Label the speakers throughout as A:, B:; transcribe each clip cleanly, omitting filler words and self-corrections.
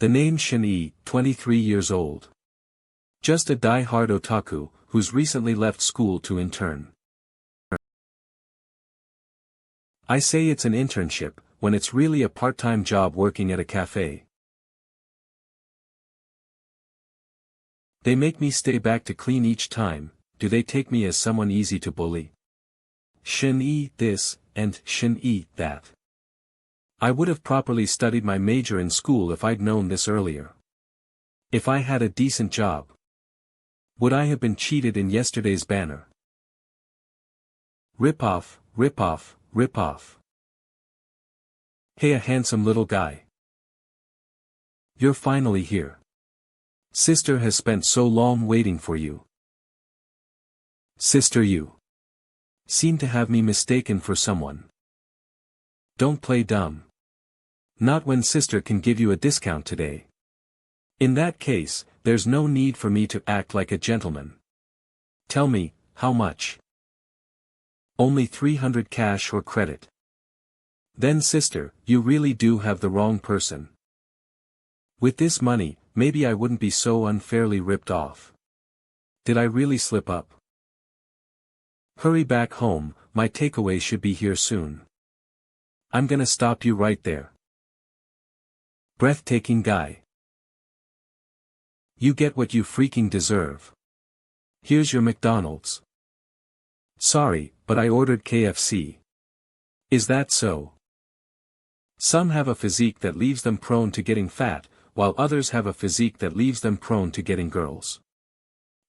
A: The name Shen Yi, 23 years old. Just a die-hard otaku, who's recently left school to intern. I say it's an internship, when it's really a part-time job working at a cafe. They make me stay back to clean each time. Do they take me as someone easy to bully? Shen Yi this, and Shen Yi that. I would have properly studied my major in school if I'd known this earlier. If I had a decent job. Would I have been cheated in yesterday's banner? Rip off, rip off, rip off. Hey, a handsome little guy. You're finally here. Sister has spent so long waiting for you. Sister, you seem to have me mistaken for someone. Don't play dumb. Not when sister can give you a discount today. In that case, there's no need for me to act like a gentleman. Tell me, how much? Only 300 cash or credit. Then sister, you really do have the wrong person. With this money, maybe I wouldn't be so unfairly ripped off. Did I really slip up? Hurry back home, my takeaway should be here soon. I'm gonna stop you right there. Breathtaking guy. You get what you freaking deserve. Here's your McDonald's. Sorry, but I ordered KFC. Is that so? Some have a physique that leaves them prone to getting fat, while others have a physique that leaves them prone to getting girls.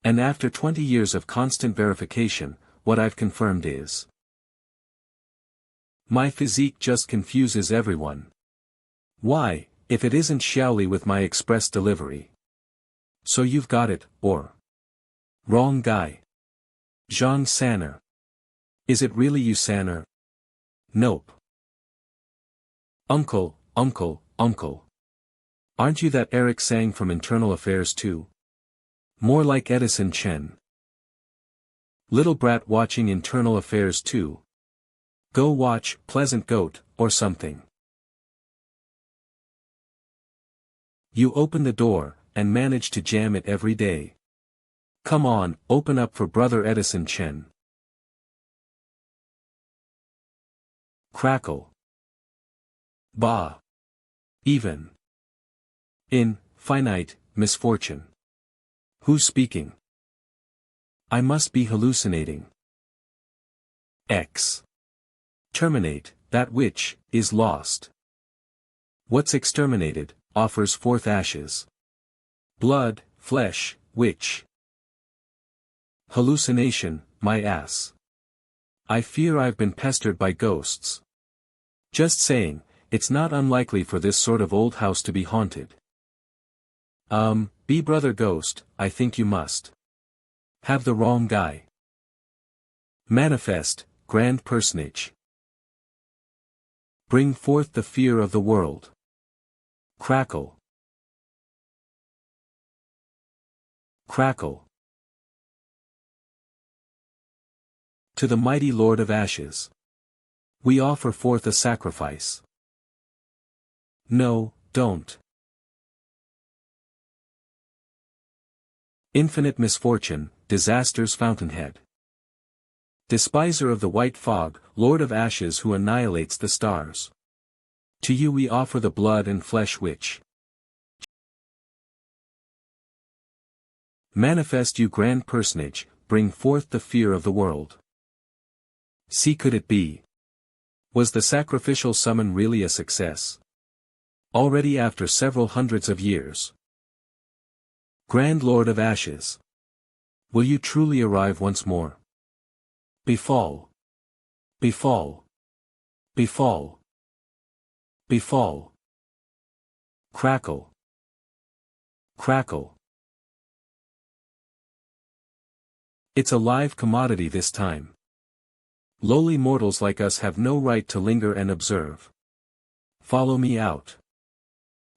A: And after 20 years of constant verification, what I've confirmed is my physique just confuses everyone. Why, if it isn't Xiaoli with my express delivery? So you've got it, or? Wrong guy. Zhang Sanner. Is it really you, Sanner? Nope. Uncle, uncle, uncle. Aren't you that Eric Sang from Internal Affairs too? More like Edison Chen. Little brat watching Internal Affairs too. Go watch Pleasant Goat, or something. You open the door, and manage to jam it every day. Come on, open up for brother Edison Chen. Crackle. Bah. Even. In, finite, misfortune. Who's speaking? I must be hallucinating. X. Terminate, that which, is lost. What's exterminated, offers forth ashes. Blood, flesh, which. Hallucination, my ass. I fear I've been pestered by ghosts. Just saying, it's not unlikely for this sort of old house to be haunted. Be brother ghost, I think you must. Have the wrong guy. Manifest, grand personage. Bring forth the fear of the world. Crackle. Crackle. To the mighty Lord of Ashes. We offer forth a sacrifice. No, don't. Infinite misfortune, disaster's fountainhead. Despiser of the white fog, Lord of Ashes who annihilates the stars. To you we offer the blood and flesh which. Manifest you grand personage, bring forth the fear of the world. See, could it be? Was the sacrificial summon really a success? Already after several hundreds of years. Grand Lord of Ashes. Will you truly arrive once more? Befall. Befall. Befall. Befall. Crackle. Crackle. It's a live commodity this time. Lowly mortals like us have no right to linger and observe. Follow me out.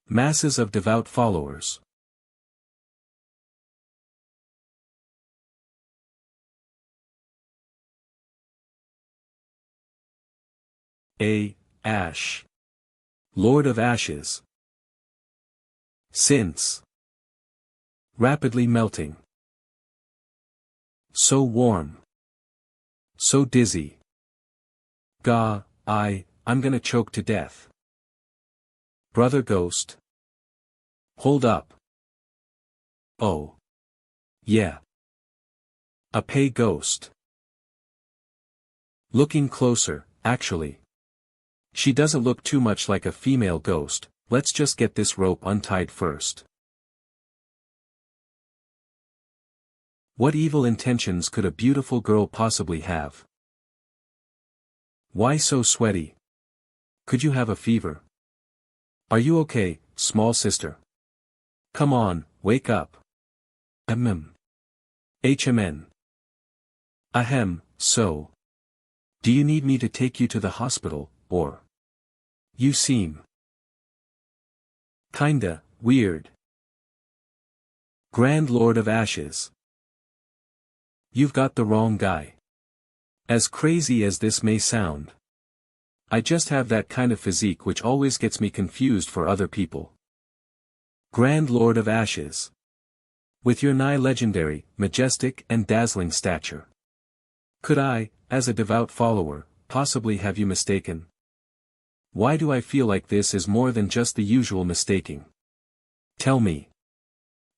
A: Masses of devout followers. Ash. Lord of Ashes. Since. Rapidly melting. So warm. So dizzy. I'm gonna choke to death. Brother Ghost. Hold up. Oh. Yeah. A pay ghost. Looking closer, actually. She doesn't look too much like a female ghost. Let's just get this rope untied first. What evil intentions could a beautiful girl possibly have? Why so sweaty? Could you have a fever? Are you okay, small sister? Come on, wake up. HMN. Ahem, so. Do you need me to take you to the hospital, or? You seem kinda weird. Grand Lord of Ashes. You've got the wrong guy. As crazy as this may sound. I just have that kind of physique which always gets me confused for other people. Grand Lord of Ashes. With your nigh legendary, majestic and dazzling stature. Could I, as a devout follower, possibly have you mistaken? Why do I feel like this is more than just the usual mistaking? Tell me.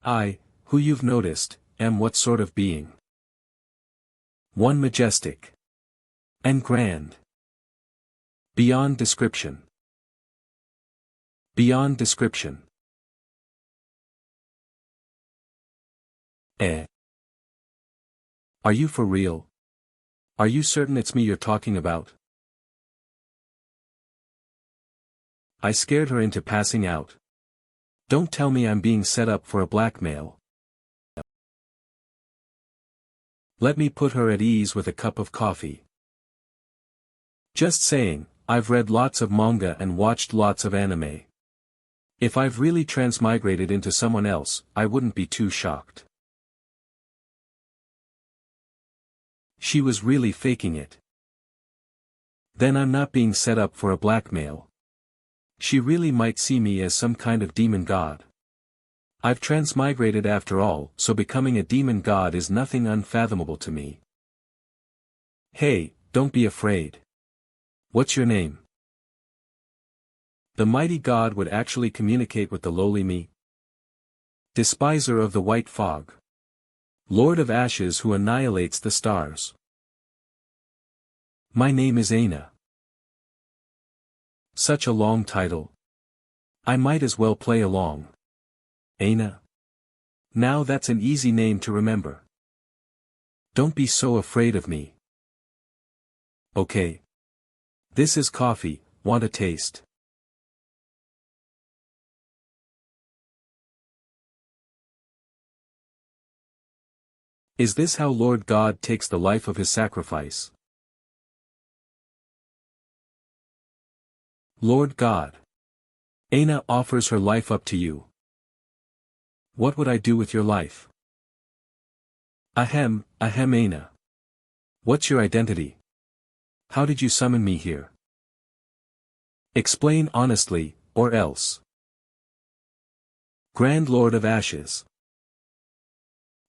A: I, who you've noticed, am what sort of being? One majestic. And grand. Beyond description. Beyond description. Are you for real? Are you certain it's me you're talking about? I scared her into passing out. Don't tell me I'm being set up for a blackmail. Let me put her at ease with a cup of coffee. Just saying, I've read lots of manga and watched lots of anime. If I've really transmigrated into someone else, I wouldn't be too shocked. She was really faking it. Then I'm not being set up for a blackmail. She really might see me as some kind of demon god. I've transmigrated after all, so becoming a demon god is nothing unfathomable to me. Hey, don't be afraid. What's your name? The mighty god would actually communicate with the lowly me. Despiser of the white fog. Lord of Ashes who annihilates the stars. My name is Aina. Such a long title. I might as well play along. Aina. Now that's an easy name to remember. Don't be so afraid of me. Okay. This is coffee, want a taste? Is this how Lord God takes the life of his sacrifice? Lord God. Aina offers her life up to you. What would I do with your life? Ahem, Aina. What's your identity? How did you summon me here? Explain honestly, or else. Grand Lord of Ashes.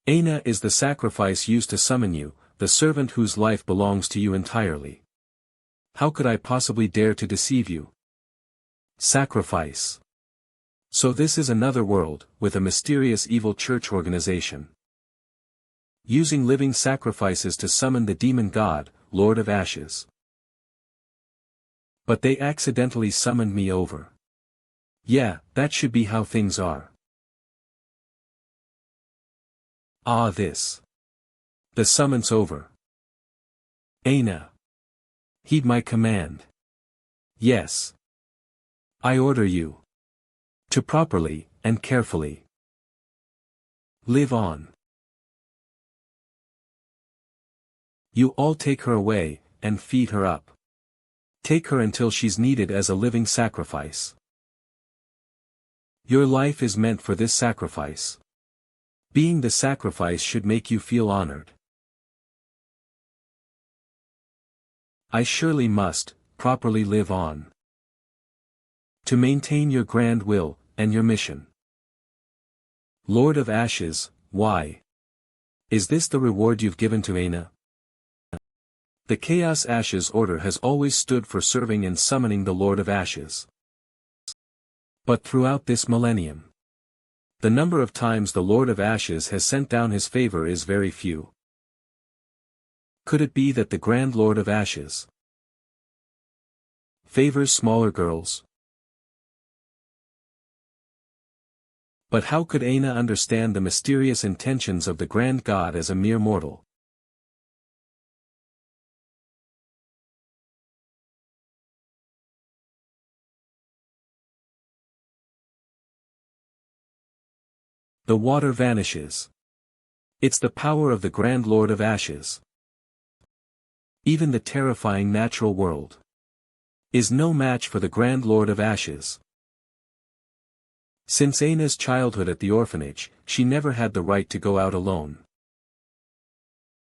A: Aina is the sacrifice used to summon you, the servant whose life belongs to you entirely. How could I possibly dare to deceive you? Sacrifice. So this is another world, with a mysterious evil church organization. Using living sacrifices to summon the demon god, Lord of Ashes. But they accidentally summoned me over. Yeah, that should be how things are. This. The summon's over. Aina. Heed my command. Yes. I order you. To properly, and carefully. Live on. You all take her away, and feed her up. Take her until she's needed as a living sacrifice. Your life is meant for this sacrifice. Being the sacrifice should make you feel honored. I surely must, properly live on. To maintain your grand will, and your mission. Lord of Ashes, why? Is this the reward you've given to Aina? The Chaos Ashes Order has always stood for serving and summoning the Lord of Ashes. But throughout this millennium, the number of times the Lord of Ashes has sent down his favor is very few. Could it be that the Grand Lord of Ashes favors smaller girls? But how could Aina understand the mysterious intentions of the Grand God as a mere mortal? The water vanishes. It's the power of the Grand Lord of Ashes. Even the terrifying natural world is no match for the Grand Lord of Ashes. Since Aina's childhood at the orphanage, she never had the right to go out alone.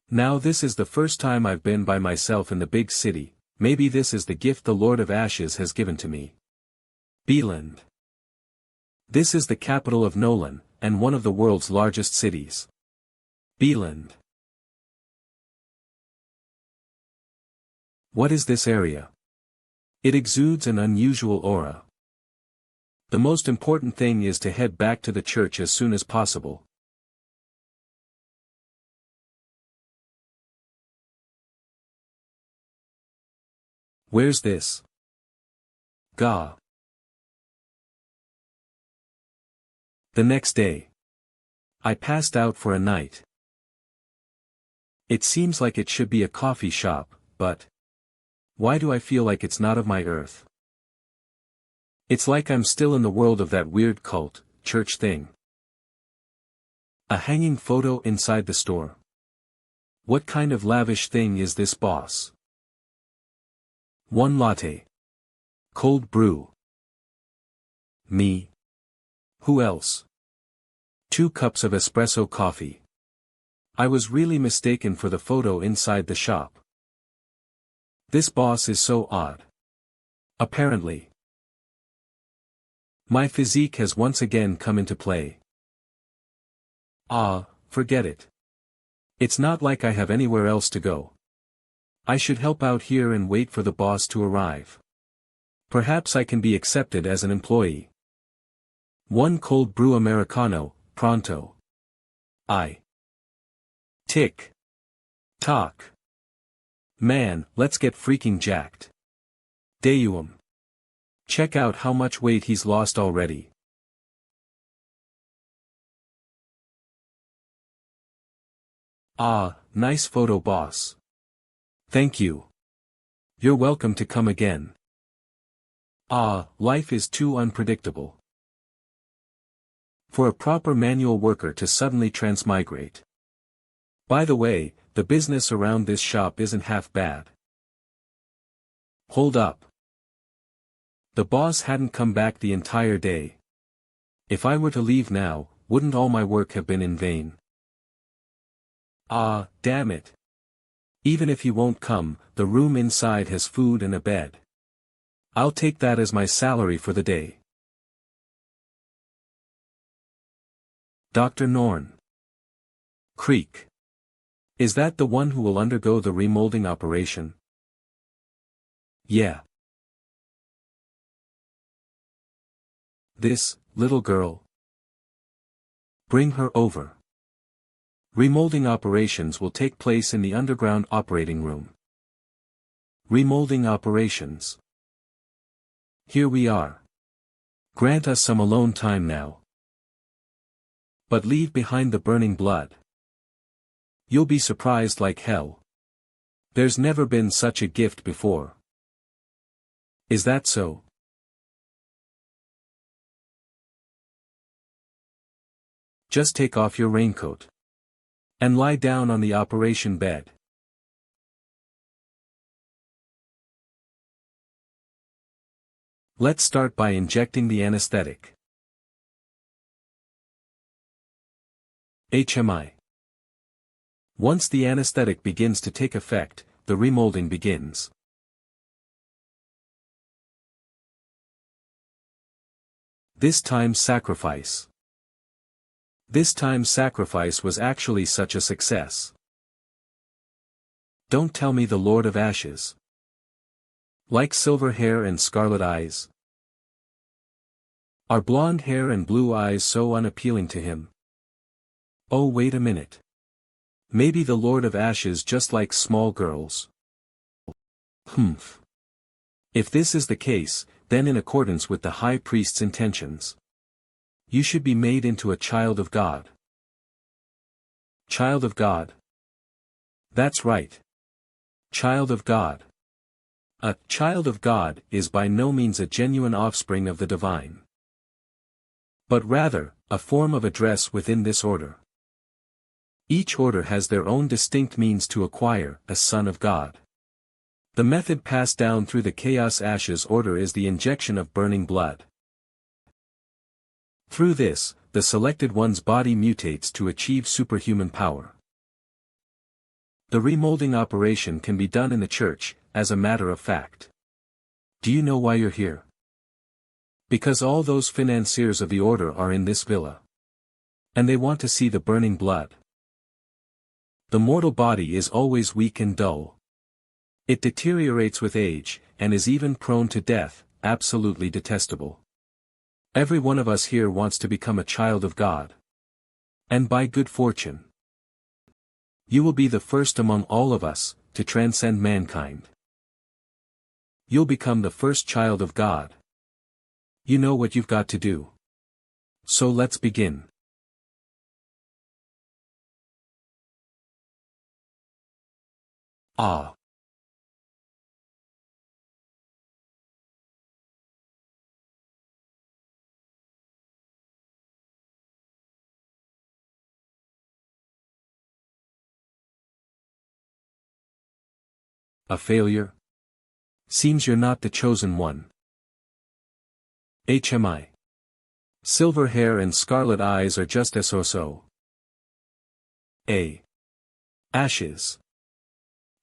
A: Now this is the first time I've been by myself in the big city. Maybe this is the gift the Lord of Ashes has given to me. Beeland. This is the capital of Nolan, and one of the world's largest cities. Beeland. What is this area? It exudes an unusual aura. The most important thing is to head back to the church as soon as possible. Where's this? Gah. The next day, I passed out for a night. It seems like it should be a coffee shop, but why do I feel like it's not of my earth? It's like I'm still in the world of that weird cult, church thing. A hanging photo inside the store. What kind of lavish thing is this, boss? 1 latte. Cold brew. Me. Who else? 2 cups of espresso coffee. I was really mistaken for the photo inside the shop. This boss is so odd. Apparently, my physique has once again come into play. Forget it. It's not like I have anywhere else to go. I should help out here and wait for the boss to arrive. Perhaps I can be accepted as an employee. 1 cold brew Americano, pronto. Tick. Tock. Man, let's get freaking jacked. Deum. Check out how much weight he's lost already. Nice photo, boss. Thank you. You're welcome to come again. Life is too unpredictable for a proper manual worker to suddenly transmigrate. By the way, the business around this shop isn't half bad. Hold up. The boss hadn't come back the entire day. If I were to leave now, wouldn't all my work have been in vain? Damn it. Even if he won't come, the room inside has food and a bed. I'll take that as my salary for the day. Dr. Norn. Creek. Is that the one who will undergo the remolding operation? Yeah. This little girl. Bring her over. Remolding operations will take place in the underground operating room. Remolding operations. Here we are. Grant us some alone time now. But leave behind the burning blood. You'll be surprised like hell. There's never been such a gift before. Is that so? Just take off your raincoat. And lie down on the operation bed. Let's start by injecting the anesthetic. HMI. Once the anesthetic begins to take effect, the remolding begins. This time sacrifice. This time's sacrifice was actually such a success. Don't tell me the Lord of Ashes. Like silver hair and scarlet eyes. Are blonde hair and blue eyes so unappealing to him? Oh, wait a minute. Maybe the Lord of Ashes just likes small girls. Humph. If this is the case, then in accordance with the High Priest's intentions, you should be made into a child of God. Child of God? That's right. Child of God. A child of God is by no means a genuine offspring of the divine, but rather, a form of address within this order. Each order has their own distinct means to acquire a son of God. The method passed down through the Chaos Ashes order is the injection of burning blood. Through this, the selected one's body mutates to achieve superhuman power. The remolding operation can be done in the church, as a matter of fact. Do you know why you're here? Because all those financiers of the order are in this villa. And they want to see the burning blood. The mortal body is always weak and dull. It deteriorates with age, and is even prone to death, absolutely detestable. Every one of us here wants to become a child of God. And by good fortune, you will be the first among all of us, to transcend mankind. You'll become the first child of God. You know what you've got to do. So let's begin. Ah. A failure? Seems you're not the chosen one. HMI. Silver hair and scarlet eyes are just so. A. Ashes.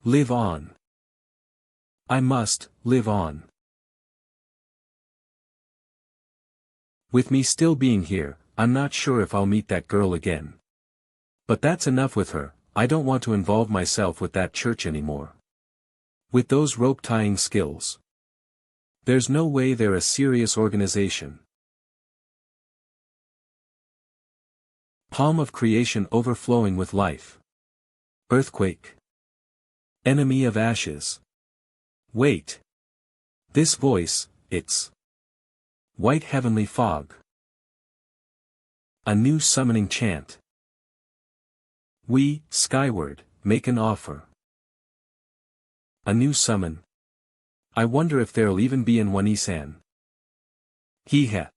A: Live on. I must live on. With me still being here, I'm not sure if I'll meet that girl again. But that's enough with her, I don't want to involve myself with that church anymore. With those rope-tying skills, there's no way they're a serious organization. Palm of creation overflowing with life. Earthquake. Enemy of ashes. Wait. This voice, it's white heavenly fog. A new summoning chant. We, skyward, make an offer. A new summon. I wonder if there'll even be in Wanisan. Hee-ha.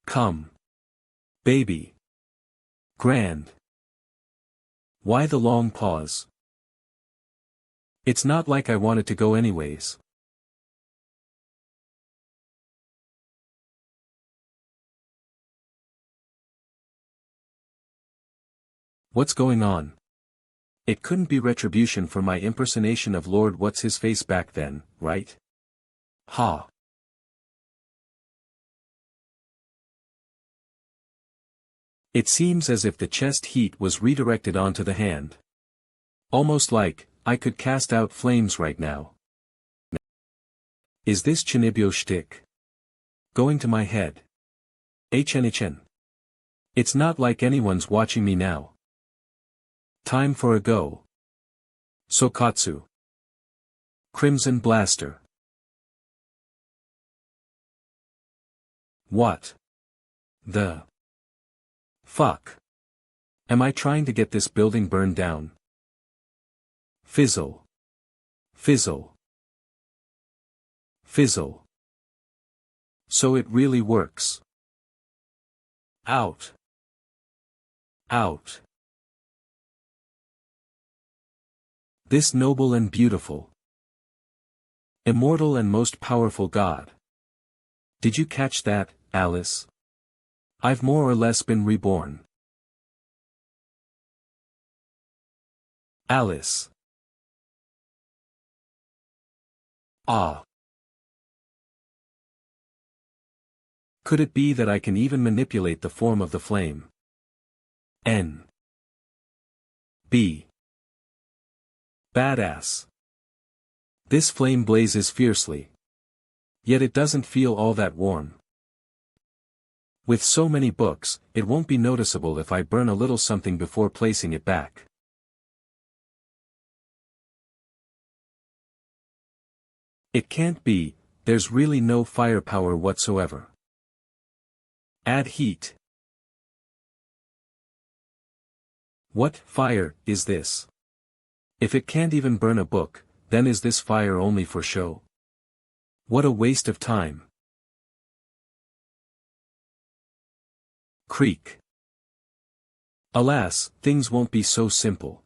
A: Come. Baby. Grand. Why the long pause? It's not like I wanted to go anyways. What's going on? It couldn't be retribution for my impersonation of Lord What's-His-Face back then, right? Ha. It seems as if the chest heat was redirected onto the hand. Almost like, I could cast out flames right now. Is this Chinibyo shtick going to my head? HNHN. It's not like anyone's watching me now. Time for a go. Sokatsu. Crimson Blaster. What the fuck? Am I trying to get this building burned down? Fizzle. Fizzle. Fizzle. So it really works. Out. Out. This noble and beautiful, immortal and most powerful God. Did you catch that, Alice? I've more or less been reborn. Alice. Ah. Could it be that I can even manipulate the form of the flame? N. B. Badass. This flame blazes fiercely. Yet it doesn't feel all that warm. With so many books, it won't be noticeable if I burn a little something before placing it back. It can't be, there's really no firepower whatsoever. Add heat. What fire is this? If it can't even burn a book, then is this fire only for show? What a waste of time. Creak. Alas, things won't be so simple.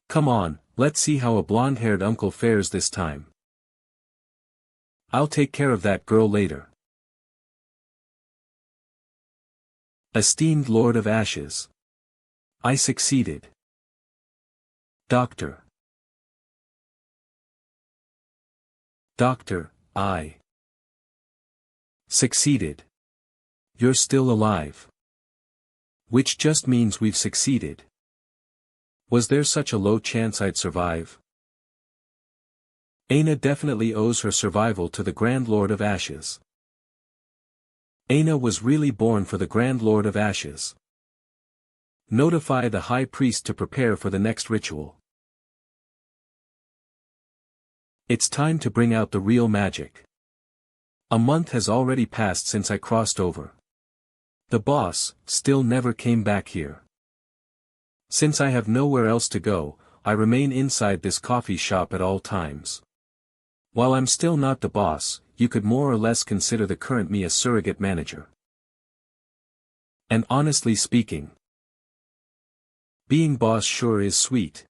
A: Come on, let's see how a blonde-haired uncle fares this time. I'll take care of that girl later. Esteemed Lord of Ashes. I succeeded. Doctor. Doctor, I succeeded. You're still alive. Which just means we've succeeded. Was there such a low chance I'd survive? Aina definitely owes her survival to the Grand Lord of Ashes. Aina was really born for the Grand Lord of Ashes. Notify the High Priest to prepare for the next ritual. It's time to bring out the real magic. A month has already passed since I crossed over. The boss still never came back here. Since I have nowhere else to go, I remain inside this coffee shop at all times. While I'm still not the boss, you could more or less consider the current me a surrogate manager. And honestly speaking, being boss sure is sweet.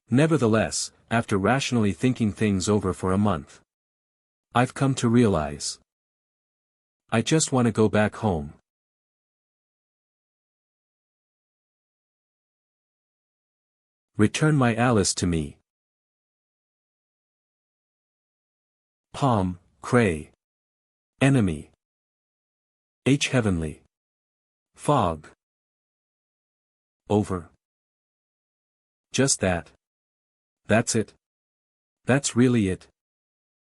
A: Nevertheless, after rationally thinking things over for a month, I've come to realize I just want to go back home. Return my Alice to me. Palm, Cray. Enemy. H. Heavenly. Fog. Over. Just that. That's it. That's really it.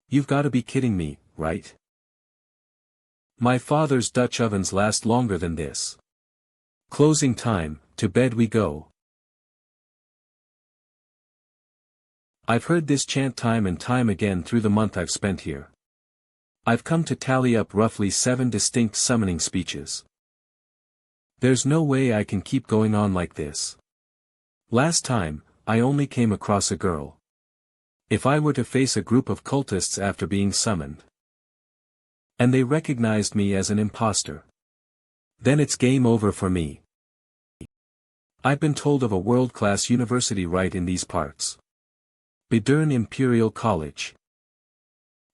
A: You've got to be kidding me, right? My father's Dutch ovens last longer than this. Closing time, to bed we go. I've heard this chant time and time again through the month I've spent here. I've come to tally up roughly 7 distinct summoning speeches. There's no way I can keep going on like this. Last time, I only came across a girl. If I were to face a group of cultists after being summoned, and they recognized me as an imposter, then it's game over for me. I've been told of a world-class university right in these parts. Bedern Imperial College.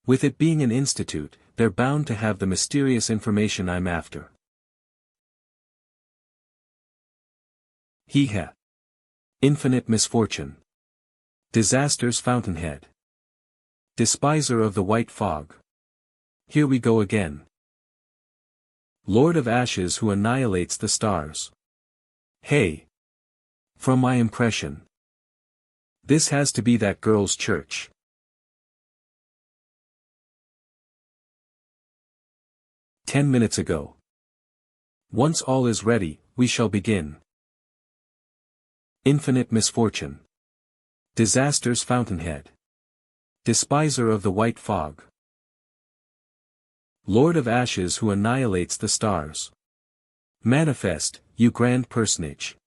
A: With it being an institute, they're bound to have the mysterious information I'm after. He-ha. Infinite misfortune. Disaster's fountainhead. Despiser of the white fog. Here we go again. Lord of Ashes who annihilates the stars. Hey. From my impression, this has to be that girl's church. "10 minutes ago. Once all is ready, we shall begin. Infinite misfortune. Disaster's fountainhead. Despiser of the white fog. Lord of Ashes who annihilates the stars. Manifest, you grand personage.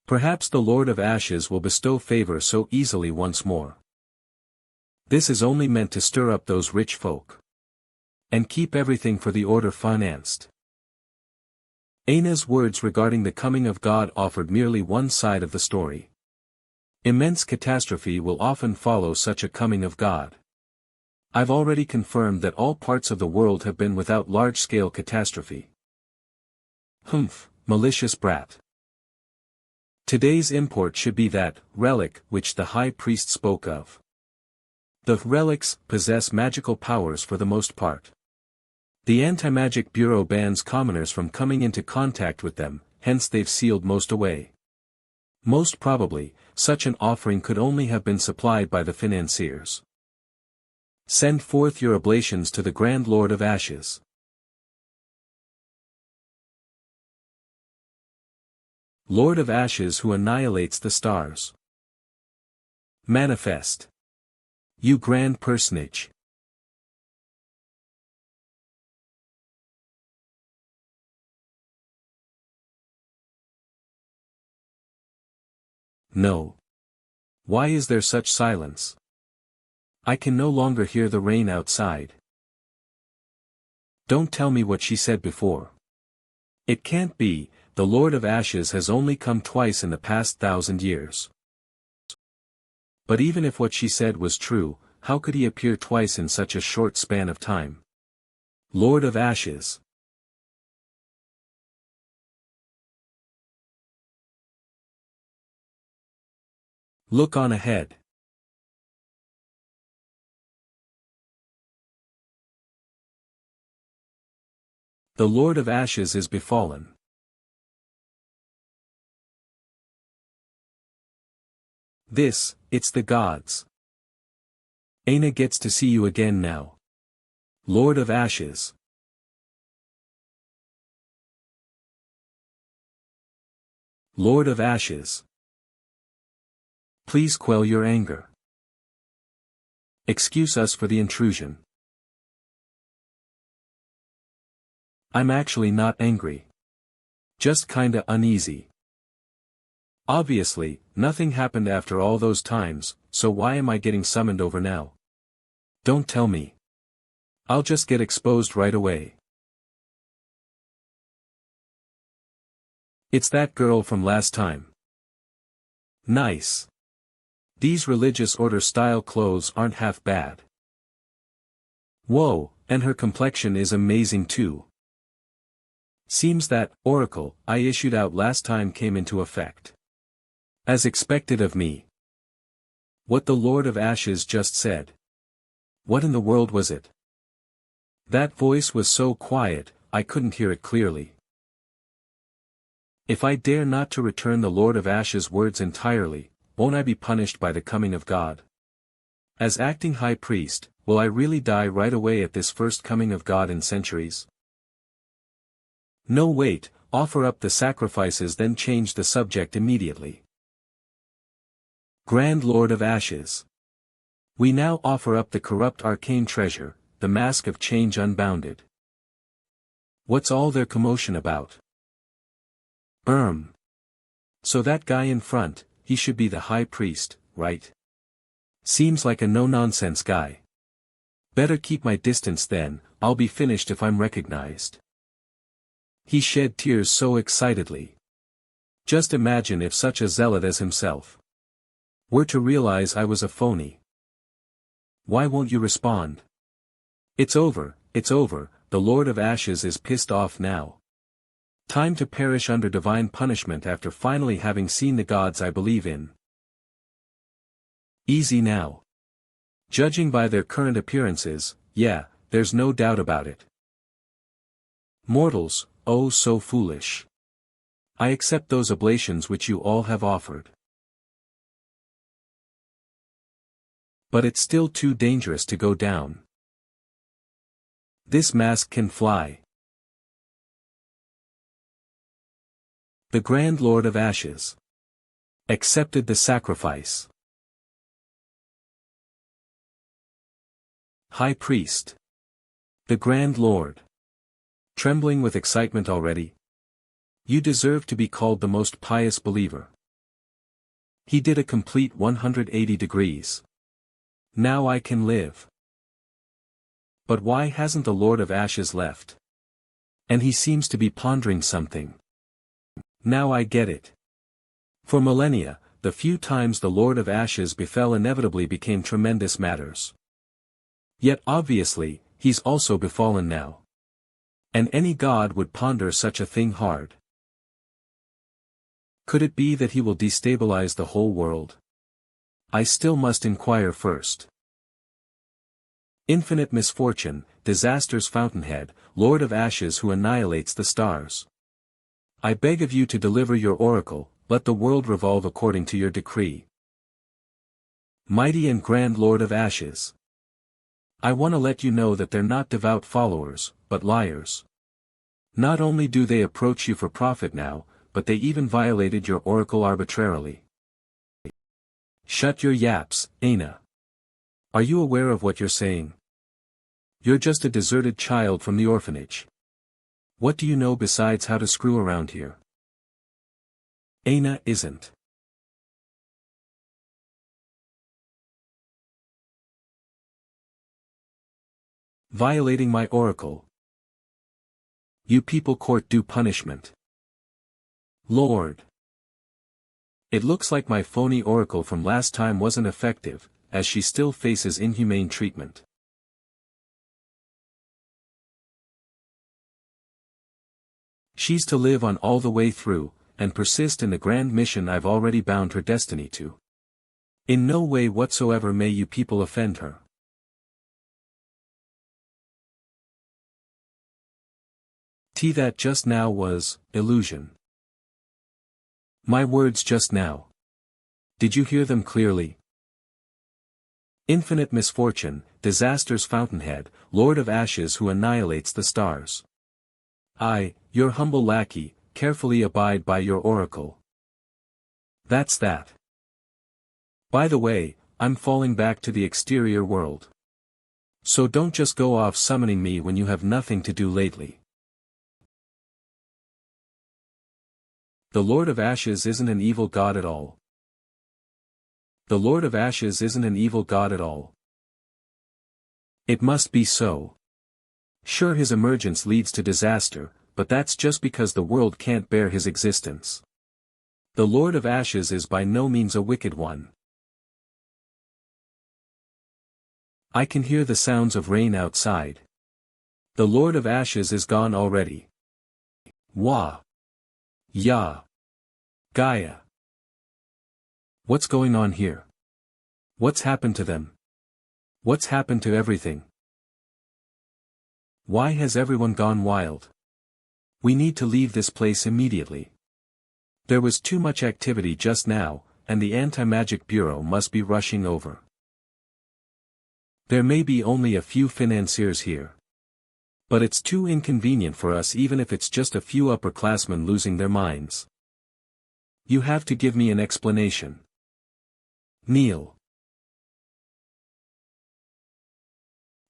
A: Perhaps the Lord of Ashes will bestow favor so easily once more. This is only meant to stir up those rich folk. And keep everything for the order financed." Aina's words regarding the coming of God offered merely one side of the story. Immense catastrophe will often follow such a coming of God. I've already confirmed that all parts of the world have been without large-scale catastrophe. Humph, malicious brat. Today's import should be that relic which the High Priest spoke of. The relics possess magical powers for the most part. The Anti-Magic Bureau bans commoners from coming into contact with them, hence they've sealed most away. Most probably, such an offering could only have been supplied by the financiers. Send forth your oblations to the Grand Lord of Ashes. Lord of Ashes who annihilates the stars. Manifest. You grand personage. No. Why is there such silence? I can no longer hear the rain outside. Don't tell me what she said before. It can't be, the Lord of Ashes has only come twice in the past 1,000 years. But even if what she said was true, how could he appear twice in such a short span of time? Lord of Ashes. Look on ahead. The Lord of Ashes is befallen. It's the gods. Aina gets to see you again now. Lord of Ashes. Lord of Ashes. Please quell your anger. Excuse us for the intrusion. I'm actually not angry. Just kinda uneasy. Obviously, nothing happened after all those times, so why am I getting summoned over now? Don't tell me. I'll just get exposed right away. It's that girl from last time. Nice. These religious order style clothes aren't half bad. Whoa, and her complexion is amazing too. Seems that oracle I issued out last time came into effect. As expected of me. What the Lord of Ashes just said. What in the world was it? That voice was so quiet, I couldn't hear it clearly. If I dare not to return the Lord of Ashes' words entirely, won't I be punished by the coming of God? As acting high priest, will I really die right away at this first coming of God in centuries? No, wait, offer up the sacrifices, then change the subject immediately. Grand Lord of Ashes. We now offer up the corrupt arcane treasure, the mask of change unbounded. What's all their commotion about? So that guy in front, he should be the high priest, right? Seems like a no-nonsense guy. Better keep my distance then, I'll be finished if I'm recognized. He shed tears so excitedly. Just imagine if such a zealot as himself were to realize I was a phony. Why won't you respond? It's over, the Lord of Ashes is pissed off now. Time to perish under divine punishment after finally having seen the gods I believe in. Easy now. Judging by their current appearances, yeah, there's no doubt about it. Mortals, oh so foolish. I accept those oblations which you all have offered. But it's still too dangerous to go down. This mask can fly. The Grand Lord of Ashes accepted the sacrifice. High Priest. The Grand Lord. Trembling with excitement already. You deserve to be called the most pious believer. He did a complete 180 degrees. Now I can live. But why hasn't the Lord of Ashes left? And he seems to be pondering something. Now I get it. For millennia, the few times the Lord of Ashes befell inevitably became tremendous matters. Yet obviously, he's also befallen now. And any god would ponder such a thing hard. Could it be that he will destabilize the whole world? I still must inquire first. Infinite misfortune, disaster's fountainhead, Lord of Ashes who annihilates the stars. I beg of you to deliver your oracle, let the world revolve according to your decree. Mighty and grand Lord of Ashes. I want to let you know that they're not devout followers, but liars. Not only do they approach you for profit now, but they even violated your oracle arbitrarily. Shut your yaps, Aina. Are you aware of what you're saying? You're just a deserted child from the orphanage. What do you know besides how to screw around here? Aina isn't. Violating my oracle. You people court due punishment. Lord. It looks like my phony oracle from last time wasn't effective, as she still faces inhumane treatment. She's to live on all the way through, and persist in the grand mission I've already bound her destiny to. In no way whatsoever may you people offend her. That just now was illusion. My words just now. Did you hear them clearly? Infinite misfortune, disaster's fountainhead, Lord of Ashes who annihilates the stars. I, your humble lackey, carefully abide by your oracle. That's that. By the way, I'm falling back to the exterior world. So don't just go off summoning me when you have nothing to do lately. The Lord of Ashes isn't an evil god at all. The Lord of Ashes isn't an evil god at all. It must be so. Sure, his emergence leads to disaster, but that's just because the world can't bear his existence. The Lord of Ashes is by no means a wicked one. I can hear the sounds of rain outside. The Lord of Ashes is gone already. Wah. Ya. Gaia. What's going on here? What's happened to them? What's happened to everything? Why has everyone gone wild? We need to leave this place immediately. There was too much activity just now, and the Anti-Magic Bureau must be rushing over. There may be only a few financiers here. But it's too inconvenient for us even if it's just a few upperclassmen losing their minds. You have to give me an explanation. Kneel.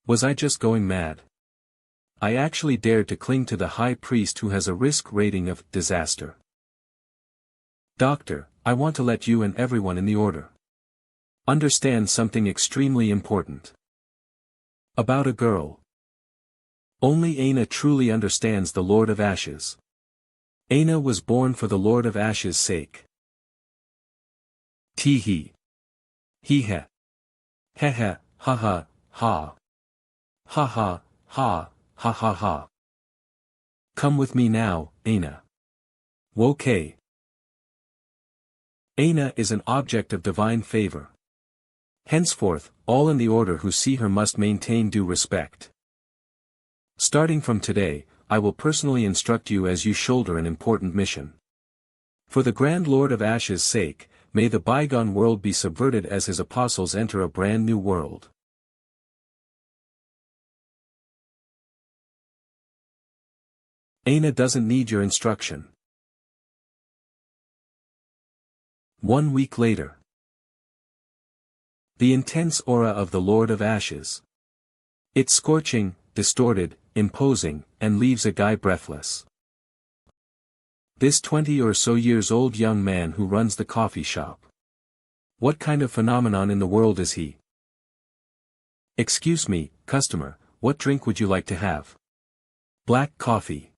A: Was I just going mad? I actually dared to cling to the high priest who has a risk rating of disaster. Doctor, I want to let you and everyone in the order understand something extremely important. About a girl. Only Aina truly understands the Lord of Ashes. Aina was born for the Lord of Ashes' sake. Tee-hee. Hee-ha. Ha-ha, ha-ha, ha. Ha-ha, ha, ha-ha-ha. Come with me now, Aina. Woke. Aina is an object of divine favor. Henceforth, all in the order who see her must maintain due respect. Starting from today, I will personally instruct you as you shoulder an important mission. For the Grand Lord of Ashes' sake, may the bygone world be subverted as his apostles enter a brand new world. Aina doesn't need your instruction. 1 week later. The intense aura of the Lord of Ashes. It's scorching, distorted, imposing, and leaves a guy breathless. This 20 or so years old young man who runs the coffee shop. What kind of phenomenon in the world is he? Excuse me, customer, what drink would you like to have? Black coffee.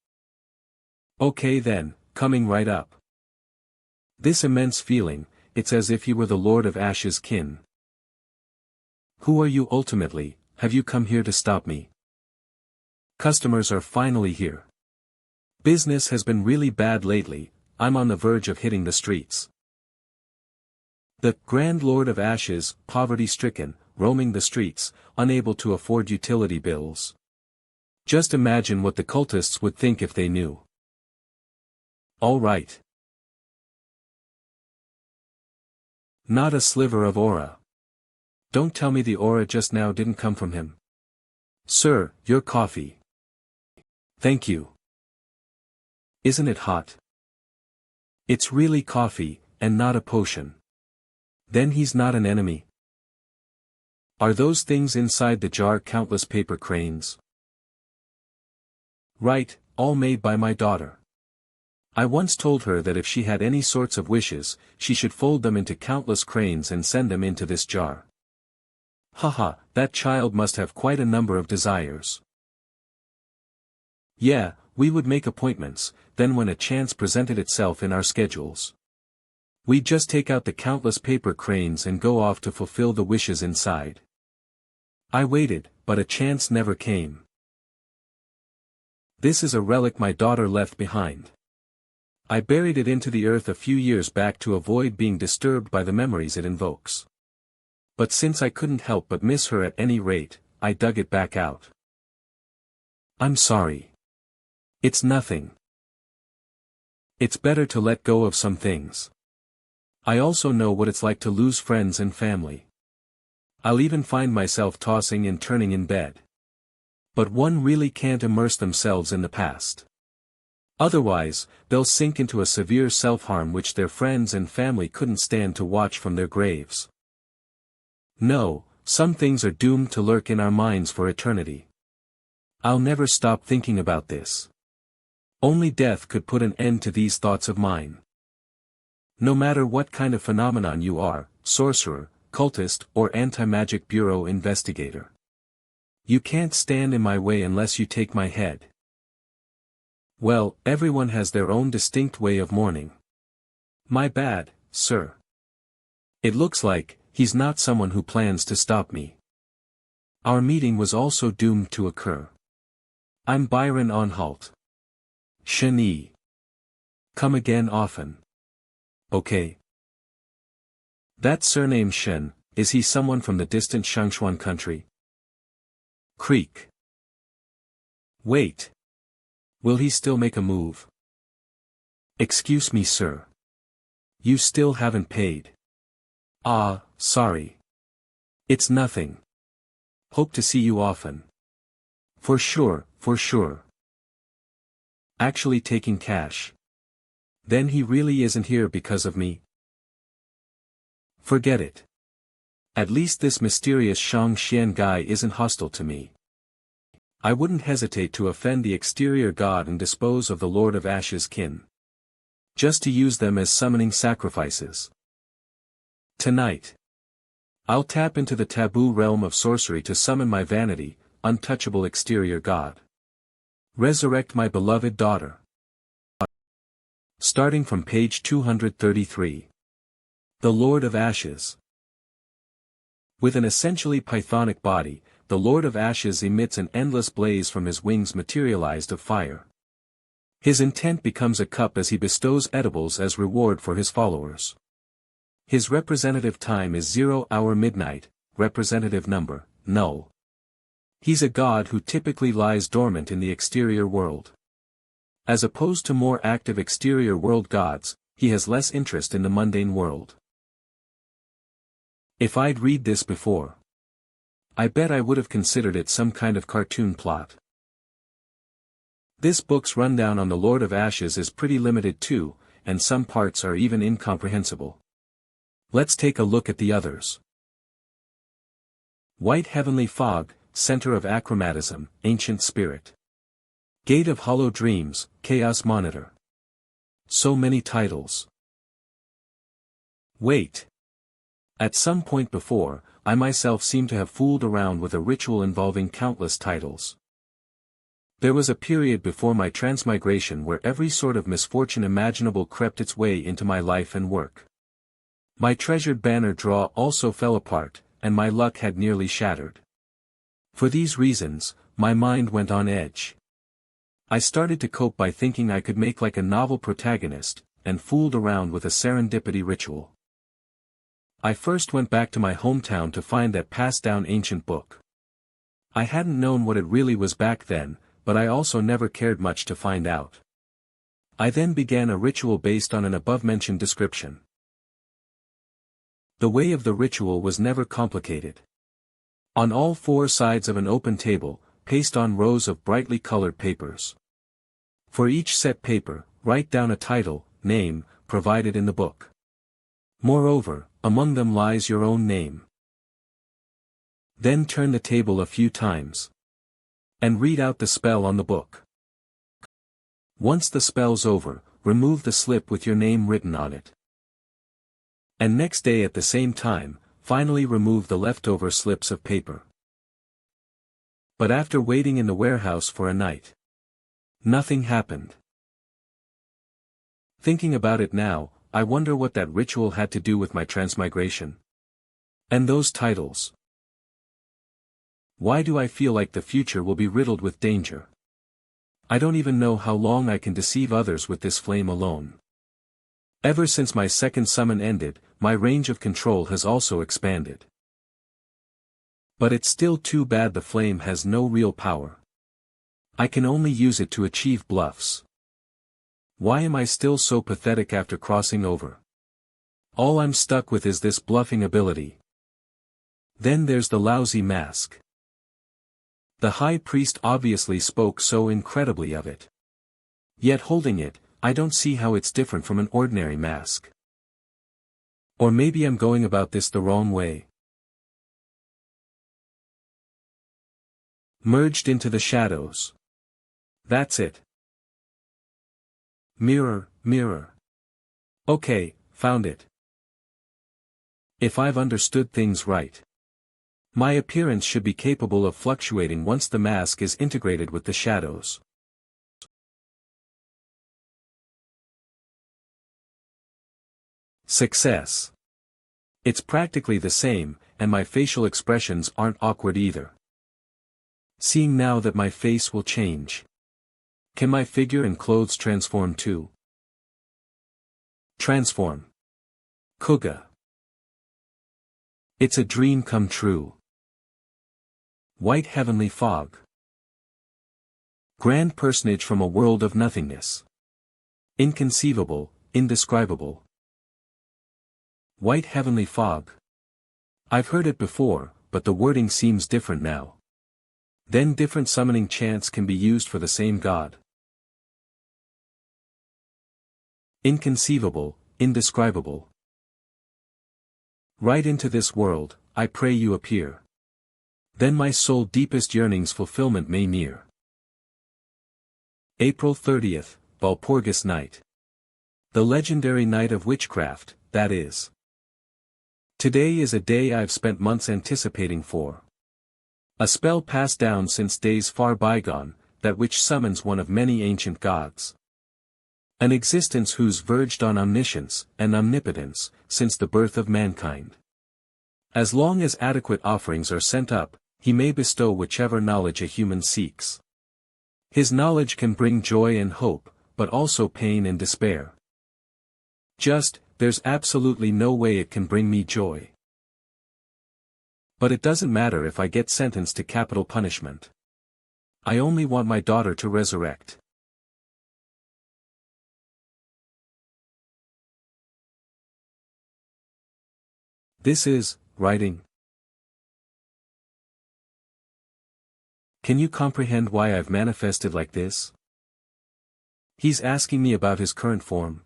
A: Okay then, coming right up. This immense feeling, it's as if he were the Lord of Ashes' kin. Who are you ultimately? Have you come here to stop me? Customers are finally here. Business has been really bad lately, I'm on the verge of hitting the streets. The Grand Lord of Ashes, poverty-stricken, roaming the streets, unable to afford utility bills. Just imagine what the cultists would think if they knew. All right. Not a sliver of aura. Don't tell me the aura just now didn't come from him. Sir, your coffee. Thank you. Isn't it hot? It's really coffee, and not a potion. Then he's not an enemy. Are those things inside the jar countless paper cranes? Right, all made by my daughter. I once told her that if she had any sorts of wishes, she should fold them into countless cranes and send them into this jar. Haha, that child must have quite a number of desires. Yeah, we would make appointments, then when a chance presented itself in our schedules, we'd just take out the countless paper cranes and go off to fulfill the wishes inside. I waited, but a chance never came. This is a relic my daughter left behind. I buried it into the earth a few years back to avoid being disturbed by the memories it invokes. But since I couldn't help but miss her at any rate, I dug it back out. I'm sorry. It's nothing. It's better to let go of some things. I also know what it's like to lose friends and family. I'll even find myself tossing and turning in bed. But one really can't immerse themselves in the past. Otherwise, they'll sink into a severe self-harm which their friends and family couldn't stand to watch from their graves. No, some things are doomed to lurk in our minds for eternity. I'll never stop thinking about this. Only death could put an end to these thoughts of mine. No matter what kind of phenomenon you are, sorcerer, cultist, or anti-magic bureau investigator. You can't stand in my way unless you take my head. Well, everyone has their own distinct way of mourning. My bad, sir. It looks like, he's not someone who plans to stop me. Our meeting was also doomed to occur. I'm Byron Onhalt. Shen Yi. Come again often. Okay. That surname Shen, is he someone from the distant Shangshuan country? Creek. Wait. Will he still make a move? Excuse me, sir. You still haven't paid. Ah, sorry. It's nothing. Hope to see you often. For sure, for sure. Actually taking cash. Then he really isn't here because of me? Forget it. At least this mysterious Shang Xian guy isn't hostile to me. I wouldn't hesitate to offend the exterior god and dispose of the Lord of Ashes kin. Just to use them as summoning sacrifices. Tonight. I'll tap into the taboo realm of sorcery to summon my vanity, untouchable exterior god. Resurrect my beloved daughter. Starting from page 233. The Lord of Ashes. With an essentially pythonic body, the Lord of Ashes emits an endless blaze from his wings materialized of fire. His intent becomes a cup as he bestows edibles as reward for his followers. His representative time is 0 hour midnight, representative number, null. He's a god who typically lies dormant in the exterior world. As opposed to more active exterior world gods, he has less interest in the mundane world. If I'd read this before, I bet I would have considered it some kind of cartoon plot. This book's rundown on the Lord of Ashes is pretty limited too, and some parts are even incomprehensible. Let's take a look at the others. White Heavenly Fog, Center of Achromatism, Ancient Spirit. Gate of Hollow Dreams, Chaos Monitor. So many titles. Wait. At some point before, I myself seem to have fooled around with a ritual involving countless titles. There was a period before my transmigration where every sort of misfortune imaginable crept its way into my life and work. My treasured banner draw also fell apart, and my luck had nearly shattered. For these reasons, my mind went on edge. I started to cope by thinking I could make like a novel protagonist, and fooled around with a serendipity ritual. I first went back to my hometown to find that passed-down ancient book. I hadn't known what it really was back then, but I also never cared much to find out. I then began a ritual based on an above-mentioned description. The way of the ritual was never complicated. On all four sides of an open table, paste on rows of brightly colored papers. For each set paper, write down a title, name, provided in the book. Moreover, among them lies your own name. Then turn the table a few times. And read out the spell on the book. Once the spell's over, remove the slip with your name written on it. And next day at the same time, finally remove the leftover slips of paper. But after waiting in the warehouse for a night, nothing happened. Thinking about it now, I wonder what that ritual had to do with my transmigration. And those titles. Why do I feel like the future will be riddled with danger? I don't even know how long I can deceive others with this flame alone. Ever since my second summon ended, my range of control has also expanded. But it's still too bad the flame has no real power. I can only use it to achieve bluffs. Why am I still so pathetic after crossing over? All I'm stuck with is this bluffing ability. Then there's the lousy mask. The high priest obviously spoke so incredibly of it. Yet holding it, I don't see how it's different from an ordinary mask. Or maybe I'm going about this the wrong way. Merged into the shadows. That's it. Mirror, mirror. Okay, found it. If I've understood things right, my appearance should be capable of fluctuating once the mask is integrated with the shadows. Success. It's practically the same, and my facial expressions aren't awkward either. Seeing now that my face will change. Can my figure and clothes transform too? Transform. Kuga. It's a dream come true. White heavenly fog. Grand personage from a world of nothingness. Inconceivable, indescribable. White heavenly fog. I've heard it before, but the wording seems different now. Then different summoning chants can be used for the same god. Inconceivable, indescribable. Right into this world, I pray you appear. Then my soul deepest yearnings fulfillment may near. April 30th, Walpurgis Night. The legendary night of witchcraft, that is. Today is a day I've spent months anticipating for. A spell passed down since days far bygone, that which summons one of many ancient gods. An existence who's verged on omniscience and omnipotence, since the birth of mankind. As long as adequate offerings are sent up, he may bestow whichever knowledge a human seeks. His knowledge can bring joy and hope, but also pain and despair. There's absolutely no way it can bring me joy. But it doesn't matter if I get sentenced to capital punishment. I only want my daughter to resurrect. This is writing. Can you comprehend why I've manifested like this? He's asking me about his current form.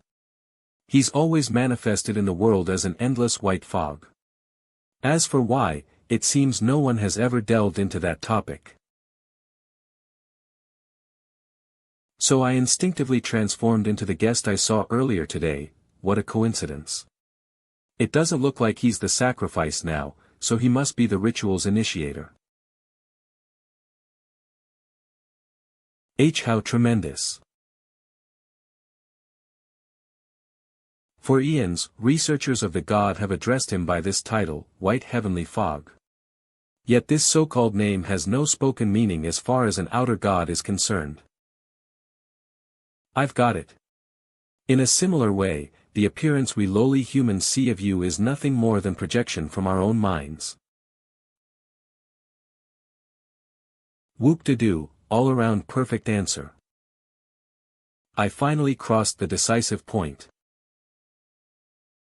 A: He's always manifested in the world as an endless white fog. As for why, it seems no one has ever delved into that topic. So I instinctively transformed into the guest I saw earlier today. What a coincidence. It doesn't look like he's the sacrifice now, so he must be the ritual's initiator. How tremendous. For eons, researchers of the god have addressed him by this title, White Heavenly Fog. Yet this so-called name has no spoken meaning as far as an outer god is concerned. I've got it. In a similar way, the appearance we lowly humans see of you is nothing more than projection from our own minds. Whoop-de-doo, all-around perfect answer. I finally crossed the decisive point.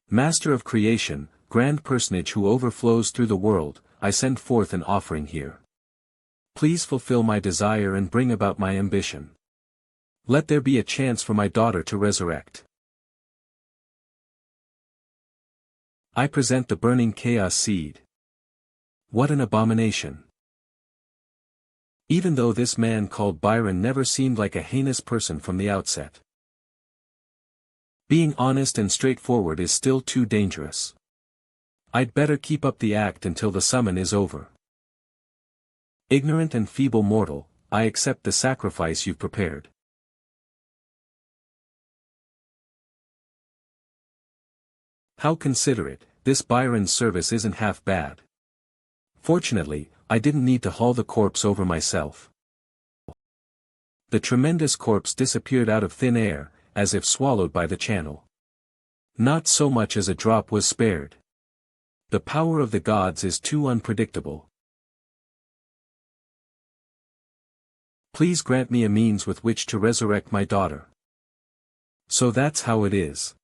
A: Master of creation, grand personage who overflows through the world, I send forth an offering here. Please fulfill my desire and bring about my ambition. Let there be a chance for my daughter to resurrect. I present the burning chaos seed. What an abomination. Even though this man called Byron never seemed like a heinous person from the outset. Being honest and straightforward is still too dangerous. I'd better keep up the act until the summon is over. Ignorant and feeble mortal, I accept the sacrifice you've prepared. How considerate, this Byron's service isn't half bad. Fortunately, I didn't need to haul the corpse over myself. The tremendous corpse disappeared out of thin air, as if swallowed by the channel. Not so much as a drop was spared. The power of the gods is too unpredictable. Please grant me a means with which to resurrect my daughter. So that's how it is.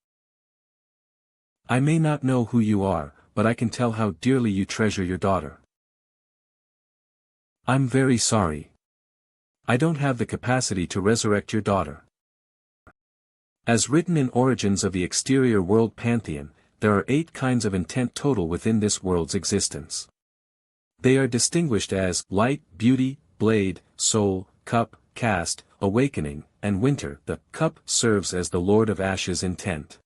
A: I may not know who you are, but I can tell how dearly you treasure your daughter. I'm very sorry. I don't have the capacity to resurrect your daughter. As written in Origins of the Exterior World Pantheon, there are 8 kinds of intent total within this world's existence. They are distinguished as light, beauty, blade, soul, cup, caste, awakening, and winter. The cup serves as the Lord of Ashes intent.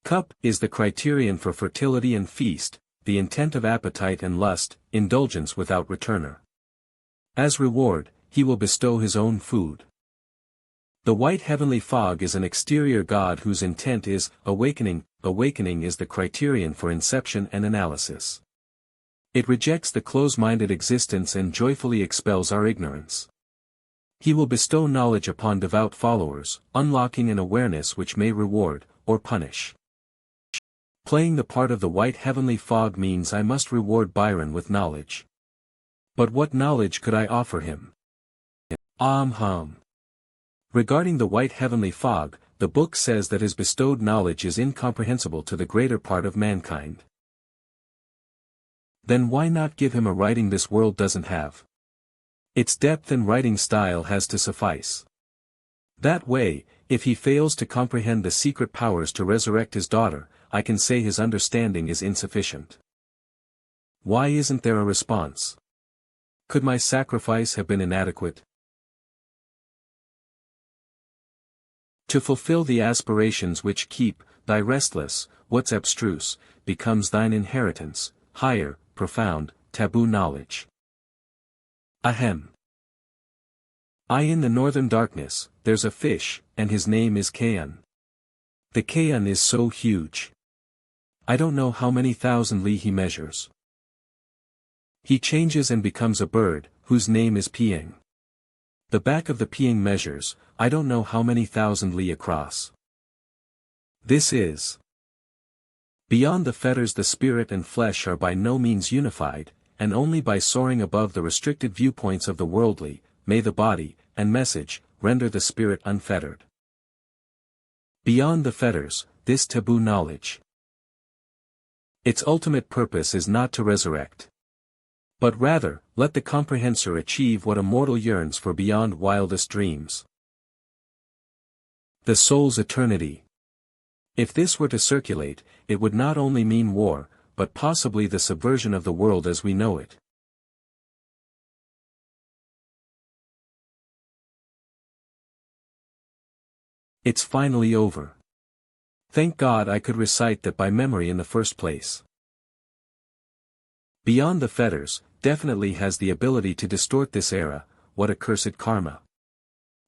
A: Cup is the criterion for fertility and feast, the intent of appetite and lust, indulgence without returner. As reward, he will bestow his own food. The white heavenly fog is an exterior god whose intent is awakening. Awakening is the criterion for inception and analysis. It rejects the close-minded existence and joyfully expels our ignorance. He will bestow knowledge upon devout followers, unlocking an awareness which may reward, or punish. Playing the part of the white heavenly fog means I must reward Byron with knowledge. But what knowledge could I offer him? Regarding the white heavenly fog, the book says that his bestowed knowledge is incomprehensible to the greater part of mankind. Then why not give him a writing this world doesn't have? Its depth and writing style has to suffice. That way, if he fails to comprehend the secret powers to resurrect his daughter, I can say his understanding is insufficient. Why isn't there a response? Could my sacrifice have been inadequate? To fulfill the aspirations which keep thy restless, what's abstruse, becomes thine inheritance, higher, profound, taboo knowledge. Ahem. In the northern darkness, there's a fish, and his name is Kaon. The Kaon is so huge. I don't know how many thousand li he measures. He changes and becomes a bird, whose name is Pieng. The back of the Pieng measures, I don't know how many thousand li across. This is. Beyond the fetters the spirit and flesh are by no means unified, and only by soaring above the restricted viewpoints of the worldly, may the body, and message, render the spirit unfettered. Beyond the fetters, this taboo knowledge. Its ultimate purpose is not to resurrect. But rather, let the comprehensor achieve what a mortal yearns for beyond wildest dreams. The soul's eternity. If this were to circulate, it would not only mean war, but possibly the subversion of the world as we know it. It's finally over. Thank God I could recite that by memory in the first place. Beyond the fetters, definitely has the ability to distort this era. What accursed karma.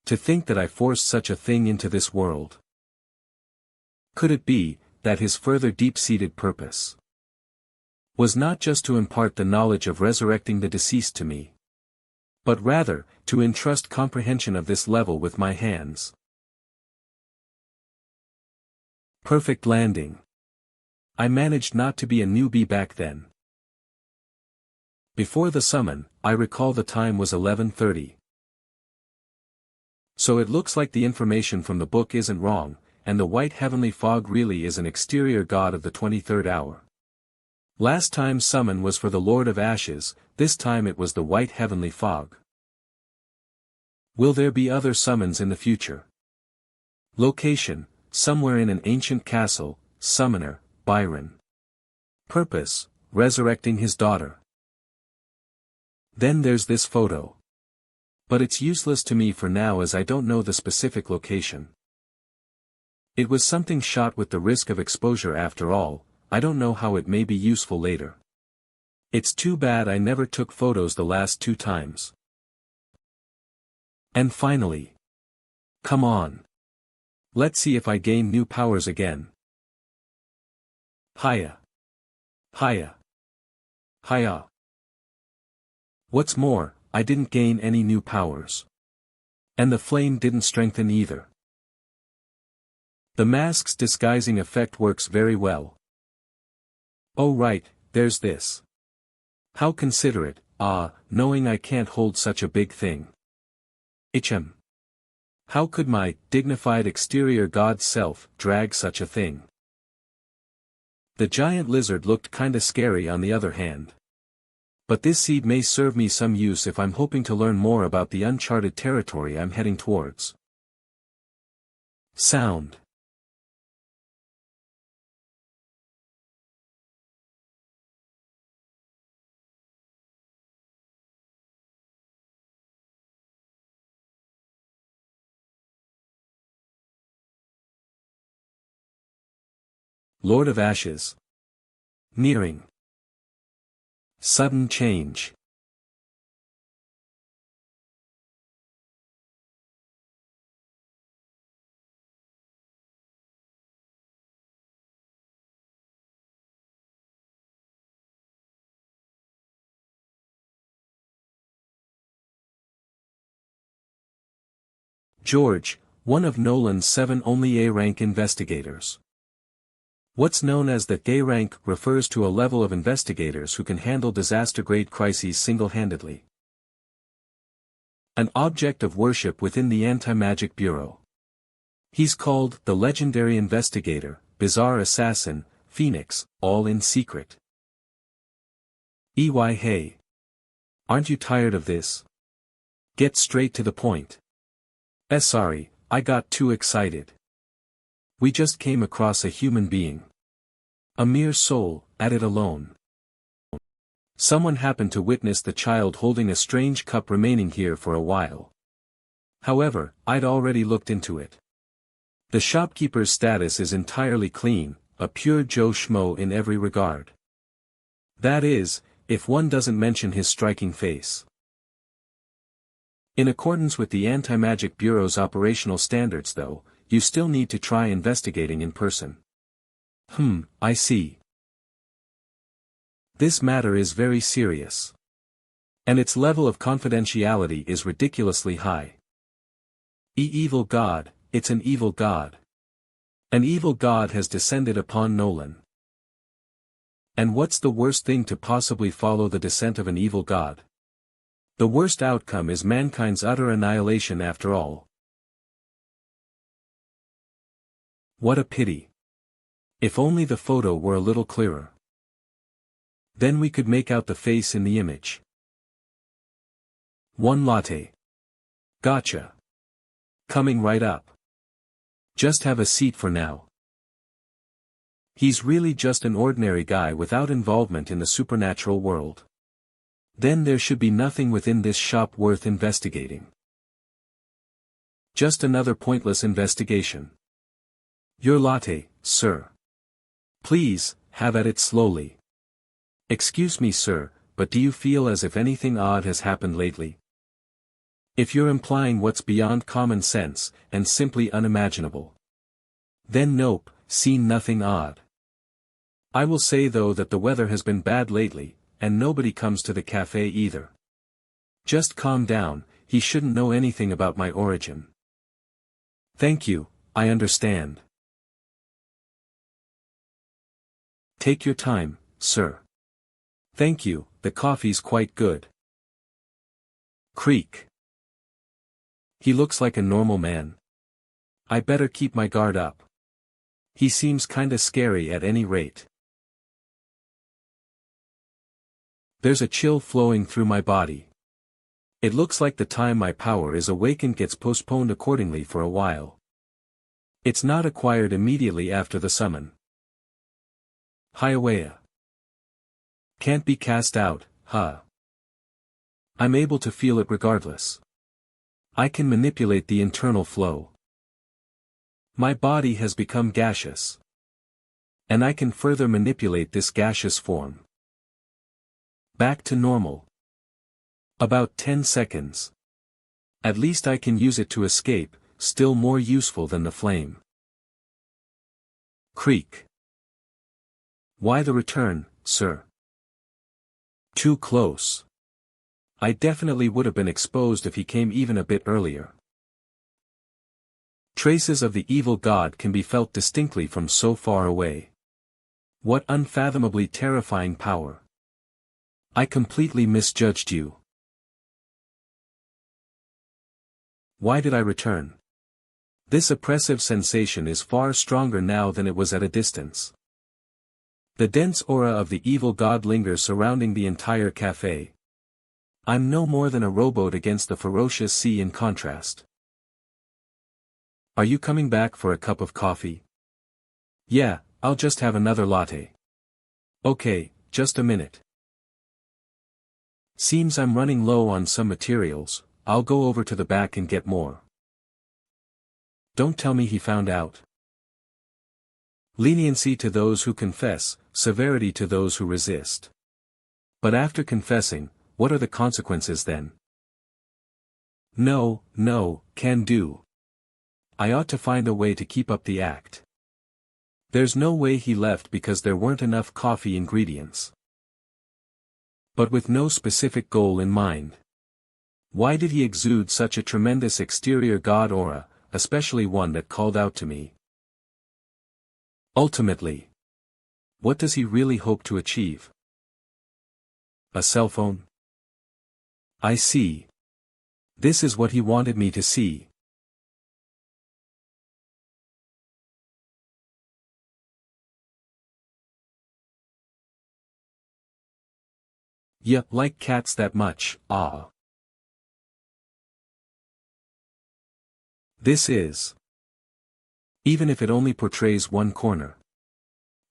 A: To think that I forced such a thing into this world. Could it be, that his further deep-seated purpose was not just to impart the knowledge of resurrecting the deceased to me, but rather, to entrust comprehension of this level with my hands? Perfect landing. I managed not to be a newbie back then. Before the summon, I recall the time was 11:30. So it looks like the information from the book isn't wrong, and the white heavenly fog really is an exterior god of the 23rd hour. Last time's summon was for the Lord of Ashes, this time it was the white heavenly fog. Will there be other summons in the future? Location, somewhere in an ancient castle, summoner, Byron. Purpose, resurrecting his daughter. Then there's this photo. But it's useless to me for now as I don't know the specific location. It was something shot with the risk of exposure after all, I don't know how it may be useful later. It's too bad I never took photos the last 2 times. And finally. Come on. Let's see if I gain new powers again. Hiya. Hiya. Hiya. What's more, I didn't gain any new powers. And the flame didn't strengthen either. The mask's disguising effect works very well. Oh right, there's this. How considerate, knowing I can't hold such a big thing. Ichem. How could my dignified exterior god self drag such a thing? The giant lizard looked kinda scary on the other hand. But this seed may serve me some use if I'm hoping to learn more about the uncharted territory I'm heading towards. Sound. Lord of Ashes. Nearing. Sudden change. George, one of Nolan's 7 only A-rank investigators. What's known as the A rank refers to a level of investigators who can handle disaster-grade crises single-handedly. An object of worship within the Anti-Magic Bureau. He's called the legendary investigator, bizarre assassin, Phoenix, all in secret. Hey. Aren't you tired of this? Get straight to the point. Sorry, I got too excited. We just came across a human being. A mere soul, at it alone. Someone happened to witness the child holding a strange cup remaining here for a while. However, I'd already looked into it. The shopkeeper's status is entirely clean, a pure Joe Schmo in every regard. That is, if one doesn't mention his striking face. In accordance with the Anti-Magic Bureau's operational standards though, you still need to try investigating in person. I see. This matter is very serious. And its level of confidentiality is ridiculously high. Evil god, it's an evil god. An evil god has descended upon Nolan. And what's the worst thing to possibly follow the descent of an evil god? The worst outcome is mankind's utter annihilation after all. What a pity. If only the photo were a little clearer. Then we could make out the face in the image. 1 latte. Gotcha. Coming right up. Just have a seat for now. He's really just an ordinary guy without involvement in the supernatural world. Then there should be nothing within this shop worth investigating. Just another pointless investigation. Your latte, sir. Please, have at it slowly. Excuse me sir, but do you feel as if anything odd has happened lately? If you're implying what's beyond common sense, and simply unimaginable. Then nope, seen nothing odd. I will say though that the weather has been bad lately, and nobody comes to the cafe either. Just calm down, he shouldn't know anything about my origin. Thank you, I understand. Take your time, sir. Thank you, the coffee's quite good. Creak. He looks like a normal man. I better keep my guard up. He seems kinda scary at any rate. There's a chill flowing through my body. It looks like the time my power is awakened gets postponed accordingly for a while. It's not acquired immediately after the summon. Hiawatha. Can't be cast out, huh? I'm able to feel it regardless. I can manipulate the internal flow. My body has become gaseous. And I can further manipulate this gaseous form. Back to normal. About 10 seconds. At least I can use it to escape, still more useful than the flame. Creak. Why the return, sir? Too close. I definitely would have been exposed if he came even a bit earlier. Traces of the evil god can be felt distinctly from so far away. What unfathomably terrifying power. I completely misjudged you. Why did I return? This oppressive sensation is far stronger now than it was at a distance. The dense aura of the evil god lingers surrounding the entire cafe. I'm no more than a rowboat against the ferocious sea in contrast. Are you coming back for a cup of coffee? Yeah, I'll just have another latte. Okay, just a minute. Seems I'm running low on some materials, I'll go over to the back and get more. Don't tell me he found out. Leniency to those who confess, severity to those who resist. But after confessing, what are the consequences then? No, can do. I ought to find a way to keep up the act. There's no way he left because there weren't enough coffee ingredients. But with no specific goal in mind. Why did he exude such a tremendous exterior god aura, especially one that called out to me? Ultimately, what does he really hope to achieve? A cell phone? I see. This is what he wanted me to see. Ya like cats that much, ah. This is. Even if it only portrays one corner.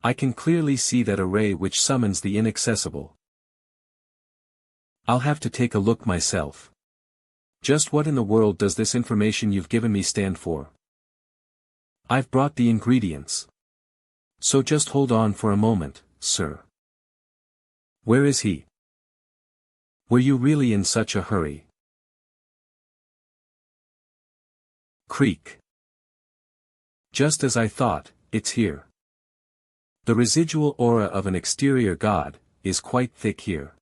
A: I can clearly see that array which summons the inaccessible. I'll have to take a look myself. Just what in the world does this information you've given me stand for? I've brought the ingredients. So just hold on for a moment, sir. Where is he? Were you really in such a hurry? Creak. Just as I thought, it's here. The residual aura of an exterior god is quite thick here.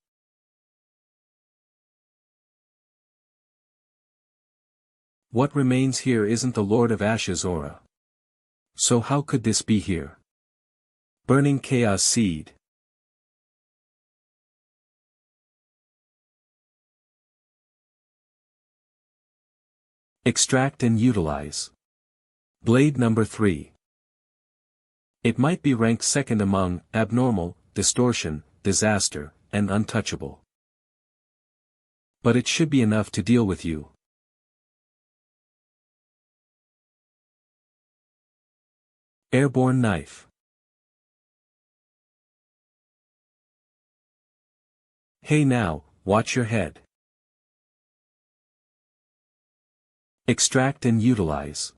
A: What remains here isn't the Lord of Ashes aura. So how could this be here? Burning chaos seed. Extract and utilize. Blade number 3. It might be ranked second among abnormal, distortion, disaster, and untouchable. But it should be enough to deal with you. Airborne knife. Hey now, watch your head. Extract and utilize.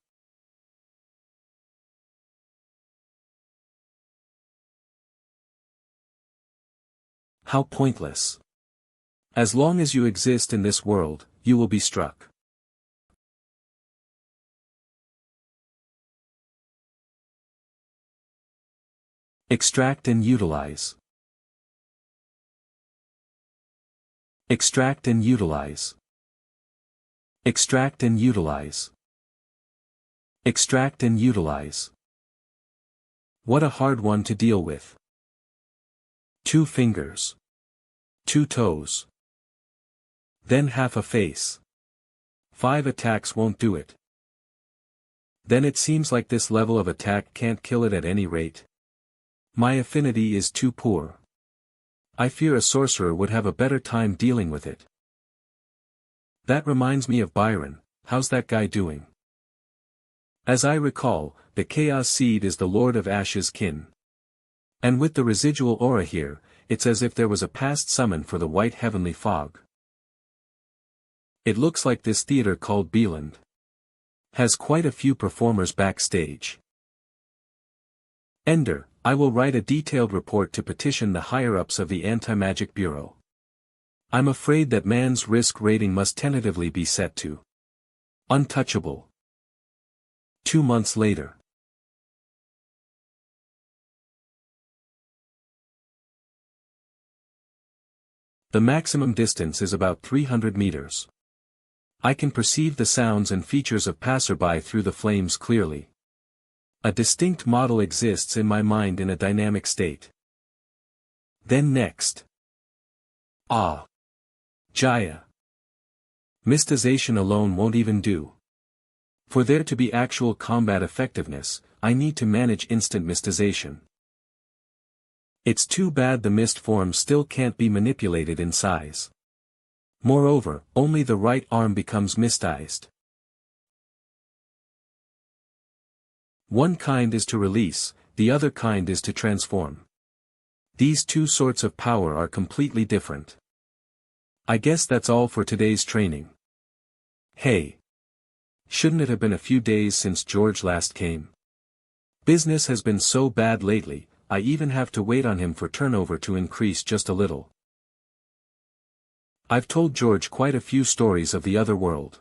A: How pointless. As long as you exist in this world, you will be struck. Extract and utilize. Extract and utilize. Extract and utilize. Extract and utilize. What a hard one to deal with. 2 fingers. 2 toes. Then half a face. 5 attacks won't do it. Then it seems like this level of attack can't kill it at any rate. My affinity is too poor. I fear a sorcerer would have a better time dealing with it. That reminds me of Byron. How's that guy doing? As I recall, the Chaos Seed is the Lord of Ash's kin. And with the residual aura here, it's as if there was a past summon for the white heavenly fog. It looks like this theater called Beeland has quite a few performers backstage. Ender, I will write a detailed report to petition the higher-ups of the Anti-Magic Bureau. I'm afraid that man's risk rating must tentatively be set to untouchable. 2 months later. The maximum distance is about 300 meters. I can perceive the sounds and features of passerby through the flames clearly. A distinct model exists in my mind in a dynamic state. Then next. Ah. Jaya. Mystization alone won't even do. For there to be actual combat effectiveness, I need to manage instant mystization. It's too bad the mist form still can't be manipulated in size. Moreover, only the right arm becomes mystized. One kind is to release, the other kind is to transform. These two sorts of power are completely different. I guess that's all for today's training. Hey. Shouldn't it have been a few days since George last came? Business has been so bad lately, I even have to wait on him for turnover to increase just a little. I've told George quite a few stories of the other world.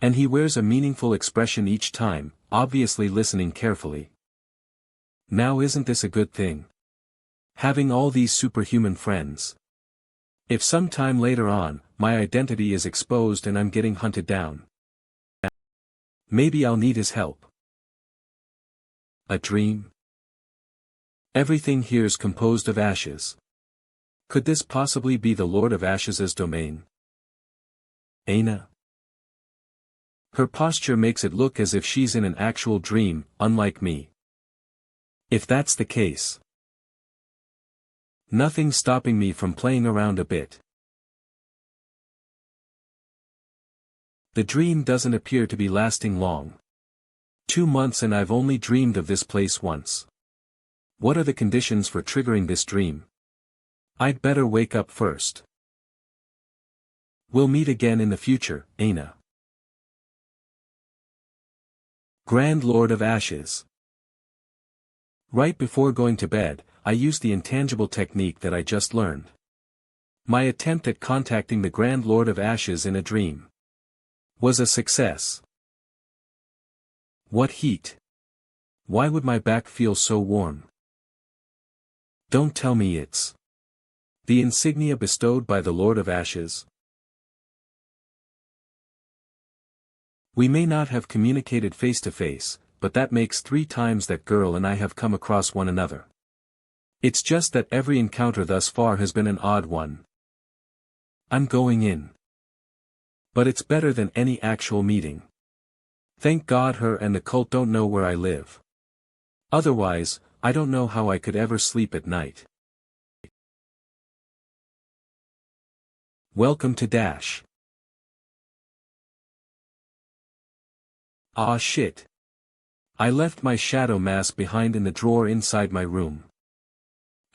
A: And he wears a meaningful expression each time, obviously listening carefully. Now isn't this a good thing? Having all these superhuman friends. If sometime later on, my identity is exposed and I'm getting hunted down, maybe I'll need his help. A dream? Everything here's composed of ashes. Could this possibly be the Lord of Ashes' domain? Aina? Her posture makes it look as if she's in an actual dream, unlike me. If that's the case, nothing's stopping me from playing around a bit. The dream doesn't appear to be lasting long. 2 months and I've only dreamed of this place once. What are the conditions for triggering this dream? I'd better wake up first. We'll meet again in the future, Aina. Grand Lord of Ashes. Right before going to bed, I used the intangible technique that I just learned. My attempt at contacting the Grand Lord of Ashes in a dream was a success. What heat! Why would my back feel so warm? Don't tell me it's the insignia bestowed by the Lord of Ashes. We may not have communicated face to face, but that makes 3 times that girl and I have come across one another. It's just that every encounter thus far has been an odd one. I'm going in. But it's better than any actual meeting. Thank God her and the cult don't know where I live. Otherwise, I don't know how I could ever sleep at night. Welcome to Dash. Ah shit. I left my shadow mask behind in the drawer inside my room.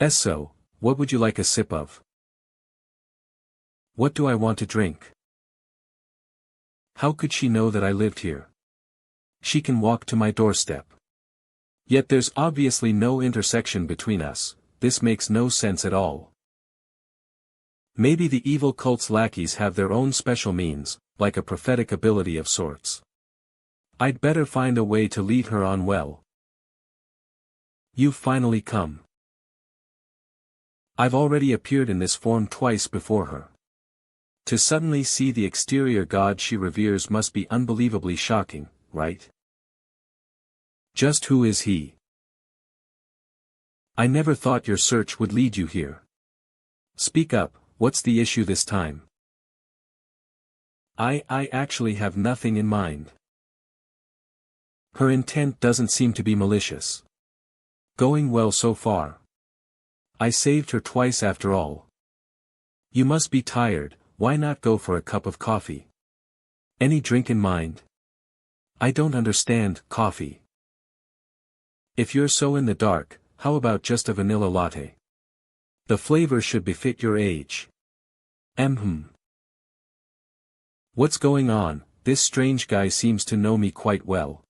A: So, what would you like a sip of? What do I want to drink? How could she know that I lived here? She can walk to my doorstep. Yet there's obviously no intersection between us, this makes no sense at all. Maybe the evil cult's lackeys have their own special means, like a prophetic ability of sorts. I'd better find a way to lead her on well. You've finally come. I've already appeared in this form twice before her. To suddenly see the exterior god she reveres must be unbelievably shocking, right? Just who is he? I never thought your search would lead you here. Speak up, what's the issue this time? I actually have nothing in mind. Her intent doesn't seem to be malicious. Going well so far. I saved her twice after all. You must be tired, why not go for a cup of coffee? Any drink in mind? I don't understand coffee. If you're so in the dark, how about just a vanilla latte? The flavor should befit your age. What's going on? This strange guy seems to know me quite well.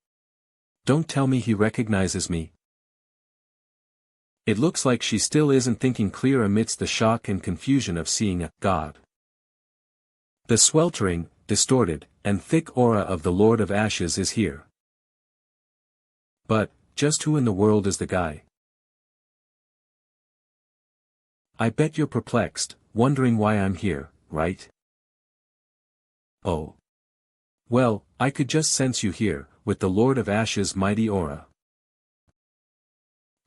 A: Don't tell me he recognizes me. It looks like she still isn't thinking clear amidst the shock and confusion of seeing a god. The sweltering, distorted, and thick aura of the Lord of Ashes is here. But, just who in the world is the guy? I bet you're perplexed, wondering why I'm here, right? Oh. Well, I could just sense you here, with the Lord of Ashes' mighty aura.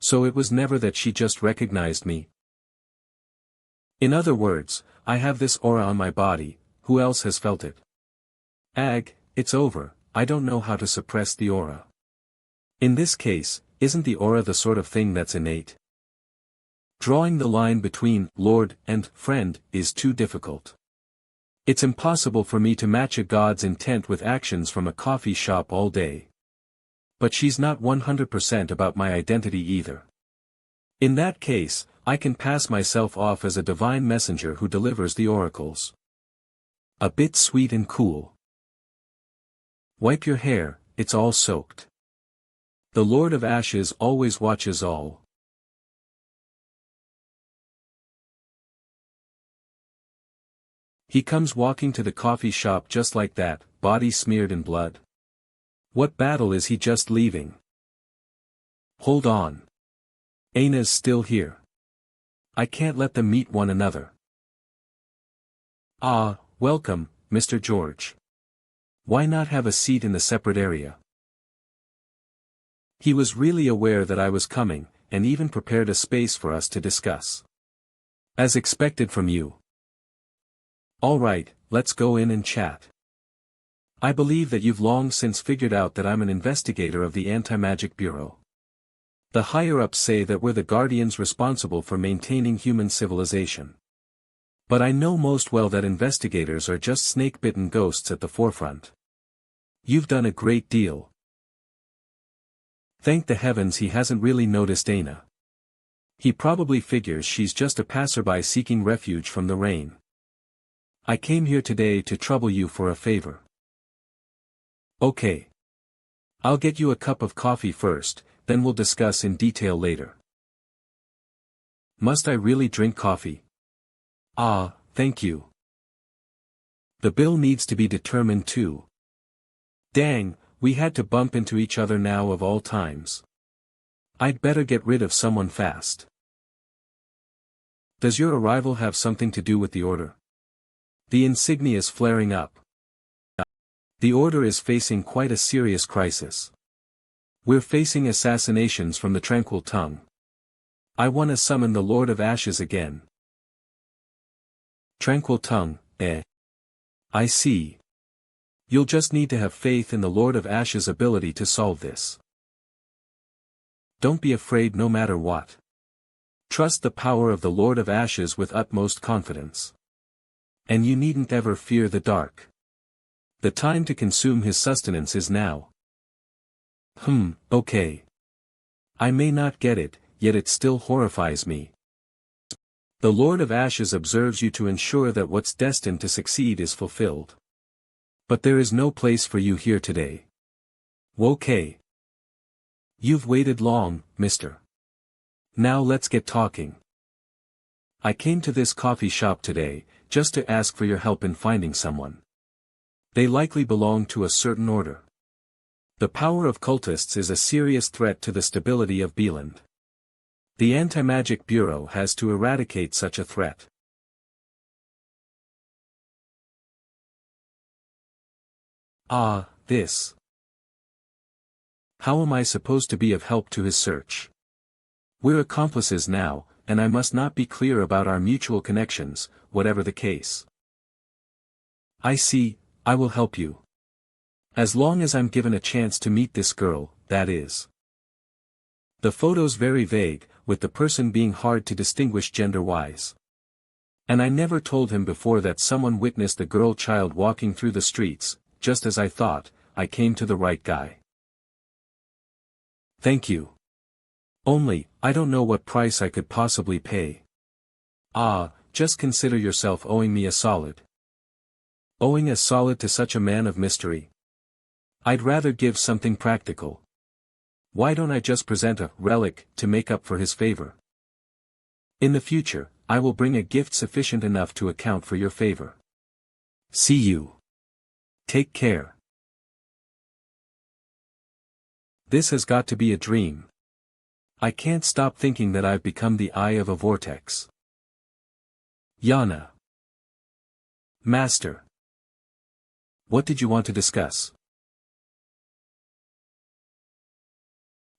A: So it was never that she just recognized me. In other words, I have this aura on my body, who else has felt it? It's over, I don't know how to suppress the aura. In this case, isn't the aura the sort of thing that's innate? Drawing the line between Lord and friend is too difficult. It's impossible for me to match a god's intent with actions from a coffee shop all day. But she's not 100% about my identity either. In that case, I can pass myself off as a divine messenger who delivers the oracles. A bit sweet and cool. Wipe your hair, it's all soaked. The Lord of Ashes always watches all. He comes walking to the coffee shop just like that, body smeared in blood. What battle is he just leaving? Hold on. Aina's still here. I can't let them meet one another. Ah, welcome, Mr. George. Why not have a seat in the separate area? He was really aware that I was coming, and even prepared a space for us to discuss. As expected from you. All right, let's go in and chat. I believe that you've long since figured out that I'm an investigator of the Anti-Magic Bureau. The higher-ups say that we're the guardians responsible for maintaining human civilization. But I know most well that investigators are just snake-bitten ghosts at the forefront. You've done a great deal. Thank the heavens he hasn't really noticed Aina. He probably figures she's just a passerby seeking refuge from the rain. I came here today to trouble you for a favor. Okay. I'll get you a cup of coffee first, then we'll discuss in detail later. Must I really drink coffee? Ah, thank you. The bill needs to be determined too. Dang, we had to bump into each other now of all times. I'd better get rid of someone fast. Does your arrival have something to do with the order? The insignia's flaring up. The order is facing quite a serious crisis. We're facing assassinations from the Tranquil Tongue. I want to summon the Lord of Ashes again. Tranquil Tongue, eh? I see. You'll just need to have faith in the Lord of Ashes' ability to solve this. Don't be afraid no matter what. Trust the power of the Lord of Ashes with utmost confidence. And you needn't ever fear the dark. The time to consume his sustenance is now. Okay. I may not get it, yet it still horrifies me. The Lord of Ashes observes you to ensure that what's destined to succeed is fulfilled. But there is no place for you here today. Okay. You've waited long, mister. Now let's get talking. I came to this coffee shop today, just to ask for your help in finding someone. They likely belong to a certain order. The power of cultists is a serious threat to the stability of Beeland. The Anti-Magic Bureau has to eradicate such a threat. Ah, this. How am I supposed to be of help to his search? We're accomplices now, and I must not be clear about our mutual connections, whatever the case. I see, I will help you. As long as I'm given a chance to meet this girl, that is. The photo's very vague, with the person being hard to distinguish gender-wise. And I never told him before that someone witnessed a girl-child walking through the streets. Just as I thought, I came to the right guy. Thank you. Only, I don't know what price I could possibly pay. Ah, just consider yourself owing me a solid. Owing a solid to such a man of mystery? I'd rather give something practical. Why don't I just present a relic to make up for his favor? In the future, I will bring a gift sufficient enough to account for your favor. See you. Take care. This has got to be a dream. I can't stop thinking that I've become the eye of a vortex. Yana. Master. What did you want to discuss?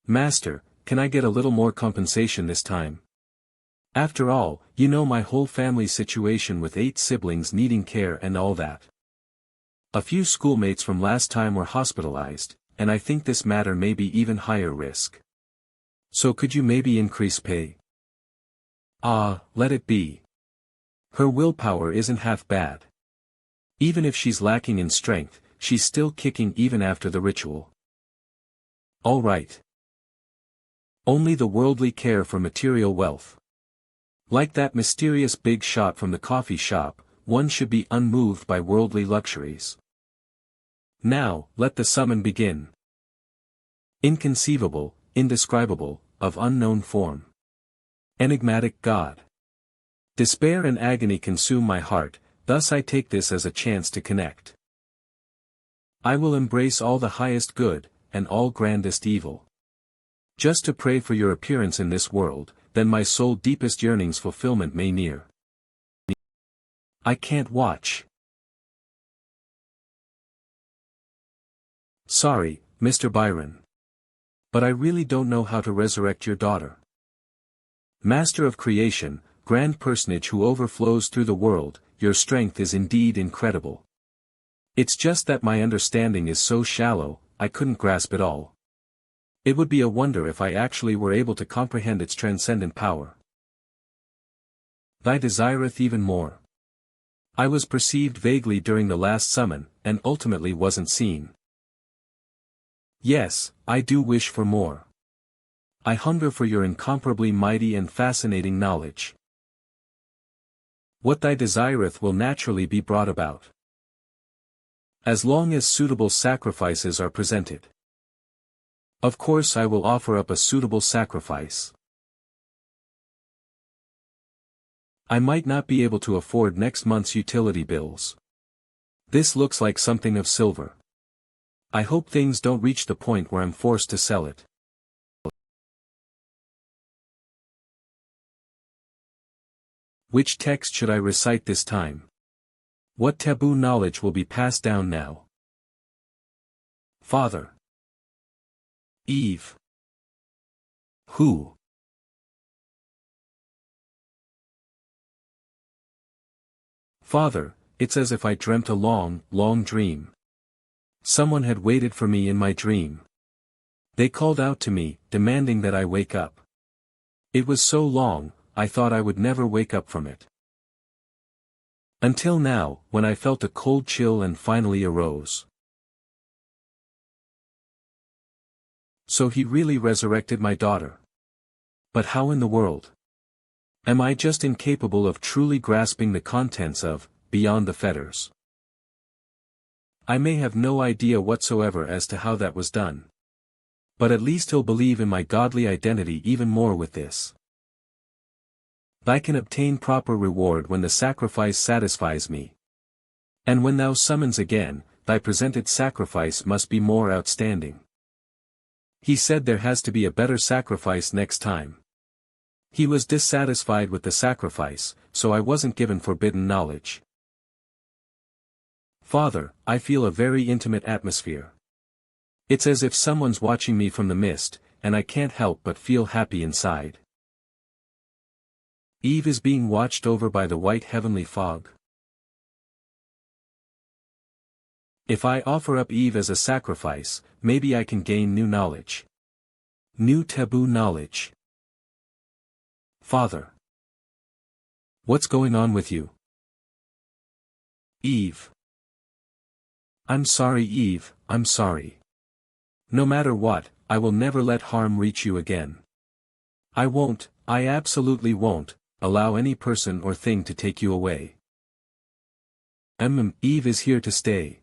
A: Master, can I get a little more compensation this time? After all, you know my whole family's situation with 8 siblings needing care and all that. A few schoolmates from last time were hospitalized, and I think this matter may be even higher risk. So could you maybe increase pay? Ah, let it be. Her willpower isn't half bad. Even if she's lacking in strength, she's still kicking even after the ritual. All right. Only the worldly care for material wealth. Like that mysterious big shot from the coffee shop, one should be unmoved by worldly luxuries. Now, let the summon begin. Inconceivable, indescribable, of unknown form. Enigmatic God. Despair and agony consume my heart, thus I take this as a chance to connect. I will embrace all the highest good, and all grandest evil. Just to pray for your appearance in this world, then my soul's deepest yearnings fulfillment may near. I can't watch. Sorry, Mr. Byron. But I really don't know how to resurrect your daughter. Master of creation, grand personage who overflows through the world, your strength is indeed incredible. It's just that my understanding is so shallow, I couldn't grasp it all. It would be a wonder if I actually were able to comprehend its transcendent power. Thy desireth even more. I was perceived vaguely during the last summon, and ultimately wasn't seen. Yes, I do wish for more. I hunger for your incomparably mighty and fascinating knowledge. What thy desireth will naturally be brought about. As long as suitable sacrifices are presented. Of course I will offer up a suitable sacrifice. I might not be able to afford next month's utility bills. This looks like something of silver. I hope things don't reach the point where I'm forced to sell it. Which text should I recite this time? What taboo knowledge will be passed down now? Father. Eve. Who? Father, it's as if I dreamt a long, long dream. Someone had waited for me in my dream. They called out to me, demanding that I wake up. It was so long, I thought I would never wake up from it. Until now, when I felt a cold chill and finally arose. So he really resurrected my daughter. But how in the world? Am I just incapable of truly grasping the contents of Beyond the Fetters? I may have no idea whatsoever as to how that was done. But at least he'll believe in my godly identity even more with this. I can obtain proper reward when the sacrifice satisfies me. And when thou summons again, thy presented sacrifice must be more outstanding. He said there has to be a better sacrifice next time. He was dissatisfied with the sacrifice, so I wasn't given forbidden knowledge. Father, I feel a very intimate atmosphere. It's as if someone's watching me from the mist, and I can't help but feel happy inside. Eve is being watched over by the white heavenly fog. If I offer up Eve as a sacrifice, maybe I can gain new knowledge. New taboo knowledge. Father. What's going on with you? Eve. I'm sorry, Eve, I'm sorry. No matter what, I will never let harm reach you again. I absolutely won't, allow any person or thing to take you away. Eve is here to stay.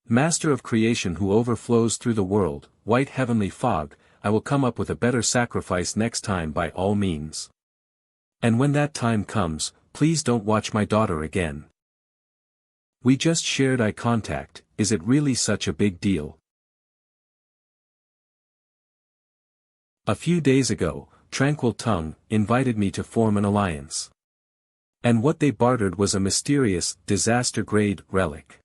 A: Master of creation who overflows through the world, white heavenly fog, I will come up with a better sacrifice next time by all means. And when that time comes, please don't watch my daughter again. We just shared eye contact, is it really such a big deal? A few days ago, Tranquil Tongue invited me to form an alliance. And what they bartered was a mysterious, disaster-grade relic.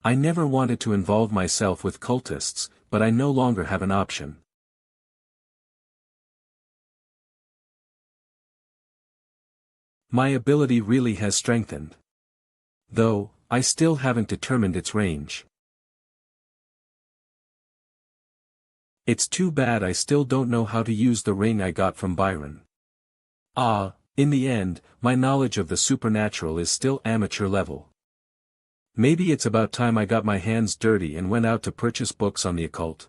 A: I never wanted to involve myself with cultists, but I no longer have an option. My ability really has strengthened. Though, I still haven't determined its range. It's too bad I still don't know how to use the ring I got from Byron. In the end, my knowledge of the supernatural is still amateur level. Maybe it's about time I got my hands dirty and went out to purchase books on the occult.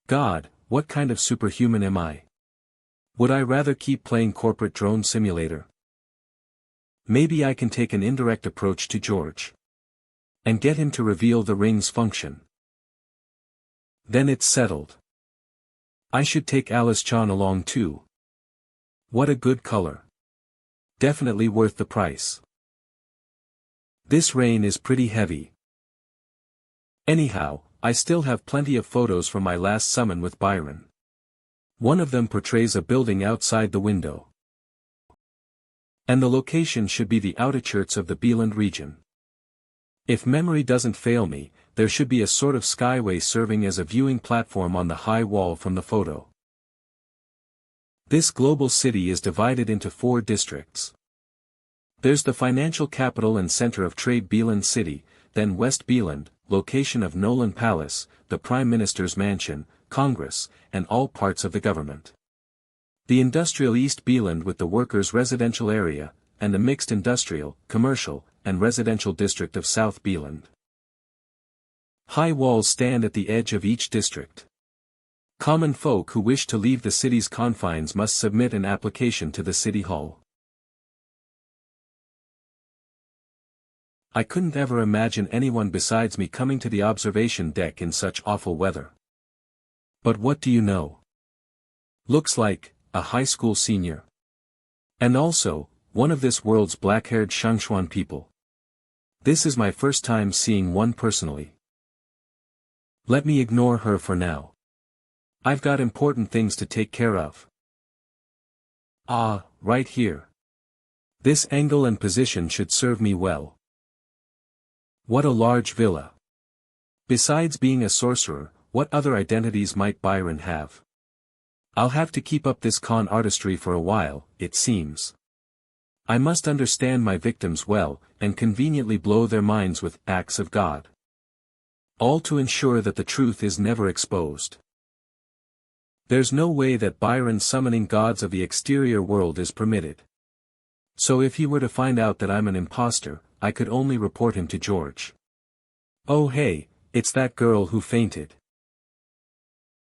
A: God, what kind of superhuman am I? Would I rather keep playing corporate drone simulator? Maybe I can take an indirect approach to George. And get him to reveal the ring's function. Then it's settled. I should take Alice-chan along too. What a good color. Definitely worth the price. This rain is pretty heavy. Anyhow, I still have plenty of photos from my last summon with Byron. One of them portrays a building outside the window. And the location should be the outskirts of the Beeland region. If memory doesn't fail me, there should be a sort of skyway serving as a viewing platform on the high wall from the photo. This global city is divided into 4 districts. There's the financial capital and center of trade Beeland City, then West Beeland, location of Nolan Palace, the Prime Minister's mansion, Congress, and all parts of the government. The industrial East Beeland with the workers' residential area, and the mixed industrial, commercial, and residential district of South Beeland. High walls stand at the edge of each district. Common folk who wish to leave the city's confines must submit an application to the city hall. I couldn't ever imagine anyone besides me coming to the observation deck in such awful weather. But what do you know? Looks like a high school senior. And also, one of this world's black-haired Shangshuan people. This is my first time seeing one personally. Let me ignore her for now. I've got important things to take care of. Right here. This angle and position should serve me well. What a large villa. Besides being a sorcerer, what other identities might Byron have? I'll have to keep up this con artistry for a while, it seems. I must understand my victims well, and conveniently blow their minds with acts of God. All to ensure that the truth is never exposed. There's no way that Byron summoning gods of the exterior world is permitted. So if he were to find out that I'm an imposter, I could only report him to George. Oh hey, it's that girl who fainted.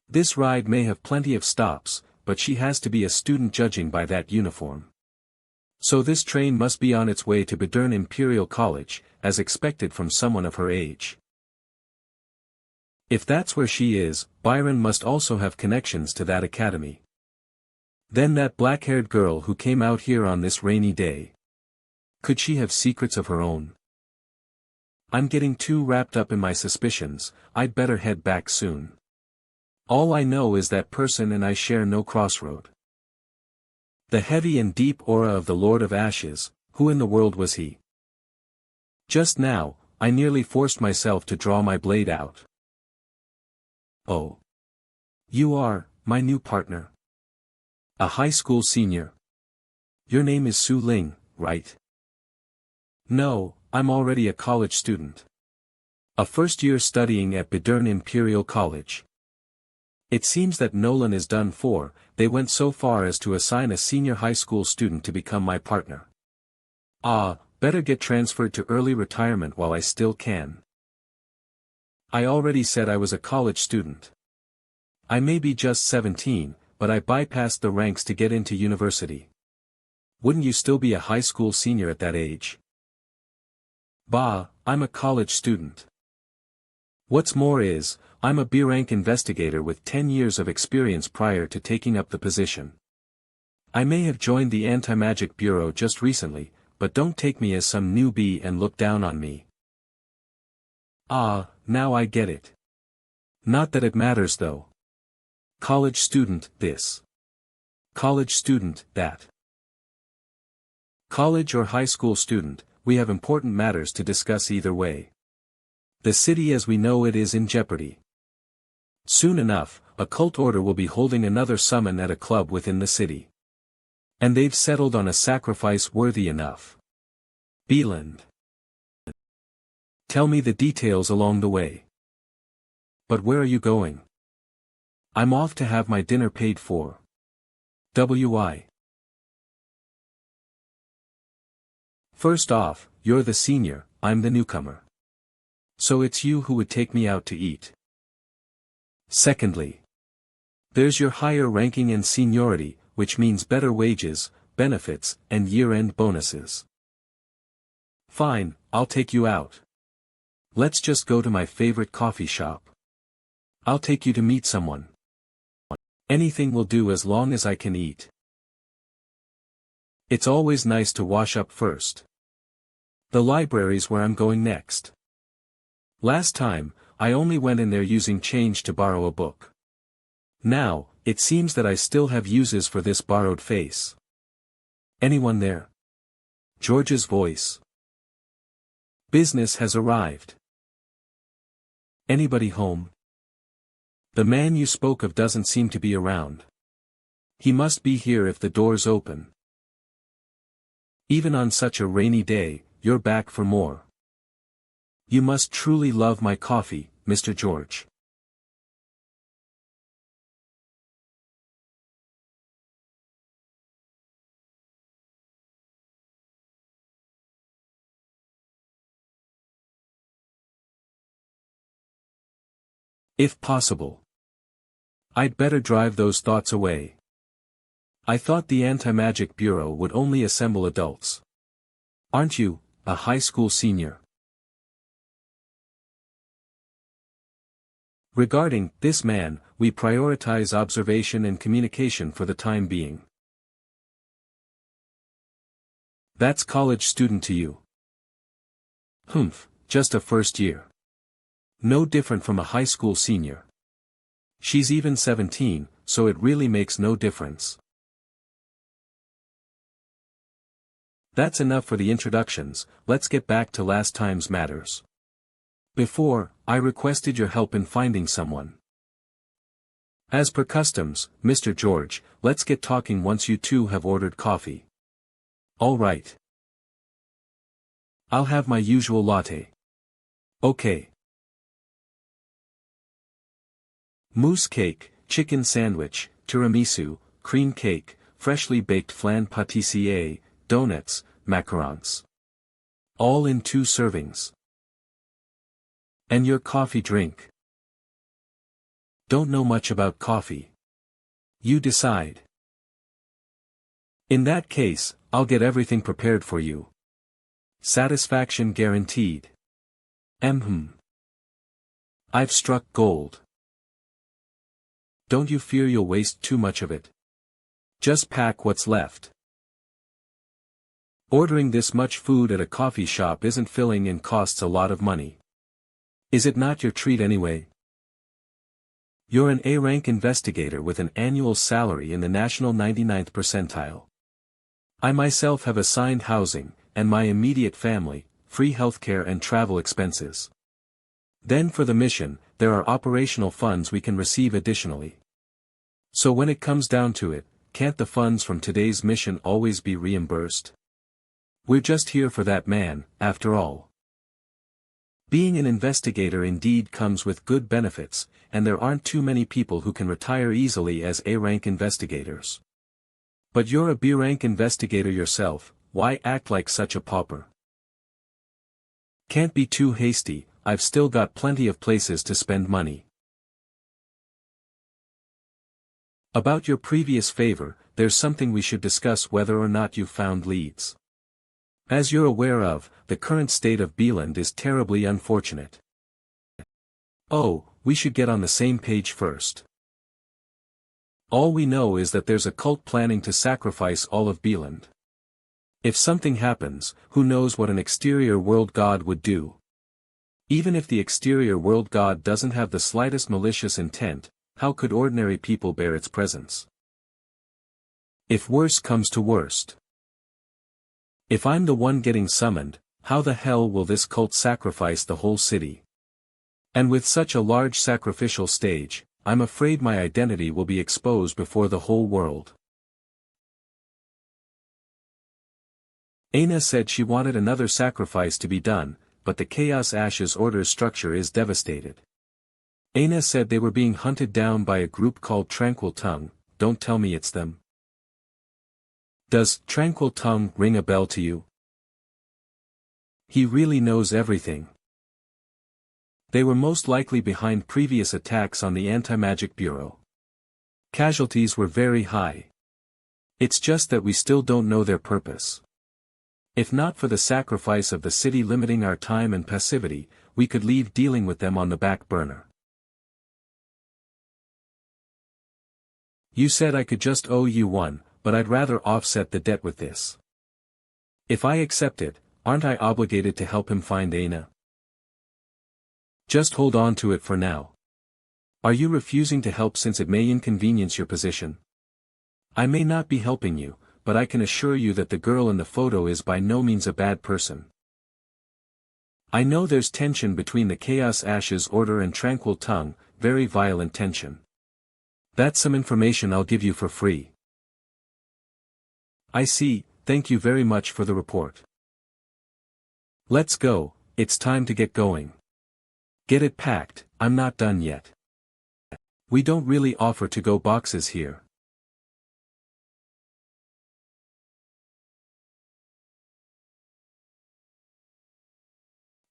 A: This ride may have plenty of stops, but she has to be a student judging by that uniform. So this train must be on its way to Badern Imperial College, as expected from someone of her age. If that's where she is, Byron must also have connections to that academy. Then that black-haired girl who came out here on this rainy day. Could she have secrets of her own? I'm getting too wrapped up in my suspicions, I'd better head back soon. All I know is that person and I share no crossroad. The heavy and deep aura of the Lord of Ashes, who in the world was he? Just now, I nearly forced myself to draw my blade out. Oh. You are, my new partner. A high school senior. Your name is Su Ling, right? No, I'm already a college student. A first year studying at Badern Imperial College. It seems that Nolan is done for. They went so far as to assign a senior high school student to become my partner. Better get transferred to early retirement while I still can. I already said I was a college student. I may be just 17, but I bypassed the ranks to get into university. Wouldn't you still be a high school senior at that age? Bah, I'm a college student. What's more is, I'm a B-rank investigator with 10 years of experience prior to taking up the position. I may have joined the Anti-Magic Bureau just recently, but don't take me as some newbie and look down on me. Now I get it. Not that it matters though. College student, this. College student, that. College or high school student, we have important matters to discuss either way. The city as we know it is in jeopardy. Soon enough, a cult order will be holding another summon at a club within the city. And they've settled on a sacrifice worthy enough. Beeland. Tell me the details along the way. But where are you going? I'm off to have my dinner paid for. WI. First off, you're the senior, I'm the newcomer. So it's you who would take me out to eat. Secondly, there's your higher ranking and seniority, which means better wages, benefits, and year-end bonuses. Fine, I'll take you out. Let's just go to my favorite coffee shop. I'll take you to meet someone. Anything will do as long as I can eat. It's always nice to wash up first. The library's where I'm going next. Last time, I only went in there using change to borrow a book. Now, it seems that I still have uses for this borrowed face. Anyone there? George's voice. Business has arrived. Anybody home? The man you spoke of doesn't seem to be around. He must be here if the door's open. Even on such a rainy day, you're back for more. You must truly love my coffee, Mr. George. If possible. I'd better drive those thoughts away. I thought the Anti-Magic Bureau would only assemble adults. Aren't you, a high school senior? Regarding this man, we prioritize observation and communication for the time being. That's college student to you. Just a first year. No different from a high school senior. She's even 17, so it really makes no difference. That's enough for the introductions, let's get back to last time's matters. Before, I requested your help in finding someone. As per customs, Mr. George, let's get talking once you two have ordered coffee. All right. I'll have my usual latte. Okay. Mousse cake, chicken sandwich, tiramisu, cream cake, freshly baked flan pâtissier, donuts, macarons. All in 2 servings. And your coffee drink. Don't know much about coffee. You decide. In that case, I'll get everything prepared for you. Satisfaction guaranteed. I've struck gold. Don't you fear you'll waste too much of it? Just pack what's left. Ordering this much food at a coffee shop isn't filling and costs a lot of money. Is it not your treat anyway? You're an A-rank investigator with an annual salary in the national 99th percentile. I myself have assigned housing, and my immediate family, free healthcare and travel expenses. Then for the mission, there are operational funds we can receive additionally. So when it comes down to it, can't the funds from today's mission always be reimbursed? We're just here for that man, after all. Being an investigator indeed comes with good benefits, and there aren't too many people who can retire easily as A-rank investigators. But you're a B-rank investigator yourself, why act like such a pauper? Can't be too hasty, I've still got plenty of places to spend money. About your previous favor, there's something we should discuss whether or not you've found leads. As you're aware of, the current state of Beeland is terribly unfortunate. Oh, we should get on the same page first. All we know is that there's a cult planning to sacrifice all of Beeland. If something happens, who knows what an exterior world god would do? Even if the exterior world god doesn't have the slightest malicious intent, how could ordinary people bear its presence? If worse comes to worst. If I'm the one getting summoned, how the hell will this cult sacrifice the whole city? And with such a large sacrificial stage, I'm afraid my identity will be exposed before the whole world. Aina said she wanted another sacrifice to be done, but the Chaos Ashes Order's structure is devastated. Aina said they were being hunted down by a group called Tranquil Tongue. Don't tell me it's them. Does Tranquil Tongue ring a bell to you? He really knows everything. They were most likely behind previous attacks on the Anti-Magic Bureau. Casualties were very high. It's just that we still don't know their purpose. If not for the sacrifice of the city limiting our time and passivity, we could leave dealing with them on the back burner. You said I could just owe you one, but I'd rather offset the debt with this. If I accept it, aren't I obligated to help him find Aina? Just hold on to it for now. Are you refusing to help since it may inconvenience your position? I may not be helping you, but I can assure you that the girl in the photo is by no means a bad person. I know there's tension between the Chaos Ashes Order and Tranquil Tongue, very violent tension. That's some information I'll give you for free. I see, thank you very much for the report. Let's go, it's time to get going. Get it packed, I'm not done yet. We don't really offer to-go boxes here.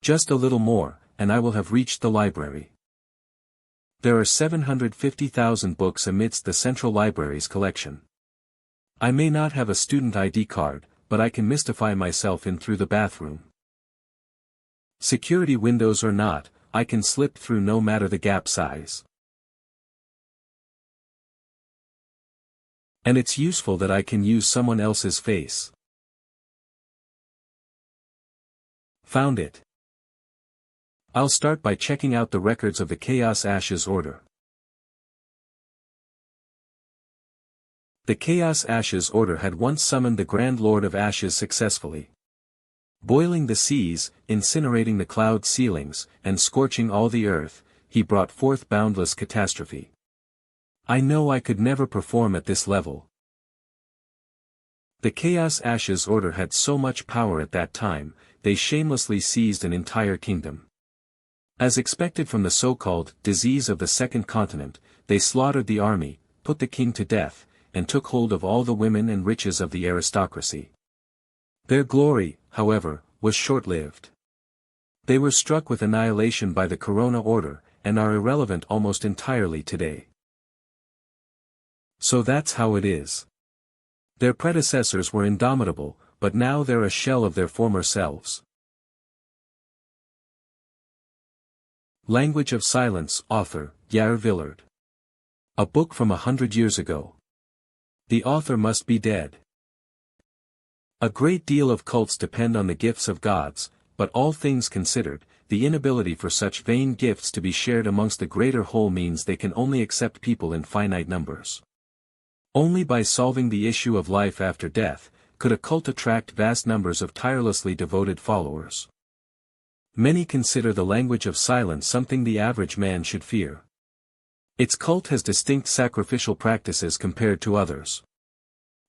A: Just a little more, and I will have reached the library. There are 750,000 books amidst the Central Library's collection. I may not have a student ID card, but I can mystify myself in through the bathroom. Security windows or not, I can slip through no matter the gap size. And it's useful that I can use someone else's face. Found it. I'll start by checking out the records of the Chaos Ashes Order. The Chaos Ashes Order had once summoned the Grand Lord of Ashes successfully. Boiling the seas, incinerating the cloud ceilings, and scorching all the earth, he brought forth boundless catastrophe. I know I could never perform at this level. The Chaos Ashes Order had so much power at that time, they shamelessly seized an entire kingdom. As expected from the so-called disease of the second continent, they slaughtered the army, put the king to death, and took hold of all the women and riches of the aristocracy. Their glory, however, was short-lived. They were struck with annihilation by the Corona Order, and are irrelevant almost entirely today. So that's how it is. Their predecessors were indomitable, but now they're a shell of their former selves. Language of Silence, author, Yair Villard. A book from 100 years ago. The author must be dead. A great deal of cults depend on the gifts of gods, but all things considered, the inability for such vain gifts to be shared amongst the greater whole means they can only accept people in finite numbers. Only by solving the issue of life after death, could a cult attract vast numbers of tirelessly devoted followers. Many consider the language of silence something the average man should fear. Its cult has distinct sacrificial practices compared to others.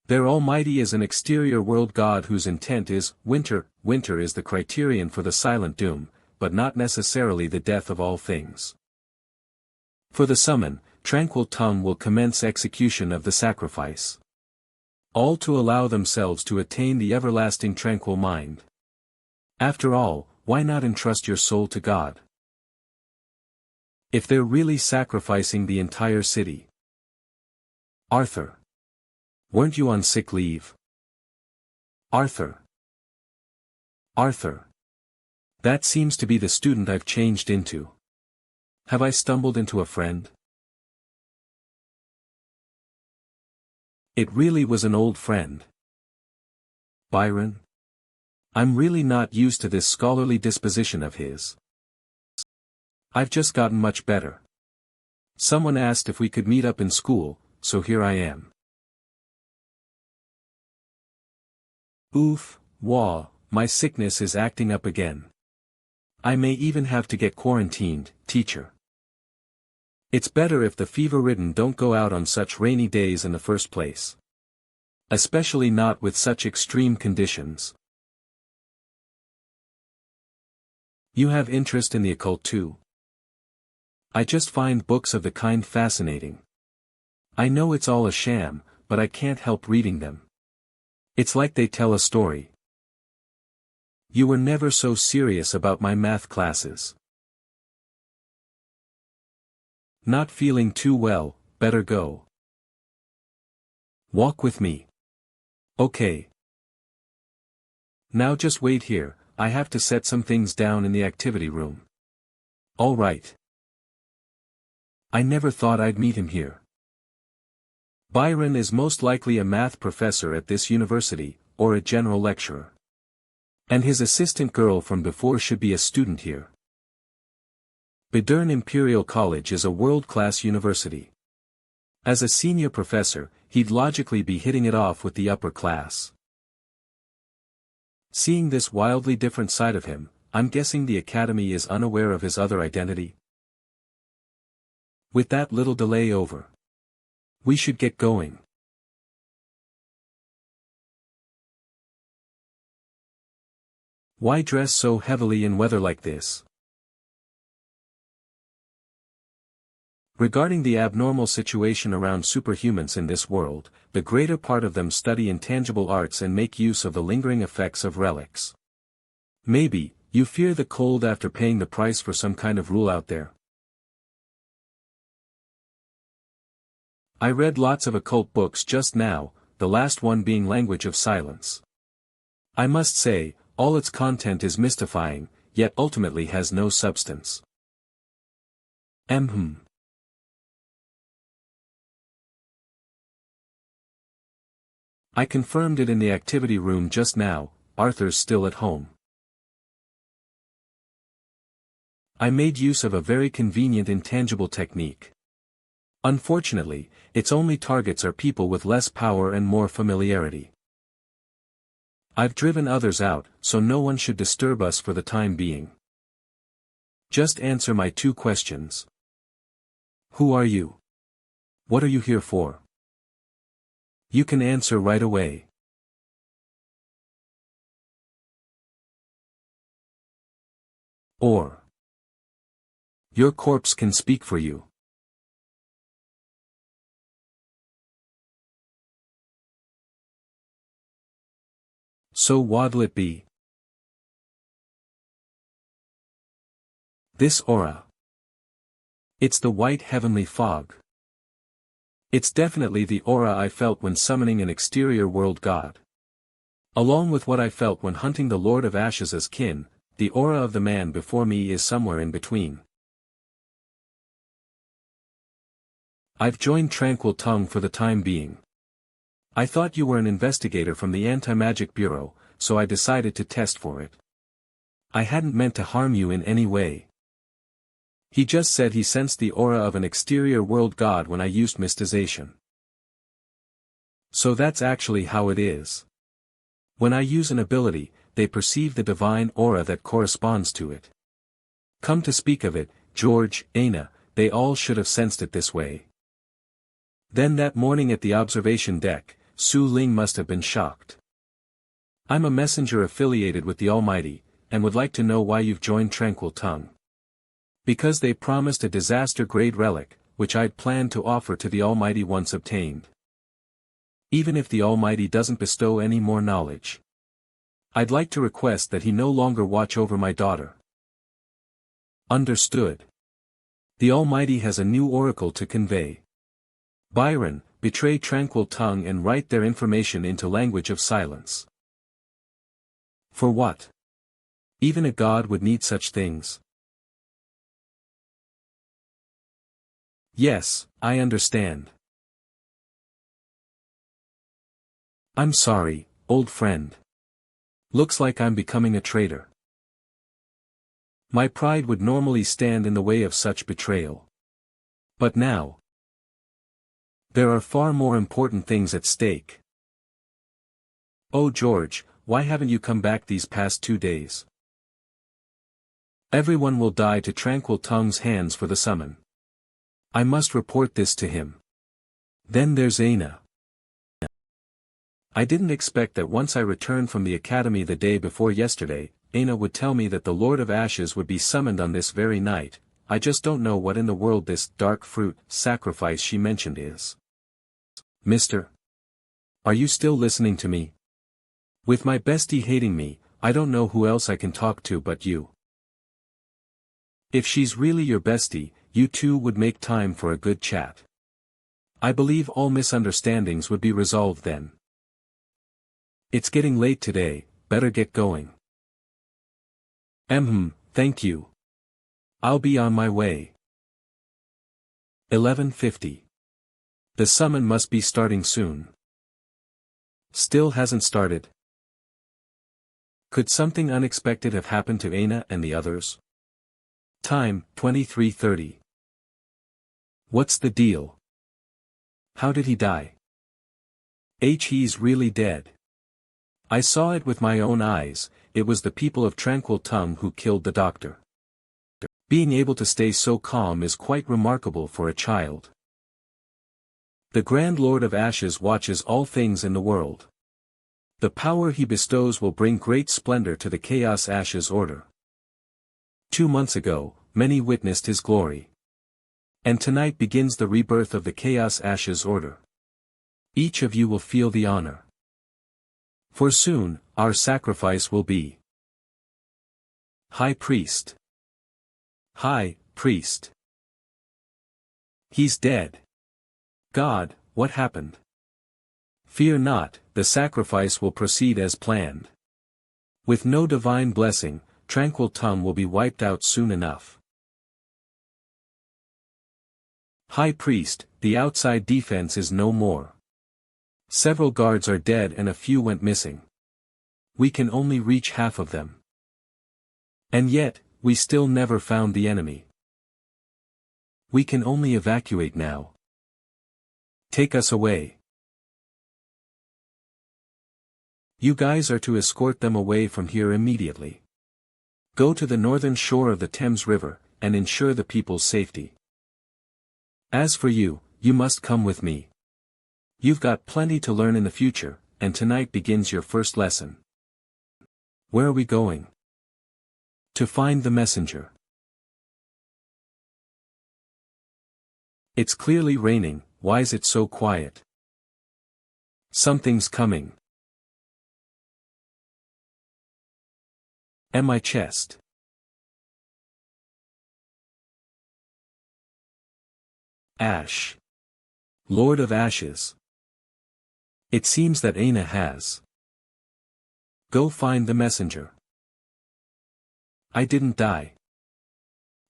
A: Their Almighty is an exterior world god whose intent is winter. Winter is the criterion for the silent doom, but not necessarily the death of all things. For the summon, tranquil tongue will commence execution of the sacrifice. All to allow themselves to attain the everlasting tranquil mind. After all, why not entrust your soul to God? If they're really sacrificing the entire city. Arthur. Weren't you on sick leave? Arthur. Arthur. That seems to be the student I've changed into. Have I stumbled into a friend? It really was an old friend. Byron? I'm really not used to this scholarly disposition of his. I've just gotten much better. Someone asked if we could meet up in school, so here I am. Oof, wah, my sickness is acting up again. I may even have to get quarantined, teacher. It's better if the fever-ridden don't go out on such rainy days in the first place. Especially not with such extreme conditions. You have interest in the occult too? I just find books of the kind fascinating. I know it's all a sham, but I can't help reading them. It's like they tell a story. You were never so serious about my math classes. Not feeling too well, better go. Walk with me. Okay. Now just wait here, I have to set some things down in the activity room. All right. I never thought I'd meet him here. Byron is most likely a math professor at this university, or a general lecturer. And his assistant girl from before should be a student here. Bedern Imperial College is a world-class university. As a senior professor, he'd logically be hitting it off with the upper class. Seeing this wildly different side of him, I'm guessing the academy is unaware of his other identity. With that little delay over, we should get going. Why dress so heavily in weather like this? Regarding the abnormal situation around superhumans in this world, the greater part of them study intangible arts and make use of the lingering effects of relics. Maybe, you fear the cold after paying the price for some kind of rule out there. I read lots of occult books just now, the last one being Language of Silence. I must say, all its content is mystifying, yet ultimately has no substance. I confirmed it in the activity room just now, Arthur's still at home. I made use of a very convenient intangible technique. Unfortunately, its only targets are people with less power and more familiarity. I've driven others out, so no one should disturb us for the time being. Just answer my 2 questions. Who are you? What are you here for? You can answer right away. Or your corpse can speak for you. So what'll it be? This aura. It's the white heavenly fog. It's definitely the aura I felt when summoning an exterior world god. Along with what I felt when hunting the Lord of Ashes as kin, the aura of the man before me is somewhere in between. I've joined Tranquil Tongue for the time being. I thought you were an investigator from the Anti-Magic Bureau, so I decided to test for it. I hadn't meant to harm you in any way. He just said he sensed the aura of an exterior world god when I used mystization. So that's actually how it is. When I use an ability, they perceive the divine aura that corresponds to it. Come to speak of it, George, Aina, they all should have sensed it this way. Then that morning at the observation deck, Su Ling must have been shocked. I'm a messenger affiliated with the Almighty, and would like to know why you've joined Tranquil Tongue. Because they promised a disaster-grade relic, which I'd planned to offer to the Almighty once obtained. Even if the Almighty doesn't bestow any more knowledge, I'd like to request that he no longer watch over my daughter. Understood. The Almighty has a new oracle to convey. Byron, betray Tranquil Tongue and write their information into language of silence. For what? Even a god would need such things. Yes, I understand. I'm sorry, old friend. Looks like I'm becoming a traitor. My pride would normally stand in the way of such betrayal. But now, there are far more important things at stake. Oh George, why haven't you come back these past 2 days? Everyone will die to Tranquil Tongue's hands for the summon. I must report this to him. Then there's Aina. I didn't expect that once I returned from the academy the day before yesterday, Aina would tell me that the Lord of Ashes would be summoned on this very night. I just don't know what in the world this dark fruit sacrifice she mentioned is. Mister? Are you still listening to me? With my bestie hating me, I don't know who else I can talk to but you. If she's really your bestie, you two would make time for a good chat. I believe all misunderstandings would be resolved then. It's getting late today, better get going. Thank you. I'll be on my way. 11:50. The summon must be starting soon. Still hasn't started. Could something unexpected have happened to Aina and the others? Time, 23:30. What's the deal? How did he die? He's really dead. I saw it with my own eyes. It was the people of Tranquil Tongue who killed the doctor. Being able to stay so calm is quite remarkable for a child. The Grand Lord of Ashes watches all things in the world. The power he bestows will bring great splendor to the Chaos Ashes Order. 2 months ago, many witnessed his glory. And tonight begins the rebirth of the Chaos Ashes Order. Each of you will feel the honor. For soon, our sacrifice will be. High Priest. High Priest. He's dead. God, what happened? Fear not, the sacrifice will proceed as planned. With no divine blessing, Tranquil Tongue will be wiped out soon enough. High Priest, the outside defense is no more. Several guards are dead and a few went missing. We can only reach half of them. And yet, we still never found the enemy. We can only evacuate now. Take us away. You guys are to escort them away from here immediately. Go to the northern shore of the Thames River, and ensure the people's safety. As for you, you must come with me. You've got plenty to learn in the future, and tonight begins your first lesson. Where are we going? To find the messenger. It's clearly raining, why is it so quiet? Something's coming. And my chest. Ash. Lord of Ashes. It seems that Aina has. Go find the messenger. I didn't die.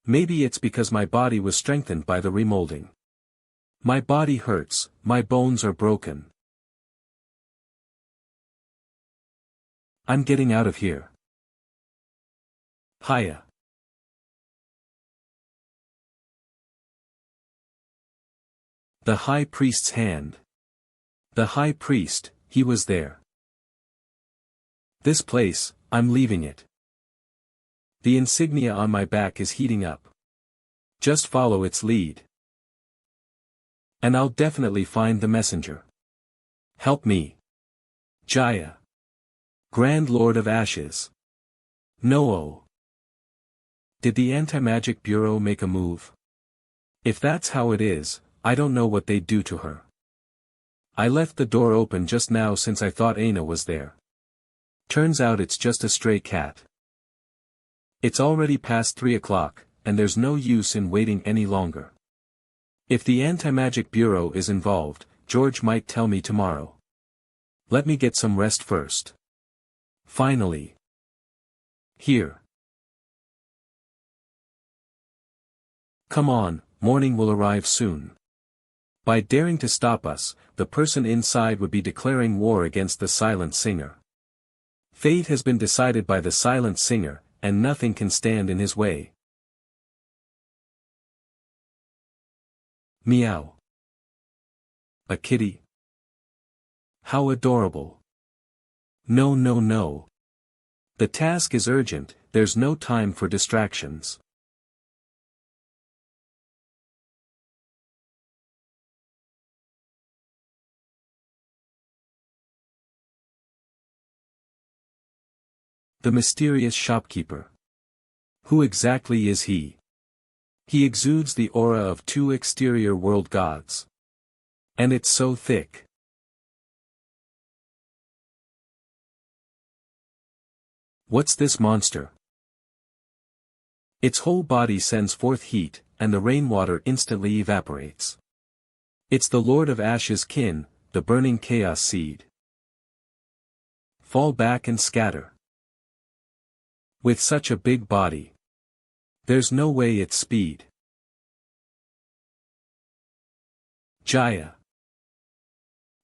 A: Maybe it's because my body was strengthened by the remolding. My body hurts, my bones are broken. I'm getting out of here. Hiya. The High Priest's hand. The High Priest, he was there. This place, I'm leaving it. The insignia on my back is heating up. Just follow its lead. And I'll definitely find the messenger. Help me. Jaya. Grand Lord of Ashes. No. Did the Anti-Magic Bureau make a move? If that's how it is, I don't know what they'd do to her. I left the door open just now since I thought Aina was there. Turns out it's just a stray cat. It's already past 3 o'clock, and there's no use in waiting any longer. If the Anti-Magic Bureau is involved, George might tell me tomorrow. Let me get some rest first. Finally. Here. Come on, morning will arrive soon. By daring to stop us, the person inside would be declaring war against the Silent Singer. Fate has been decided by the Silent Singer, and nothing can stand in his way. Meow. A kitty? How adorable. No. The task is urgent, there's no time for distractions. The mysterious shopkeeper. Who exactly is he? He exudes the aura of 2 exterior world gods. And it's so thick. What's this monster? Its whole body sends forth heat, and the rainwater instantly evaporates. It's the Lord of Ashes' kin, the burning chaos seed. Fall back and scatter. With such a big body. There's no way it's speed. Jaya.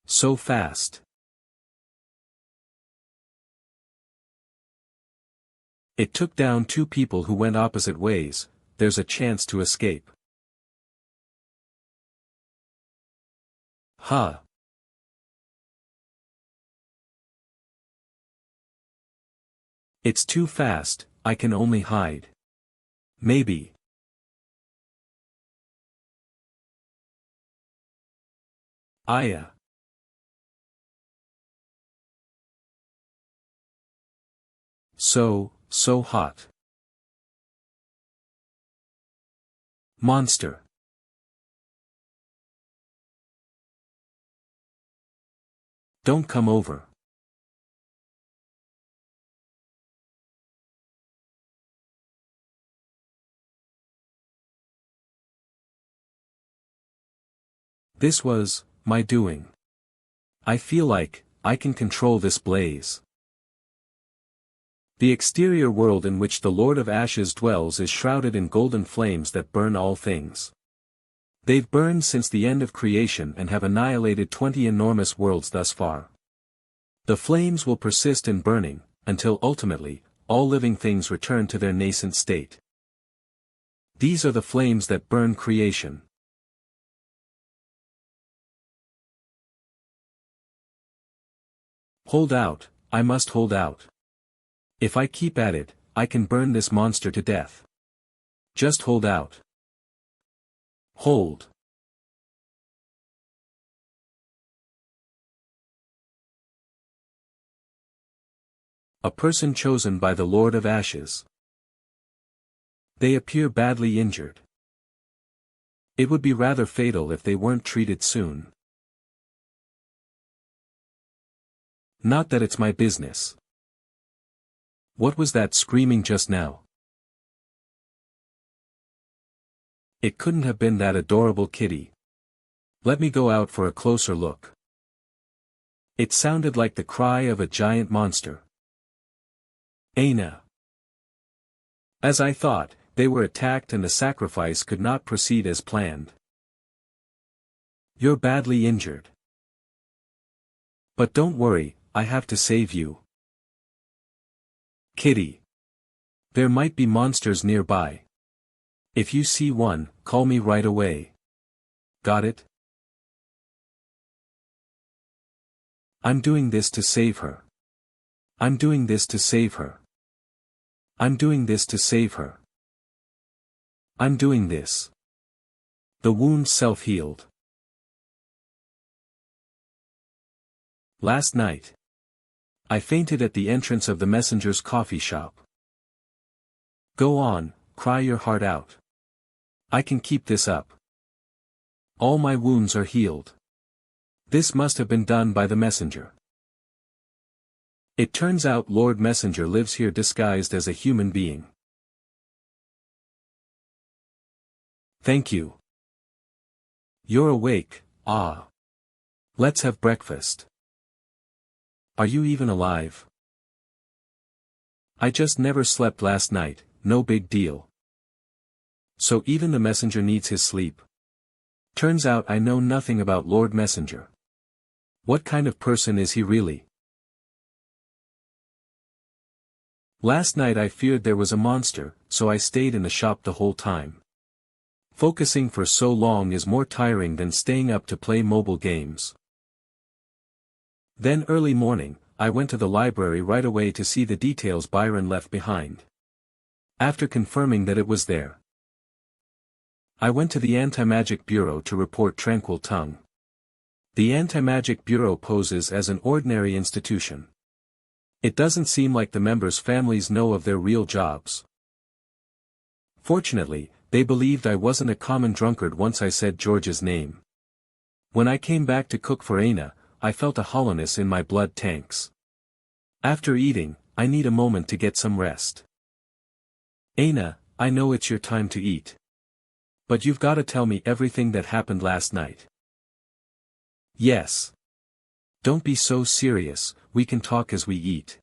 A: So fast. It took down 2 people who went opposite ways, there's a chance to escape. Huh. It's too fast, I can only hide. Maybe. Aya. So hot. Monster. Don't come over. This was my doing. I feel like I can control this blaze. The exterior world in which the Lord of Ashes dwells is shrouded in golden flames that burn all things. They've burned since the end of creation and have annihilated 20 enormous worlds thus far. The flames will persist in burning, until ultimately, all living things return to their nascent state. These are the flames that burn creation. Hold out, I must hold out. If I keep at it, I can burn this monster to death. Just hold out. Hold. A person chosen by the Lord of Ashes. They appear badly injured. It would be rather fatal if they weren't treated soon. Not that it's my business. What was that screaming just now? It couldn't have been that adorable kitty. Let me go out for a closer look. It sounded like the cry of a giant monster. Aina. As I thought, they were attacked and the sacrifice could not proceed as planned. You're badly injured. But don't worry, I have to save you. Kitty. There might be monsters nearby. If you see one, call me right away. Got it? I'm doing this to save her. I'm doing this to save her. I'm doing this to save her. I'm doing this. The wound self-healed. Last night. I fainted at the entrance of the messenger's coffee shop. Go on, cry your heart out. I can keep this up. All my wounds are healed. This must have been done by the messenger. It turns out Lord Messenger lives here disguised as a human being. Thank you. You're awake, ah. Let's have breakfast. Are you even alive? I just never slept last night, no big deal. So even the messenger needs his sleep. Turns out I know nothing about Lord Messenger. What kind of person is he really? Last night I feared there was a monster, so I stayed in the shop the whole time. Focusing for so long is more tiring than staying up to play mobile games. Then early morning, I went to the library right away to see the details Byron left behind. After confirming that it was there, I went to the Anti-Magic Bureau to report Tranquil Tongue. The Anti-Magic Bureau poses as an ordinary institution. It doesn't seem like the members' families know of their real jobs. Fortunately, they believed I wasn't a common drunkard once I said George's name. When I came back to cook for Aina, I felt a hollowness in my blood tanks. After eating, I need a moment to get some rest. Aina, I know it's your time to eat. But you've gotta tell me everything that happened last night. Yes. Don't be so serious, we can talk as we eat.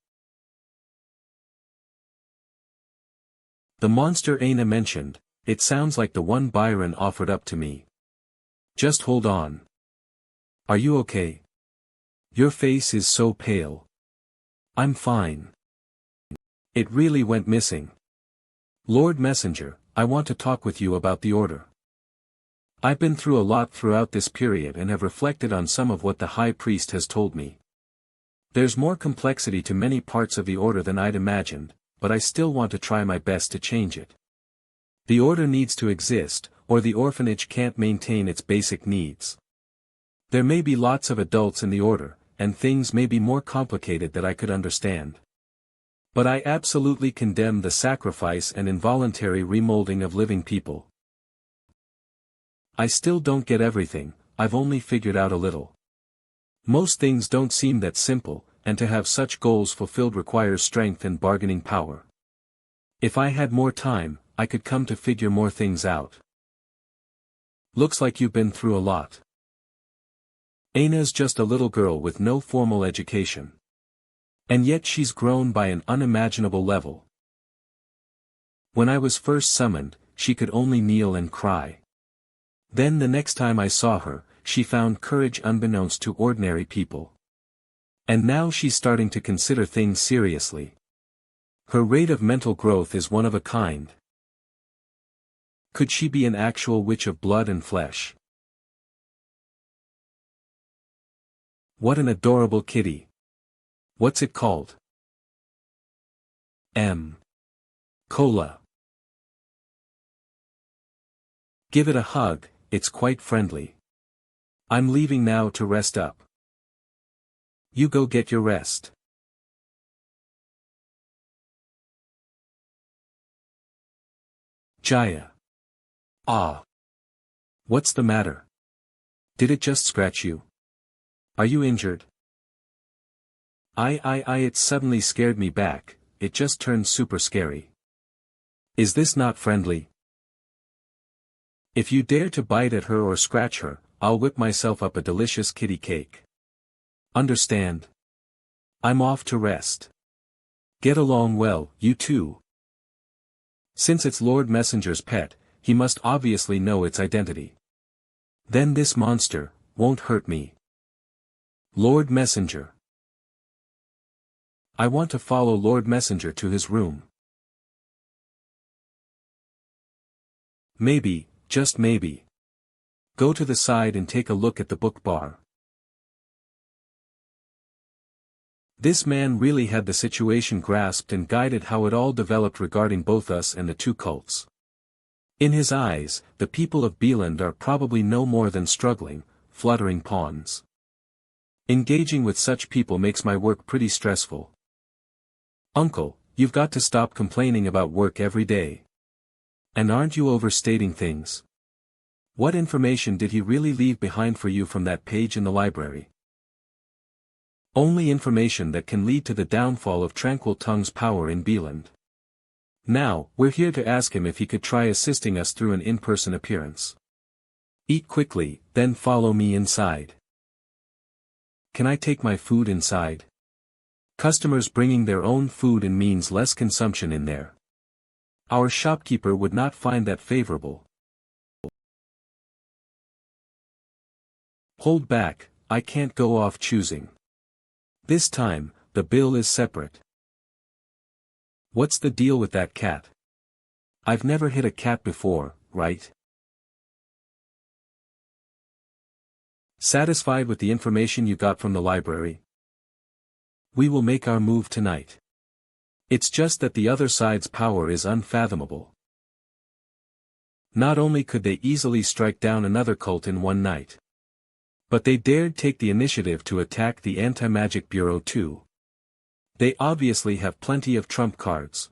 A: The monster Aina mentioned, it sounds like the one Byron offered up to me. Just hold on. Are you okay? Your face is so pale. I'm fine. It really went missing. Lord Messenger, I want to talk with you about the order. I've been through a lot throughout this period and have reflected on some of what the High Priest has told me. There's more complexity to many parts of the order than I'd imagined, but I still want to try my best to change it. The order needs to exist, or the orphanage can't maintain its basic needs. There may be lots of adults in the order, and things may be more complicated than I could understand. But I absolutely condemn the sacrifice and involuntary remolding of living people. I still don't get everything, I've only figured out a little. Most things don't seem that simple, and to have such goals fulfilled requires strength and bargaining power. If I had more time, I could come to figure more things out. Looks like you've been through a lot. Aina's just a little girl with no formal education. And yet she's grown by an unimaginable level. When I was first summoned, she could only kneel and cry. Then the next time I saw her, she found courage unbeknownst to ordinary people. And now she's starting to consider things seriously. Her rate of mental growth is one of a kind. Could she be an actual witch of blood and flesh? What an adorable kitty. What's it called? Cola. Give it a hug, it's quite friendly. I'm leaving now to rest up. You go get your rest. Jaya. Ah. What's the matter? Did it just scratch you? Are you injured? It suddenly scared me back, it just turned super scary. Is this not friendly? If you dare to bite at her or scratch her, I'll whip myself up a delicious kitty cake. Understand? I'm off to rest. Get along well, you two. Since it's Lord Messenger's pet, he must obviously know its identity. Then this monster won't hurt me. Lord Messenger. I want to follow Lord Messenger to his room. Maybe, just maybe. Go to the side and take a look at the book bar. This man really had the situation grasped and guided how it all developed regarding both us and the two cults. In his eyes, the people of Beeland are probably no more than struggling, fluttering pawns. Engaging with such people makes my work pretty stressful. Uncle, you've got to stop complaining about work every day. And aren't you overstating things? What information did he really leave behind for you from that page in the library? Only information that can lead to the downfall of Tranquil Tongue's power in Beeland. Now, we're here to ask him if he could try assisting us through an in-person appearance. Eat quickly, then follow me inside. Can I take my food inside? Customers bringing their own food in means less consumption in there. Our shopkeeper would not find that favorable. Hold back, I can't go off choosing. This time, the bill is separate. What's the deal with that cat? I've never hit a cat before, right? Satisfied with the information you got from the library? We will make our move tonight. It's just that the other side's power is unfathomable. Not only could they easily strike down another cult in one night, but they dared take the initiative to attack the Anti-Magic Bureau too. They obviously have plenty of trump cards.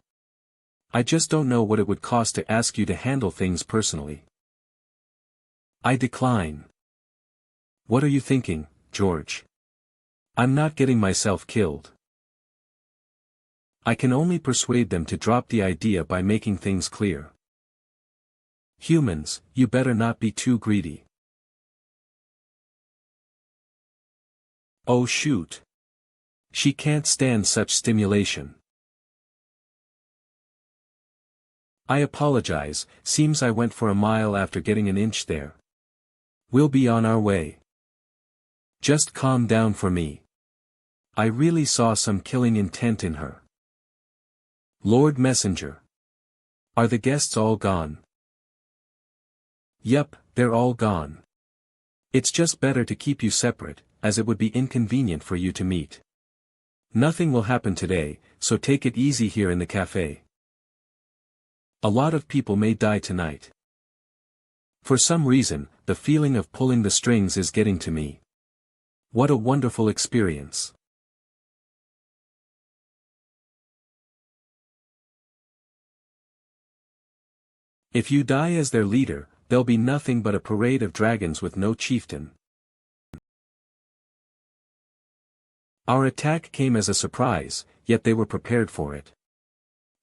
A: I just don't know what it would cost to ask you to handle things personally. I decline. What are you thinking, George? I'm not getting myself killed. I can only persuade them to drop the idea by making things clear. Humans, you better not be too greedy. Oh shoot. She can't stand such stimulation. I apologize, seems I went for a mile after getting an inch there. We'll be on our way. Just calm down for me. I really saw some killing intent in her. Lord Messenger. Are the guests all gone? Yup, they're all gone. It's just better to keep you separate, as it would be inconvenient for you to meet. Nothing will happen today, so take it easy here in the cafe. A lot of people may die tonight. For some reason, the feeling of pulling the strings is getting to me. What a wonderful experience. If you die as their leader, there'll be nothing but a parade of dragons with no chieftain. Our attack came as a surprise, yet they were prepared for it.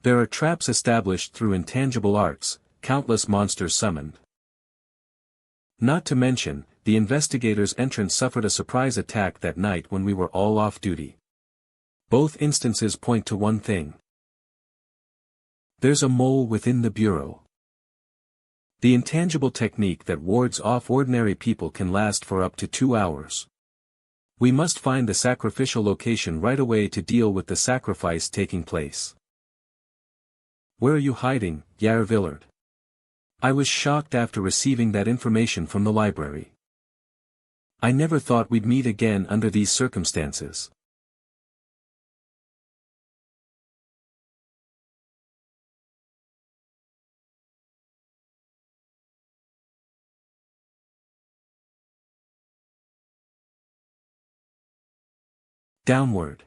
A: There are traps established through intangible arts, countless monsters summoned. Not to mention, the investigators' entrance suffered a surprise attack that night when we were all off duty. Both instances point to one thing. There's a mole within the Bureau. The intangible technique that wards off ordinary people can last for up to 2 hours. We must find the sacrificial location right away to deal with the sacrifice taking place. Where are you hiding, Yair Villard? I was shocked after receiving that information from the library. I never thought we'd meet again under these circumstances. Downward.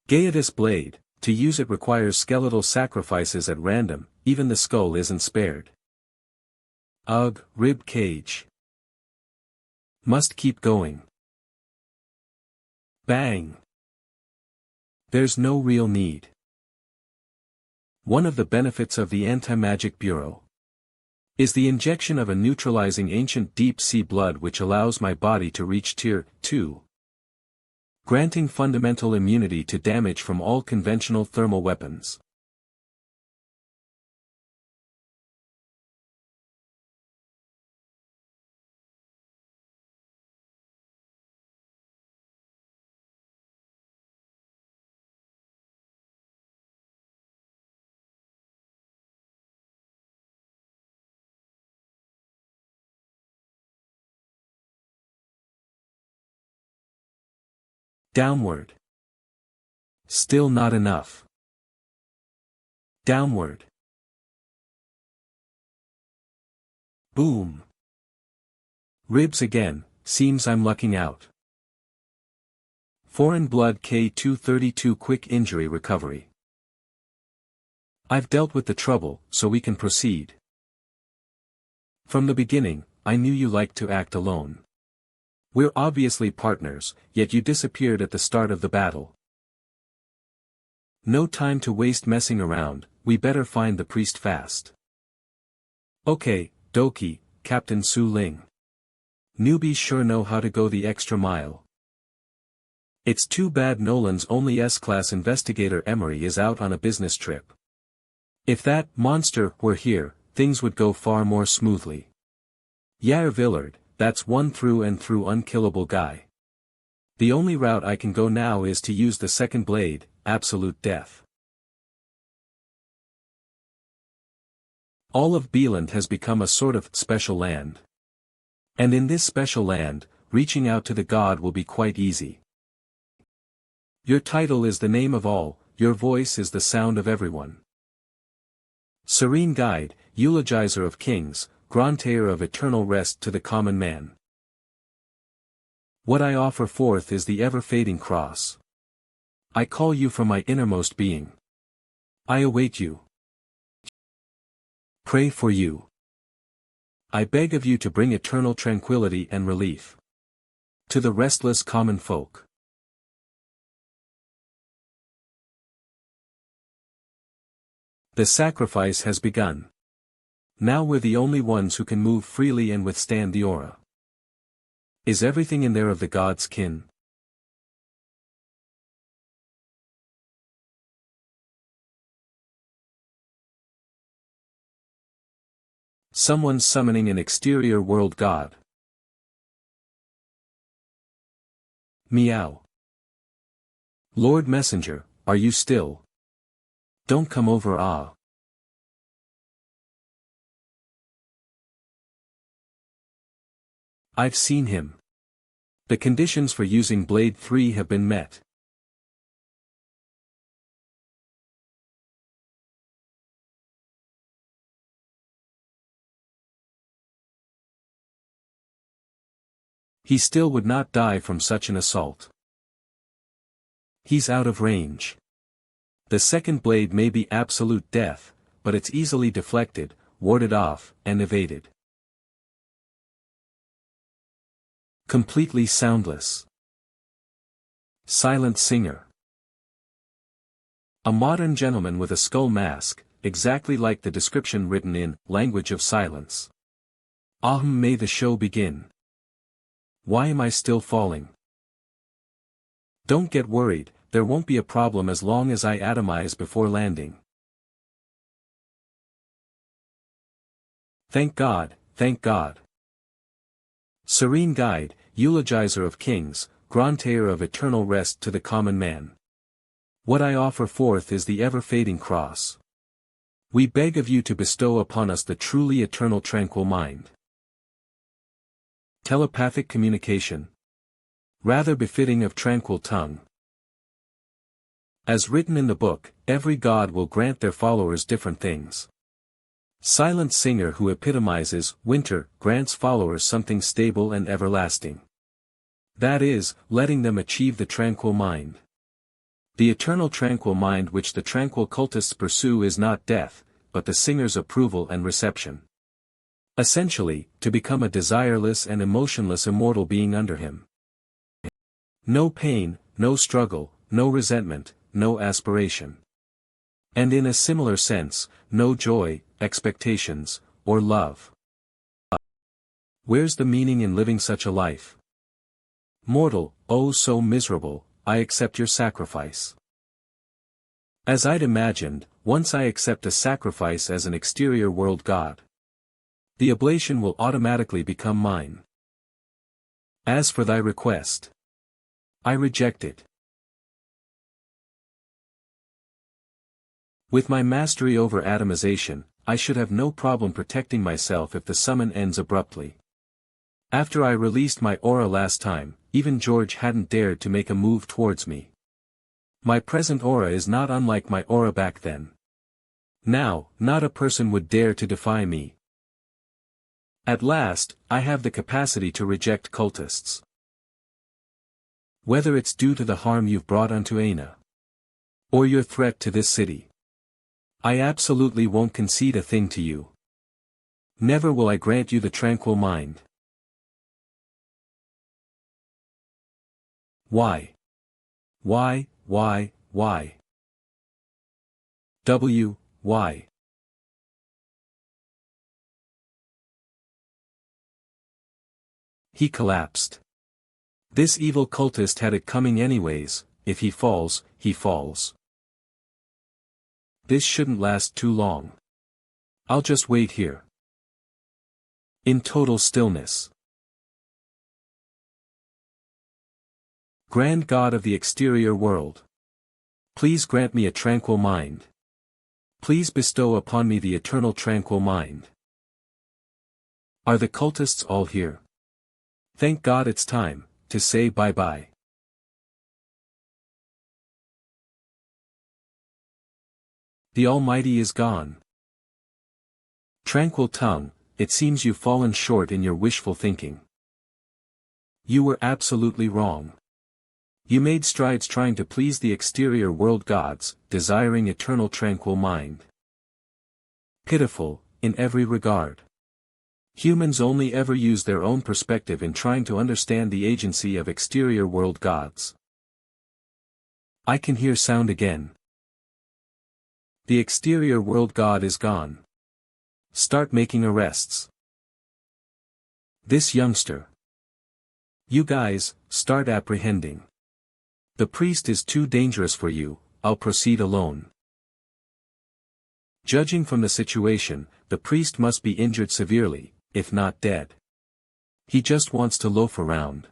A: Gaiatus Blade, to use it requires skeletal sacrifices at random, even the skull isn't spared. Ugh, rib cage. Must keep going. Bang. There's no real need. One of the benefits of the Anti-Magic Bureau is the injection of a neutralizing ancient deep-sea blood which allows my body to reach Tier 2. Granting fundamental immunity to damage from all conventional thermal weapons. Downward. Still not enough. Downward. Boom. Ribs again, seems I'm lucking out. Foreign blood K232 quick injury recovery. I've dealt with the trouble, so we can proceed. From the beginning, I knew you liked to act alone. We're obviously partners, yet you disappeared at the start of the battle. No time to waste messing around, we better find the priest fast. Okay, Doki, Captain Su Ling. Newbies sure know how to go the extra mile. It's too bad Nolan's only S-class investigator Emery is out on a business trip. If that monster were here, things would go far more smoothly. Yair Villard, that's one through and through unkillable guy. The only route I can go now is to use the second blade, absolute death. All of Beeland has become a sort of special land. And in this special land, reaching out to the god will be quite easy. Your title is the name of all, your voice is the sound of everyone. Serene guide, eulogizer of kings, grantayer of eternal rest to the common man. What I offer forth is the ever-fading cross. I call you from my innermost being. I await you. Pray for you. I beg of you to bring eternal tranquility and relief to the restless common folk. The sacrifice has begun. Now we're the only ones who can move freely and withstand the aura. Is everything in there of the god's kin? Someone's summoning an exterior world god. Meow. Lord Messenger, are you still? Don't come over I've seen him. The conditions for using Blade 3 have been met. He still would not die from such an assault. He's out of range. The second blade may be absolute death, but it's easily deflected, warded off, and evaded. Completely soundless. Silent singer. A modern gentleman with a skull mask, exactly like the description written in Language of Silence. May the show begin. Why am I still falling? Don't get worried, there won't be a problem as long as I atomize before landing. Thank God, thank God. Serene guide, eulogizer of kings, grantayer of eternal rest to the common man. What I offer forth is the ever-fading cross. We beg of you to bestow upon us the truly eternal tranquil mind. Telepathic communication. Rather befitting of tranquil tongue. As written in the book, every god will grant their followers different things. Silent singer who epitomizes winter grants followers something stable and everlasting. That is, letting them achieve the tranquil mind. The eternal tranquil mind which the tranquil cultists pursue is not death, but the singer's approval and reception. Essentially, to become a desireless and emotionless immortal being under him. No pain, no struggle, no resentment, no aspiration. And in a similar sense, no joy, expectations, or love. Where's the meaning in living such a life? Mortal, oh so miserable, I accept your sacrifice. As I'd imagined, once I accept a sacrifice as an exterior world god, the oblation will automatically become mine. As for thy request, I reject it. With my mastery over atomization, I should have no problem protecting myself if the summon ends abruptly. After I released my aura last time, even George hadn't dared to make a move towards me. My present aura is not unlike my aura back then. Now, not a person would dare to defy me. At last, I have the capacity to reject cultists. Whether it's due to the harm you've brought unto Aina, or your threat to this city, I absolutely won't concede a thing to you. Never will I grant you the tranquil mind. Why? Why? Why? He collapsed. This evil cultist had it coming anyways. If he falls, he falls. This shouldn't last too long. I'll just wait here. In total stillness. Grand God of the exterior world, please grant me a tranquil mind. Please bestow upon me the eternal tranquil mind. Are the cultists all here? Thank God it's time to say bye-bye. The Almighty is gone. Tranquil tongue, it seems you've fallen short in your wishful thinking. You were absolutely wrong. You made strides trying to please the exterior world gods, desiring eternal tranquil mind. Pitiful, in every regard. Humans only ever use their own perspective in trying to understand the agency of exterior world gods. I can hear sound again. The exterior world god is gone. Start making arrests. This youngster. You guys, start apprehending. The priest is too dangerous for you, I'll proceed alone. Judging from the situation, the priest must be injured severely, if not dead. He just wants to loaf around.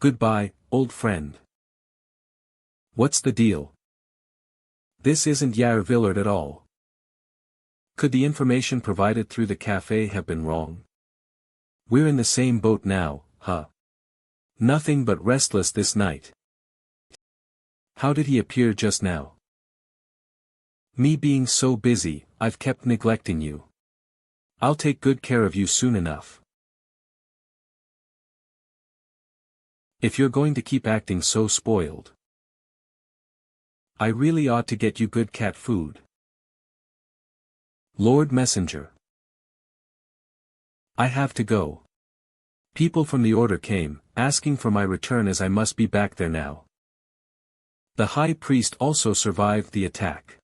A: Goodbye, old friend. What's the deal? This isn't Yair Villard at all. Could the information provided through the cafe have been wrong? We're in the same boat now, huh? Nothing but restless this night. How did he appear just now? Me being so busy, I've kept neglecting you. I'll take good care of you soon enough. If you're going to keep acting so spoiled, I really ought to get you good cat food. Lord Messenger. I have to go. People from the order came, asking for my return as I must be back there now. The high priest also survived the attack.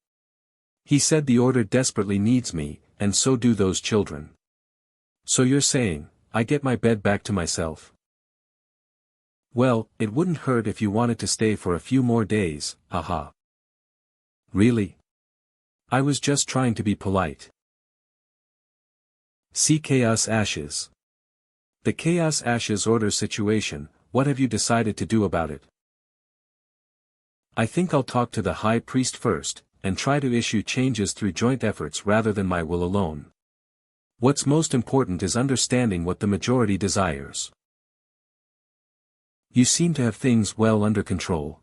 A: He said the order desperately needs me, and so do those children. So you're saying, I get my bed back to myself? Well, it wouldn't hurt if you wanted to stay for a few more days, haha. Really? I was just trying to be polite. See Chaos Ashes. The Chaos Ashes order situation, what have you decided to do about it? I think I'll talk to the High Priest first, and try to issue changes through joint efforts rather than my will alone. What's most important is understanding what the majority desires. You seem to have things well under control.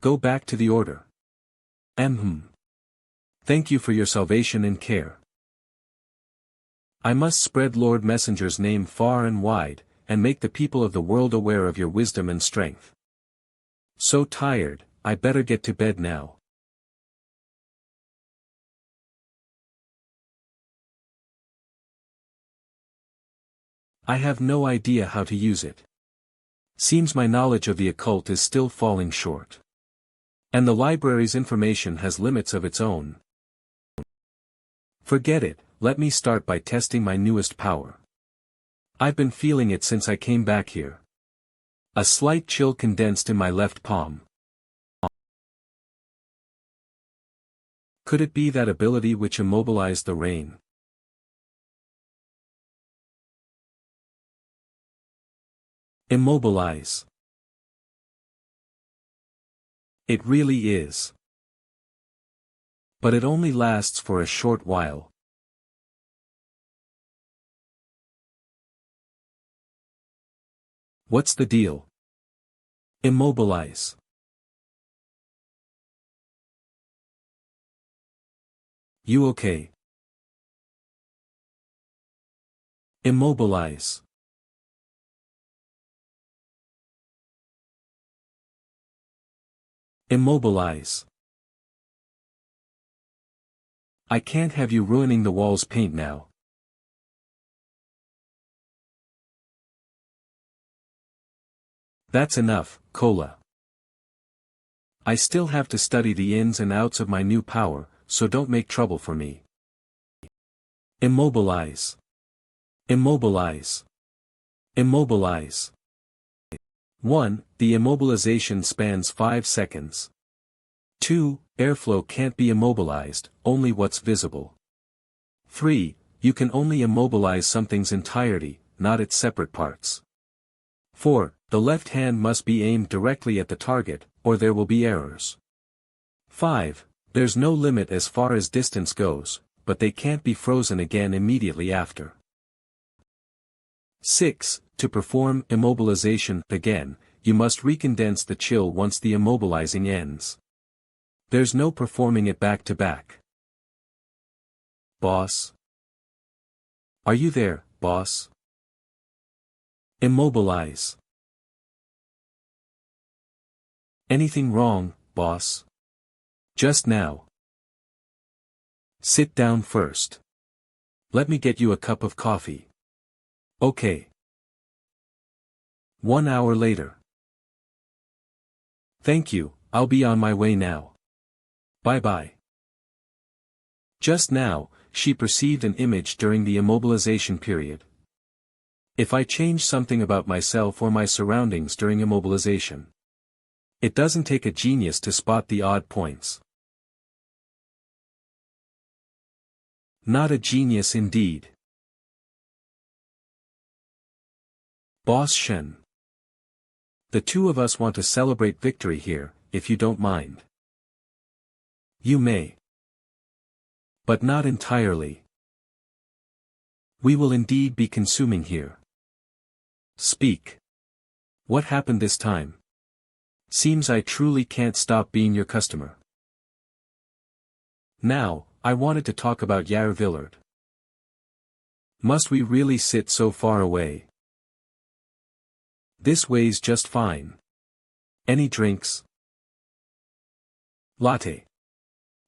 A: Go back to the order. Thank you for your salvation and care. I must spread Lord Messenger's name far and wide, and make the people of the world aware of your wisdom and strength. So tired, I better get to bed now. I have no idea how to use it. Seems my knowledge of the occult is still falling short. And the library's information has limits of its own. Forget it, let me start by testing my newest power. I've been feeling it since I came back here. A slight chill condensed in my left palm. Could it be that ability which immobilized the rain? Immobilize. It really is. But it only lasts for a short while. What's the deal? Immobilize. You okay? Immobilize. Immobilize. I can't have you ruining the wall's paint now. That's enough, Cola. I still have to study the ins and outs of my new power, so don't make trouble for me. Immobilize. Immobilize. Immobilize. 1. The immobilization spans 5 seconds. 2. Airflow can't be immobilized, only what's visible. 3. You can only immobilize something's entirety, not its separate parts. 4. The left hand must be aimed directly at the target, or there will be errors. 5. There's no limit as far as distance goes, but they can't be frozen again immediately after. 6. To perform immobilization again, you must recondense the chill once the immobilizing ends. There's no performing it back to back. Boss? Are you there, boss? Immobilize. Anything wrong, boss? Just now. Sit down first. Let me get you a cup of coffee. Okay. 1 hour later. Thank you, I'll be on my way now. Bye-bye. Just now, she perceived an image during the immobilization period. If I change something about myself or my surroundings during immobilization, it doesn't take a genius to spot the odd points. Not a genius indeed. Boss Shen. The two of us want to celebrate victory here, if you don't mind. You may. But not entirely. We will indeed be consuming here. Speak. What happened this time? Seems I truly can't stop being your customer. Now, I wanted to talk about Yair Villard. Must we really sit so far away? This way's just fine. Any drinks? Latte.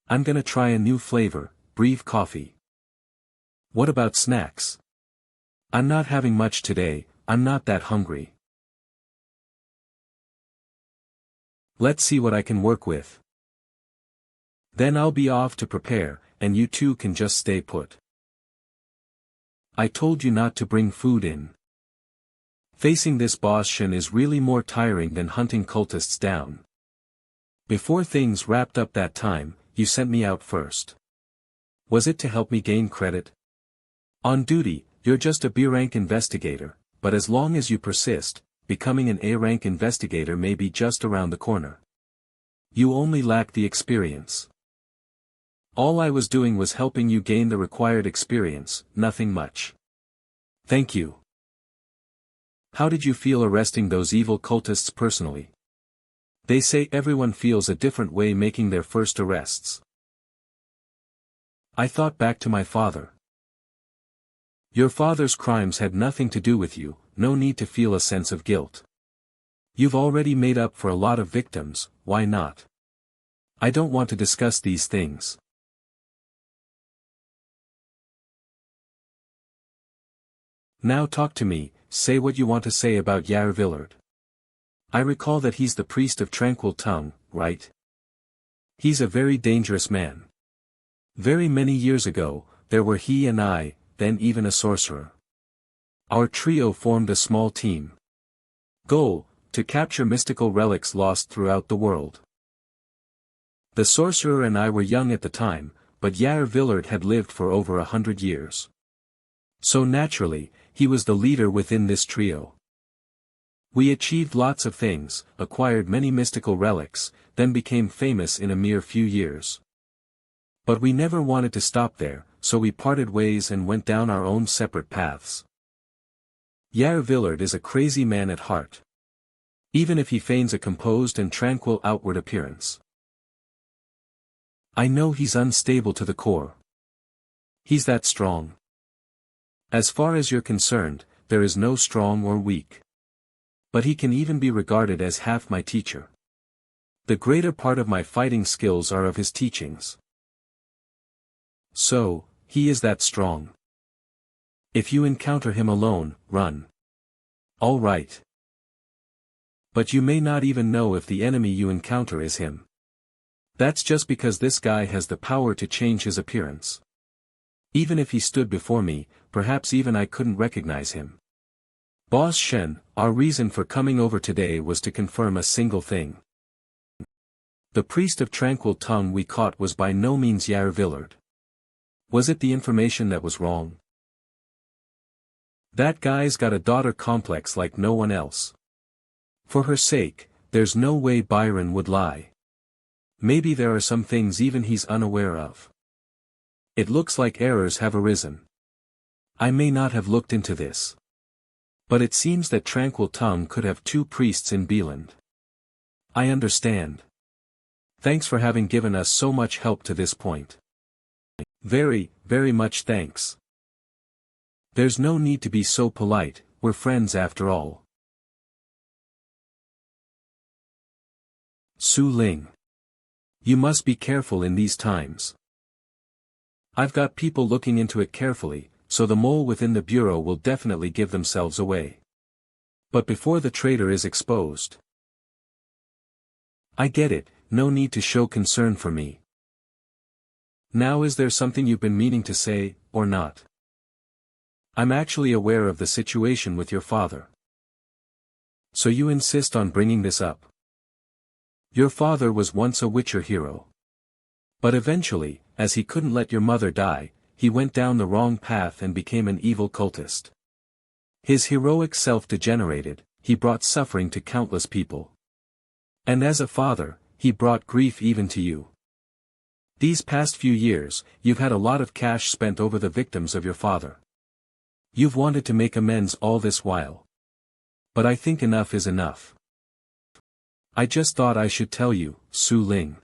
A: I'm gonna try a new flavor, Breve coffee. What about snacks? I'm not having much today, I'm not that hungry. Let's see what I can work with. Then I'll be off to prepare, and you two can just stay put. I told you not to bring food in. Facing this boss Shen is really more tiring than hunting cultists down. Before things wrapped up that time, you sent me out first. Was it to help me gain credit? On duty, you're just a B-rank investigator, but as long as you persist, becoming an A-rank investigator may be just around the corner. You only lack the experience. All I was doing was helping you gain the required experience, nothing much. Thank you. How did you feel arresting those evil cultists personally? They say everyone feels a different way making their first arrests. I thought back to my father. Your father's crimes had nothing to do with you, no need to feel a sense of guilt. You've already made up for a lot of victims, why not? I don't want to discuss these things. Now talk to me, say what you want to say about Yair Villard. I recall that he's the priest of Tranquil Tongue, right? He's a very dangerous man. Very many years ago, there were he and I, then even a sorcerer. Our trio formed a small team. Goal, to capture mystical relics lost throughout the world. The sorcerer and I were young at the time, but Yair Villard had lived for over 100 years. So naturally, he was the leader within this trio. We achieved lots of things, acquired many mystical relics, then became famous in a mere few years. But we never wanted to stop there, so we parted ways and went down our own separate paths. Yair Villard is a crazy man at heart. even if he feigns a composed and tranquil outward appearance. I know he's unstable to the core. He's that strong. As far as you're concerned, there is no strong or weak. But he can even be regarded as half my teacher. The greater part of my fighting skills are of his teachings. So, he is that strong. If you encounter him alone, run. All right. But you may not even know if the enemy you encounter is him. That's just because this guy has the power to change his appearance. Even if he stood before me, perhaps even I couldn't recognize him. Boss Shen, our reason for coming over today was to confirm a single thing. The priest of tranquil tongue we caught was by no means Yair Villard. Was it the information that was wrong? That guy's got a daughter complex like no one else. For her sake, there's no way Byron would lie. Maybe there are some things even he's unaware of. It looks like errors have arisen. I may not have looked into this. But it seems that Tranquil Tongue could have 2 priests in Beeland. I understand. Thanks for having given us so much help to this point. Very, very much thanks. There's no need to be so polite, we're friends after all. Su Ling. You must be careful in these times. I've got people looking into it carefully, so the mole within the bureau will definitely give themselves away. But before the traitor is exposed. I get it, no need to show concern for me. Now is there something you've been meaning to say, or not? I'm actually aware of the situation with your father. So you insist on bringing this up? Your father was once a Witcher hero. But eventually, as he couldn't let your mother die, he went down the wrong path and became an evil cultist. His heroic self degenerated, he brought suffering to countless people. And as a father, he brought grief even to you. These past few years, you've had a lot of cash spent over the victims of your father. You've wanted to make amends all this while. But I think enough is enough. I just thought I should tell you, Su Ling.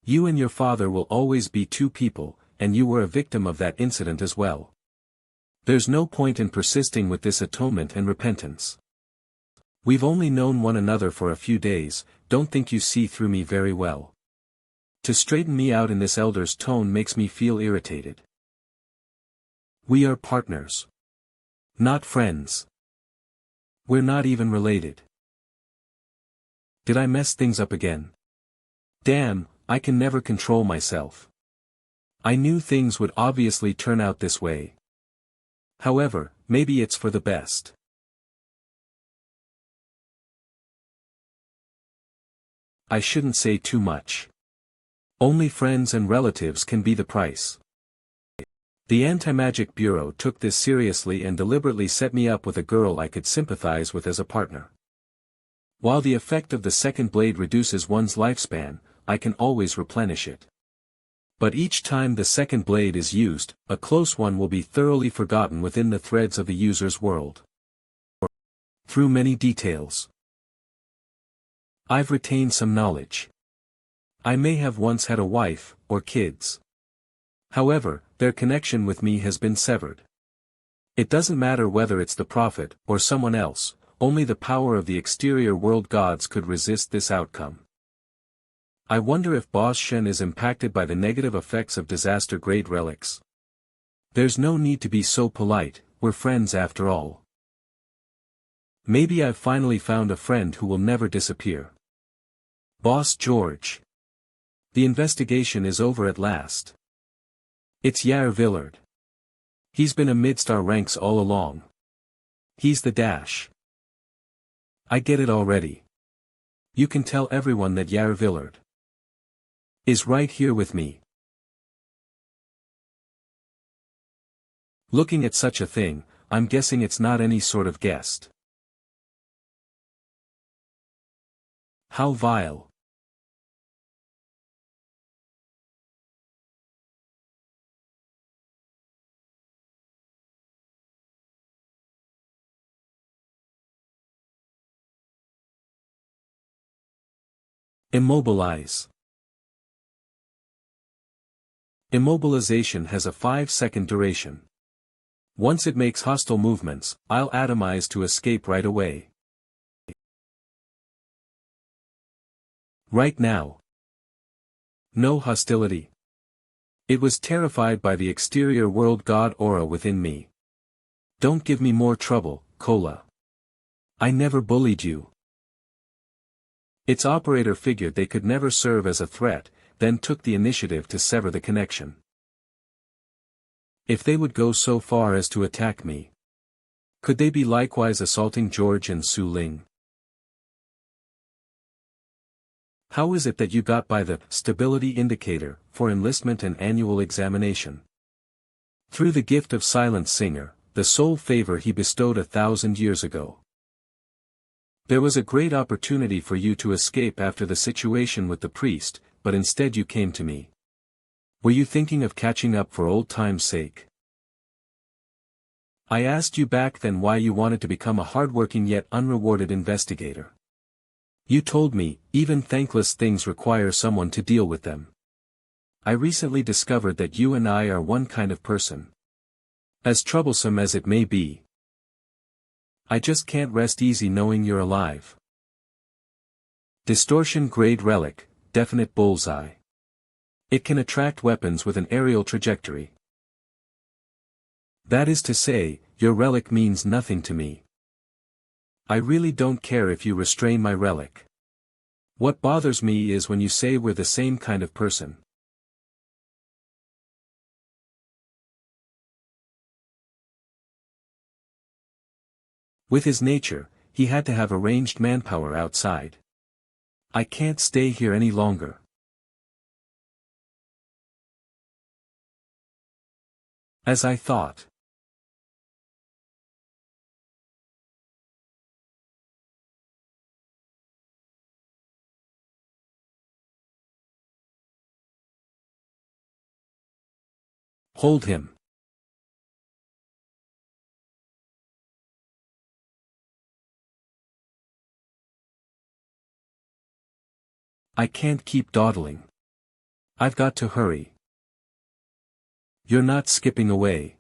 A: You and your father will always be 2 people, and you were a victim of that incident as well. There's no point in persisting with this atonement and repentance. We've only known one another for a few days, don't think you see through me very well. To straighten me out in this elder's tone makes me feel irritated. We are partners. Not friends. We're not even related. Did I mess things up again? Damn, I can never control myself. I knew things would obviously turn out this way. However, maybe it's for the best. I shouldn't say too much. Only friends and relatives can be the price. The Anti-Magic Bureau took this seriously and deliberately set me up with a girl I could sympathize with as a partner. While the effect of the second blade reduces one's lifespan, I can always replenish it. But each time the second blade is used, a close one will be thoroughly forgotten within the threads of the user's world. Through many details. I've retained some knowledge. I may have once had a wife, or kids. However, their connection with me has been severed. It doesn't matter whether it's the prophet, or someone else, only the power of the exterior world gods could resist this outcome. I wonder if Boss Shen is impacted by the negative effects of disaster-grade relics. There's no need to be so polite, we're friends after all. Maybe I've finally found a friend who will never disappear. Boss George. The investigation is over at last. It's Yair Villard. He's been amidst our ranks all along. He's the dash. I get it already. You can tell everyone that Yair Villard is right here with me. Looking at such a thing, I'm guessing it's not any sort of guest. How vile. Immobilize. Immobilization has a 5-second duration. Once it makes hostile movements, I'll atomize to escape right away. Right now. No hostility. It was terrified by the exterior world god aura within me. Don't give me more trouble, Cola. I never bullied you. Its operator figured they could never serve as a threat, then took the initiative to sever the connection. If they would go so far as to attack me, could they be likewise assaulting George and Su Ling? How is it that you got by the stability indicator for enlistment and annual examination? Through the gift of Silent Singer, the sole favor he bestowed 1,000 years ago. There was a great opportunity for you to escape after the situation with the priest, but instead you came to me. Were you thinking of catching up for old time's sake? I asked you back then why you wanted to become a hardworking yet unrewarded investigator. You told me, even thankless things require someone to deal with them. I recently discovered that you and I are one kind of person. As troublesome as it may be. I just can't rest easy knowing you're alive. Distortion grade relic, definite bullseye. It can attract weapons with an aerial trajectory. That is to say, your relic means nothing to me. I really don't care if you restrain my relic. What bothers me is when you say we're the same kind of person. With his nature, he had to have arranged manpower outside. I can't stay here any longer. As I thought. Hold him. I can't keep dawdling. I've got to hurry. You're not skipping away.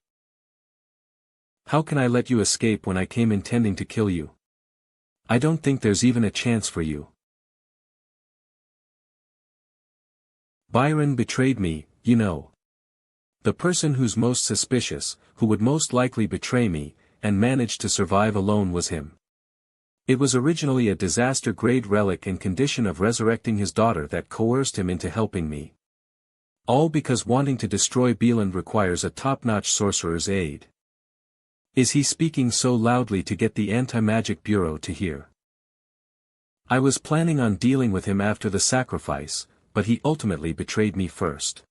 A: How can I let you escape when I came intending to kill you? I don't think there's even a chance for you. Byron betrayed me, you know. The person who's most suspicious, who would most likely betray me, and managed to survive alone was him. It was originally a disaster-grade relic and condition of resurrecting his daughter that coerced him into helping me. All because wanting to destroy Bieland requires a top-notch sorcerer's aid. Is he speaking so loudly to get the Anti-Magic Bureau to hear? I was planning on dealing with him after the sacrifice, but he ultimately betrayed me first.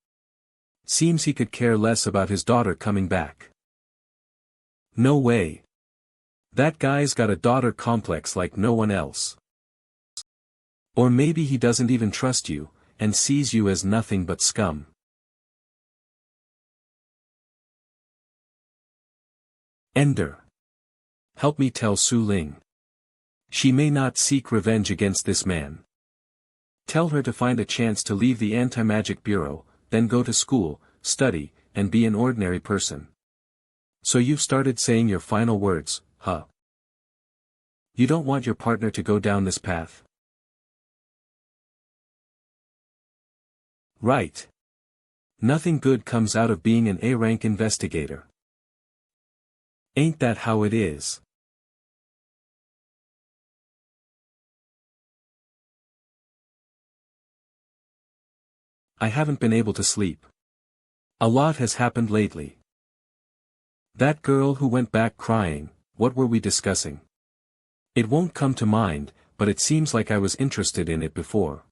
A: Seems he could care less about his daughter coming back. No way. That guy's got a daughter complex like no one else. Or maybe he doesn't even trust you, and sees you as nothing but scum. Ender. Help me tell Su Ling. She may not seek revenge against this man. Tell her to find a chance to leave the Anti-Magic Bureau, then go to school, study, and be an ordinary person. So you've started saying your final words, huh? You don't want your partner to go down this path? Right. Nothing good comes out of being an A-rank investigator. Ain't that how it is? I haven't been able to sleep. A lot has happened lately. That girl who went back crying, what were we discussing? It won't come to mind, but it seems like I was interested in it before.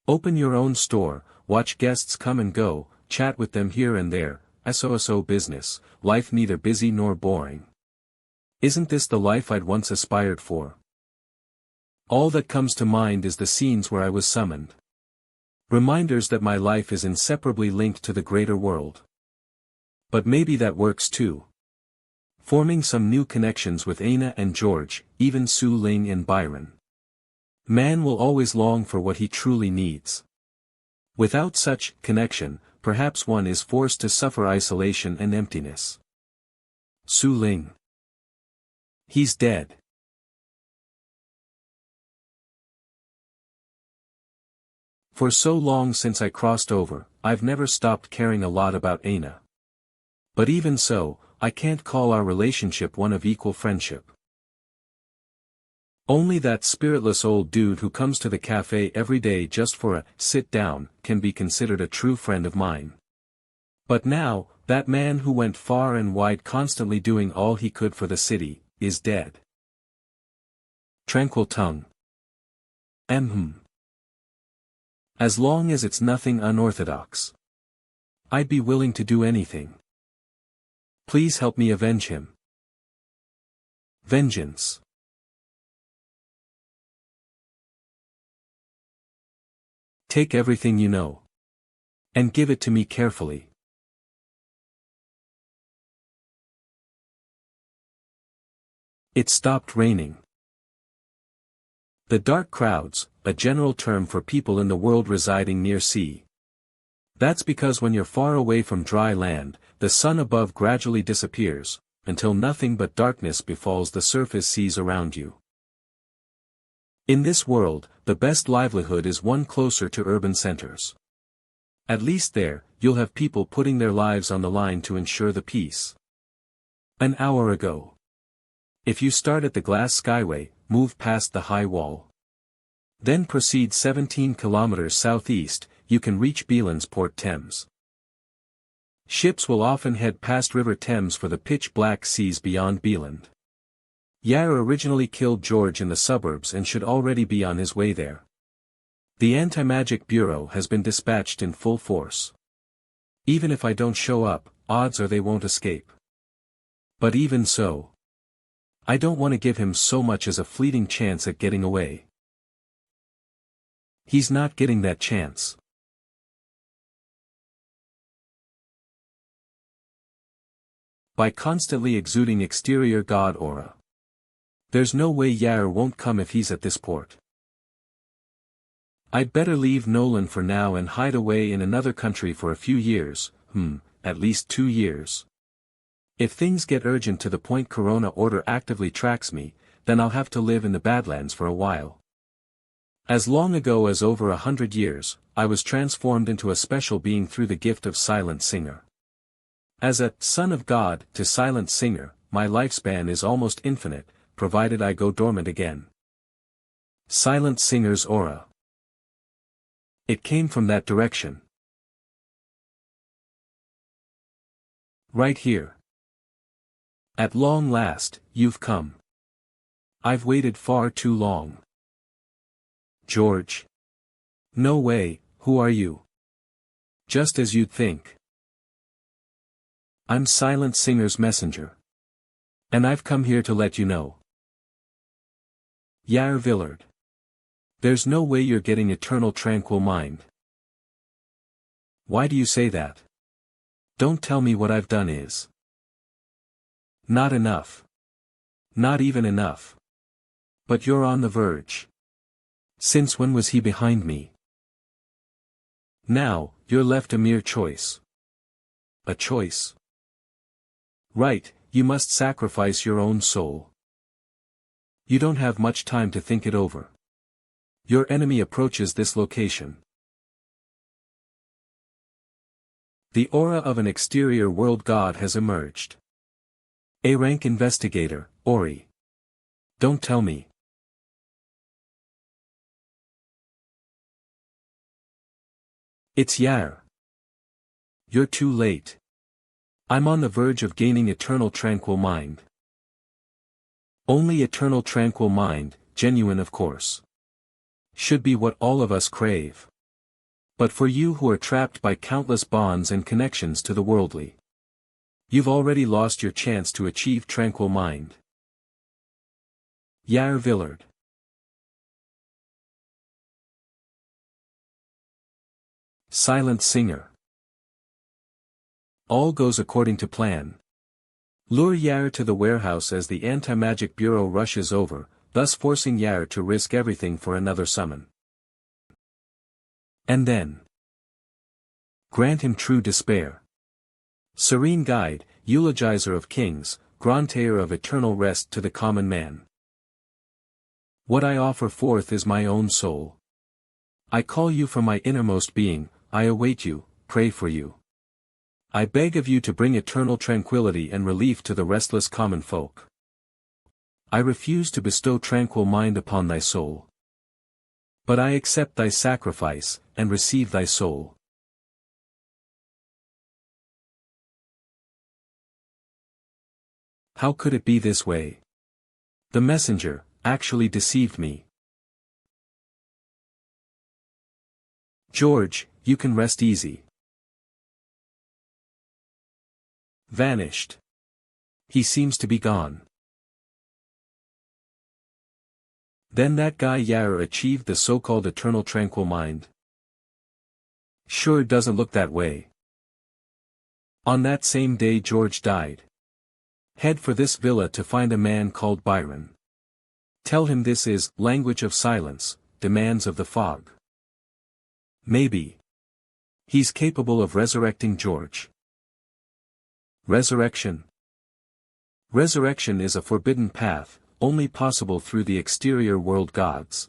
A: Open your own store, watch guests come and go, chat with them here and there, SOSO business, life neither busy nor boring. Isn't this the life I'd once aspired for? All that comes to mind is the scenes where I was summoned. Reminders that my life is inseparably linked to the greater world. But maybe that works too. Forming some new connections with Aina and George, even Su Ling and Byron. Man will always long for what he truly needs. Without such connection, perhaps one is forced to suffer isolation and emptiness. Su Ling. He's dead. For so long since I crossed over, I've never stopped caring a lot about Aina. But even so, I can't call our relationship one of equal friendship. Only that spiritless old dude who comes to the cafe every day just for a sit-down can be considered a true friend of mine. But now, that man who went far and wide constantly doing all he could for the city, is dead. Tranquil tongue. As long as it's nothing unorthodox. I'd be willing to do anything. Please help me avenge him. Vengeance. Take everything you know. And give it to me carefully. It stopped raining. The dark crowds, a general term for people in the world residing near sea. That's because when you're far away from dry land, the sun above gradually disappears, until nothing but darkness befalls the surface seas around you. In this world, the best livelihood is one closer to urban centers. At least there, you'll have people putting their lives on the line to ensure the peace. An hour ago. If you start at the glass skyway, move past the high wall. Then proceed 17 kilometers southeast, you can reach Beelan's Port Thames. Ships will often head past River Thames for the pitch-black seas beyond Beeland. Yar originally killed George in the suburbs and should already be on his way there. The Anti-Magic Bureau has been dispatched in full force. Even if I don't show up, odds are they won't escape. But even so, I don't want to give him so much as a fleeting chance at getting away. He's not getting that chance. By constantly exuding exterior god aura. There's no way Yar won't come if he's at this port. I'd better leave Nolan for now and hide away in another country for a few years, at least 2 years. If things get urgent to the point Corona Order actively tracks me, then I'll have to live in the Badlands for a while. As long ago as over 100 years, I was transformed into a special being through the gift of Silent Singer. As a son of God to Silent Singer, my lifespan is almost infinite, provided I go dormant again. Silent Singer's aura. It came from that direction. Right here. At long last, you've come. I've waited far too long. George. No way, who are you? Just as you'd think. I'm Silent Singer's messenger. And I've come here to let you know. Yar Villard. There's no way you're getting eternal tranquil mind. Why do you say that? Don't tell me what I've done is not enough. Not even enough. But you're on the verge. Since when was he behind me? Now, you're left a mere choice. A choice. Right, you must sacrifice your own soul. You don't have much time to think it over. Your enemy approaches this location. The aura of an exterior world god has emerged. A-rank investigator, Ori. Don't tell me. It's Yar. You're too late. I'm on the verge of gaining eternal tranquil mind. Only eternal tranquil mind, genuine of course. Should be what all of us crave. But for you who are trapped by countless bonds and connections to the worldly, you've already lost your chance to achieve tranquil mind. Yar Villard. Silent Singer. All goes according to plan. Lure Yar to the warehouse as the Anti-Magic Bureau rushes over, thus forcing Yar to risk everything for another summon. And then grant him true despair. Serene guide, eulogizer of kings, grantayer of eternal rest to the common man. What I offer forth is my own soul. I call you from my innermost being, I await you, pray for you. I beg of you to bring eternal tranquility and relief to the restless common folk. I refuse to bestow tranquil mind upon thy soul. But I accept thy sacrifice, and receive thy soul. How could it be this way? The messenger actually deceived me. George, you can rest easy. Vanished. He seems to be gone. Then that guy Yara achieved the so-called eternal tranquil mind? Sure doesn't look that way. On that same day George died. Head for this villa to find a man called Byron. Tell him this is language of silence, demands of the fog. Maybe he's capable of resurrecting George. Resurrection. Resurrection is a forbidden path, only possible through the exterior world gods.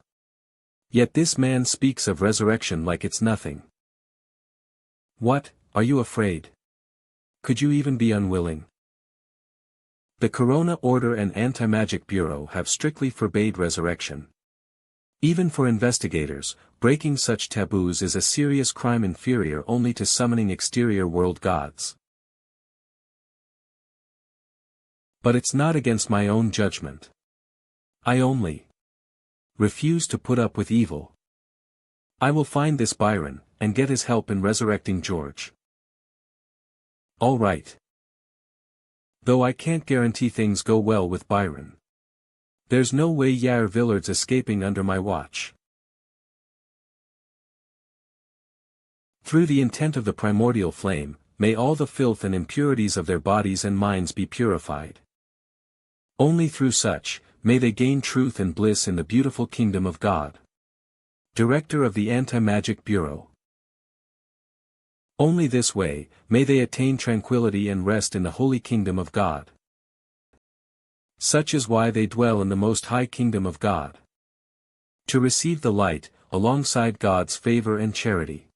A: Yet this man speaks of resurrection like it's nothing. What, are you afraid? Could you even be unwilling? The Corona Order and Anti-Magic Bureau have strictly forbade resurrection. Even for investigators, breaking such taboos is a serious crime inferior only to summoning exterior world gods. But it's not against my own judgment. I only refuse to put up with evil. I will find this Byron, and get his help in resurrecting George. All right. Though I can't guarantee things go well with Byron. There's no way Yair Villard's escaping under my watch. Through the intent of the primordial flame, may all the filth and impurities of their bodies and minds be purified. Only through such, may they gain truth and bliss in the beautiful kingdom of God. Director of the Anti-Magic Bureau. Only this way, may they attain tranquility and rest in the holy kingdom of God. Such is why they dwell in the most high kingdom of God. To receive the light, alongside God's favor and charity.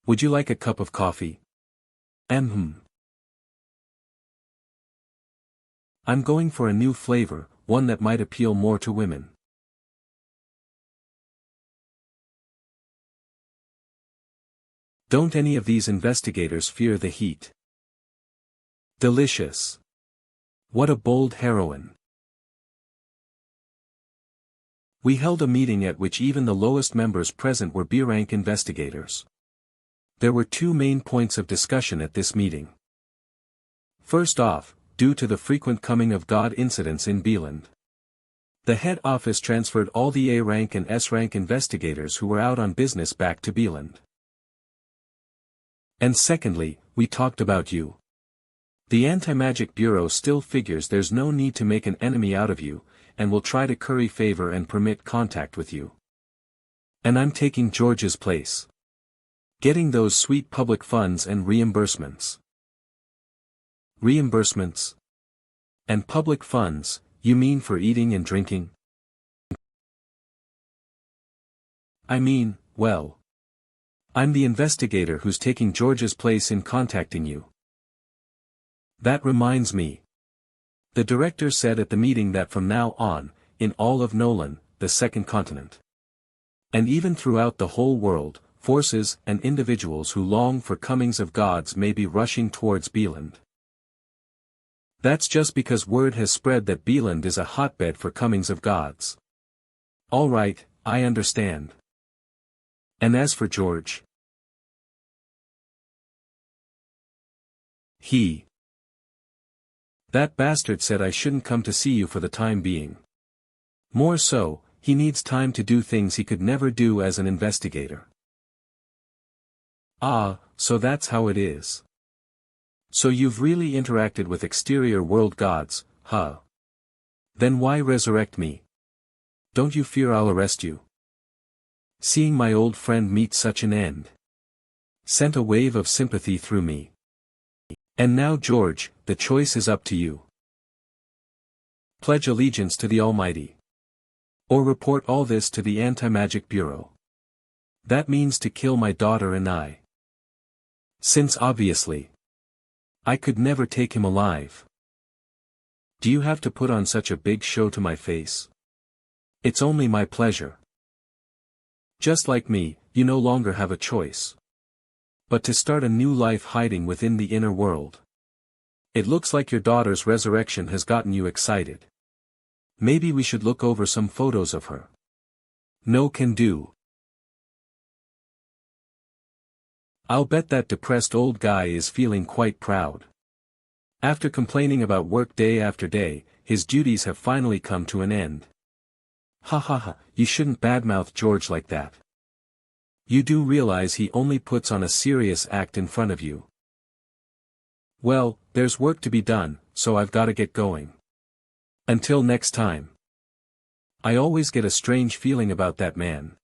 A: Would you like a cup of coffee? I'm going for a new flavor, one that might appeal more to women. Don't any of these investigators fear the heat? Delicious. What a bold heroine. We held a meeting at which even the lowest members present were B-rank investigators. There were two main points of discussion at this meeting. First off, due to the frequent coming of God incidents in Beeland, the head office transferred all the A-rank and S-rank investigators who were out on business back to Beeland. And secondly, we talked about you. The Anti-Magic Bureau still figures there's no need to make an enemy out of you, and will try to curry favor and permit contact with you. And I'm taking George's place. Getting those sweet public funds and reimbursements. Reimbursements? And public funds, you mean for eating and drinking? I mean, well, I'm the investigator who's taking George's place in contacting you. That reminds me. The director said at the meeting that from now on, in all of Nolan, the second continent, and even throughout the whole world, forces and individuals who long for comings of gods may be rushing towards Beeland. That's just because word has spread that Beeland is a hotbed for comings of gods. All right, I understand. And as for George, that bastard said I shouldn't come to see you for the time being. More so, he needs time to do things he could never do as an investigator. Ah, so that's how it is. So you've really interacted with exterior world gods, huh? Then why resurrect me? Don't you fear I'll arrest you? Seeing my old friend meet such an end sent a wave of sympathy through me. And now George, the choice is up to you. Pledge allegiance to the Almighty. Or report all this to the Anti-Magic Bureau. That means to kill my daughter and I. Since obviously, I could never take him alive. Do you have to put on such a big show to my face? It's only my pleasure. Just like me, you no longer have a choice. But to start a new life hiding within the inner world. It looks like your daughter's resurrection has gotten you excited. Maybe we should look over some photos of her. No can do. I'll bet that depressed old guy is feeling quite proud. After complaining about work day after day, his duties have finally come to an end. Ha ha ha, you shouldn't badmouth George like that. You do realize he only puts on a serious act in front of you. Well, there's work to be done, so I've gotta get going. Until next time. I always get a strange feeling about that man.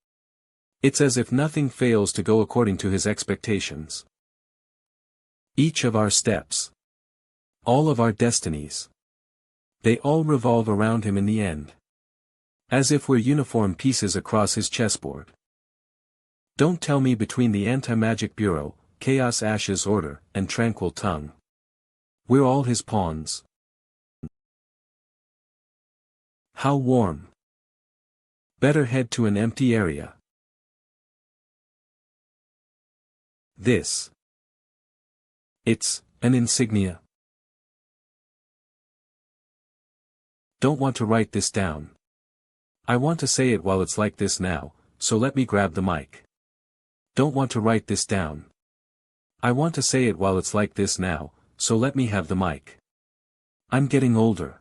A: It's as if nothing fails to go according to his expectations. Each of our steps. All of our destinies. They all revolve around him in the end. As if we're uniform pieces across his chessboard. Don't tell me between the Anti-Magic Bureau, Chaos Ashes Order, and Tranquil Tongue. We're all his pawns. How warm. Better head to an empty area. This. It's an insignia. Don't want to write this down. I want to say it while it's like this now, so let me grab the mic. Don't want to write this down. I want to say it while it's like this now, so let me have the mic. I'm getting older.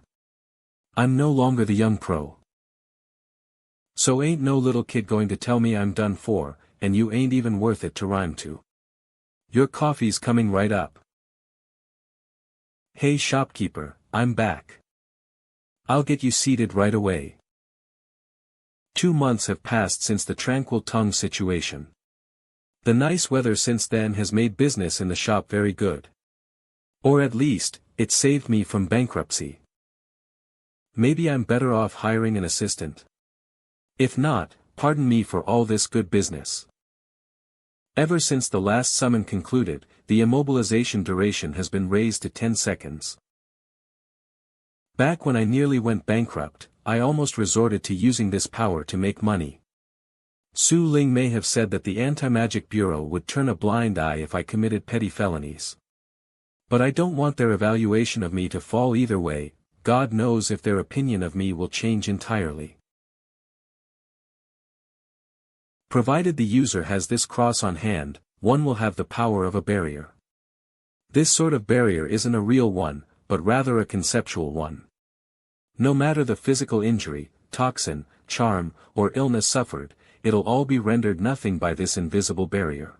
A: I'm no longer the young pro. So ain't no little kid going to tell me I'm done for, and you ain't even worth it to rhyme to. Your coffee's coming right up. Hey shopkeeper, I'm back. I'll get you seated right away. 2 months have passed since the Tranquil Tongue situation. The nice weather since then has made business in the shop very good. Or at least, it saved me from bankruptcy. Maybe I'm better off hiring an assistant. If not, pardon me for all this good business. Ever since the last summon concluded, the immobilization duration has been raised to 10 seconds. Back when I nearly went bankrupt, I almost resorted to using this power to make money. Su Ling may have said that the Anti-Magic Bureau would turn a blind eye if I committed petty felonies. But I don't want their evaluation of me to fall either way. God knows if their opinion of me will change entirely. Provided the user has this cross on hand, one will have the power of a barrier. This sort of barrier isn't a real one, but rather a conceptual one. No matter the physical injury, toxin, charm, or illness suffered, it'll all be rendered nothing by this invisible barrier.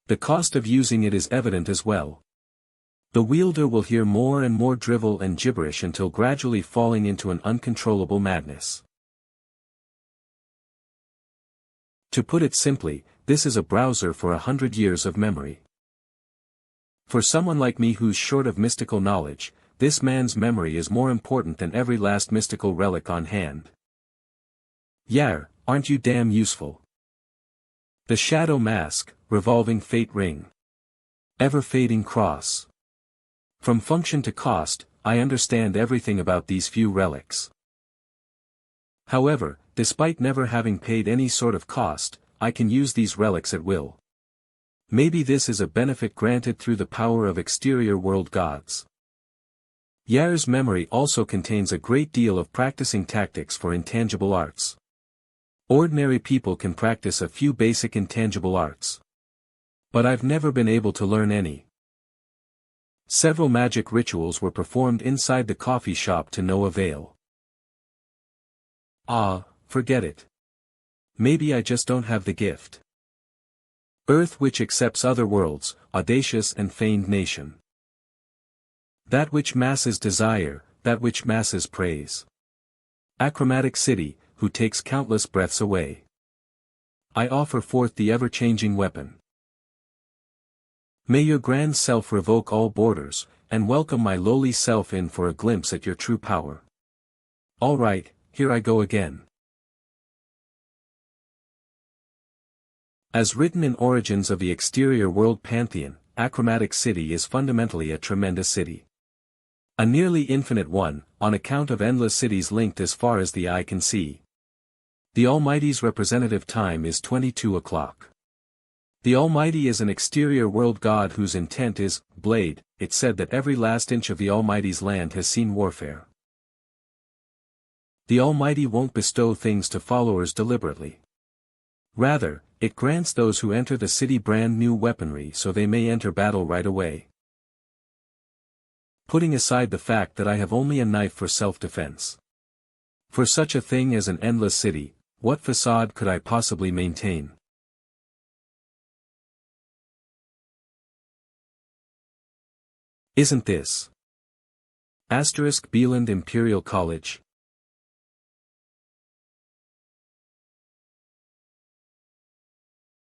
A: The cost of using it is evident as well. The wielder will hear more and more drivel and gibberish until gradually falling into an uncontrollable madness. To put it simply, this is a browser for 100 years of memory. For someone like me who's short of mystical knowledge, this man's memory is more important than every last mystical relic on hand. Yar, aren't you damn useful? The Shadow Mask, Revolving Fate Ring. Ever-fading cross. From function to cost, I understand everything about these few relics. However, despite never having paid any sort of cost, I can use these relics at will. Maybe this is a benefit granted through the power of exterior world gods. Yar's memory also contains a great deal of practicing tactics for intangible arts. Ordinary people can practice a few basic intangible arts. But I've never been able to learn any. Several magic rituals were performed inside the coffee shop to no avail. Forget it. Maybe I just don't have the gift. Earth which accepts other worlds, audacious and feigned nation. That which masses desire, that which masses praise. Achromatic city, who takes countless breaths away. I offer forth the ever-changing weapon. May your grand self revoke all borders, and welcome my lowly self in for a glimpse at your true power. All right, here I go again. As written in Origins of the Exterior World Pantheon, Achromatic City is fundamentally a tremendous city. A nearly infinite one, on account of endless cities linked as far as the eye can see. The Almighty's representative time is 22 o'clock. The Almighty is an exterior world god whose intent is, blade. It's said that every last inch of the Almighty's land has seen warfare. The Almighty won't bestow things to followers deliberately. Rather, it grants those who enter the city brand new weaponry so they may enter battle right away. Putting aside the fact that I have only a knife for self-defense. For such a thing as an endless city, what facade could I possibly maintain? Isn't this? Bieland Imperial College.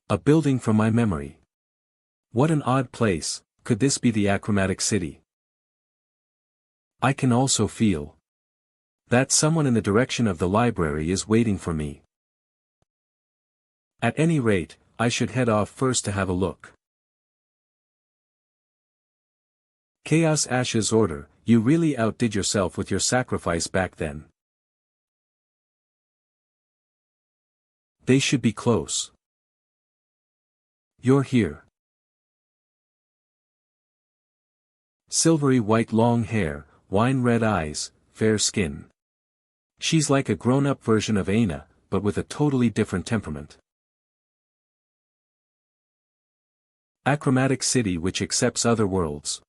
A: A building from my memory. What an odd place, could this be the Achromatic City? I can also feel that someone in the direction of the library is waiting for me. At any rate, I should head off first to have a look. Chaos Ash's order, you really outdid yourself with your sacrifice back then. They should be close. You're here. Silvery white long hair, wine red eyes, fair skin. She's like a grown-up version of Aina, but with a totally different temperament. Achromatic city which accepts other worlds.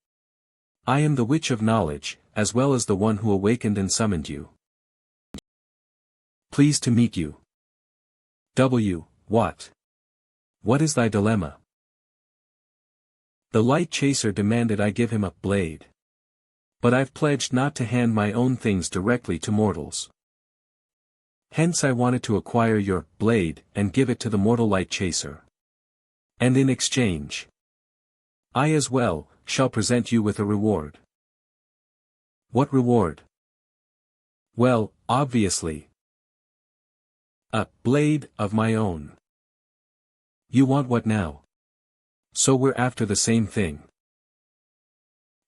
A: I am the witch of knowledge, as well as the one who awakened and summoned you. Pleased to meet you. What? What is thy dilemma? The light chaser demanded I give him a blade. But I've pledged not to hand my own things directly to mortals. Hence I wanted to acquire your blade and give it to the mortal light chaser. And in exchange, I as well shall present you with a reward. What reward? Well, obviously, a blade of my own. You want what now? So we're after the same thing.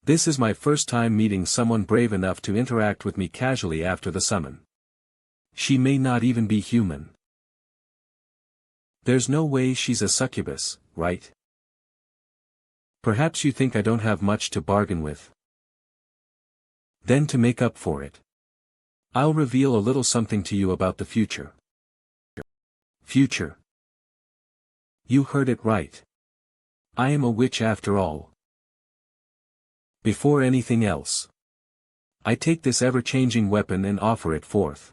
A: This is my first time meeting someone brave enough to interact with me casually after the summon. She may not even be human. There's no way she's a succubus, right? Perhaps you think I don't have much to bargain with. Then to make up for it, I'll reveal a little something to you about the future. Future. You heard it right. I am a witch after all. Before anything else, I take this ever-changing weapon and offer it forth.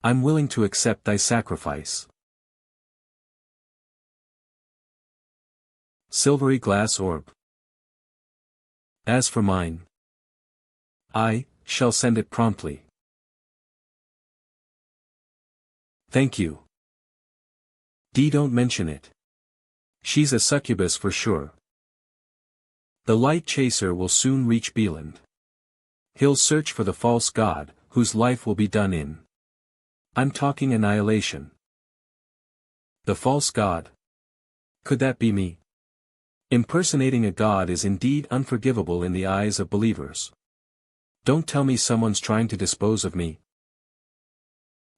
A: I'm willing to accept thy sacrifice. Silvery glass orb. As for mine, I shall send it promptly. Thank you. Don't mention it. She's a succubus for sure. The light chaser will soon reach Bieland. He'll search for the false god, whose life will be done in. I'm talking annihilation. The false god? Could that be me? Impersonating a god is indeed unforgivable in the eyes of believers. Don't tell me someone's trying to dispose of me.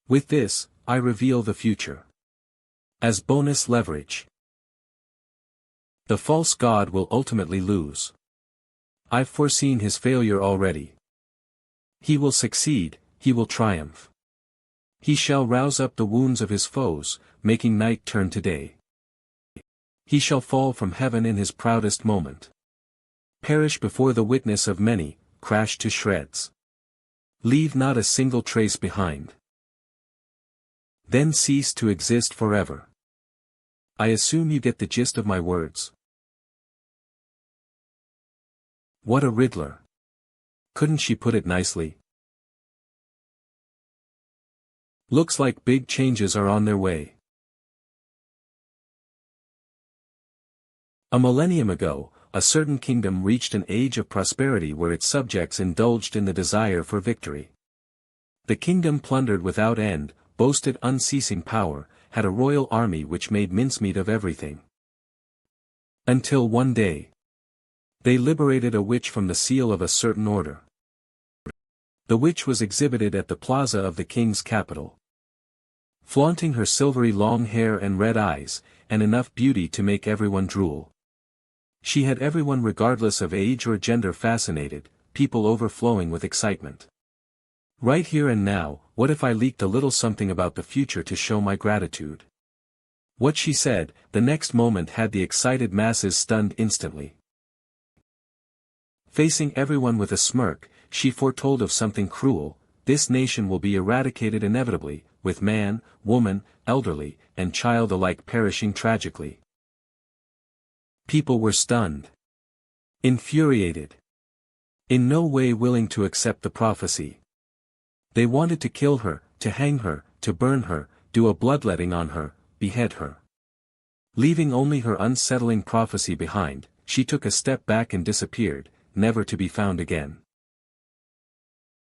A: With this, I reveal the future. As bonus leverage. The false god will ultimately lose. I've foreseen his failure already. He will succeed, he will triumph. He shall rouse up the wounds of his foes, making night turn to day. He shall fall from heaven in his proudest moment. Perish before the witness of many, crash to shreds. Leave not a single trace behind. Then cease to exist forever. I assume you get the gist of my words. What a riddler. Couldn't she put it nicely? Looks like big changes are on their way. A millennium ago, a certain kingdom reached an age of prosperity where its subjects indulged in the desire for victory. The kingdom plundered without end, boasted unceasing power, had a royal army which made mincemeat of everything. Until one day, they liberated a witch from the seal of a certain order. The witch was exhibited at the plaza of the king's capital. Flaunting her silvery long hair and red eyes, and enough beauty to make everyone drool. She had everyone regardless of age or gender fascinated, people overflowing with excitement. Right here and now, what if I leaked a little something about the future to show my gratitude? What she said, the next moment had the excited masses stunned instantly. Facing everyone with a smirk, she foretold of something cruel: this nation will be eradicated inevitably, with man, woman, elderly, and child alike perishing tragically. People were stunned. Infuriated. In no way willing to accept the prophecy. They wanted to kill her, to hang her, to burn her, do a bloodletting on her, behead her. Leaving only her unsettling prophecy behind, she took a step back and disappeared, never to be found again.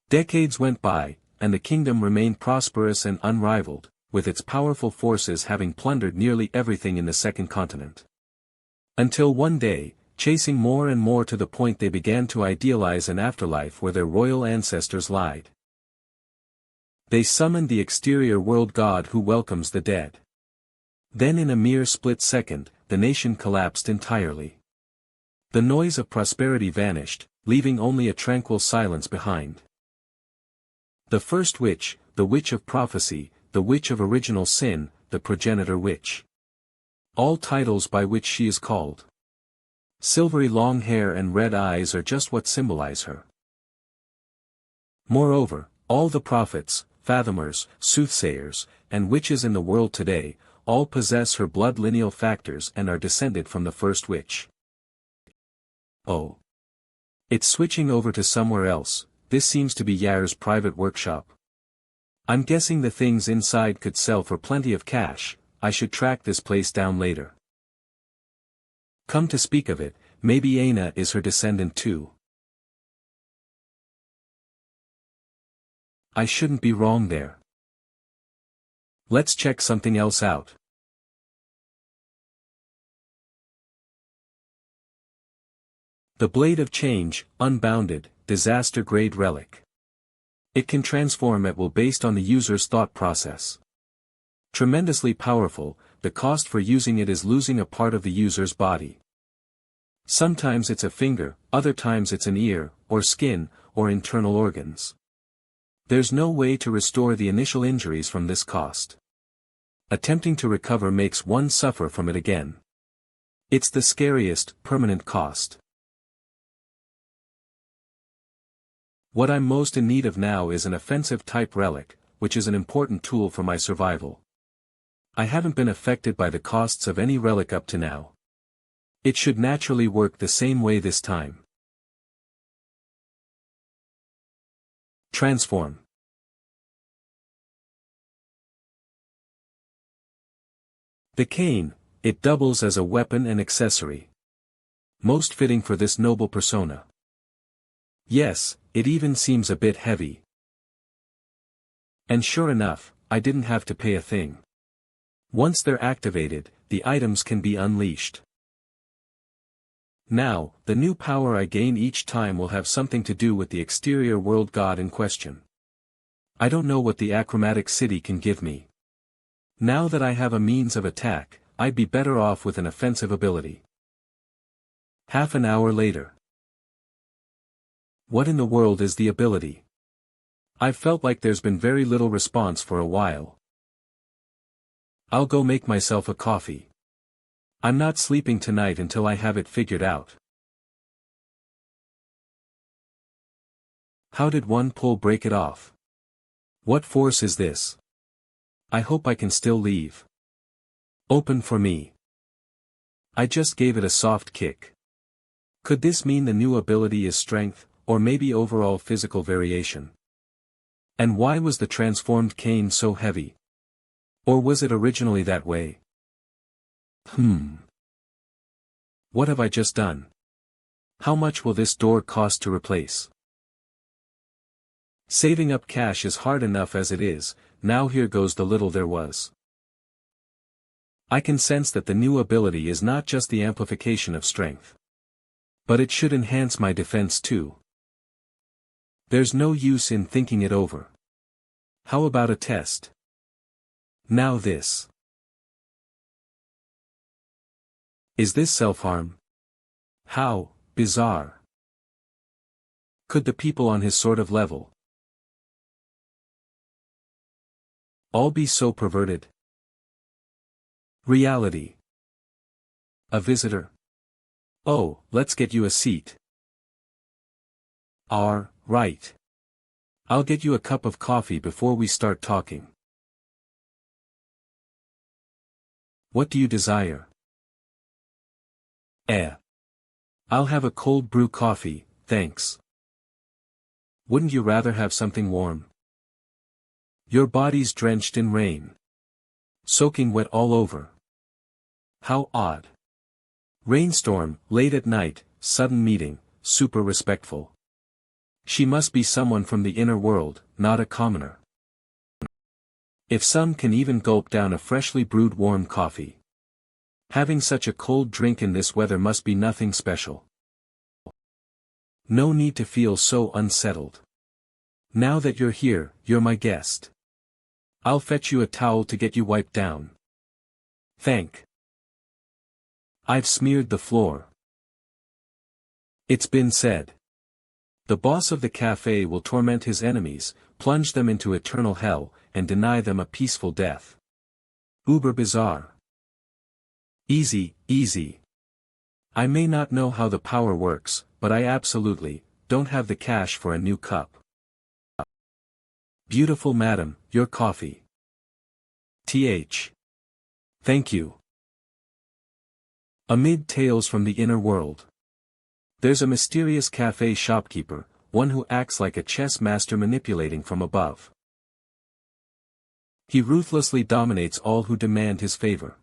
A: Decades went by, and the kingdom remained prosperous and unrivaled, with its powerful forces having plundered nearly everything in the second continent. Until one day, chasing more and more to the point they began to idealize an afterlife where their royal ancestors lied. They summoned the exterior world god who welcomes the dead. Then in a mere split second, the nation collapsed entirely. The noise of prosperity vanished, leaving only a tranquil silence behind. The first witch, the witch of prophecy, the witch of original sin, the progenitor witch. All titles by which she is called. Silvery long hair and red eyes are just what symbolize her. Moreover, all the prophets, fathomers, soothsayers, and witches in the world today, all possess her blood lineal factors and are descended from the first witch. Oh. It's switching over to somewhere else. This seems to be Yar's private workshop. I'm guessing the things inside could sell for plenty of cash. I should track this place down later. Come to speak of it, maybe Aina is her descendant too. I shouldn't be wrong there. Let's check something else out. The Blade of Change, Unbounded, Disaster-Grade Relic. It can transform at will based on the user's thought process. Tremendously powerful, the cost for using it is losing a part of the user's body. Sometimes it's a finger, other times it's an ear, or skin, or internal organs. There's no way to restore the initial injuries from this cost. Attempting to recover makes one suffer from it again. It's the scariest, permanent cost. What I'm most in need of now is an offensive-type relic, which is an important tool for my survival. I haven't been affected by the costs of any relic up to now. It should naturally work the same way this time. Transform. The cane, it doubles as a weapon and accessory. Most fitting for this noble persona. Yes, it even seems a bit heavy. And sure enough, I didn't have to pay a thing. Once they're activated, the items can be unleashed. Now, the new power I gain each time will have something to do with the exterior world god in question. I don't know what the achromatic city can give me. Now that I have a means of attack, I'd be better off with an offensive ability. Half an hour later. What in the world is the ability? I've felt like there's been very little response for a while. I'll go make myself a coffee. I'm not sleeping tonight until I have it figured out. How did one pull break it off? What force is this? I hope I can still leave. Open for me. I just gave it a soft kick. Could this mean the new ability is strength, or maybe overall physical variation. And why was the transformed cane so heavy? Or was it originally that way? What have I just done? How much will this door cost to replace? Saving up cash is hard enough as it is, now here goes the little there was. I can sense that the new ability is not just the amplification of strength. But it should enhance my defense too. There's no use in thinking it over. How about a test? Now this. Is this self-harm? How bizarre. Could the people on his sort of level all be so perverted? Reality. A visitor. Oh, let's get you a seat. Right. I'll get you a cup of coffee before we start talking. What do you desire? I'll have a cold brew coffee, thanks. Wouldn't you rather have something warm? Your body's drenched in rain. Soaking wet all over. How odd. Rainstorm, late at night, sudden meeting, super respectful. She must be someone from the inner world, not a commoner. If some can even gulp down a freshly brewed warm coffee. Having such a cold drink in this weather must be nothing special. No need to feel so unsettled. Now that you're here, you're my guest. I'll fetch you a towel to get you wiped down. I've smeared the floor. It's been said. The boss of the cafe will torment his enemies, plunge them into eternal hell, and deny them a peaceful death. Uber bizarre. Easy. I may not know how the power works, but I absolutely don't have the cash for a new cup. Beautiful madam, your coffee. Thank you. Amid tales from the inner world. There's a mysterious cafe shopkeeper, one who acts like a chess master manipulating from above. He ruthlessly dominates all who demand his favor.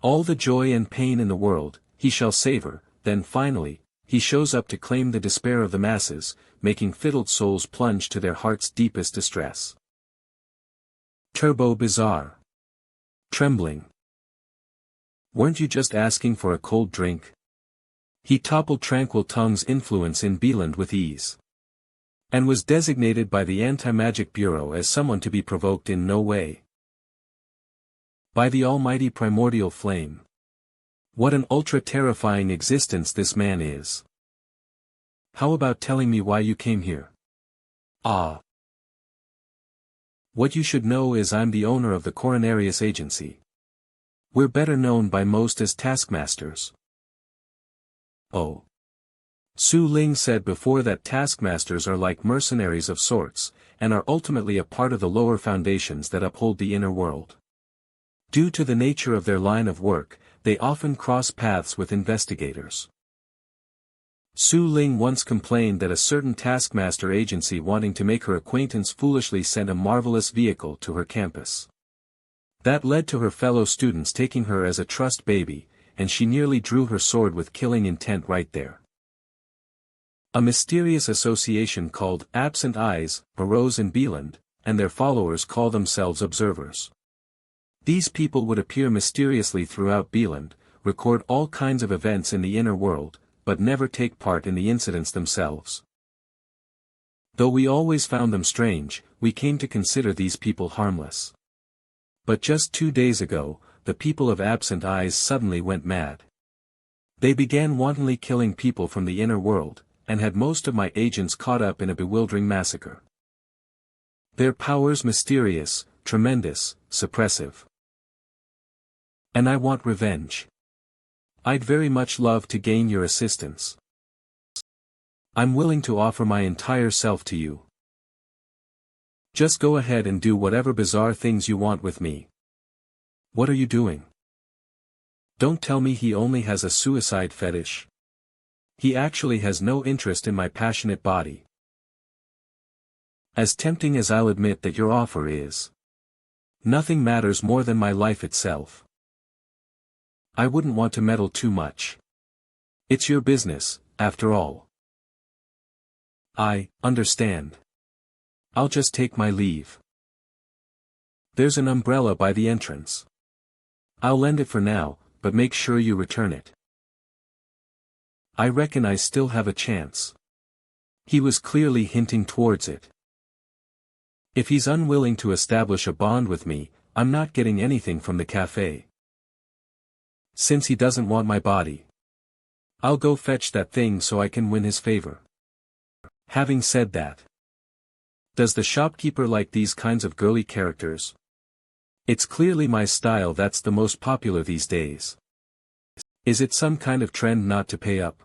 A: All the joy and pain in the world, he shall savor, then finally, he shows up to claim the despair of the masses, making fiddled souls plunge to their heart's deepest distress. Turbo bizarre. Trembling. Weren't you just asking for a cold drink? He toppled Tranquil Tongue's influence in Beeland with ease. And was designated by the Anti-Magic Bureau as someone to be provoked in no way. By the almighty primordial flame. What an ultra-terrifying existence this man is. How about telling me why you came here? What you should know is I'm the owner of the Coronarius Agency. We're better known by most as taskmasters. Oh. Su Ling said before that taskmasters are like mercenaries of sorts, and are ultimately a part of the lower foundations that uphold the inner world. Due to the nature of their line of work, they often cross paths with investigators. Su Ling once complained that a certain taskmaster agency wanting to make her acquaintance foolishly sent a marvelous vehicle to her campus. That led to her fellow students taking her as a trust baby, and she nearly drew her sword with killing intent right there. A mysterious association called Absent Eyes arose in Beeland, and their followers call themselves Observers. These people would appear mysteriously throughout Beeland, record all kinds of events in the inner world, but never take part in the incidents themselves. Though we always found them strange, we came to consider these people harmless. But just 2 days ago, the people of Absent Eyes suddenly went mad. They began wantonly killing people from the inner world, and had most of my agents caught up in a bewildering massacre. Their powers mysterious, tremendous, suppressive. And I want revenge. I'd very much love to gain your assistance. I'm willing to offer my entire self to you. Just go ahead and do whatever bizarre things you want with me. What are you doing? Don't tell me he only has a suicide fetish. He actually has no interest in my passionate body. As tempting as I'll admit that your offer is. Nothing matters more than my life itself. I wouldn't want to meddle too much. It's your business, after all. I understand. I'll just take my leave. There's an umbrella by the entrance. I'll lend it for now, but make sure you return it. I reckon I still have a chance. He was clearly hinting towards it. If he's unwilling to establish a bond with me, I'm not getting anything from the cafe. Since he doesn't want my body, I'll go fetch that thing so I can win his favor. Having said that, does the shopkeeper like these kinds of girly characters? It's clearly my style that's the most popular these days. Is it some kind of trend not to pay up?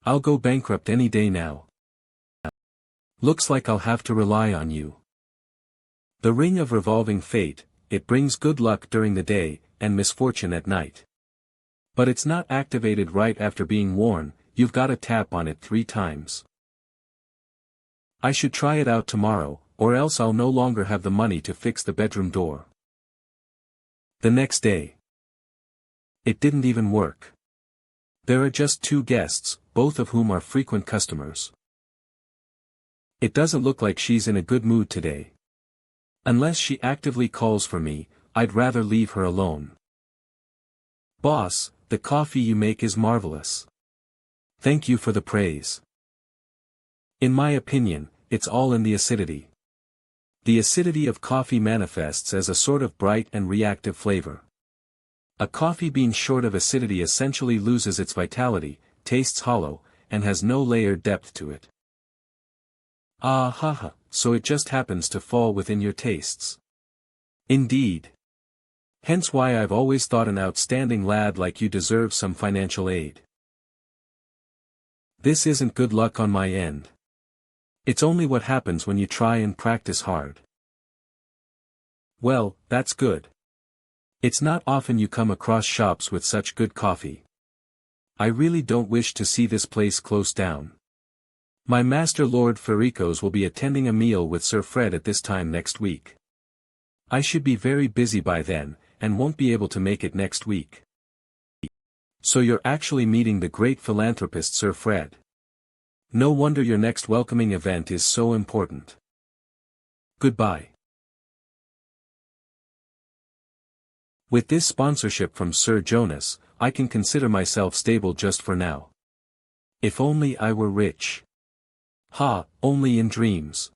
A: I'll go bankrupt any day now. Looks like I'll have to rely on you. The ring of revolving fate, it brings good luck during the day, and misfortune at night. But it's not activated right after being worn, you've got to tap on it 3 times. I should try it out tomorrow, or else I'll no longer have the money to fix the bedroom door. The next day. It didn't even work. There are just 2 guests, both of whom are frequent customers. It doesn't look like she's in a good mood today. Unless she actively calls for me, I'd rather leave her alone. Boss, the coffee you make is marvelous. Thank you for the praise. In my opinion, it's all in the acidity. The acidity of coffee manifests as a sort of bright and reactive flavor. A coffee bean short of acidity essentially loses its vitality, tastes hollow, and has no layered depth to it. Ah haha, so it just happens to fall within your tastes. Indeed. Hence why I've always thought an outstanding lad like you deserves some financial aid. This isn't good luck on my end. It's only what happens when you try and practice hard. Well, that's good. It's not often you come across shops with such good coffee. I really don't wish to see this place close down. My master Lord Ferricos will be attending a meal with Sir Fred at this time next week. I should be very busy by then, and won't be able to make it next week. So you're actually meeting the great philanthropist Sir Fred. No wonder your next welcoming event is so important. Goodbye. With this sponsorship from Sir Jonas, I can consider myself stable just for now. If only I were rich. Ha, only in dreams.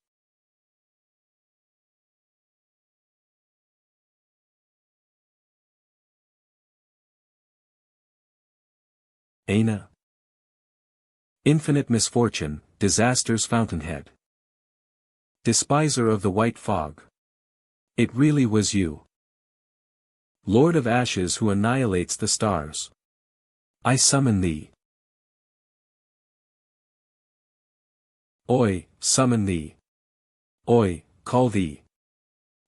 A: Aina. Infinite misfortune, disaster's fountainhead. Despiser of the white fog. It really was you. Lord of ashes who annihilates the stars. I summon thee. Oi, summon thee. Oi, call thee.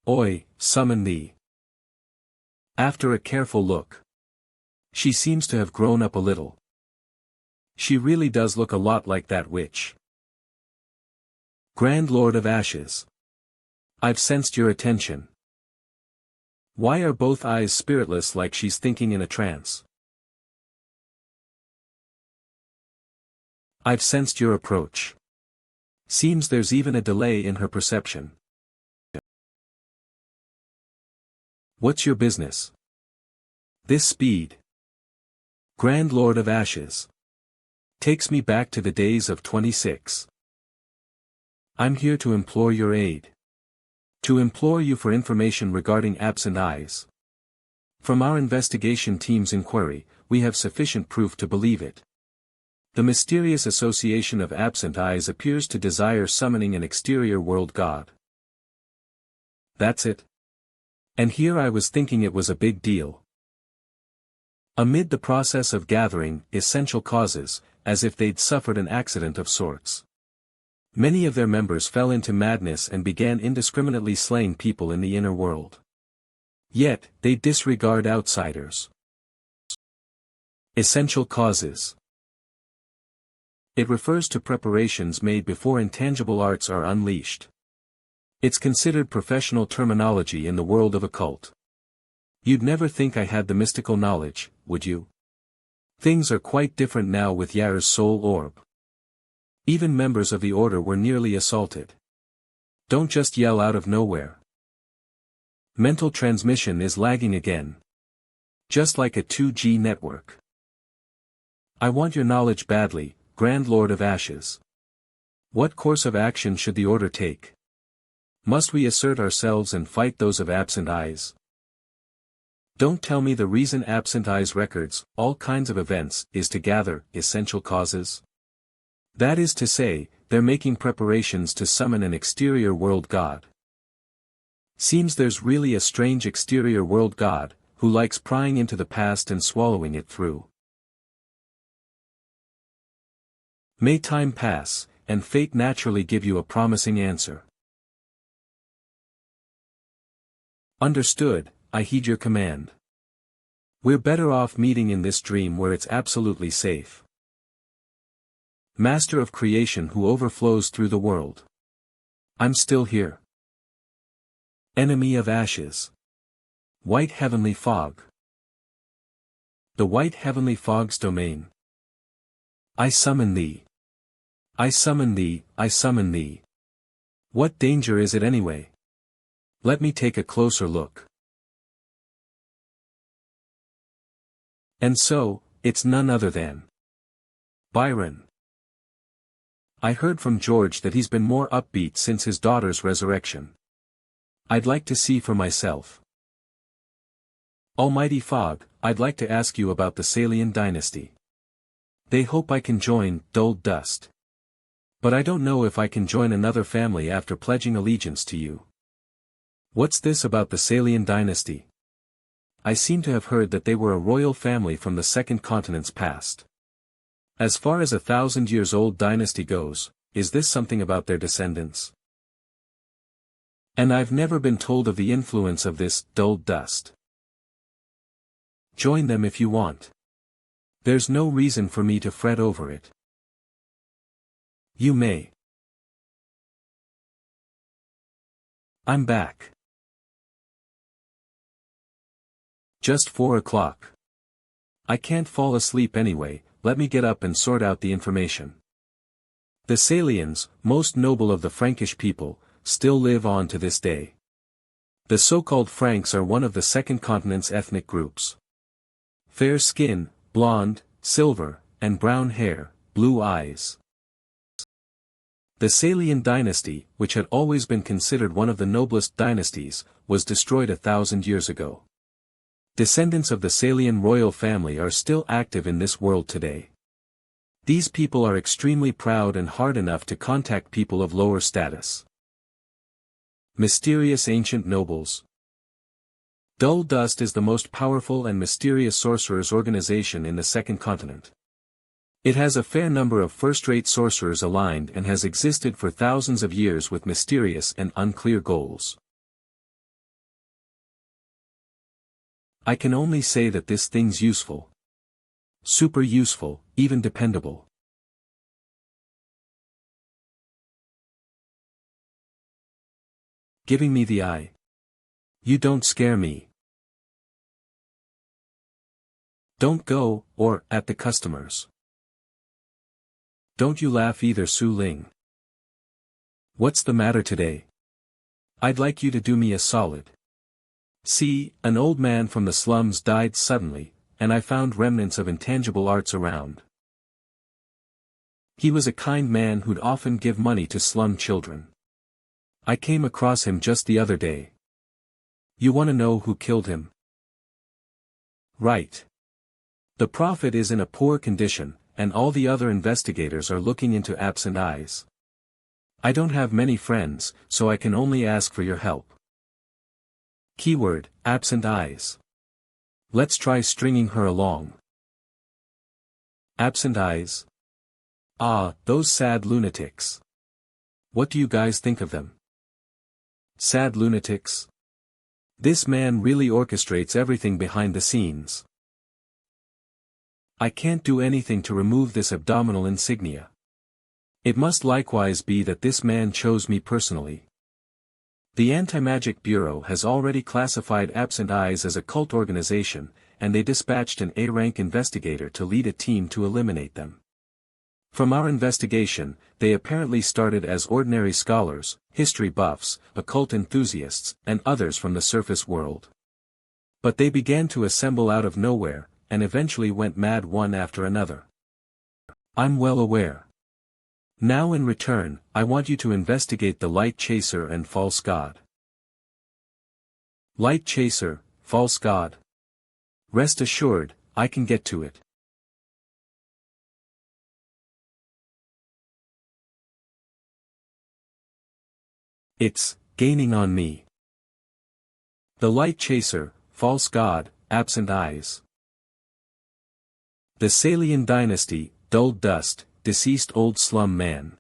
A: Oi, summon thee. After a careful look. She seems to have grown up a little. She really does look a lot like that witch. Grand Lord of Ashes. I've sensed your attention. Why are both eyes spiritless like she's thinking in a trance? I've sensed your approach. Seems there's even a delay in her perception. What's your business? This speed. Grand Lord of Ashes. Takes me back to the days of 26. I'm here to implore your aid. To implore you for information regarding absent eyes. From our investigation team's inquiry, we have sufficient proof to believe it. The mysterious association of absent eyes appears to desire summoning an exterior world god. That's it. And here I was thinking it was a big deal. Amid the process of gathering essential causes, as if they'd suffered an accident of sorts. Many of their members fell into madness and began indiscriminately slaying people in the inner world. Yet, they disregard outsiders. Essential causes. It refers to preparations made before intangible arts are unleashed. It's considered professional terminology in the world of occult. You'd never think I had the mystical knowledge, would you? Things are quite different now with Yar's soul orb. Even members of the order were nearly assaulted. Don't just yell out of nowhere. Mental transmission is lagging again. Just like a 2G network. I want your knowledge badly, Grand Lord of Ashes. What course of action should the order take? Must we assert ourselves and fight those of absent eyes? Don't tell me the reason absent eyes records all kinds of events is to gather essential causes. That is to say, they're making preparations to summon an exterior world god. Seems there's really a strange exterior world god, who likes prying into the past and swallowing it through. May time pass, and fate naturally give you a promising answer. Understood, I heed your command. We're better off meeting in this dream where it's absolutely safe. Master of creation who overflows through the world. I'm still here. Enemy of ashes. White heavenly fog. The white heavenly fog's domain. I summon thee. I summon thee, I summon thee. What danger is it anyway? Let me take a closer look. And so, it's none other than Byron. I heard from George that he's been more upbeat since his daughter's resurrection. I'd like to see for myself. Almighty Fog, I'd like to ask you about the Salian dynasty. They hope I can join Dull Dust. But I don't know if I can join another family after pledging allegiance to you. What's this about the Salian dynasty? I seem to have heard that they were a royal family from the second continent's past. As far as 1,000-years-old dynasty goes, is this something about their descendants? And I've never been told of the influence of this Dull Dust. Join them if you want. There's no reason for me to fret over it. You may. I'm back. Just 4 o'clock. I can't fall asleep anyway, let me get up and sort out the information. The Salians, most noble of the Frankish people, still live on to this day. The so-called Franks are one of the second continent's ethnic groups. Fair skin, blonde, silver, and brown hair, blue eyes. The Salian dynasty, which had always been considered one of the noblest dynasties, was destroyed 1,000 years ago. Descendants of the Salian royal family are still active in this world today. These people are extremely proud and hard enough to contact people of lower status. Mysterious ancient nobles. Dull Dust is the most powerful and mysterious sorcerers' organization in the second continent. It has a fair number of first-rate sorcerers aligned and has existed for thousands of years with mysterious and unclear goals. I can only say that this thing's useful. Super useful, even dependable. Giving me the eye. You don't scare me. Don't go, or, at the customers. Don't you laugh either, Su Ling. What's the matter today? I'd like you to do me a solid. See, an old man from the slums died suddenly, and I found remnants of intangible arts around. He was a kind man who'd often give money to slum children. I came across him just the other day. You want to know who killed him? Right. The prophet is in a poor condition, and all the other investigators are looking into absent eyes. I don't have many friends, so I can only ask for your help. Keyword, absent eyes. Let's try stringing her along. Absent eyes? Ah, those sad lunatics. What do you guys think of them? Sad lunatics? This man really orchestrates everything behind the scenes. I can't do anything to remove this abdominal insignia. It must likewise be that this man chose me personally. The Anti-Magic Bureau has already classified Absent Eyes as a cult organization, and they dispatched an A-rank investigator to lead a team to eliminate them. From our investigation, they apparently started as ordinary scholars, history buffs, occult enthusiasts, and others from the surface world. But they began to assemble out of nowhere, and eventually went mad one after another. I'm well aware. Now in return, I want you to investigate the Light Chaser and False God. Light Chaser, False God. Rest assured, I can get to it. It's gaining on me. The Light Chaser, False God, Absent Eyes. The Salian Dynasty, Dull Dust, Deceased Old Slum Man.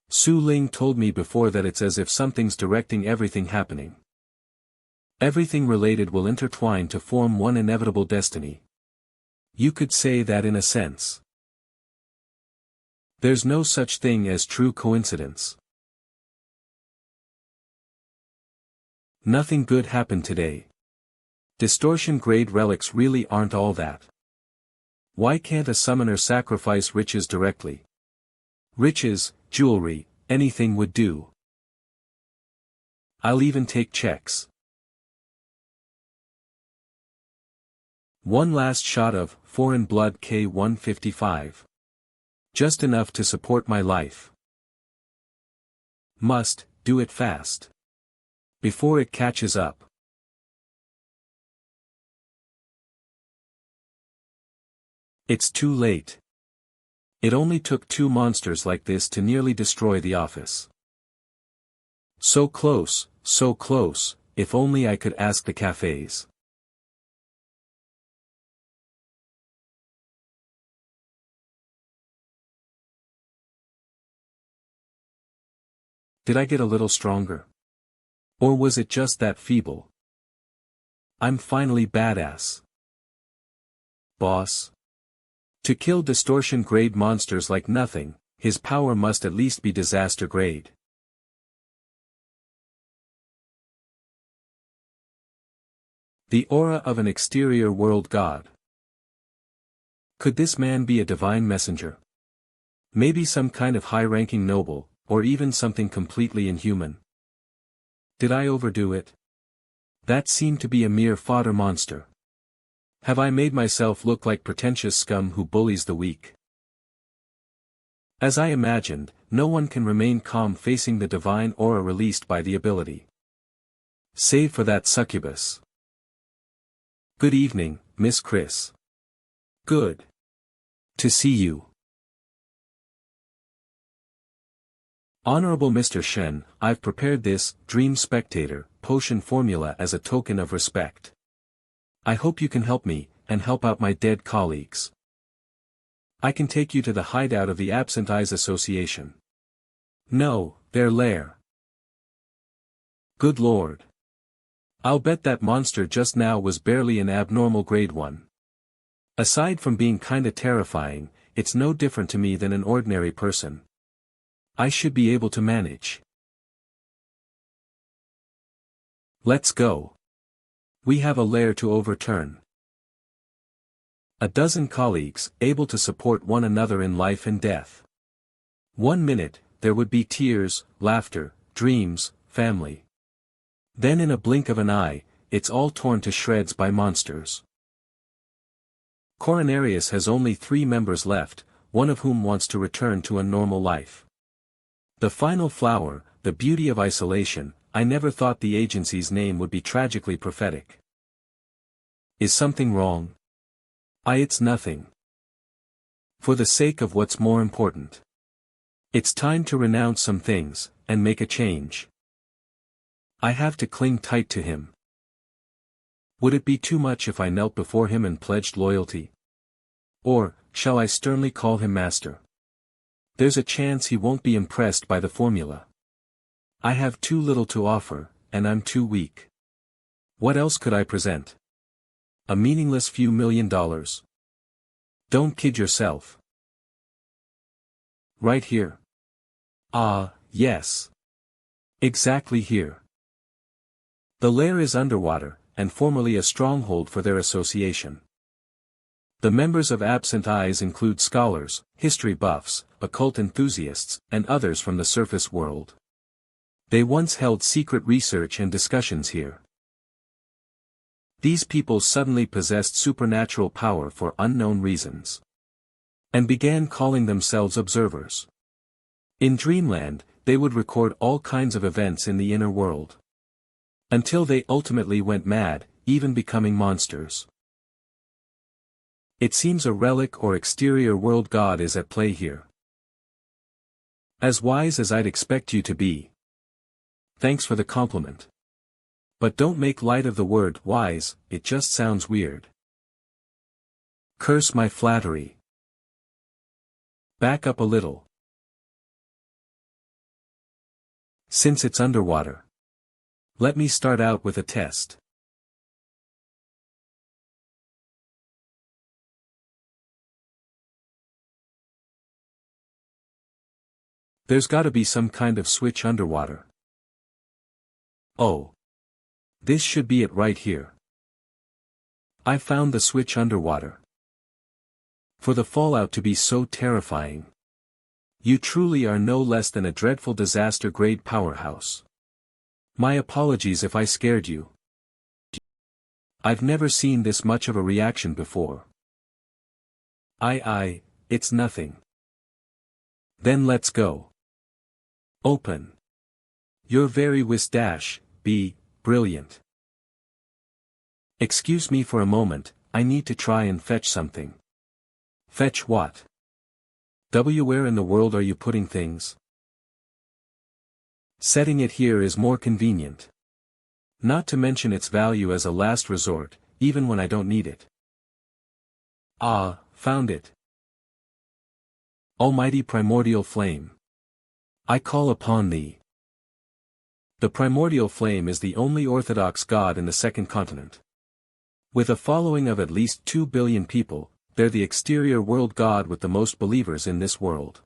A: Su Ling told me before that it's as if something's directing everything happening. Everything related will intertwine to form one inevitable destiny. You could say that in a sense. There's no such thing as true coincidence. Nothing good happened today. Distortion grade relics really aren't all that. Why can't a summoner sacrifice riches directly? Riches, jewelry, anything would do. I'll even take checks. One last shot of Foreign Blood K155. Just enough to support my life. Must do it fast. Before it catches up. It's too late. It only took 2 monsters like this to nearly destroy the office. So close, if only I could ask the cafes. Did I get a little stronger? Or was it just that feeble? I'm finally badass. Boss. To kill distortion grade monsters like nothing, his power must at least be disaster grade. The aura of an exterior world god. Could this man be a divine messenger? Maybe some kind of high-ranking noble, or even something completely inhuman. Did I overdo it? That seemed to be a mere fodder monster. Have I made myself look like pretentious scum who bullies the weak? As I imagined, no one can remain calm facing the divine aura released by the ability. Save for that succubus. Good evening, Miss Chris. Good to see you. Honorable Mr. Shen, I've prepared this Dream Spectator potion formula as a token of respect. I hope you can help me, and help out my dead colleagues. I can take you to the hideout of the Absent Eyes Association. No, their lair. Good lord. I'll bet that monster just now was barely an abnormal grade 1. Aside from being kinda terrifying, it's no different to me than an ordinary person. I should be able to manage. Let's go. We have a lair to overturn. A dozen colleagues, able to support one another in life and death. 1 minute, there would be tears, laughter, dreams, family. Then in a blink of an eye, it's all torn to shreds by monsters. Coronarius has only 3 members left, one of whom wants to return to a normal life. The final flower, the beauty of isolation. I never thought the agency's name would be tragically prophetic. Is something wrong? It's nothing. For the sake of what's more important. It's time to renounce some things, and make a change. I have to cling tight to him. Would it be too much if I knelt before him and pledged loyalty? Or, shall I sternly call him master? There's a chance he won't be impressed by the formula. I have too little to offer, and I'm too weak. What else could I present? A meaningless few $1,000,000. Don't kid yourself. Right here. Ah, yes. Exactly here. The lair is underwater, and formerly a stronghold for their association. The members of Absent Eyes include scholars, history buffs, occult enthusiasts, and others from the surface world. They once held secret research and discussions here. These people suddenly possessed supernatural power for unknown reasons, and began calling themselves observers. In Dreamland, they would record all kinds of events in the inner world, until they ultimately went mad, even becoming monsters. It seems a relic or exterior world god is at play here. As wise as I'd expect you to be. Thanks for the compliment. But don't make light of the word wise, it just sounds weird. Curse my flattery. Back up a little. Since it's underwater, let me start out with a test. There's gotta be some kind of switch underwater. Oh. This should be it right here. I found the switch underwater. For the fallout to be so terrifying. You truly are no less than a dreadful disaster-grade powerhouse. My apologies if I scared you. I've never seen this much of a reaction before. It's nothing. Then let's go. Open. You're very be brilliant. Excuse me for a moment, I need to try and fetch something. Fetch what? Where in the world are you putting things? Setting it here is more convenient. Not to mention its value as a last resort, even when I don't need it. Ah, found it. Almighty primordial flame. I call upon thee. The primordial flame is the only orthodox god in the second continent. With a following of at least 2 billion people, they're the exterior world god with the most believers in this world.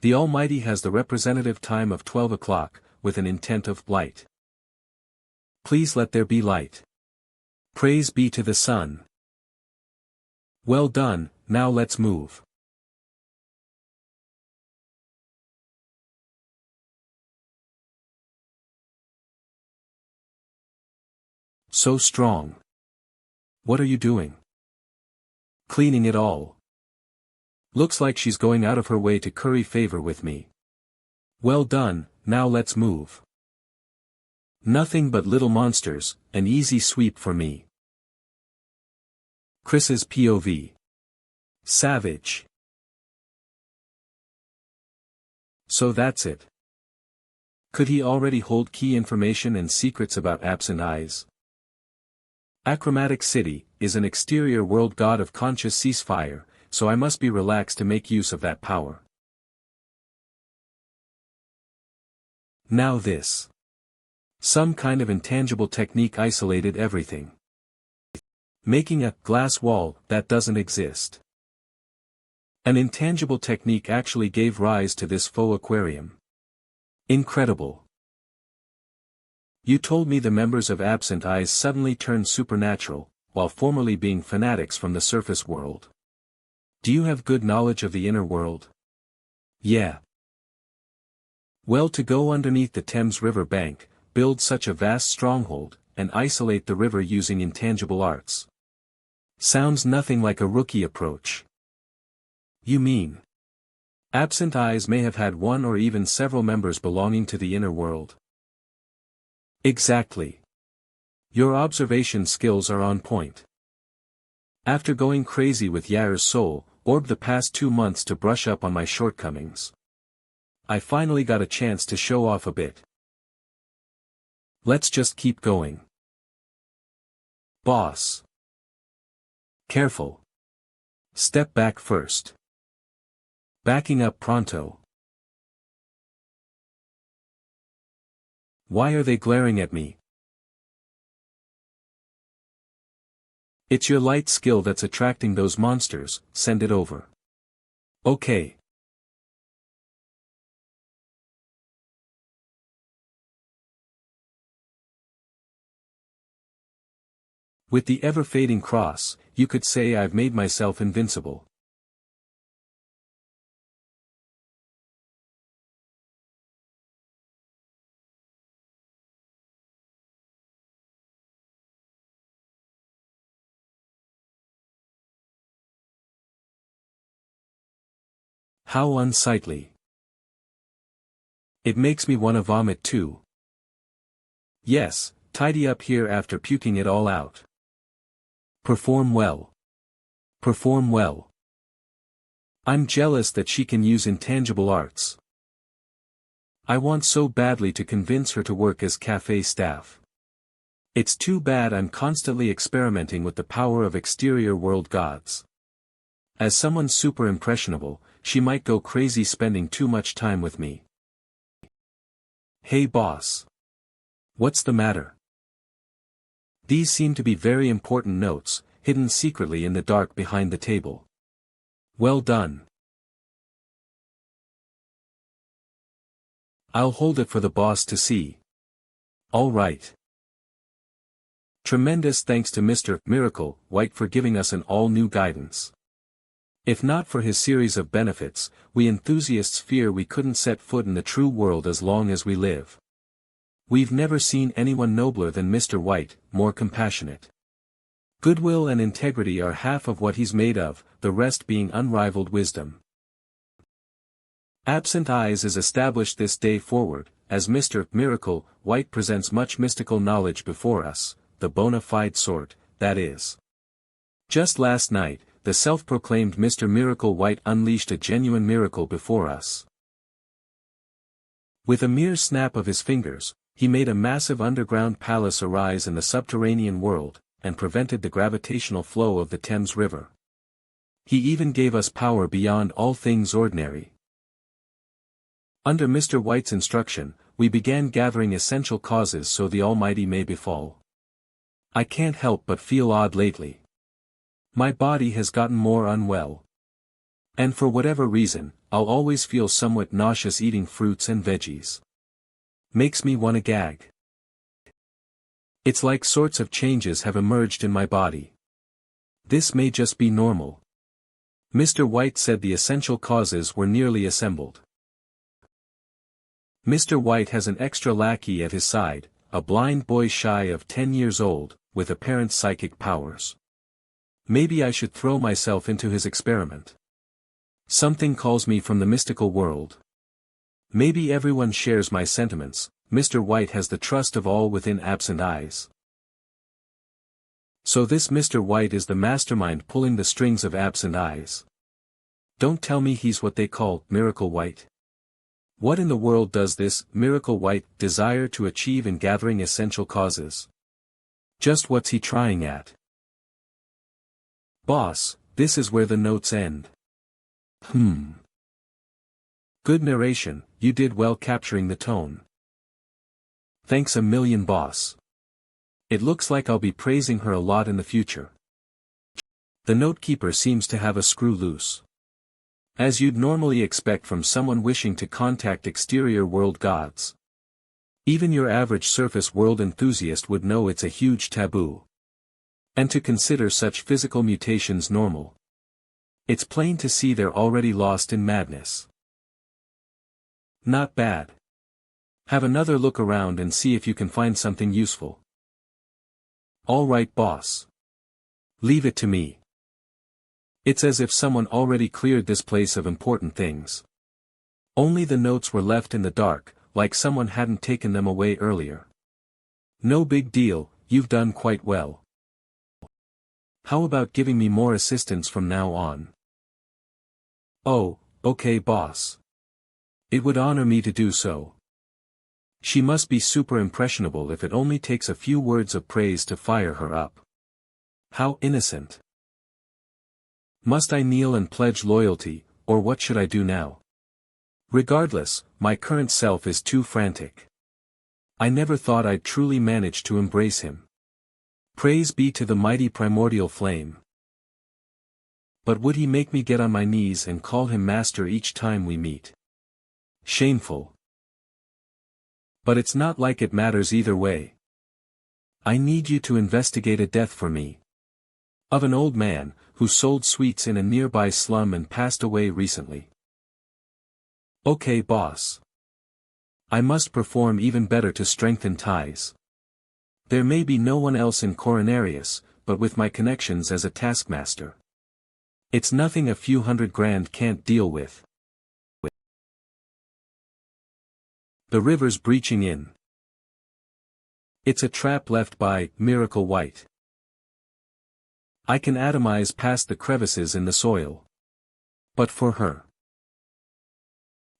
A: The Almighty has the representative time of 12 o'clock, with an intent of light. Please let there be light. Praise be to the sun. Well done, now let's move. So strong. What are you doing? Cleaning it all. Looks like she's going out of her way to curry favor with me. Well done, now let's move. Nothing but little monsters, an easy sweep for me. Chris's POV. Savage. So that's it. Could he already hold key information and secrets about Absent Eyes? Achromatic City is an exterior world god of conscious ceasefire, so I must be relaxed to make use of that power. Now this. Some kind of intangible technique isolated everything. Making a glass wall that doesn't exist. An intangible technique actually gave rise to this faux aquarium. Incredible. You told me the members of Absent Eyes suddenly turned supernatural, while formerly being fanatics from the surface world. Do you have good knowledge of the inner world? Yeah. Well, to go underneath the Thames River bank, build such a vast stronghold, and isolate the river using intangible arts. Sounds nothing like a rookie approach. You mean? Absent Eyes may have had one or even several members belonging to the inner world. Exactly. Your observation skills are on point. After going crazy with Yair's soul, orb the past 2 months to brush up on my shortcomings, I finally got a chance to show off a bit. Let's just keep going. Boss. Careful. Step back first. Backing up pronto. Why are they glaring at me? It's your light skill that's attracting those monsters, send it over. Okay. With the ever-fading cross, you could say I've made myself invincible. How unsightly. It makes me want to vomit too. Yes, tidy up here after puking it all out. Perform well. Perform well. I'm jealous that she can use intangible arts. I want so badly to convince her to work as cafe staff. It's too bad I'm constantly experimenting with the power of exterior world gods. As someone super impressionable, she might go crazy spending too much time with me. Hey boss. What's the matter? These seem to be very important notes, hidden secretly in the dark behind the table. Well done. I'll hold it for the boss to see. All right. Tremendous thanks to Mr. Miracle White for giving us an all-new guidance. If not for his series of benefits, we enthusiasts fear we couldn't set foot in the true world as long as we live. We've never seen anyone nobler than Mr. White, more compassionate. Goodwill and integrity are half of what he's made of, the rest being unrivaled wisdom. Absent Eyes is established this day forward, as Mr. Miracle White presents much mystical knowledge before us, the bona fide sort, that is. Just last night, the self-proclaimed Mr. Miracle White unleashed a genuine miracle before us. With a mere snap of his fingers, he made a massive underground palace arise in the subterranean world, and prevented the gravitational flow of the Thames River. He even gave us power beyond all things ordinary. Under Mr. White's instruction, we began gathering essential causes so the Almighty may befall. I can't help but feel odd lately. My body has gotten more unwell. And for whatever reason, I'll always feel somewhat nauseous eating fruits and veggies. Makes me want to gag. It's like sorts of changes have emerged in my body. This may just be normal. Mr. White said the essential causes were nearly assembled. Mr. White has an extra lackey at his side, a blind boy shy of 10 years old, with apparent psychic powers. Maybe I should throw myself into his experiment. Something calls me from the mystical world. Maybe everyone shares my sentiments. Mr. White has the trust of all within Absent Eyes. So this Mr. White is the mastermind pulling the strings of Absent Eyes. Don't tell me he's what they call Miracle White. What in the world does this Miracle White desire to achieve in gathering essential causes? Just what's he trying at? Boss, this is where the notes end. Good narration, you did well capturing the tone. Thanks a million, boss. It looks like I'll be praising her a lot in the future. The note-keeper seems to have a screw loose. As you'd normally expect from someone wishing to contact exterior world gods. Even your average surface world enthusiast would know it's a huge taboo. And to consider such physical mutations normal. It's plain to see they're already lost in madness. Not bad. Have another look around and see if you can find something useful. All right, boss. Leave it to me. It's as if someone already cleared this place of important things. Only the notes were left in the dark, like someone hadn't taken them away earlier. No big deal, you've done quite well. How about giving me more assistance from now on? Oh, okay, boss. It would honor me to do so. She must be super impressionable if it only takes a few words of praise to fire her up. How innocent. Must I kneel and pledge loyalty, or what should I do now? Regardless, my current self is too frantic. I never thought I'd truly manage to embrace him. Praise be to the mighty primordial flame. But would he make me get on my knees and call him master each time we meet? Shameful. But it's not like it matters either way. I need you to investigate a death for me. Of an old man, who sold sweets in a nearby slum and passed away recently. Okay, boss. I must perform even better to strengthen ties. There may be no one else in Coronarius, but with my connections as a taskmaster. It's nothing a few $100,000 can't deal with. The river's breaching in. It's a trap left by Miracle White. I can atomize past the crevices in the soil. But for her,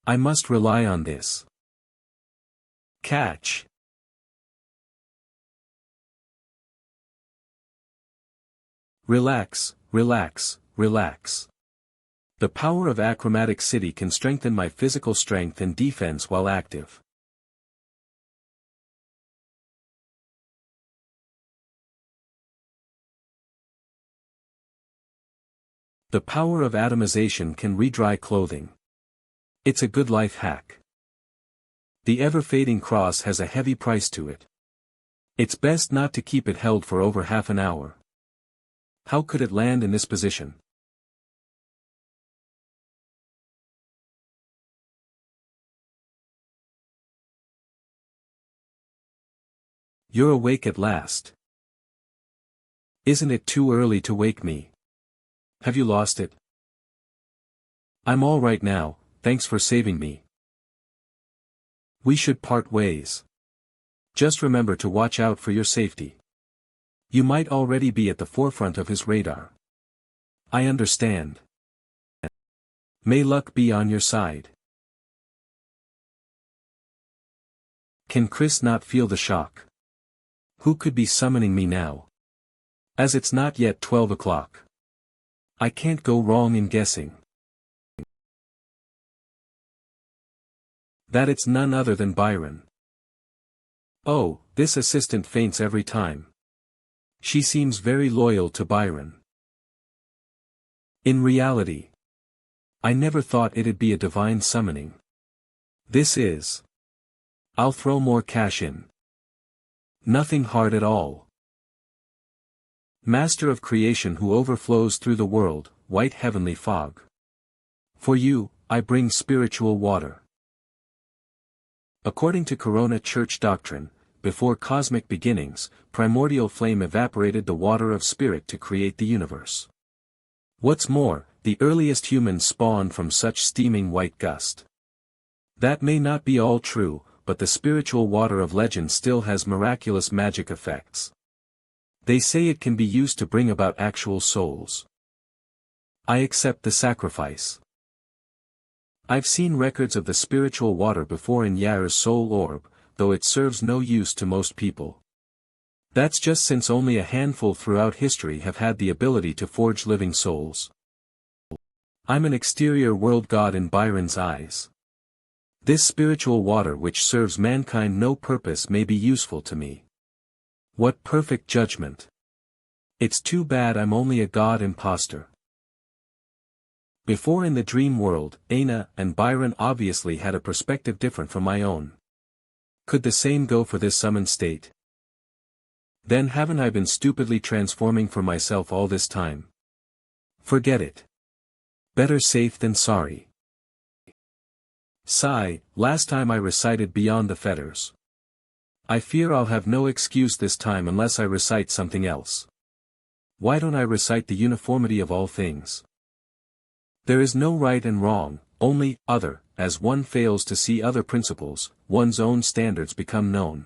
A: I must rely on this. Catch. Relax, relax, relax. The power of Achromatic City can strengthen my physical strength and defense while active. The power of atomization can re-dry clothing. It's a good life hack. The ever-fading cross has a heavy price to it. It's best not to keep it held for over half an hour. How could it land in this position? You're awake at last. Isn't it too early to wake me? Have you lost it? I'm all right now, thanks for saving me. We should part ways. Just remember to watch out for your safety. You might already be at the forefront of his radar. I understand. May luck be on your side. Can Chris not feel the shock? Who could be summoning me now? As it's not yet 12 o'clock. I can't go wrong in guessing that it's none other than Byron. Oh, this assistant faints every time. She seems very loyal to Byron. In reality, I never thought it'd be a divine summoning. This is. I'll throw more cash in. Nothing hard at all. Master of creation who overflows through the world, white heavenly fog. For you, I bring spiritual water. According to Corona Church doctrine, before cosmic beginnings, primordial flame evaporated the water of spirit to create the universe. What's more, the earliest humans spawned from such steaming white gust. That may not be all true, but the spiritual water of legend still has miraculous magic effects. They say it can be used to bring about actual souls. I accept the sacrifice. I've seen records of the spiritual water before in Yar's soul orb, though it serves no use to most people. That's just since only a handful throughout history have had the ability to forge living souls. I'm an exterior world god in Byron's eyes. This spiritual water which serves mankind no purpose may be useful to me. What perfect judgment. It's too bad I'm only a god imposter. Before in the dream world, Aina and Byron obviously had a perspective different from my own. Could the same go for this summoned state? Then haven't I been stupidly transforming for myself all this time? Forget it. Better safe than sorry. Sigh, last time I recited Beyond the Fetters. I fear I'll have no excuse this time unless I recite something else. Why don't I recite the uniformity of all things? There is no right and wrong, only other. As one fails to see other principles, one's own standards become known.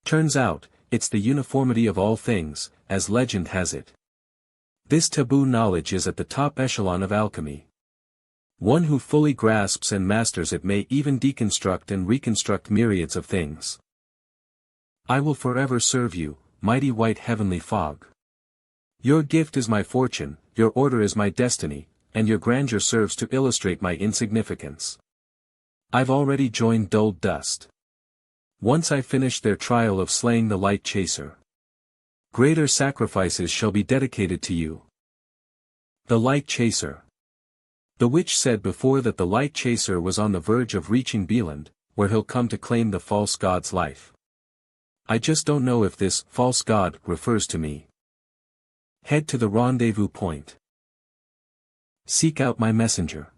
A: Turns out, it's the uniformity of all things, as legend has it. This taboo knowledge is at the top echelon of alchemy. One who fully grasps and masters it may even deconstruct and reconstruct myriads of things. I will forever serve you, mighty white heavenly fog. Your gift is my fortune, your order is my destiny, and your grandeur serves to illustrate my insignificance. I've already joined dulled dust. Once I finish their trial of slaying the light chaser, greater sacrifices shall be dedicated to you. The light chaser. The witch said before that the light chaser was on the verge of reaching Beeland, where he'll come to claim the false god's life. I just don't know if this false god refers to me. Head to the rendezvous point. Seek out my messenger.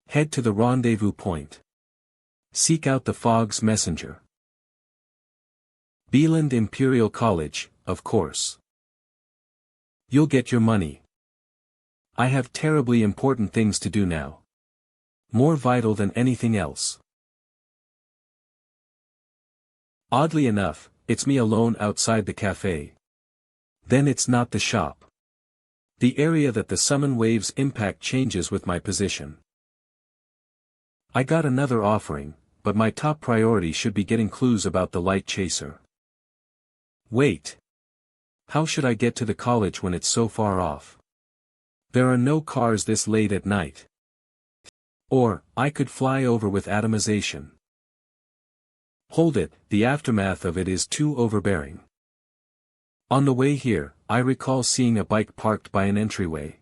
A: Head to the rendezvous point. Seek out the fog's messenger. Bieland Imperial College, of course. You'll get your money. I have terribly important things to do now. More vital than anything else. Oddly enough, it's me alone outside the cafe. Then it's not the shop. The area that the summon waves impact changes with my position. I got another offering, but my top priority should be getting clues about the light chaser. Wait. How should I get to the college when it's so far off? There are no cars this late at night. Or, I could fly over with atomization. Hold it, the aftermath of it is too overbearing. On the way here, I recall seeing a bike parked by an entryway.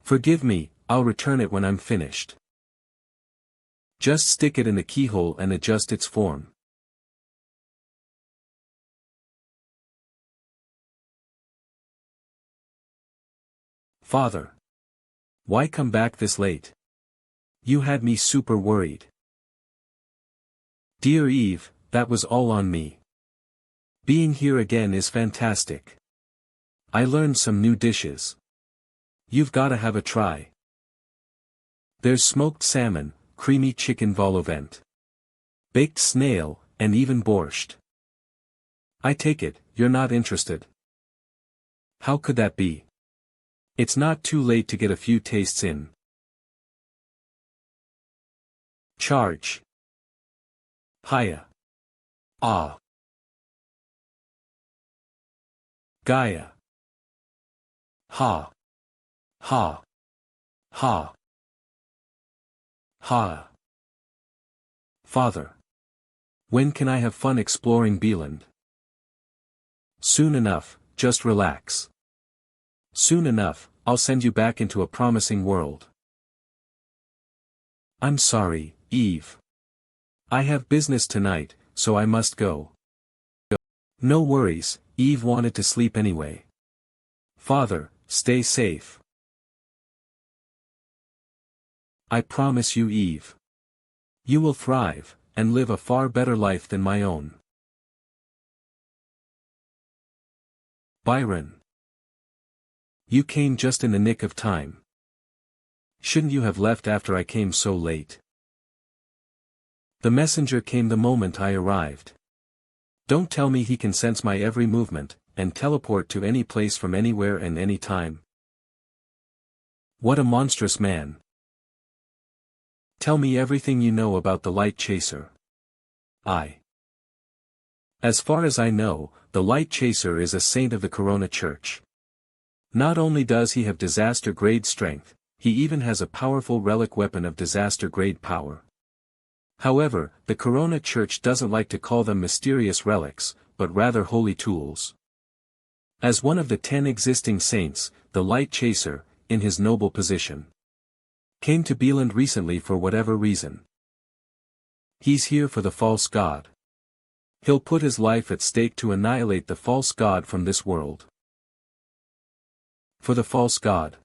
A: Forgive me, I'll return it when I'm finished. Just stick it in the keyhole and adjust its form. Father. Why come back this late? You had me super worried. Dear Eve, that was all on me. Being here again is fantastic. I learned some new dishes. You've gotta have a try. There's smoked salmon, creamy chicken vol au vent, baked snail, and even borscht. I take it, you're not interested. How could that be? It's not too late to get a few tastes in. Charge. Hiya. Ah. Gaia. Ha. Ha. Ha. Ha. Father. When can I have fun exploring Bieland? Soon enough, just relax. Soon enough, I'll send you back into a promising world. I'm sorry, Eve. I have business tonight, so I must go. No worries, Eve wanted to sleep anyway. Father, stay safe. I promise you, Eve. You will thrive, and live a far better life than my own. Byron. You came just in the nick of time. Shouldn't you have left after I came so late? The messenger came the moment I arrived. Don't tell me he can sense my every movement, and teleport to any place from anywhere and any time. What a monstrous man. Tell me everything you know about the light chaser. As far as I know, the light chaser is a saint of the Corona Church. Not only does he have disaster-grade strength, he even has a powerful relic weapon of disaster-grade power. However, the Corona Church doesn't like to call them mysterious relics, but rather holy tools. As one of the 10 existing saints, the Light Chaser, in his noble position, came to Bieland recently for whatever reason. He's here for the false god. He'll put his life at stake to annihilate the false god from this world. For the false god.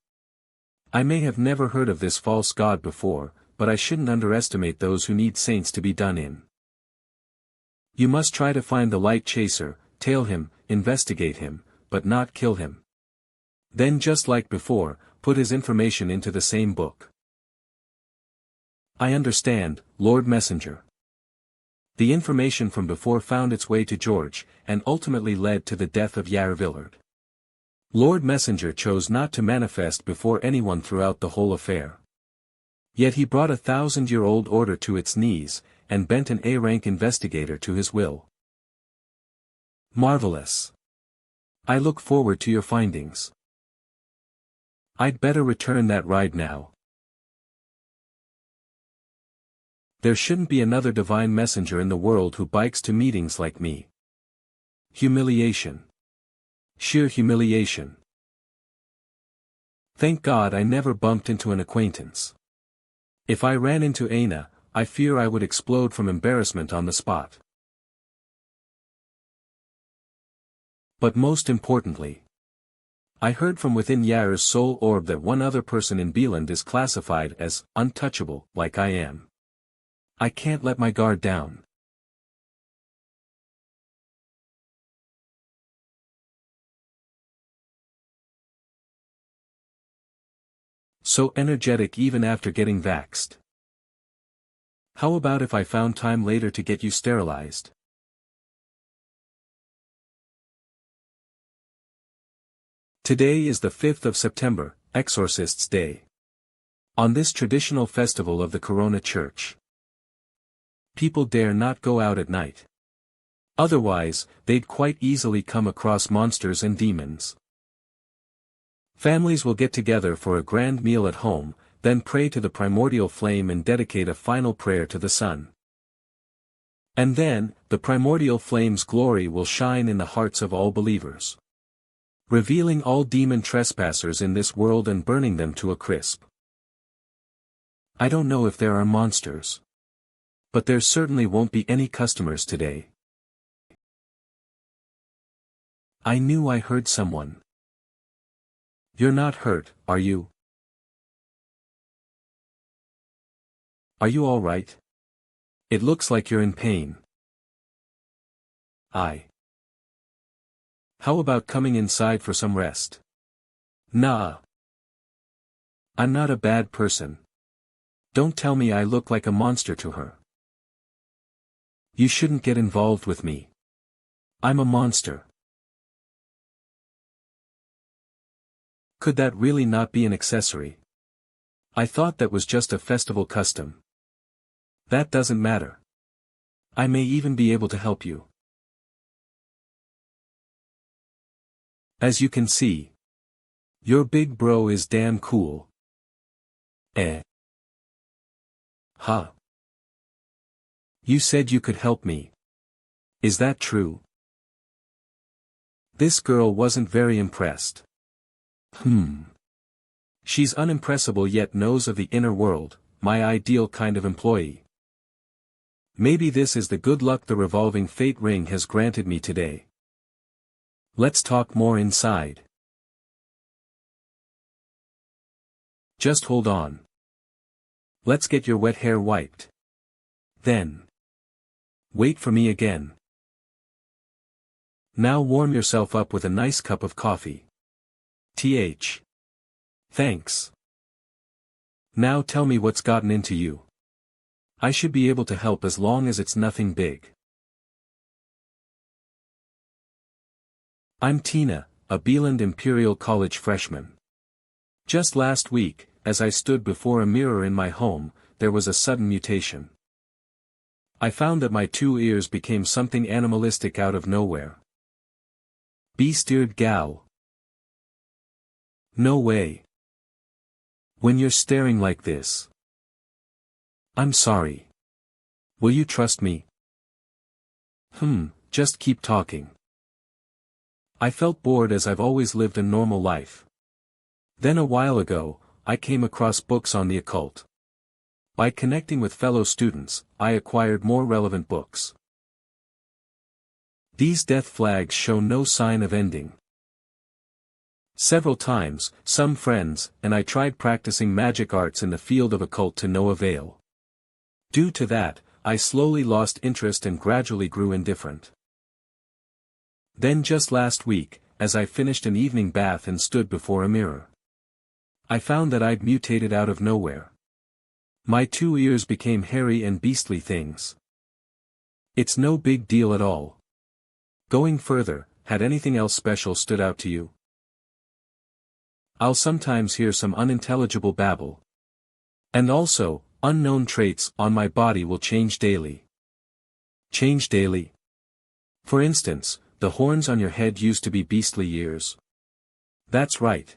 A: I may have never heard of this false god before, but I shouldn't underestimate those who need saints to be done in. You must try to find the light chaser, tail him, investigate him, but not kill him. Then just like before, put his information into the same book. I understand, Lord Messenger. The information from before found its way to George, and ultimately led to the death of Yarvillard. Lord Messenger chose not to manifest before anyone throughout the whole affair. Yet he brought a 1,000-year-old order to its knees, and bent an A-rank investigator to his will. Marvelous. I look forward to your findings. I'd better return that ride now. There shouldn't be another divine messenger in the world who bikes to meetings like me. Humiliation. Sheer humiliation. Thank God I never bumped into an acquaintance. If I ran into Aina, I fear I would explode from embarrassment on the spot. But most importantly, I heard from within Yar's soul orb that one other person in Beeland is classified as untouchable, like I am. I can't let my guard down. So energetic even after getting vaxxed. How about if I found time later to get you sterilized? Today is the 5th of September, Exorcist's Day. On this traditional festival of the Corona Church, people dare not go out at night. Otherwise, they'd quite easily come across monsters and demons. Families will get together for a grand meal at home, then pray to the primordial flame and dedicate a final prayer to the sun. And then, the primordial flame's glory will shine in the hearts of all believers, revealing all demon trespassers in this world and burning them to a crisp. I don't know if there are monsters, but there certainly won't be any customers today. I knew I heard someone. You're not hurt, are you? Are you all right? It looks like you're in pain. How about coming inside for some rest? Nah. I'm not a bad person. Don't tell me I look like a monster to her. You shouldn't get involved with me. I'm a monster. Could that really not be an accessory? I thought that was just a festival custom. That doesn't matter. I may even be able to help you. As you can see, your big bro is damn cool. Huh. You said you could help me. Is that true? This girl wasn't very impressed. She's unimpressible yet knows of the inner world, my ideal kind of employee. Maybe this is the good luck the revolving fate ring has granted me today. Let's talk more inside. Just hold on. Let's get your wet hair wiped. Then, wait for me again. Now warm yourself up with a nice cup of coffee. Thanks. Now tell me what's gotten into you. I should be able to help as long as it's nothing big. I'm Tina, a Beeland Imperial College freshman. Just last week, as I stood before a mirror in my home, there was a sudden mutation. I found that my 2 ears became something animalistic out of nowhere. Beast-eared gal. No way. When you're staring like this. I'm sorry. Will you trust me? Just keep talking. I felt bored as I've always lived a normal life. Then a while ago, I came across books on the occult. By connecting with fellow students, I acquired more relevant books. These death flags show no sign of ending. Several times, some friends and I tried practicing magic arts in the field of occult to no avail. Due to that, I slowly lost interest and gradually grew indifferent. Then just last week, as I finished an evening bath and stood before a mirror, I found that I'd mutated out of nowhere. My 2 ears became hairy and beastly things. It's no big deal at all. Going further, had anything else special stood out to you? I'll sometimes hear some unintelligible babble. And also, unknown traits on my body will change daily. Change daily? For instance, the horns on your head used to be beastly ears. That's right.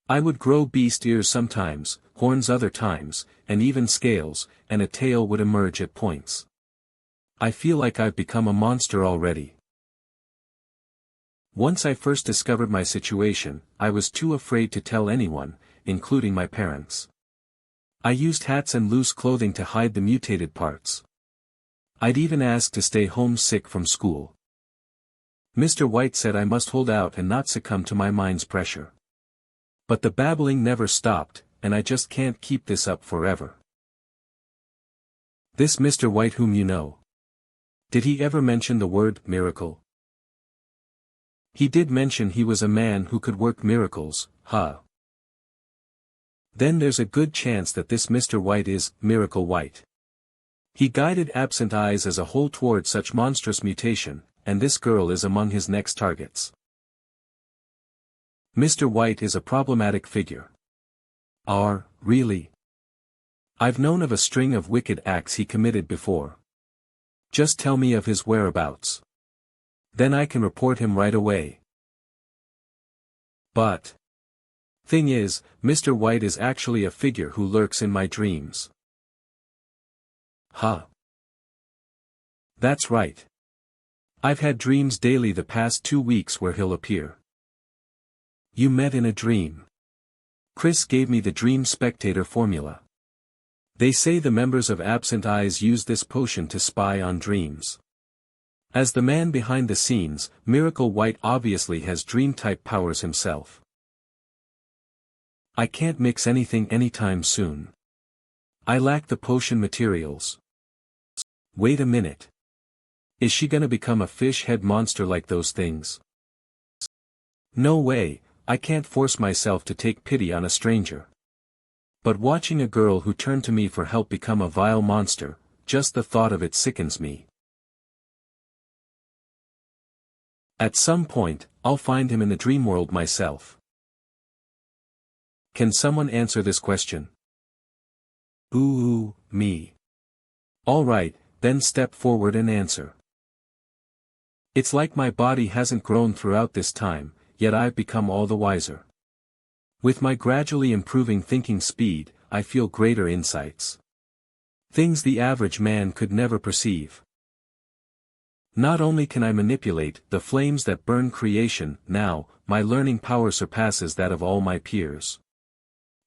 A: I would grow beast ears sometimes, horns other times, and even scales, and a tail would emerge at points. I feel like I've become a monster already. Once I first discovered my situation, I was too afraid to tell anyone, including my parents. I used hats and loose clothing to hide the mutated parts. I'd even ask to stay home sick from school. Mr. White said I must hold out and not succumb to my mind's pressure. But the babbling never stopped, and I just can't keep this up forever. This Mr. White whom you know. Did he ever mention the word miracle? He did mention he was a man who could work miracles, huh? Then there's a good chance that this Mr. White is Miracle White. He guided Absent Eyes as a whole toward such monstrous mutation, and this girl is among his next targets. Mr. White is a problematic figure. Really? I've known of a string of wicked acts he committed before. Just tell me of his whereabouts. Then I can report him right away. But thing is, Mr. White is actually a figure who lurks in my dreams. Huh? That's right. I've had dreams daily the past 2 weeks where he'll appear. You met in a dream. Chris gave me the Dream Spectator formula. They say the members of Absent Eyes use this potion to spy on dreams. As the man behind the scenes, Miracle White obviously has dream-type powers himself. I can't mix anything anytime soon. I lack the potion materials. Wait a minute. Is she gonna become a fish-head monster like those things? No way, I can't force myself to take pity on a stranger. But watching a girl who turned to me for help become a vile monster, just the thought of it sickens me. At some point, I'll find him in the dream world myself. Can someone answer this question? Ooh, me. Alright, then step forward and answer. It's like my body hasn't grown throughout this time, yet I've become all the wiser. With my gradually improving thinking speed, I feel greater insights. Things the average man could never perceive. Not only can I manipulate the flames that burn creation, now, my learning power surpasses that of all my peers.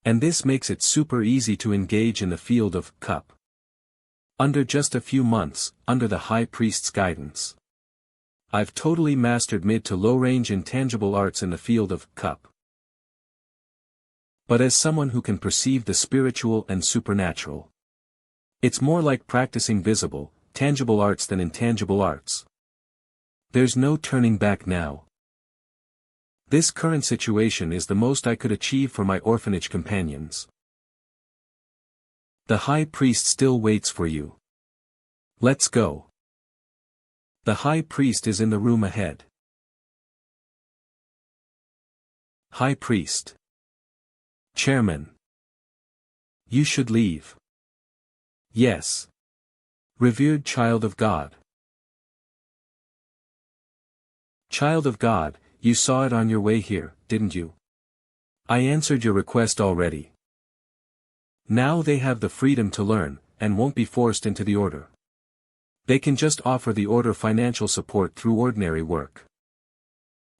A: And this makes it super easy to engage in the field of cup. Under just a few months, under the High Priest's guidance. I've totally mastered mid to low-range intangible arts in the field of cup. But as someone who can perceive the spiritual and supernatural, it's more like practicing visible, tangible arts than intangible arts. There's no turning back now. This current situation is the most I could achieve for my orphanage companions. The High Priest still waits for you. Let's go. The High Priest is in the room ahead. High Priest. Chairman. You should leave. Yes. Revered child of God. Child of God, you saw it on your way here, didn't you? I answered your request already. Now they have the freedom to learn, and won't be forced into the order. They can just offer the order financial support through ordinary work.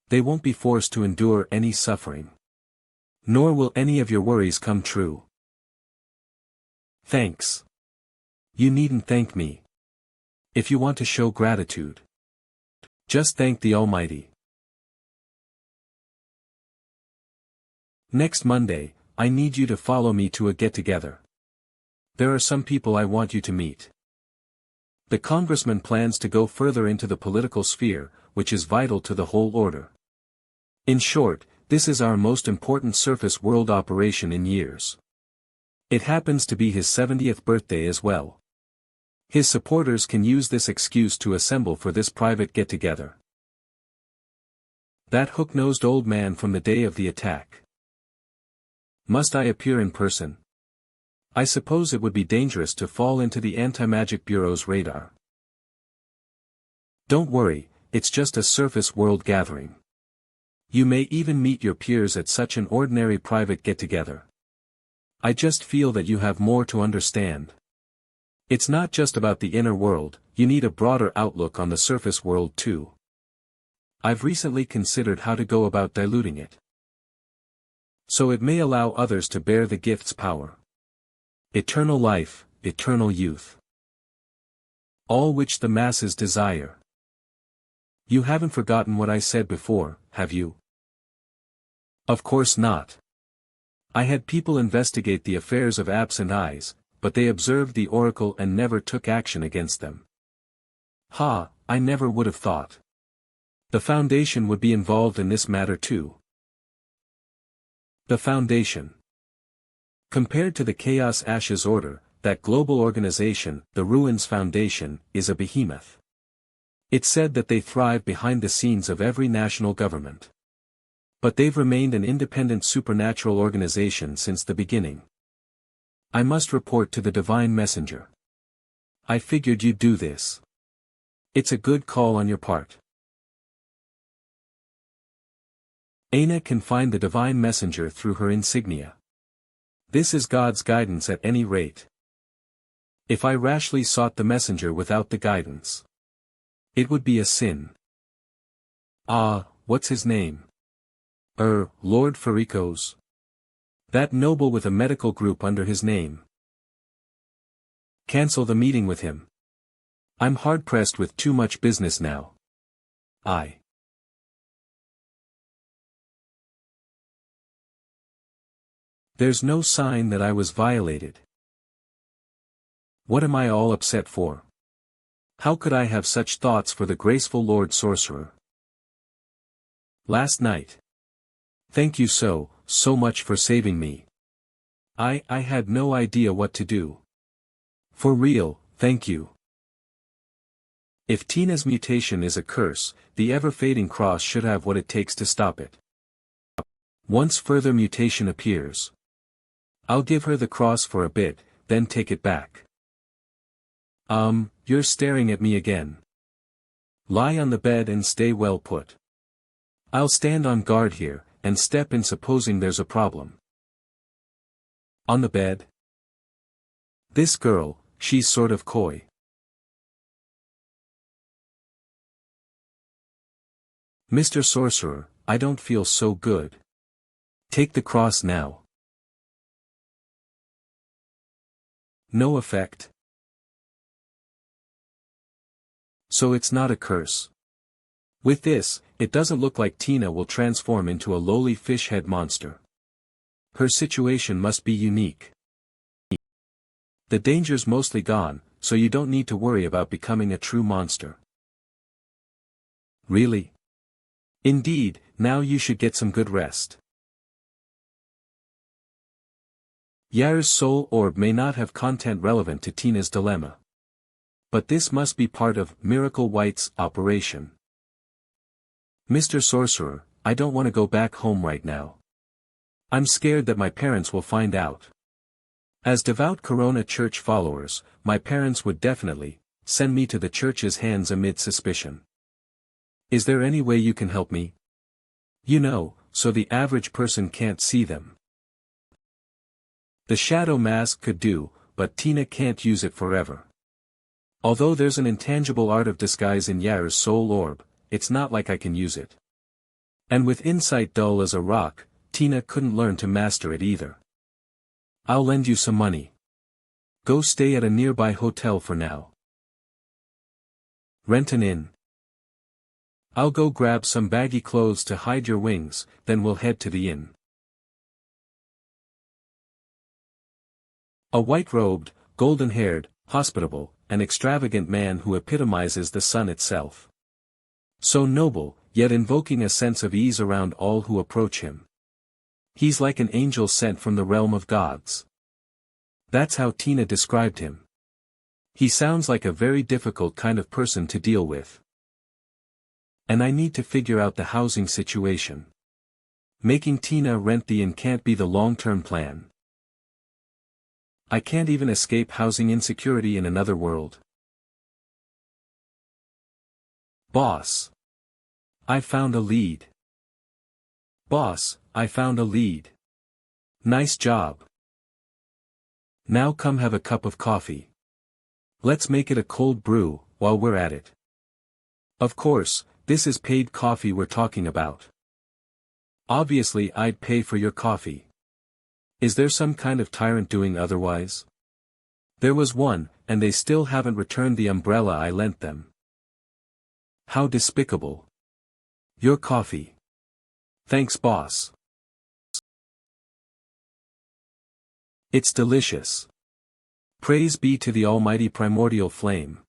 A: They won't be forced to endure any suffering. Nor will any of your worries come true. Thanks. You needn't thank me. If you want to show gratitude, just thank the Almighty. Next Monday, I need you to follow me to a get-together. There are some people I want you to meet. The congressman plans to go further into the political sphere, which is vital to the whole order. In short, this is our most important surface world operation in years. It happens to be his 70th birthday as well. His supporters can use this excuse to assemble for this private get-together. That hook-nosed old man from the day of the attack. Must I appear in person? I suppose it would be dangerous to fall into the Anti-Magic Bureau's radar. Don't worry, it's just a surface world gathering. You may even meet your peers at such an ordinary private get-together. I just feel that you have more to understand. It's not just about the inner world, you need a broader outlook on the surface world too. I've recently considered how to go about diluting it, so it may allow others to bear the gift's power. Eternal life, eternal youth. All which the masses desire. You haven't forgotten what I said before, have you? Of course not. I had people investigate the affairs of absent eyes, but they observed the oracle and never took action against them. Ha, I never would have thought. The Foundation would be involved in this matter too. The Foundation. Compared to the Chaos Ashes Order, that global organization, the Ruins Foundation, is a behemoth. It's said that they thrive behind the scenes of every national government. But they've remained an independent supernatural organization since the beginning. I must report to the Divine Messenger. I figured you'd do this. It's a good call on your part. Aina can find the Divine Messenger through her insignia. This is God's guidance at any rate. If I rashly sought the messenger without the guidance, it would be a sin. Ah, what's his name? Lord Farikos. That noble with a medical group under his name. Cancel the meeting with him. I'm hard-pressed with too much business now. There's no sign that I was violated. What am I all upset for? How could I have such thoughts for the graceful Lord Sorcerer? Last night. Thank you so much for saving me. I had no idea what to do. For real, thank you. If Tina's mutation is a curse, the ever-fading cross should have what it takes to stop it. Once further mutation appears, I'll give her the cross for a bit, then take it back. You're staring at me again. Lie on the bed and stay well put. I'll stand on guard here, and step in supposing there's a problem. On the bed? This girl, she's sort of coy. Mr. Sorcerer, I don't feel so good. Take the cross now. No effect. So it's not a curse. With this, it doesn't look like Tina will transform into a lowly fish-head monster. Her situation must be unique. The danger's mostly gone, so you don't need to worry about becoming a true monster. Really? Indeed, now you should get some good rest. Yar's soul orb may not have content relevant to Tina's dilemma. But this must be part of Miracle White's operation. Mr. Sorcerer, I don't want to go back home right now. I'm scared that my parents will find out. As devout Corona Church followers, my parents would definitely send me to the church's hands amid suspicion. Is there any way you can help me? You know, so the average person can't see them. The shadow mask could do, but Tina can't use it forever. Although there's an intangible art of disguise in Yar's soul orb, it's not like I can use it. And with insight dull as a rock, Tina couldn't learn to master it either. I'll lend you some money. Go stay at a nearby hotel for now. Rent an inn. I'll go grab some baggy clothes to hide your wings, then we'll head to the inn. A white-robed, golden-haired, hospitable, and extravagant man who epitomizes the sun itself. So noble, yet invoking a sense of ease around all who approach him. He's like an angel sent from the realm of gods. That's how Tina described him. He sounds like a very difficult kind of person to deal with. And I need to figure out the housing situation. Making Tina rent the inn can't be the long-term plan. I can't even escape housing insecurity in another world. Boss. I found a lead. Boss, I found a lead. Nice job. Now come have a cup of coffee. Let's make it a cold brew, while we're at it. Of course, this is paid coffee we're talking about. Obviously I'd pay for your coffee. Is there some kind of tyrant doing otherwise? There was one, and they still haven't returned the umbrella I lent them. How despicable. Your coffee. Thanks, boss. It's delicious. Praise be to the almighty primordial flame.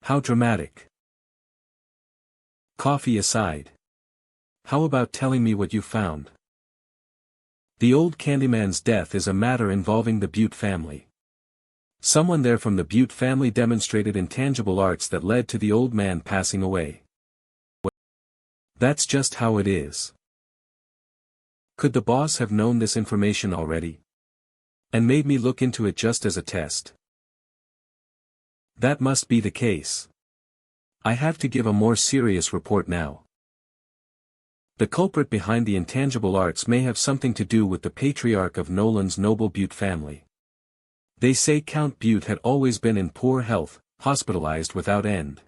A: How dramatic. Coffee aside. How about telling me what you found? The old Candyman's death is a matter involving the Butte family. Someone there from the Butte family demonstrated intangible arts that led to the old man passing away. That's just how it is. Could the boss have known this information already? And made me look into it just as a test? That must be the case. I have to give a more serious report now. The culprit behind the intangible arts may have something to do with the patriarch of Nolan's noble Butte family. They say Count Butte had always been in poor health, hospitalized without end.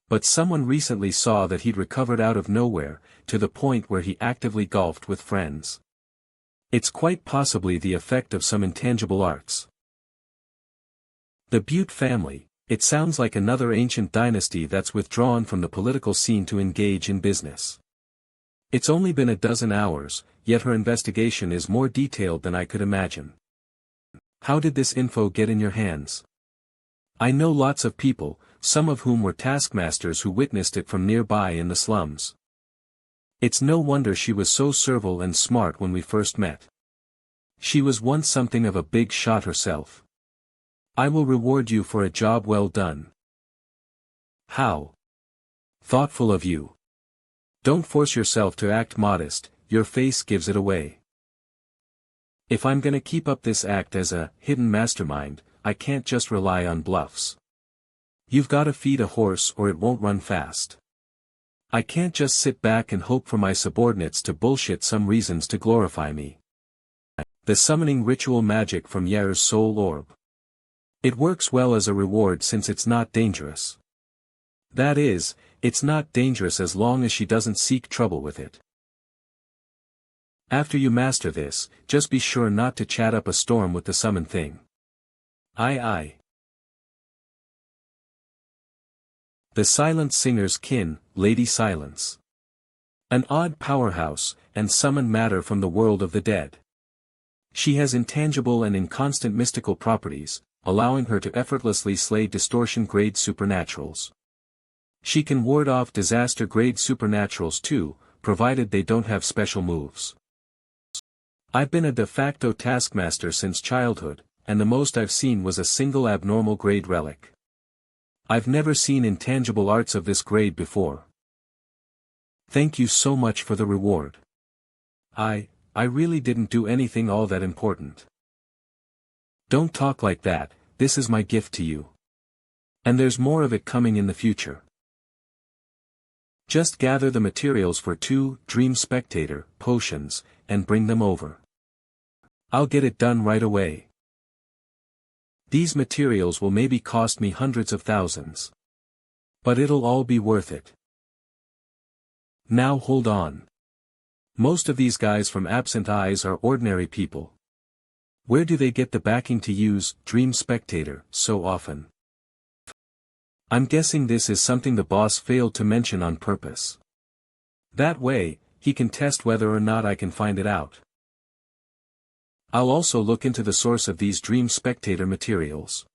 A: But someone recently saw that he'd recovered out of nowhere, to the point where he actively golfed with friends. It's quite possibly the effect of some intangible arts. The Butte family, it sounds like another ancient dynasty that's withdrawn from the political scene to engage in business. It's only been a dozen hours, yet her investigation is more detailed than I could imagine. How did this info get in your hands? I know lots of people, some of whom were taskmasters who witnessed it from nearby in the slums. It's no wonder she was so servile and smart when we first met. She was once something of a big shot herself. I will reward you for a job well done. How thoughtful of you. Don't force yourself to act modest, your face gives it away. If I'm gonna keep up this act as a hidden mastermind, I can't just rely on bluffs. You've gotta feed a horse or it won't run fast. I can't just sit back and hope for my subordinates to bullshit some reasons to glorify me. The summoning ritual magic from Yer's soul orb. It works well as a reward since it's not dangerous. That is, it's not dangerous as long as she doesn't seek trouble with it. After you master this, just be sure not to chat up a storm with the summon thing. Aye aye. The Silent Singer's kin, Lady Silence. An odd powerhouse, and summoned matter from the world of the dead. She has intangible and inconstant mystical properties, allowing her to effortlessly slay distortion-grade supernaturals. She can ward off disaster-grade supernaturals too, provided they don't have special moves. I've been a de facto taskmaster since childhood, and the most I've seen was a single abnormal grade relic. I've never seen intangible arts of this grade before. Thank you so much for the reward. I really didn't do anything all that important. Don't talk like that, this is my gift to you. And there's more of it coming in the future. Just gather the materials for 2 Dream Spectator potions, and bring them over. I'll get it done right away. These materials will maybe cost me hundreds of thousands. But it'll all be worth it. Now hold on. Most of these guys from Absent Eyes are ordinary people. Where do they get the backing to use Dream Spectator so often? I'm guessing this is something the boss failed to mention on purpose. That way, he can test whether or not I can find it out. I'll also look into the source of these Dream Spectator materials.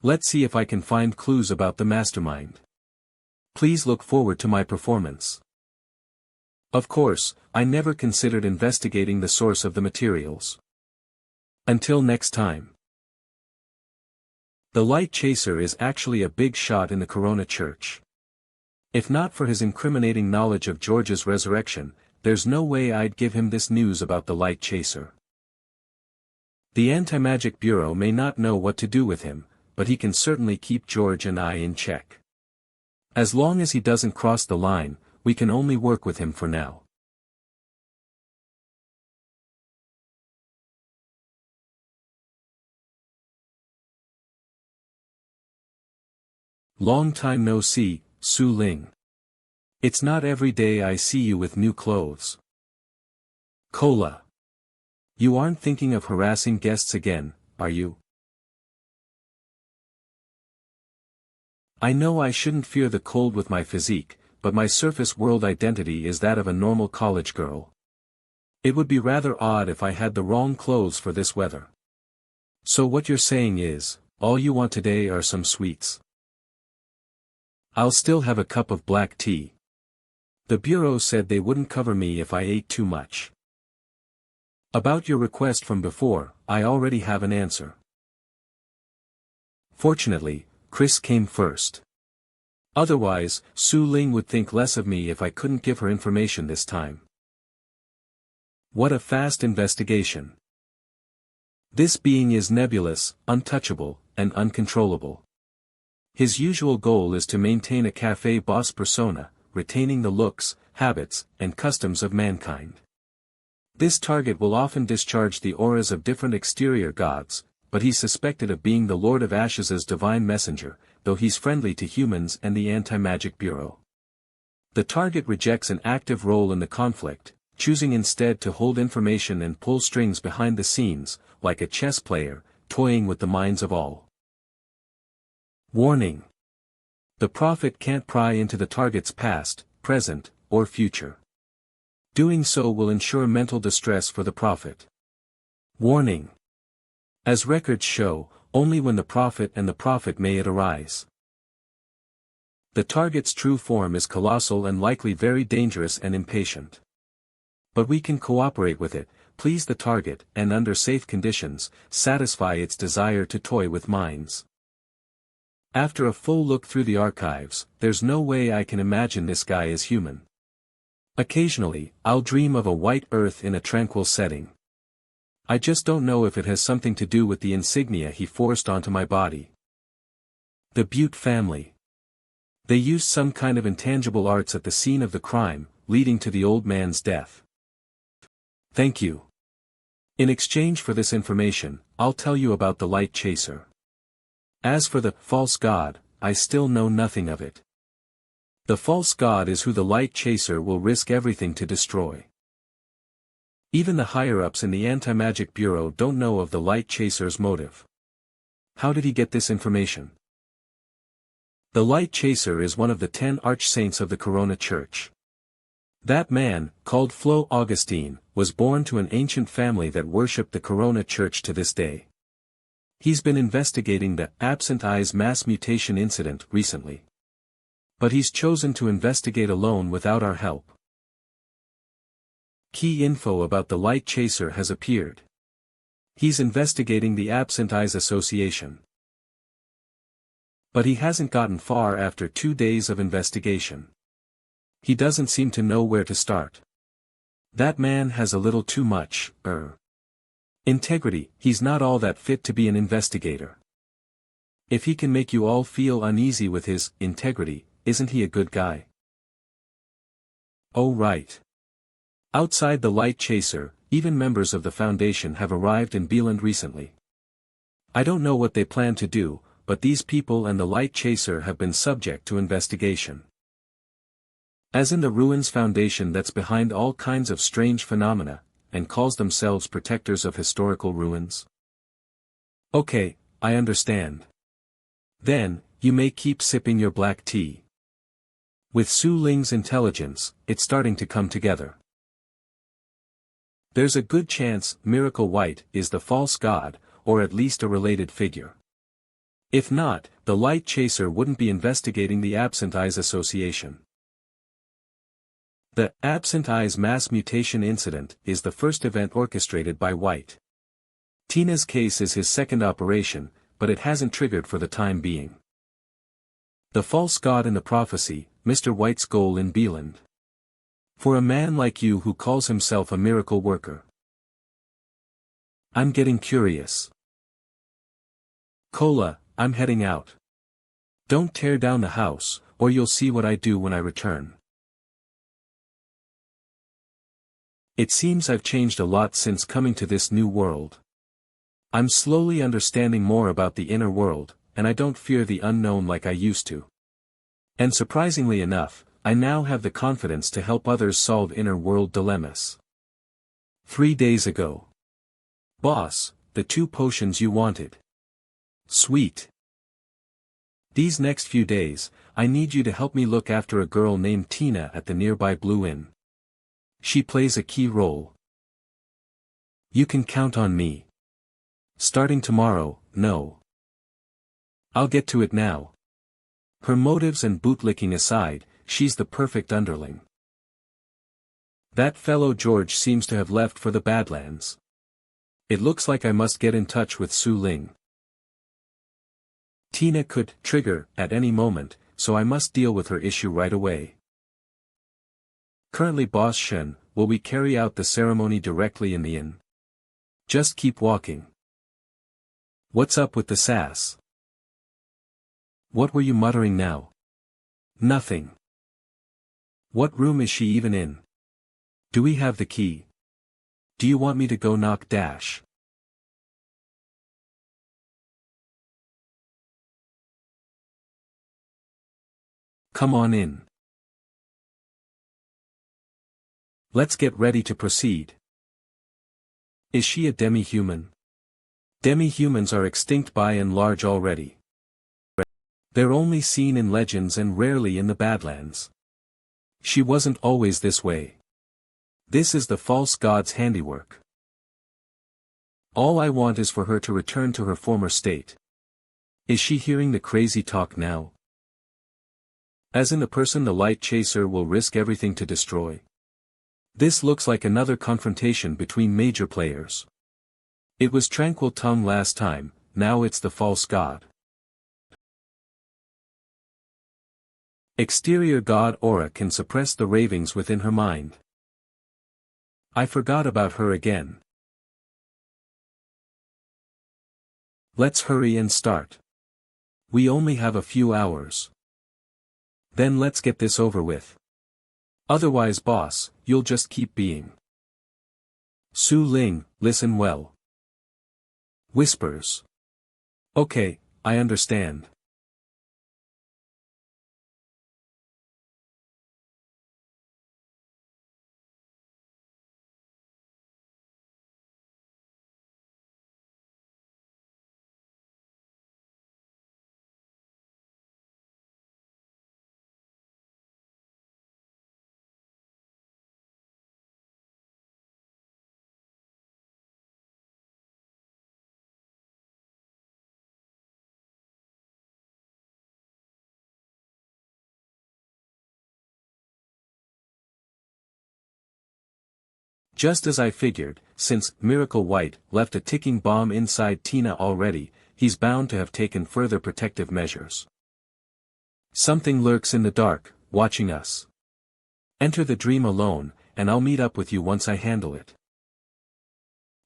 A: Let's see if I can find clues about the mastermind. Please look forward to my performance. Of course, I never considered investigating the source of the materials. Until next time. The Light Chaser is actually a big shot in the Corona Church. If not for his incriminating knowledge of George's resurrection, there's no way I'd give him this news about the Light Chaser. The Anti-Magic Bureau may not know what to do with him, but he can certainly keep George and I in check. As long as he doesn't cross the line, we can only work with him for now. Long time no see, Su Ling. It's not every day I see you with new clothes. Cola. You aren't thinking of harassing guests again, are you? I know I shouldn't fear the cold with my physique, but my surface world identity is that of a normal college girl. It would be rather odd if I had the wrong clothes for this weather. So what you're saying is, all you want today are some sweets. I'll still have a cup of black tea. The bureau said they wouldn't cover me if I ate too much. About your request from before, I already have an answer. Fortunately, Chris came first. Otherwise, Su Ling would think less of me if I couldn't give her information this time. What a fast investigation. This being is nebulous, untouchable, and uncontrollable. His usual goal is to maintain a cafe boss persona, retaining the looks, habits, and customs of mankind. This target will often discharge the auras of different exterior gods, but he's suspected of being the Lord of Ashes' divine messenger, though he's friendly to humans and the Anti-Magic Bureau. The target rejects an active role in the conflict, choosing instead to hold information and pull strings behind the scenes, like a chess player, toying with the minds of all. Warning. The Prophet can't pry into the target's past, present, or future. Doing so will ensure mental distress for the Prophet. Warning. As records show, only when the Prophet and the Prophet may it arise. The target's true form is colossal and likely very dangerous and impatient. But we can cooperate with it, please the target, and under safe conditions, satisfy its desire to toy with minds. After a full look through the archives, there's no way I can imagine this guy as human. Occasionally, I'll dream of a white earth in a tranquil setting. I just don't know if it has something to do with the insignia he forced onto my body. The Butte family. They used some kind of intangible arts at the scene of the crime, leading to the old man's death. Thank you. In exchange for this information, I'll tell you about the Light Chaser. As for the false god, I still know nothing of it. The false god is who the Light Chaser will risk everything to destroy. Even the higher-ups in the Anti-Magic Bureau don't know of the Light Chaser's motive. How did he get this information? The Light Chaser is one of the 10 archsaints of the Corona Church. That man, called Flo Augustine, was born to an ancient family that worshipped the Corona Church to this day. He's been investigating the absent eyes mass mutation incident recently. But he's chosen to investigate alone without our help. Key info about the Light Chaser has appeared. He's investigating the Absent Eyes Association. But he hasn't gotten far after 2 days of investigation. He doesn't seem to know where to start. That man has a little too much, integrity. He's not all that fit to be an investigator. If he can make you all feel uneasy with his integrity, isn't he a good guy? Oh right. Outside the Light Chaser, even members of the Foundation have arrived in Beeland recently. I don't know what they plan to do, but these people and the Light Chaser have been subject to investigation. As in the Ruins Foundation that's behind all kinds of strange phenomena, and calls themselves protectors of historical ruins. Okay, I understand. Then, you may keep sipping your black tea. With Su Ling's intelligence, it's starting to come together. There's a good chance Miracle White is the false god, or at least a related figure. If not, the Light Chaser wouldn't be investigating the Absent Eyes Association. The Absent Eyes mass mutation incident is the first event orchestrated by White. Tina's case is his second operation, but it hasn't triggered for the time being. The false god in the prophecy, Mr. White's goal in Beeland. For a man like you who calls himself a miracle worker. I'm getting curious. Cola, I'm heading out. Don't tear down the house, or you'll see what I do when I return. It seems I've changed a lot since coming to this new world. I'm slowly understanding more about the inner world, and I don't fear the unknown like I used to. And surprisingly enough, I now have the confidence to help others solve inner world dilemmas. 3 days ago. Boss, the 2 potions you wanted. Sweet. These next few days, I need you to help me look after a girl named Tina at the nearby Blue Inn. She plays a key role. You can count on me. Starting tomorrow, no. I'll get to it now. Her motives and bootlicking aside, she's the perfect underling. That fellow George seems to have left for the Badlands. It looks like I must get in touch with Su Ling. Tina could trigger at any moment, so I must deal with her issue right away. Currently Boss Shen, will we carry out the ceremony directly in the inn? Just keep walking. What's up with the sass? What were you muttering now? Nothing. What room is she even in? Do we have the key? Do you want me to go knock dash? Come on in. Let's get ready to proceed. Is she a demi-human? Demi-humans are extinct by and large already. They're only seen in legends and rarely in the Badlands. She wasn't always this way. This is the false god's handiwork. All I want is for her to return to her former state. Is she hearing the crazy talk now? As in the person the light chaser will risk everything to destroy. This looks like another confrontation between major players. It was Tranquil Tongue last time, now it's the false god. Exterior god aura can suppress the ravings within her mind. I forgot about her again. Let's hurry and start. We only have a few hours. Then let's get this over with. Otherwise, boss, you'll just keep being. Su Ling, listen well. Whispers. Okay, I understand. Just as I figured, since Miracle White left a ticking bomb inside Tina already, he's bound to have taken further protective measures. Something lurks in the dark, watching us. Enter the dream alone, and I'll meet up with you once I handle it.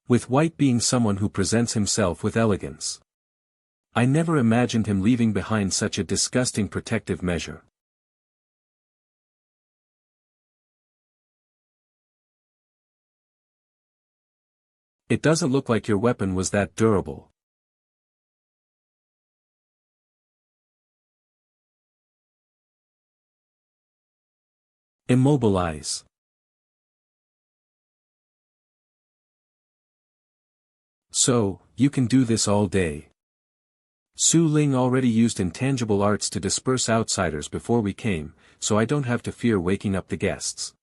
A: With White being someone who presents himself with elegance. I never imagined him leaving behind such a disgusting protective measure. It doesn't look like your weapon was that durable. Immobilize. So, you can do this all day. Su Ling already used intangible arts to disperse outsiders before we came, so I don't have to fear waking up the guests.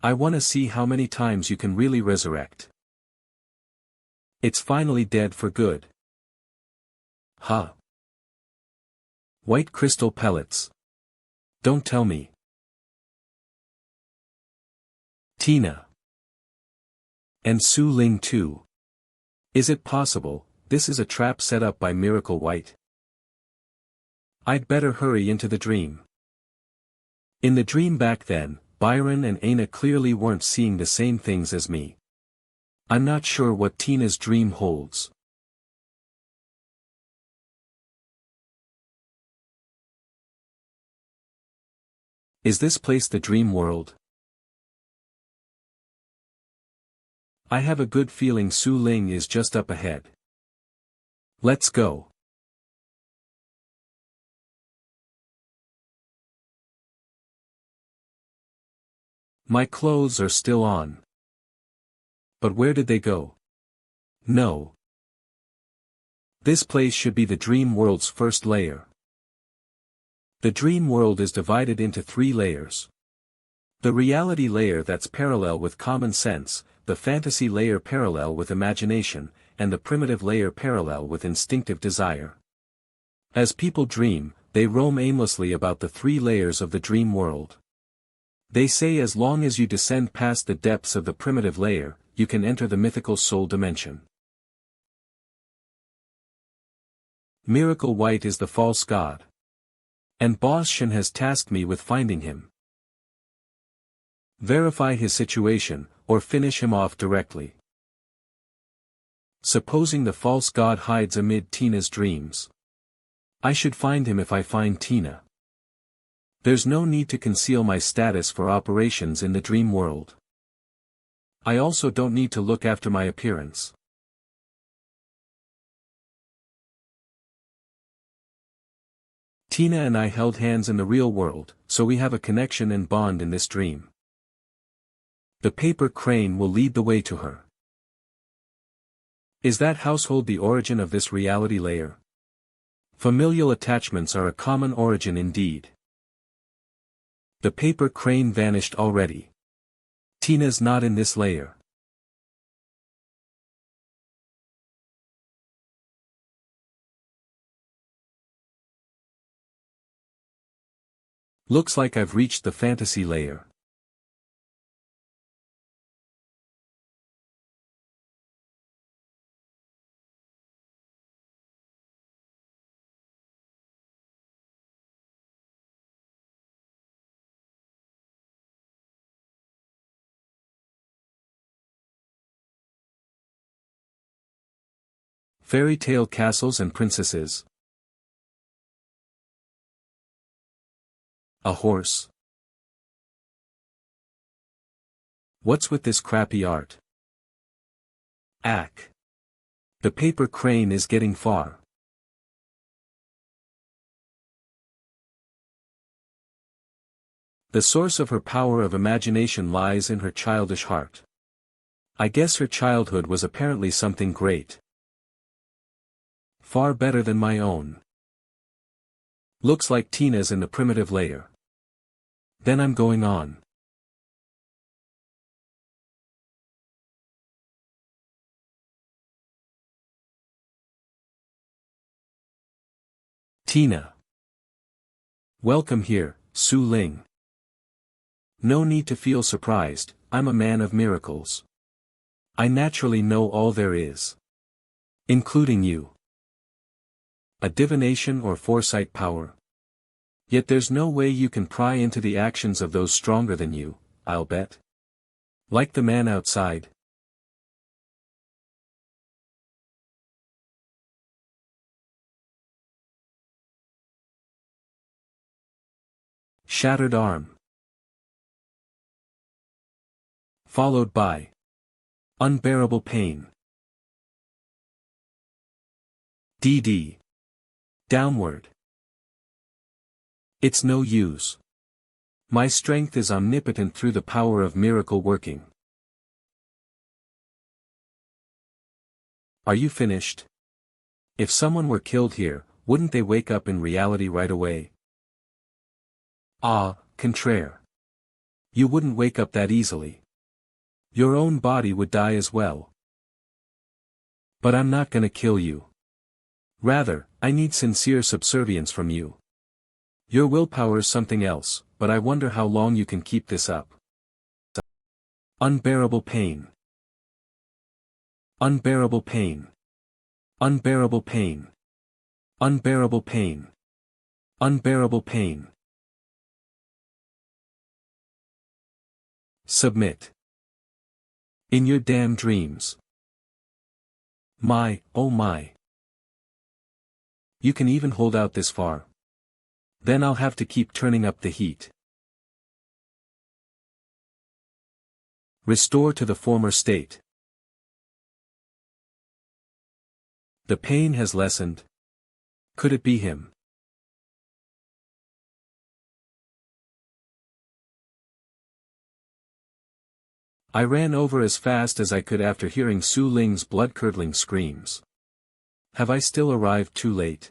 A: I wanna see how many times you can really resurrect. It's finally dead for good. Huh. White crystal pellets. Don't tell me. Tina. And Su Ling too. Is it possible, this is a trap set up by Miracle White? I'd better hurry into the dream. In the dream back then, Byron and Aina clearly weren't seeing the same things as me. I'm not sure what Tina's dream holds. Is this place the dream world? I have a good feeling Su Ling is just up ahead. Let's go. My clothes are still on. But where did they go? No. This place should be the dream world's first layer. The dream world is divided into 3 layers. The reality layer that's parallel with common sense, the fantasy layer parallel with imagination, and the primitive layer parallel with instinctive desire. As people dream, they roam aimlessly about the 3 layers of the dream world. They say as long as you descend past the depths of the primitive layer, you can enter the mythical soul dimension. Miracle White is the false god. And Boss Shen has tasked me with finding him. Verify his situation, or finish him off directly. Supposing the false god hides amid Tina's dreams. I should find him if I find Tina. There's no need to conceal my status for operations in the dream world. I also don't need to look after my appearance. Tina and I held hands in the real world, so we have a connection and bond in this dream. The paper crane will lead the way to her. Is that household the origin of this reality layer? Familial attachments are a common origin indeed. The paper crane vanished already. Tina's not in this layer. Looks like I've reached the fantasy layer. Fairy tale castles and princesses. A horse. What's with this crappy art? Ack. The paper crane is getting far. The source of her power of imagination lies in her childish heart. I guess her childhood was apparently something great. Far better than my own. Looks like Tina's in the primitive layer. Then I'm going on. Tina. Welcome here, Su Ling. No need to feel surprised, I'm a man of miracles. I naturally know all there is. Including you. A divination or foresight power. Yet there's no way you can pry into the actions of those stronger than you, I'll bet. Like the man outside. Shattered arm. Followed by unbearable pain. DD. Downward. It's no use. My strength is omnipotent through the power of miracle working. Are you finished? If someone were killed here, wouldn't they wake up in reality right away? Ah, contraire. You wouldn't wake up that easily. Your own body would die as well. But I'm not gonna kill you. Rather, I need sincere subservience from you. Your willpower's something else, but I wonder how long you can keep this up. Unbearable pain. Unbearable pain. Unbearable pain. Unbearable pain. Unbearable pain. Submit. In your damn dreams. My, oh my. You can even hold out this far. Then I'll have to keep turning up the heat. Restore to the former state. The pain has lessened. Could it be him? I ran over as fast as I could after hearing Su Ling's blood-curdling screams. Have I still arrived too late?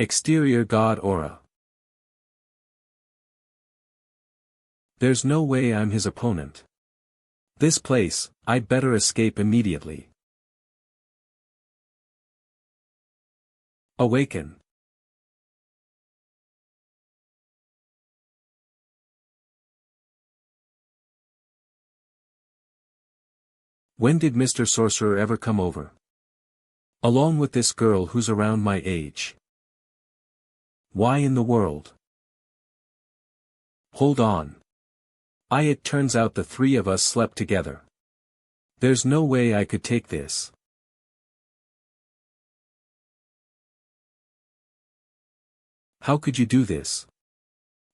A: Exterior God aura. There's no way I'm his opponent. This place, I'd better escape immediately. Awaken. When did Mr. Sorcerer ever come over? Along with this girl who's around my age. Why in the world? Hold on. It turns out the three of us slept together. There's no way I could take this. How could you do this?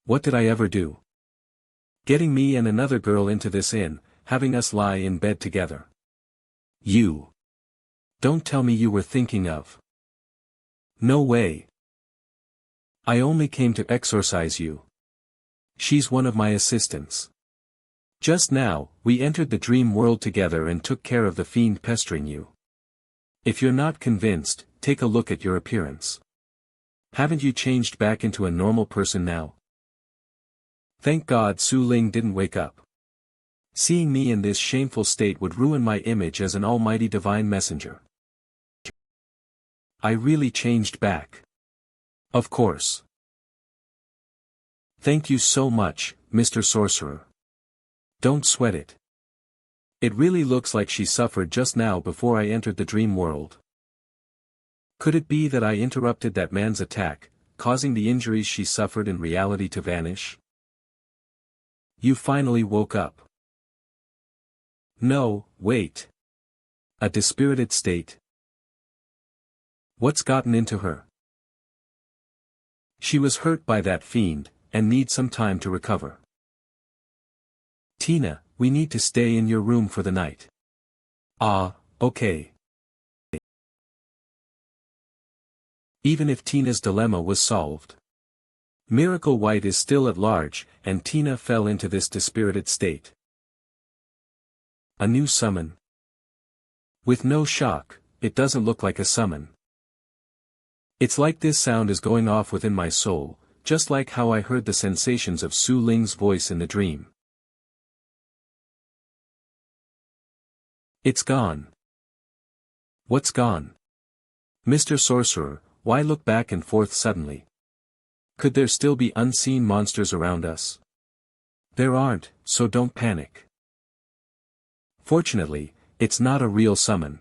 A: What did I ever do? Getting me and another girl into this inn, having us lie in bed together. You. Don't tell me you were thinking of. No way. I only came to exorcise you. She's one of my assistants. Just now, we entered the dream world together and took care of the fiend pestering you. If you're not convinced, take a look at your appearance. Haven't you changed back into a normal person now? Thank God Su Ling didn't wake up. Seeing me in this shameful state would ruin my image as an almighty divine messenger. I really changed back. Of course. Thank you so much, Mr. Sorcerer. Don't sweat it. It really looks like she suffered just now before I entered the dream world. Could it be that I interrupted that man's attack, causing the injuries she suffered in reality to vanish? You finally woke up. No, wait. A dispirited state. What's gotten into her? She was hurt by that fiend, and needs some time to recover. Tina, we need to stay in your room for the night. Okay. Even if Tina's dilemma was solved. Miracle White is still at large, and Tina fell into this dispirited state. A new summon. With no shock, it doesn't look like a summon. It's like this sound is going off within my soul, just like how I heard the sensations of Su Ling's voice in the dream. It's gone. What's gone? Mr. Sorcerer, why look back and forth suddenly? Could there still be unseen monsters around us? There aren't, so don't panic. Fortunately, it's not a real summon.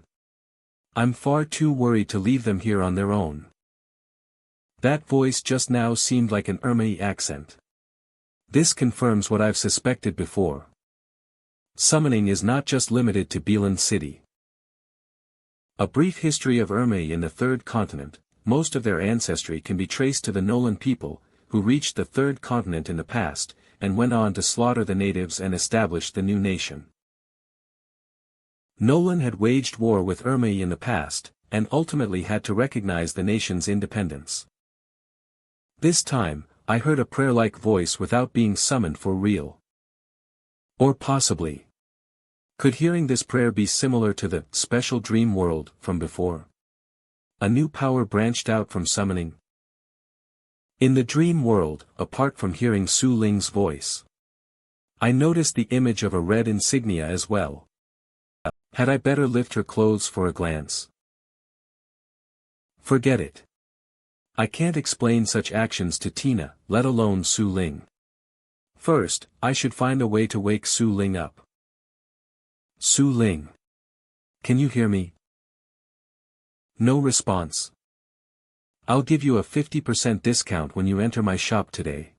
A: I'm far too worried to leave them here on their own. That voice just now seemed like an Ermei accent. This confirms what I've suspected before. Summoning is not just limited to Beelan City. A brief history of Ermei in the Third Continent. Most of their ancestry can be traced to the Nolan people, who reached the Third Continent in the past, and went on to slaughter the natives and establish the new nation. Nolan had waged war with Ermei in the past, and ultimately had to recognize the nation's independence. This time, I heard a prayer-like voice without being summoned for real. Or possibly. Could hearing this prayer be similar to the special dream world from before? A new power branched out from summoning. In the dream world, apart from hearing Su Ling's voice, I noticed the image of a red insignia as well. Had I better lift her clothes for a glance? Forget it. I can't explain such actions to Tina, let alone Su Ling. First, I should find a way to wake Su Ling up. Su Ling. Can you hear me? No response. I'll give you a 50% discount when you enter my shop today.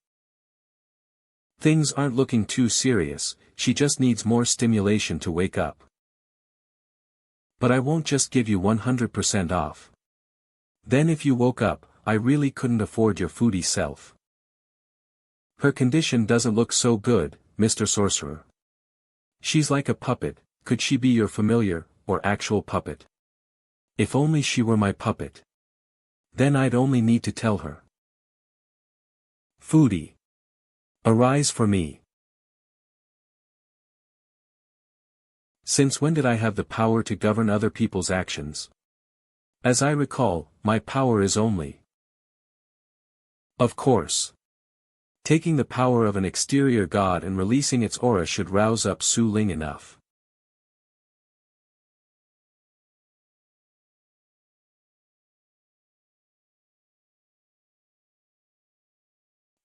A: Things aren't looking too serious, she just needs more stimulation to wake up. But I won't just give you 100% off. Then if you woke up, I really couldn't afford your foodie self. Her condition doesn't look so good, Mr. Sorcerer. She's like a puppet. Could she be your familiar, or actual puppet? If only she were my puppet. Then I'd only need to tell her. Foodie. Arise for me. Since when did I have the power to govern other people's actions? As I recall, my power is only Of course. Taking the power of an exterior god and releasing its aura should rouse up Su Ling enough.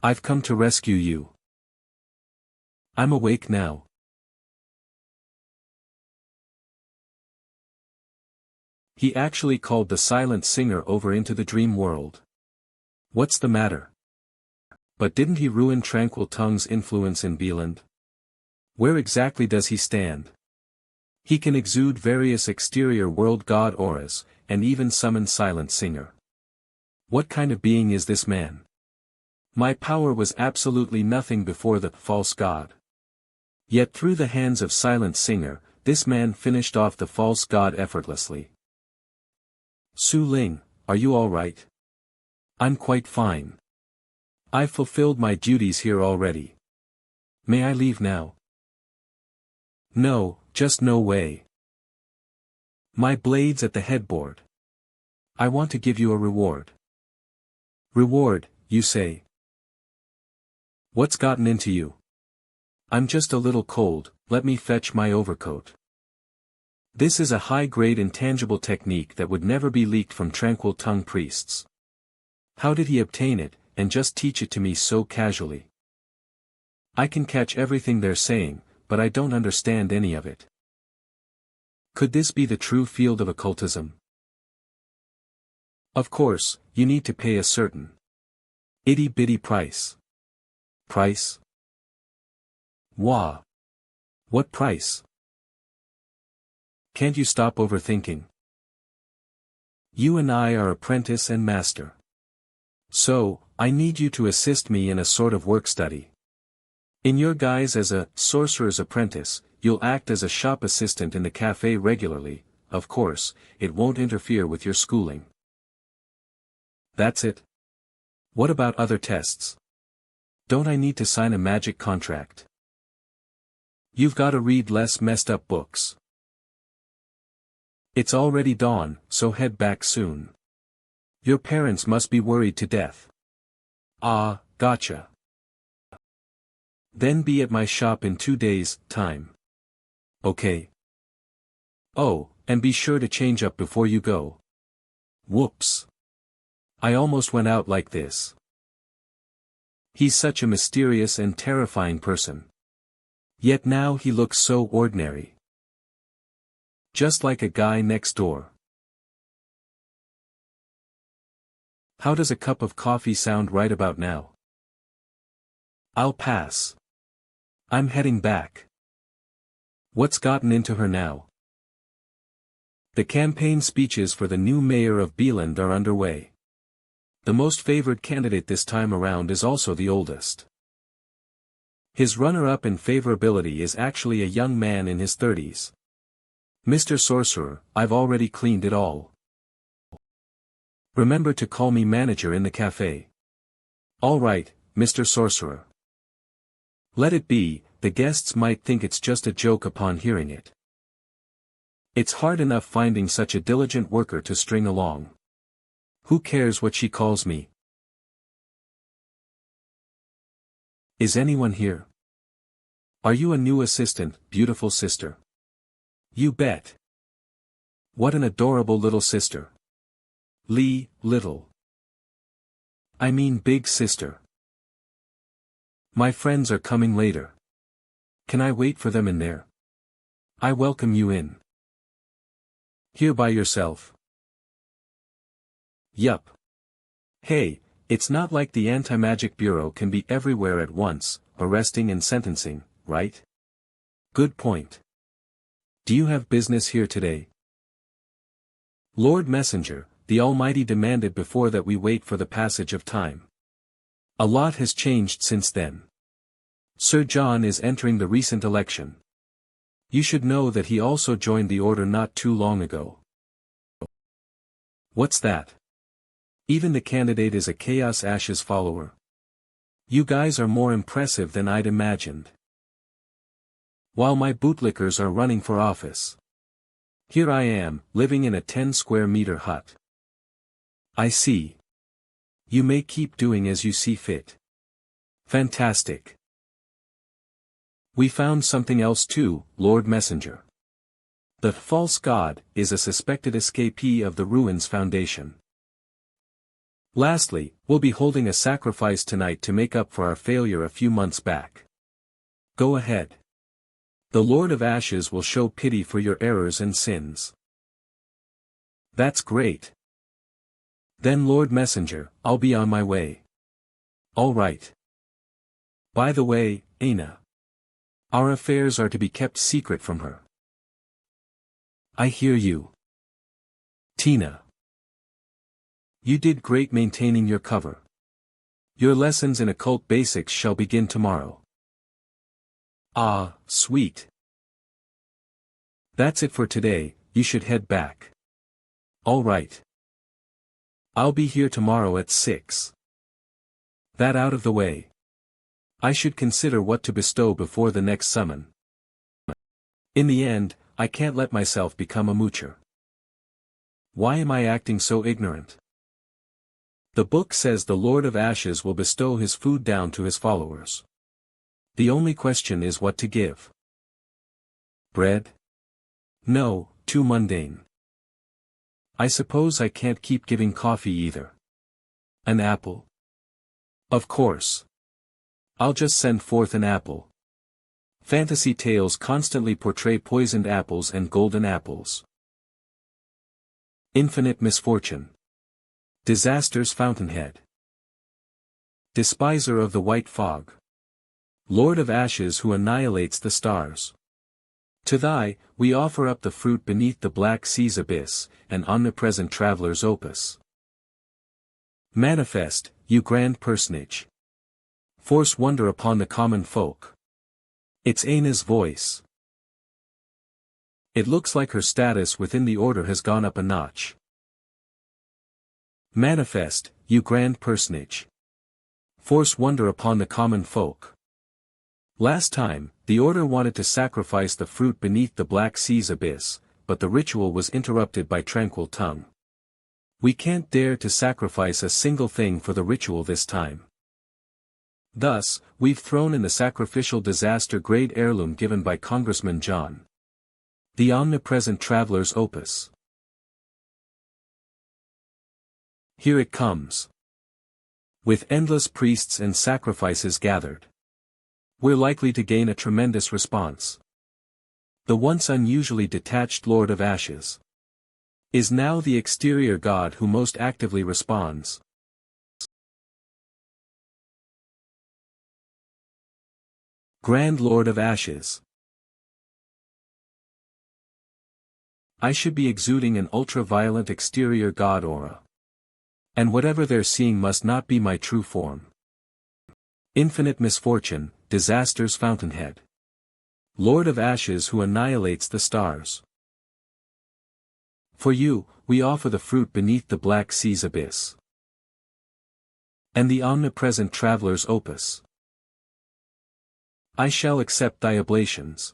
A: I've come to rescue you. I'm awake now. He actually called the silent singer over into the dream world. What's the matter? But didn't he ruin Tranquil Tongue's influence in Bieland? Where exactly does he stand? He can exude various exterior world god auras, and even summon silent singer. What kind of being is this man? My power was absolutely nothing before the false god. Yet through the hands of silent singer, this man finished off the false god effortlessly. Su Ling, are you all right? I'm quite fine. I've fulfilled my duties here already. May I leave now? No, just no way. My blade's at the headboard. I want to give you a reward. Reward, you say? What's gotten into you? I'm just a little cold, let me fetch my overcoat. This is a high-grade intangible technique that would never be leaked from Tranquil Tongue priests. How did he obtain it, and just teach it to me so casually? I can catch everything they're saying, but I don't understand any of it. Could this be the true field of occultism? Of course, you need to pay a certain itty-bitty price. Price? Wah! What price? Can't you stop overthinking? You and I are apprentice and master. So, I need you to assist me in a sort of work study. In your guise as a sorcerer's apprentice, you'll act as a shop assistant in the cafe regularly. Of course, it won't interfere with your schooling. That's it? What about other tests? Don't I need to sign a magic contract? You've got to read less messed up books. It's already dawn, so head back soon. Your parents must be worried to death. Ah, gotcha. Then be at my shop in 2 days' time. Okay. Oh, and be sure to change up before you go. Whoops. I almost went out like this. He's such a mysterious and terrifying person. Yet now he looks so ordinary. Just like a guy next door. How does a cup of coffee sound right about now? I'll pass. I'm heading back. What's gotten into her now? The campaign speeches for the new mayor of Bieland are underway. The most favored candidate this time around is also the oldest. His runner-up in favorability is actually a young man in his 30s. Mr. Sorcerer, I've already cleaned it all. Remember to call me manager in the cafe. All right, Mr. Sorcerer. Let it be, the guests might think it's just a joke upon hearing it. It's hard enough finding such a diligent worker to string along. Who cares what she calls me? Is anyone here? Are you a new assistant, beautiful sister? You bet. What an adorable little sister. Little. I mean big sister. My friends are coming later. Can I wait for them in there? I welcome you in. Here by yourself? Yup. Hey, it's not like the Anti-Magic Bureau can be everywhere at once, arresting and sentencing, right? Good point. Do you have business here today? Lord Messenger, the Almighty demanded before that we wait for the passage of time. A lot has changed since then. Sir John is entering the recent election. You should know that he also joined the order not too long ago. What's that? Even the candidate is a Chaos Ashes follower. You guys are more impressive than I'd imagined. While my bootlickers are running for office. Here I am, living in a 10 square meter hut. I see. You may keep doing as you see fit. Fantastic. We found something else too, Lord Messenger. The false god is a suspected escapee of the Ruins Foundation. Lastly, we'll be holding a sacrifice tonight to make up for our failure a few months back. Go ahead. The Lord of Ashes will show pity for your errors and sins. That's great. Then Lord Messenger, I'll be on my way. All right. By the way, Aina. Our affairs are to be kept secret from her. I hear you. Tina. You did great maintaining your cover. Your lessons in occult basics shall begin tomorrow. Ah, sweet. That's it for today, you should head back. All right. I'll be here tomorrow at 6. That out of the way. I should consider what to bestow before the next summon. In the end, I can't let myself become a moocher. Why am I acting so ignorant? The book says the Lord of Ashes will bestow his food down to his followers. The only question is what to give. Bread? No, too mundane. I suppose I can't keep giving coffee either. An apple? Of course. I'll just send forth an apple. Fantasy tales constantly portray poisoned apples and golden apples. Infinite misfortune. Disaster's fountainhead. Despiser of the white fog. Lord of Ashes who annihilates the stars. To thy, we offer up the fruit beneath the black sea's abyss, an omnipresent traveler's opus. Manifest, you grand personage. Force wonder upon the common folk. It's Aina's voice. It looks like her status within the order has gone up a notch. Manifest, you grand personage. Force wonder upon the common folk. Last time, the order wanted to sacrifice the fruit beneath the black sea's abyss, but the ritual was interrupted by Tranquil Tongue. We can't dare to sacrifice a single thing for the ritual this time. Thus, we've thrown in the sacrificial disaster-grade heirloom given by Congressman John. The omnipresent traveler's opus. Here it comes. With endless priests and sacrifices gathered, we're likely to gain a tremendous response. The once unusually detached Lord of Ashes is now the exterior god who most actively responds. Grand Lord of Ashes. I should be exuding an ultra-violent exterior god aura. And whatever they're seeing must not be my true form. Infinite misfortune, disaster's fountainhead. Lord of Ashes who annihilates the stars. For you, we offer the fruit beneath the black sea's abyss. And the omnipresent traveler's opus. I shall accept thy oblations.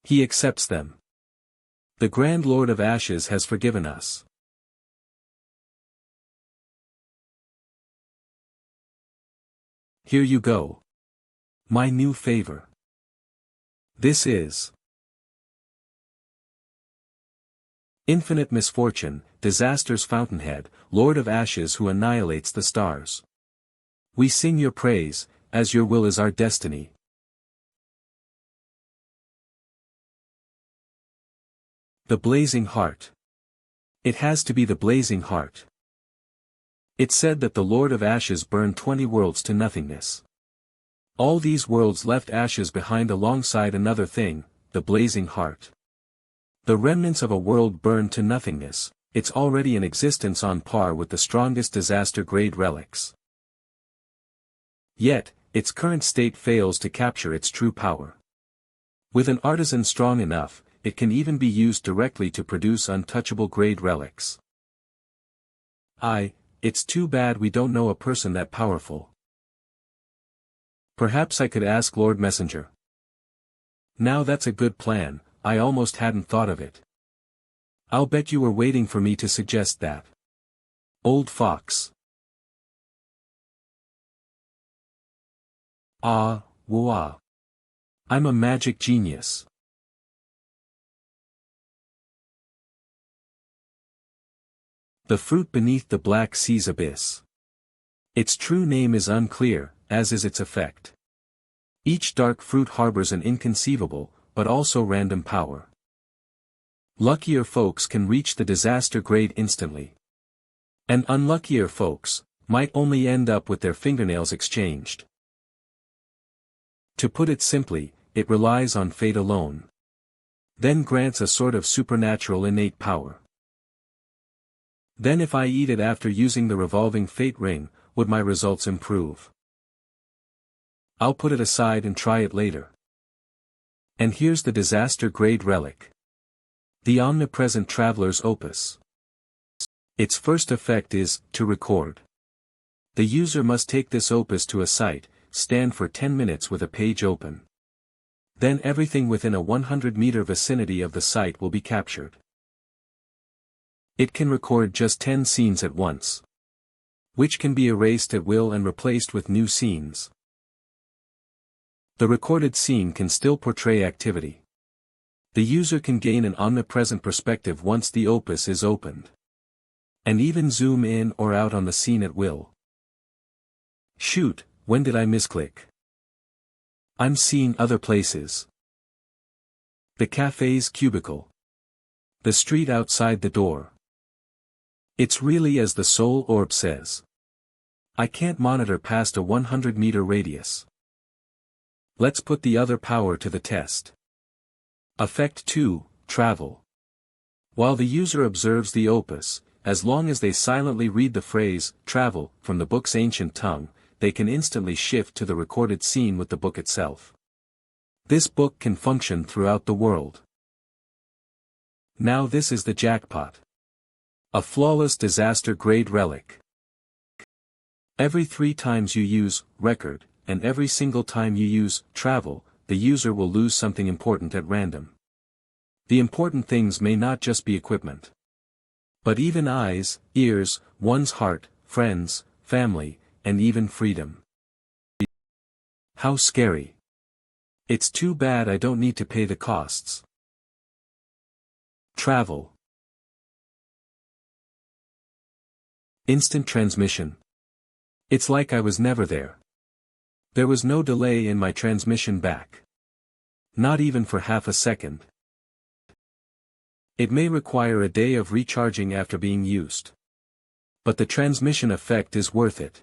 A: He accepts them. The Grand Lord of Ashes has forgiven us. Here you go. My new favor. This is infinite misfortune, disaster's fountainhead, Lord of Ashes who annihilates the stars. We sing your praise, as your will is our destiny. The blazing heart. It has to be the blazing heart. It's said that the Lord of Ashes burned 20 worlds to nothingness. All these worlds left ashes behind alongside another thing, the blazing heart. The remnants of a world burned to nothingness, it's already in existence on par with the strongest disaster-grade relics. Yet, its current state fails to capture its true power. With an artisan strong enough, it can even be used directly to produce untouchable-grade relics. It's too bad we don't know a person that powerful. Perhaps I could ask Lord Messenger. Now that's a good plan, I almost hadn't thought of it. I'll bet you were waiting for me to suggest that. Old fox. Ah, wah. I'm a magic genius. The fruit beneath the black sea's abyss. Its true name is unclear, as is its effect. Each dark fruit harbors an inconceivable, but also random power. Luckier folks can reach the disaster grade instantly. And unluckier folks might only end up with their fingernails exchanged. To put it simply, it relies on fate alone. Then grants a sort of supernatural innate power. Then if I eat it after using the revolving fate ring, would my results improve? I'll put it aside and try it later. And here's the disaster grade relic. The omnipresent traveler's opus. Its first effect is, to record. The user must take this opus to a site, stand for 10 minutes with a page open. Then everything within a 100-meter vicinity of the site will be captured. It can record just 10 scenes at once, which can be erased at will and replaced with new scenes. The recorded scene can still portray activity. The user can gain an omnipresent perspective once the opus is opened, and even zoom in or out on the scene at will. Shoot, when did I misclick? I'm seeing other places. The cafe's cubicle. The street outside the door. It's really as the soul orb says. I can't monitor past a 100-meter radius. Let's put the other power to the test. Effect 2, Travel. While the user observes the opus, as long as they silently read the phrase, travel, from the book's ancient tongue, they can instantly shift to the recorded scene with the book itself. This book can function throughout the world. Now this is the jackpot. A flawless disaster-grade relic. Every 3 times you use record, and every single time you use travel, the user will lose something important at random. The important things may not just be equipment, but even eyes, ears, one's heart, friends, family, and even freedom. How scary. It's too bad I don't need to pay the costs. Travel. Instant transmission. It's like I was never there. There was no delay in my transmission back. Not even for half a second. It may require a day of recharging after being used, but the transmission effect is worth it.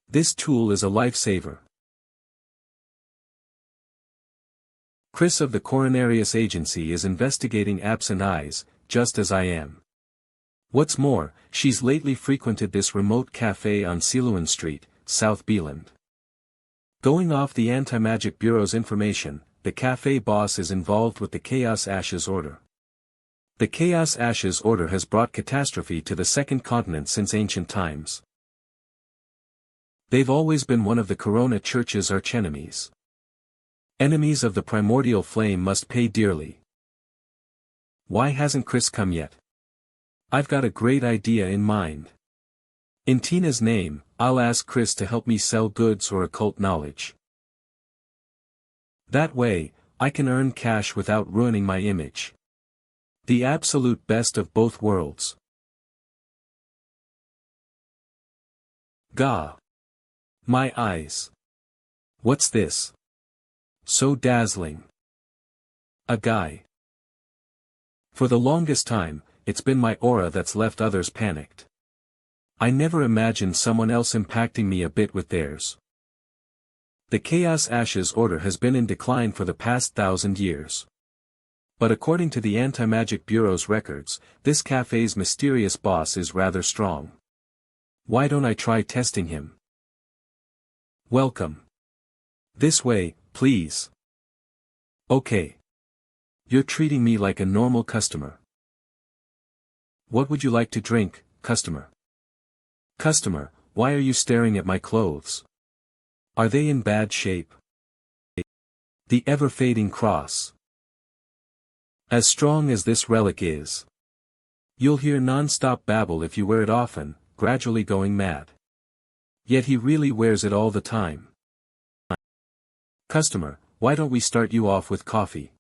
A: This tool is a lifesaver. Chris of the Coronarius Agency is investigating absent eyes, just as I am. What's more, she's lately frequented this remote cafe on Siluan Street, South Beeland. Going off the Anti-Magic Bureau's information, the cafe boss is involved with the Chaos Ashes Order. The Chaos Ashes Order has brought catastrophe to the second continent since ancient times. They've always been one of the Corona Church's archenemies. Enemies of the primordial flame must pay dearly. Why hasn't Chris come yet? I've got a great idea in mind. In Tina's name, I'll ask Chris to help me sell goods or occult knowledge. That way, I can earn cash without ruining my image. The absolute best of both worlds. Gah! My eyes. What's this? So dazzling. A guy. For the longest time, it's been my aura that's left others panicked. I never imagined someone else impacting me a bit with theirs. The Chaos Ashes Order has been in decline for the past 1,000 years. But according to the Anti-Magic Bureau's records, this cafe's mysterious boss is rather strong. Why don't I try testing him? Welcome. This way, please. Okay. You're treating me like a normal customer. What would you like to drink, customer? Customer, why are you staring at my clothes? Are they in bad shape? The ever-fading cross. As strong as this relic is, you'll hear non-stop babble if you wear it often, gradually going mad. Yet he really wears it all the time. Customer, why don't we start you off with coffee?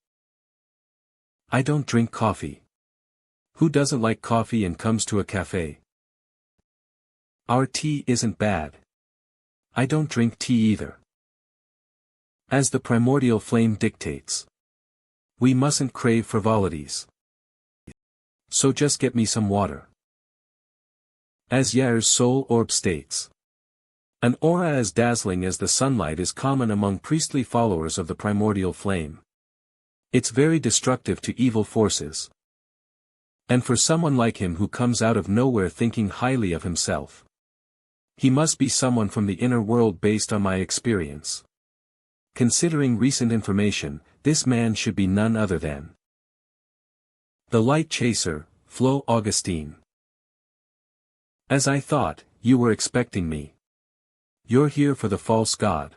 A: I don't drink coffee. Who doesn't like coffee and comes to a cafe? Our tea isn't bad. I don't drink tea either. As the primordial flame dictates, we mustn't crave frivolities. So just get me some water. As Yair's soul orb states, an aura as dazzling as the sunlight is common among priestly followers of the primordial flame. It's very destructive to evil forces. And for someone like him who comes out of nowhere thinking highly of himself, he must be someone from the inner world based on my experience. Considering recent information, this man should be none other than the Light Chaser, Flo Augustine. As I thought, you were expecting me. You're here for the false god.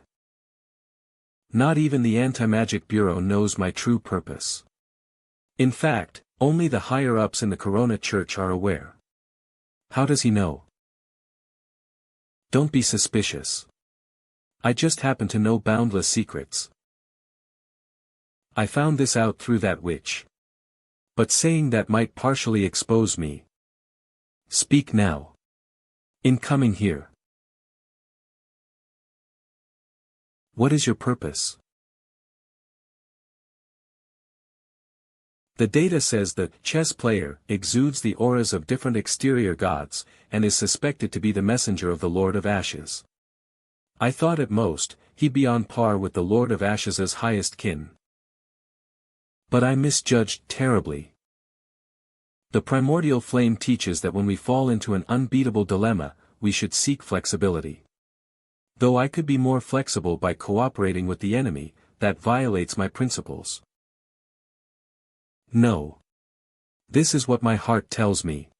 A: Not even the Anti-Magic Bureau knows my true purpose. In fact, only the higher-ups in the Corona Church are aware. How does he know? Don't be suspicious. I just happen to know boundless secrets. I found this out through that witch. But saying that might partially expose me. Speak now. In coming here. What is your purpose? The data says the chess player exudes the auras of different exterior gods, and is suspected to be the messenger of the Lord of Ashes. I thought at most, he'd be on par with the Lord of Ashes' highest kin. But I misjudged terribly. The primordial flame teaches that when we fall into an unbeatable dilemma, we should seek flexibility. Though I could be more flexible by cooperating with the enemy, that violates my principles. No. This is what my heart tells me.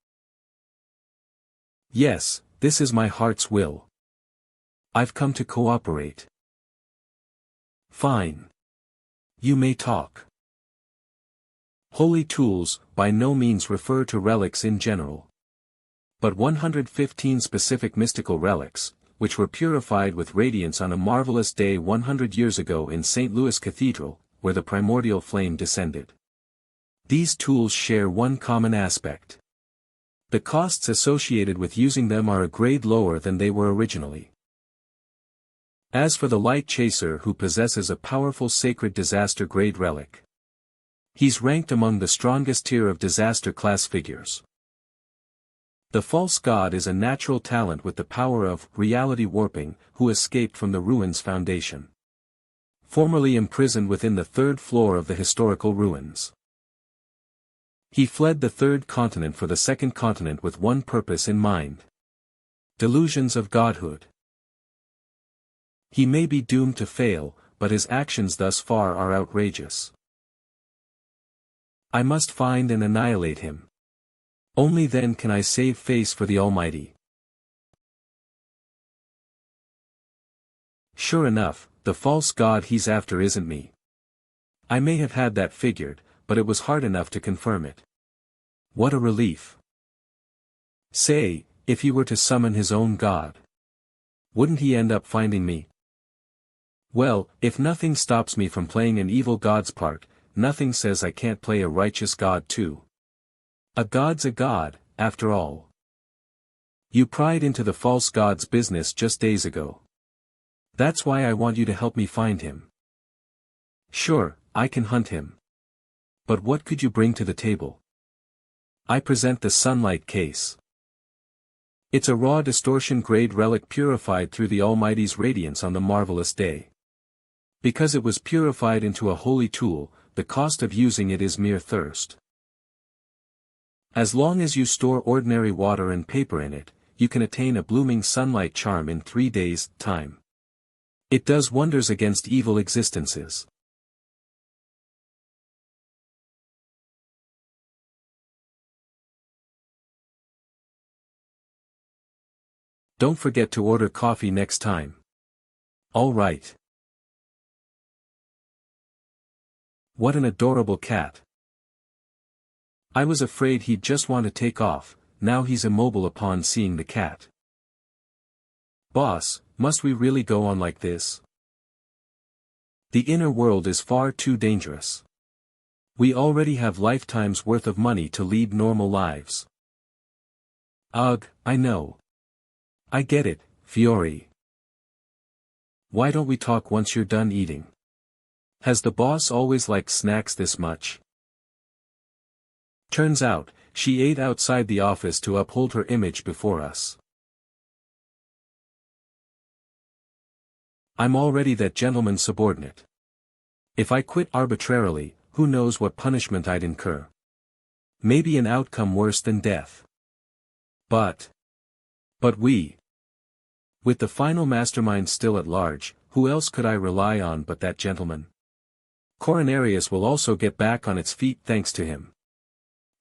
A: Yes, this is my heart's will. I've come to cooperate. Fine. You may talk. Holy tools by no means refer to relics in general. But 115 specific mystical relics, which were purified with radiance on a marvelous day 100 years ago in St. Louis Cathedral, where the primordial flame descended. These tools share one common aspect. The costs associated with using them are a grade lower than they were originally. As for the Light Chaser who possesses a powerful sacred disaster grade relic, he's ranked among the strongest tier of disaster class figures. The false god is a natural talent with the power of reality warping, who escaped from the ruins foundation. Formerly imprisoned within the third floor of the historical ruins. He fled the third continent for the second continent with one purpose in mind. Delusions of godhood. He may be doomed to fail, but his actions thus far are outrageous. I must find and annihilate him. Only then can I save face for the Almighty. Sure enough, the false god he's after isn't me. I may have had that figured, but it was hard enough to confirm it. What a relief. Say, if he were to summon his own god, wouldn't he end up finding me? Well, if nothing stops me from playing an evil god's part, nothing says I can't play a righteous god too. A god's a god, after all. You pried into the false god's business just days ago. That's why I want you to help me find him. Sure, I can hunt him. But what could you bring to the table? I present the Sunlight Case. It's a raw distortion grade relic purified through the Almighty's radiance on the marvelous day. Because it was purified into a holy tool, the cost of using it is mere thirst. As long as you store ordinary water and paper in it, you can attain a blooming sunlight charm in 3 days' time. It does wonders against evil existences. Don't forget to order coffee next time. All right. What an adorable cat. I was afraid he'd just want to take off, now he's immobile upon seeing the cat. Boss, must we really go on like this? The inner world is far too dangerous. We already have lifetimes worth of money to lead normal lives. Ugh, I know. I get it, Fiore. Why don't we talk once you're done eating? Has the boss always liked snacks this much? Turns out, she ate outside the office to uphold her image before us. I'm already that gentleman's subordinate. If I quit arbitrarily, who knows what punishment I'd incur? Maybe an outcome worse than death. But with the final mastermind still at large, who else could I rely on but that gentleman? Coronarius will also get back on its feet thanks to him.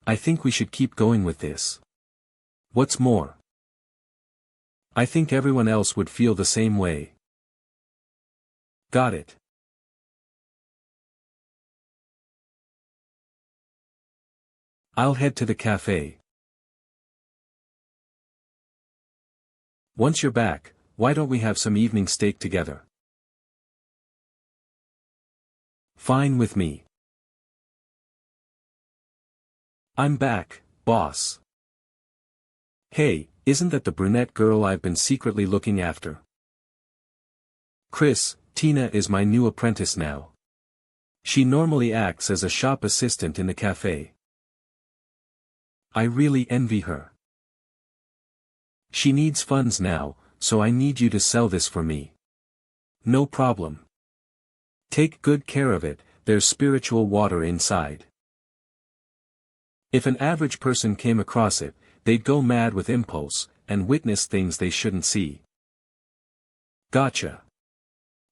A: I think we should keep going with this. What's more, I think everyone else would feel the same way. Got it. I'll head to the cafe. Once you're back, why don't we have some evening steak together? Fine with me. I'm back, boss. Hey, isn't that the brunette girl I've been secretly looking after? Chris, Tina is my new apprentice now. She normally acts as a shop assistant in the cafe. I really envy her. She needs funds now, so I need you to sell this for me. No problem. Take good care of it, there's spiritual water inside. If an average person came across it, they'd go mad with impulse, and witness things they shouldn't see. Gotcha.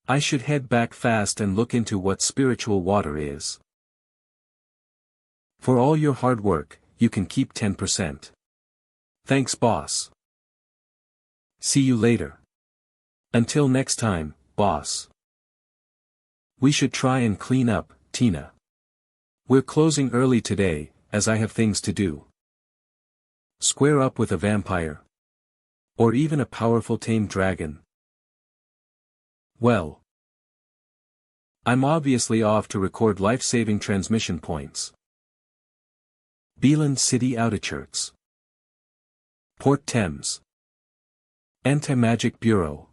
A: I should head back fast and look into what spiritual water is. For all your hard work, you can keep 10%. Thanks, boss. See you later. Until next time, boss. We should try and clean up, Tina. We're closing early today, as I have things to do. Square up with a vampire. Or even a powerful tamed dragon. Well, I'm obviously off to record life-saving transmission points. Beeland City Outskirts. Port Thames. Anti-Magic Bureau.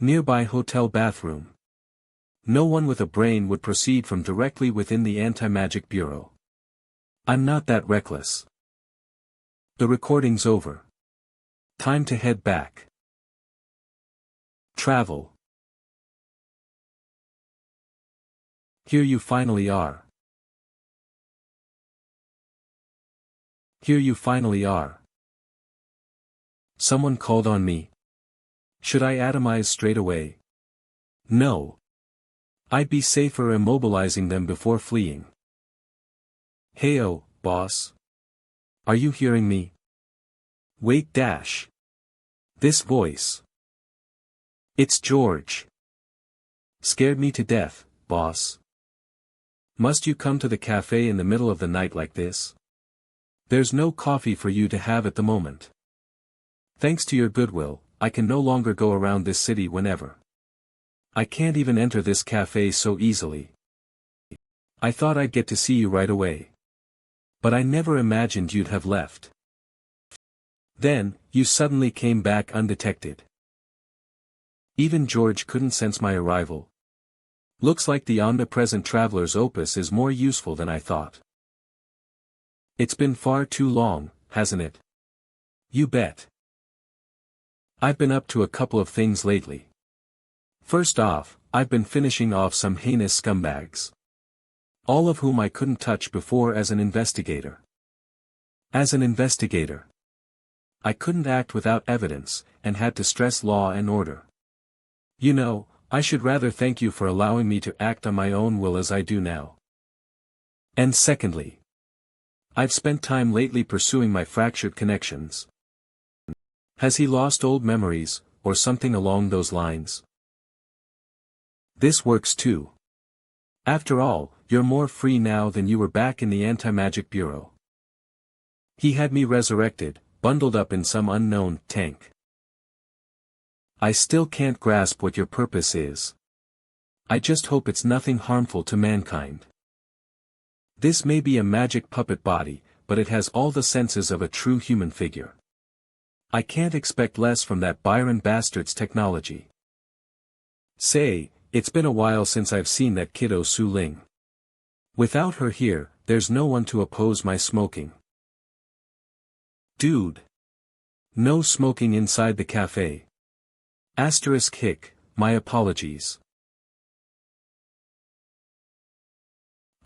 A: Nearby hotel bathroom. No one with a brain would proceed from directly within the Anti-Magic Bureau. I'm not that reckless. The recording's over. Time to head back. Travel. Here you finally are. Here you finally are. Someone called on me. Should I atomize straight away? No. I'd be safer immobilizing them before fleeing. Heyo, boss. Are you hearing me? Wait dash. This voice. It's George. Scared me to death, boss. Must you come to the cafe in the middle of the night like this? There's no coffee for you to have at the moment. Thanks to your goodwill, I can no longer go around this city whenever. I can't even enter this cafe so easily. I thought I'd get to see you right away. But I never imagined you'd have left. Then, you suddenly came back undetected. Even George couldn't sense my arrival. Looks like the omnipresent traveler's opus is more useful than I thought. It's been far too long, hasn't it? You bet. I've been up to a couple of things lately. First off, I've been finishing off some heinous scumbags. All of whom I couldn't touch before as an investigator. As an investigator, I couldn't act without evidence, and had to stress law and order. You know, I should rather thank you for allowing me to act on my own will as I do now. And secondly, I've spent time lately pursuing my fractured connections. Has he lost old memories, or something along those lines? This works too. After all, you're more free now than you were back in the Anti-Magic Bureau. He had me resurrected, bundled up in some unknown tank. I still can't grasp what your purpose is. I just hope it's nothing harmful to mankind. This may be a magic puppet body, but it has all the senses of a true human figure. I can't expect less from that Byron bastard's technology. Say, it's been a while since I've seen that kiddo Su Ling. Without her here, there's no one to oppose my smoking. Dude. No smoking inside the cafe. Asterisk hic, my apologies.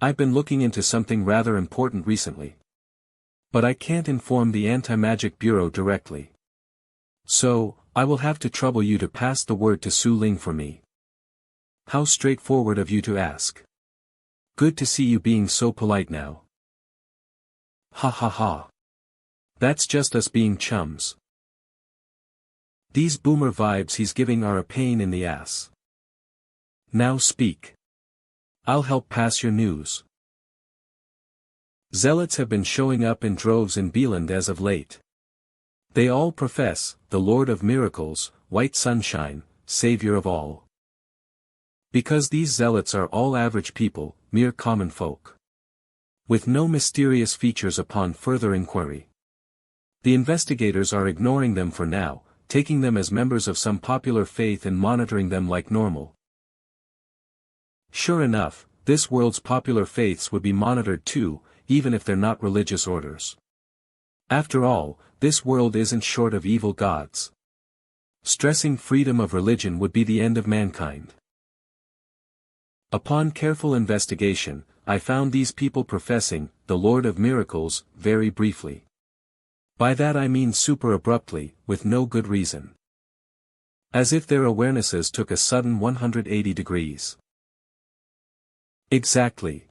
A: I've been looking into something rather important recently. But I can't inform the Anti-Magic Bureau directly. So, I will have to trouble you to pass the word to Su Ling for me. How straightforward of you to ask. Good to see you being so polite now. Ha ha ha. That's just us being chums. These boomer vibes he's giving are a pain in the ass. Now speak. I'll help pass your news. Zealots have been showing up in droves in Bieland as of late. They all profess, the Lord of Miracles, White Sunshine, Savior of all. Because these zealots are all average people, mere common folk. With no mysterious features upon further inquiry. The investigators are ignoring them for now, taking them as members of some popular faith and monitoring them like normal. Sure enough, this world's popular faiths would be monitored too, even if they're not religious orders. After all, this world isn't short of evil gods. Stressing freedom of religion would be the end of mankind. Upon careful investigation, I found these people professing, the Lord of Miracles, very briefly. By that I mean super abruptly, with no good reason. As if their awarenesses took a sudden 180 degrees. Exactly.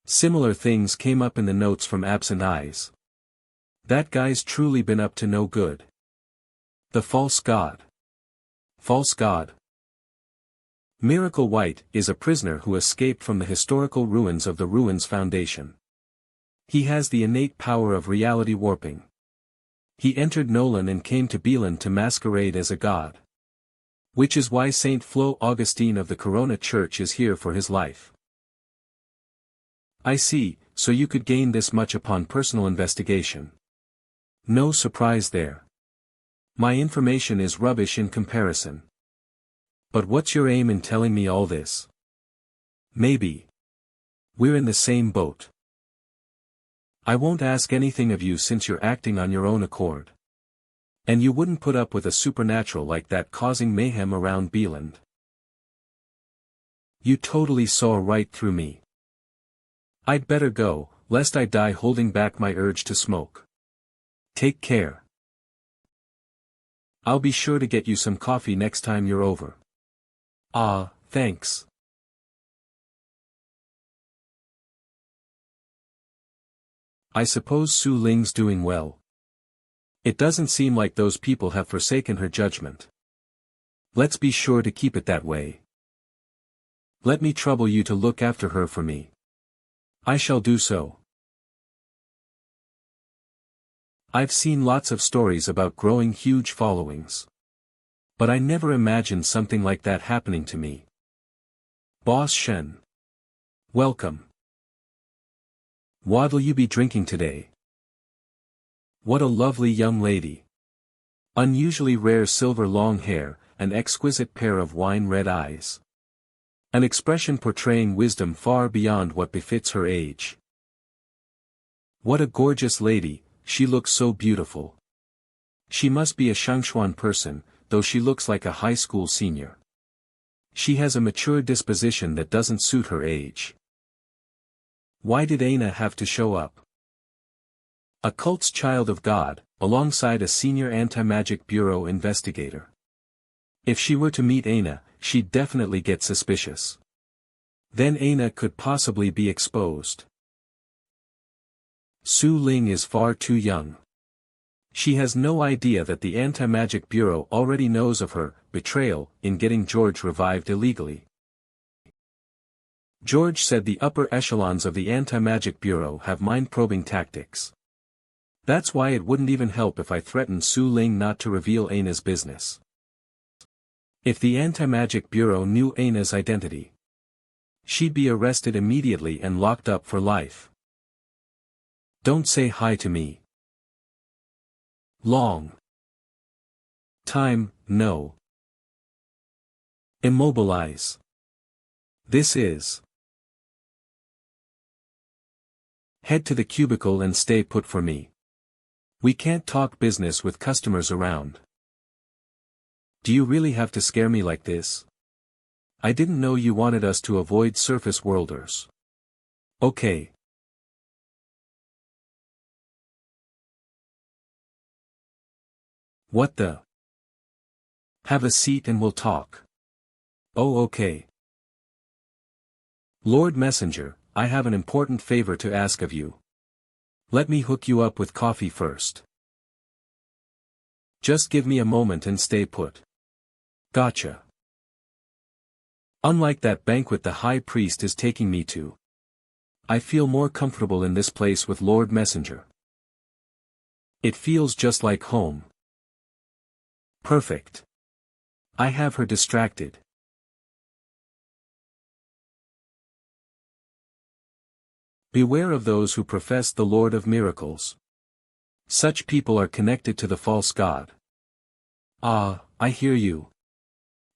A: Similar things came up in the notes from absent eyes. That guy's truly been up to no good. The false god. False god. Miracle White is a prisoner who escaped from the historical ruins of the Ruins Foundation. He has the innate power of reality warping. He entered Nolan and came to Bieland to masquerade as a god. Which is why Saint Flo Augustine of the Corona Church is here for his life. I see, so you could gain this much upon personal investigation. No surprise there. My information is rubbish in comparison. But what's your aim in telling me all this? Maybe. We're in the same boat. I won't ask anything of you since you're acting on your own accord. And you wouldn't put up with a supernatural like that causing mayhem around Bieland. You totally saw right through me. I'd better go, lest I die holding back my urge to smoke. Take care. I'll be sure to get you some coffee next time you're over. Ah, thanks. I suppose Su Ling's doing well. It doesn't seem like those people have forsaken her judgment. Let's be sure to keep it that way. Let me trouble you to look after her for me. I shall do so. I've seen lots of stories about growing huge followings. But I never imagined something like that happening to me. Boss Shen. Welcome. What'll you be drinking today? What a lovely young lady. Unusually rare silver long hair, an exquisite pair of wine-red eyes. An expression portraying wisdom far beyond what befits her age. What a gorgeous lady, she looks so beautiful. She must be a Shangshuan person, though she looks like a high school senior. She has a mature disposition that doesn't suit her age. Why did Aina have to show up? A cult's child of God, alongside a senior anti-magic bureau investigator. If she were to meet Aina, she'd definitely get suspicious. Then Aina could possibly be exposed. Su Ling is far too young. She has no idea that the Anti-Magic Bureau already knows of her betrayal in getting George revived illegally. George said the upper echelons of the Anti-Magic Bureau have mind-probing tactics. That's why it wouldn't even help if I threatened Su Ling not to reveal Aina's business. If the Anti-Magic Bureau knew Aina's identity, she'd be arrested immediately and locked up for life. Don't say hi to me. Long time, no. Immobilize. This is. Head to the cubicle and stay put for me. We can't talk business with customers around. Do you really have to scare me like this? I didn't know you wanted us to avoid surface worlders. Okay. What the? Have a seat and we'll talk. Oh, okay. Lord Messenger, I have an important favor to ask of you. Let me hook you up with coffee first. Just give me a moment and stay put. Gotcha. Unlike that banquet the High Priest is taking me to, I feel more comfortable in this place with Lord Messenger. It feels just like home. Perfect. I have her distracted. Beware of those who profess the Lord of Miracles. Such people are connected to the false god. Ah, I hear you.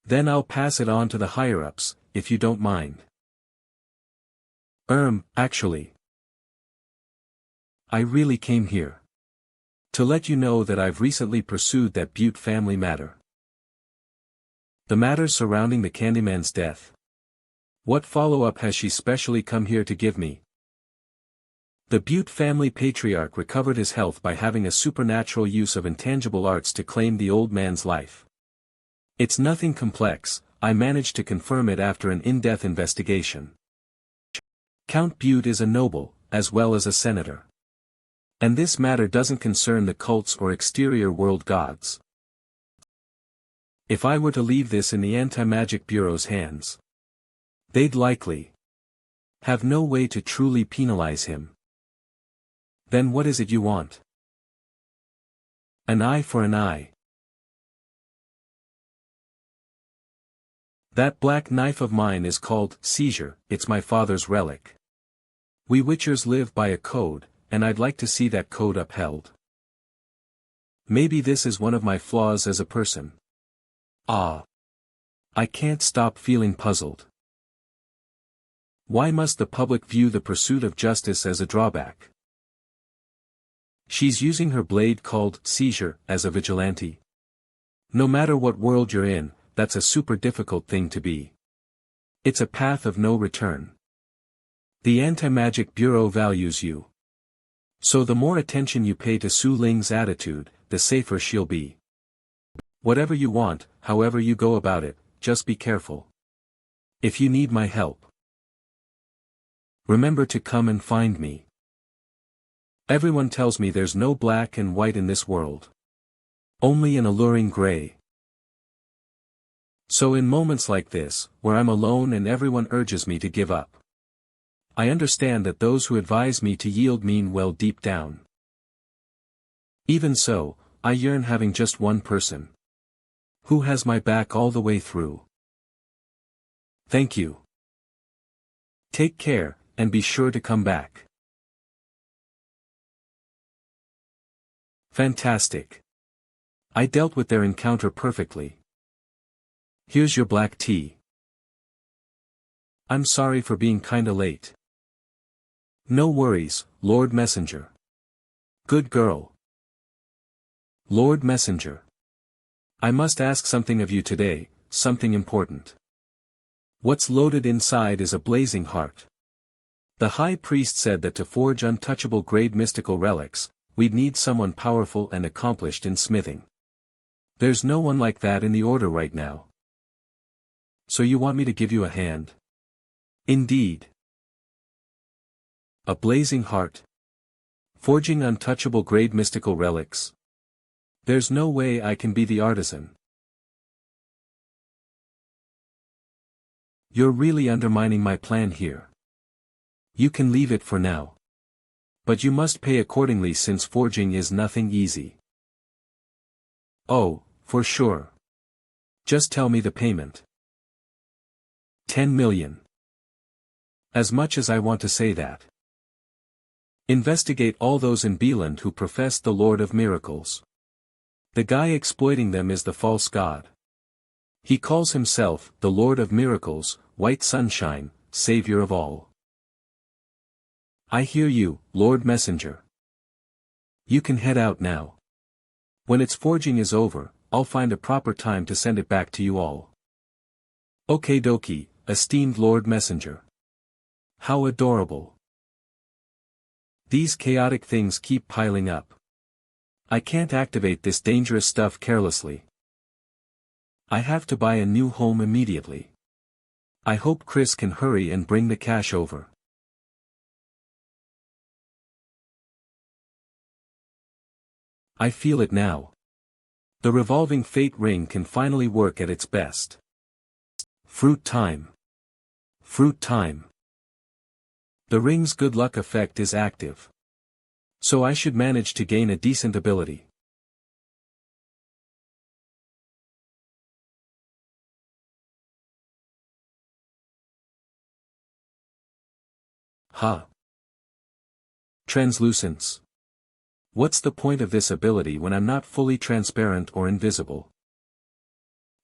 A: Then I'll pass it on to the higher-ups, if you don't mind. Actually. I really came here to let you know that I've recently pursued that Butte family matter. The matter surrounding the Candyman's death. What follow-up has she specially come here to give me? The Butte family patriarch recovered his health by having a supernatural use of intangible arts to claim the old man's life. It's nothing complex, I managed to confirm it after an in-depth investigation. Count Butte is a noble, as well as a senator. And this matter doesn't concern the cults or exterior world gods. If I were to leave this in the Anti-Magic Bureau's hands, they'd likely have no way to truly penalize him. Then what is it you want? An eye for an eye. That black knife of mine is called Seizure, it's my father's relic. We Witchers live by a code, and I'd like to see that code upheld. Maybe this is one of my flaws as a person. Ah. I can't stop feeling puzzled. Why must the public view the pursuit of justice as a drawback? She's using her blade called Seizure as a vigilante. No matter what world you're in, that's a super difficult thing to be. It's a path of no return. The Anti-Magic Bureau values you. So the more attention you pay to Su Ling's attitude, the safer she'll be. Whatever you want, however you go about it, just be careful. If you need my help, remember to come and find me. Everyone tells me there's no black and white in this world. Only an alluring gray. So in moments like this, where I'm alone and everyone urges me to give up, I understand that those who advise me to yield mean well deep down. Even so, I yearn having just one person who has my back all the way through. Thank you. Take care, and be sure to come back. Fantastic. I dealt with their encounter perfectly. Here's your black tea. I'm sorry for being kinda late. No worries, Lord Messenger. Good girl. Lord Messenger. I must ask something of you today, something important. What's loaded inside is a blazing heart. The High Priest said that to forge untouchable grade mystical relics, we'd need someone powerful and accomplished in smithing. There's no one like that in the Order right now. So you want me to give you a hand? Indeed. A blazing heart. Forging untouchable grade mystical relics. There's no way I can be the artisan. You're really undermining my plan here. You can leave it for now. But you must pay accordingly since forging is nothing easy. Oh, for sure. Just tell me the payment. 10 million. As much as I want to say that. Investigate all those in Beeland who profess the Lord of Miracles. The guy exploiting them is the false god. He calls himself the Lord of Miracles, White Sunshine, Savior of all. I hear you, Lord Messenger. You can head out now. When its forging is over, I'll find a proper time to send it back to you all. Okie dokie, esteemed Lord Messenger. How adorable. These chaotic things keep piling up. I can't activate this dangerous stuff carelessly. I have to buy a new home immediately. I hope Chris can hurry and bring the cash over. I feel it now. The revolving fate ring can finally work at its best. Fruit time. Fruit time. The ring's good luck effect is active. So I should manage to gain a decent ability. Huh. Translucence. What's the point of this ability when I'm not fully transparent or invisible?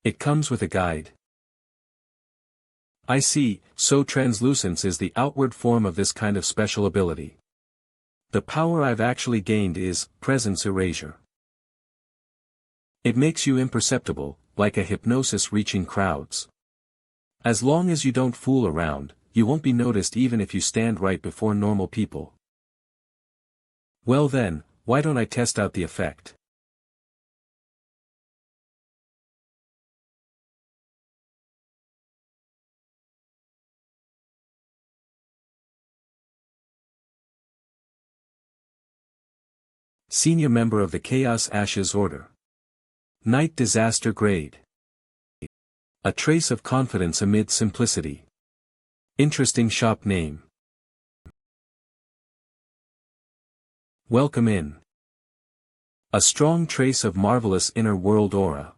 A: It comes with a guide. I see, so translucence is the outward form of this kind of special ability. The power I've actually gained is presence erasure. It makes you imperceptible, like a hypnosis reaching crowds. As long as you don't fool around, you won't be noticed even if you stand right before normal people. Well then, why don't I test out the effect? Senior member of the Chaos Ashes Order. Night Disaster Grade. A trace of confidence amid simplicity. Interesting shop name. Welcome in. A strong trace of marvelous inner world aura.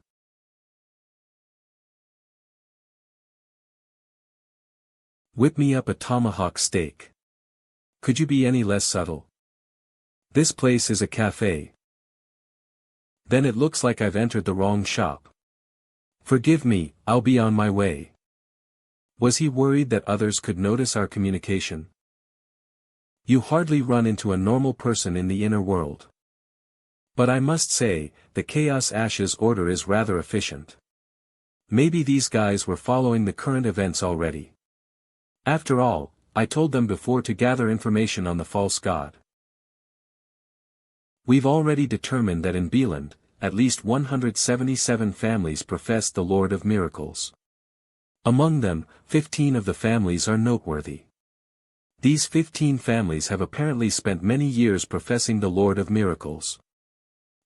A: Whip me up a tomahawk steak. Could you be any less subtle? This place is a cafe. Then it looks like I've entered the wrong shop. Forgive me, I'll be on my way. Was he worried that others could notice our communication? You hardly run into a normal person in the inner world. But I must say, the Chaos Ashes Order is rather efficient. Maybe these guys were following the current events already. After all, I told them before to gather information on the false god. We've already determined that in Beeland, at least 177 families profess the Lord of Miracles. Among them, 15 of the families are noteworthy. These 15 families have apparently spent many years professing the Lord of Miracles.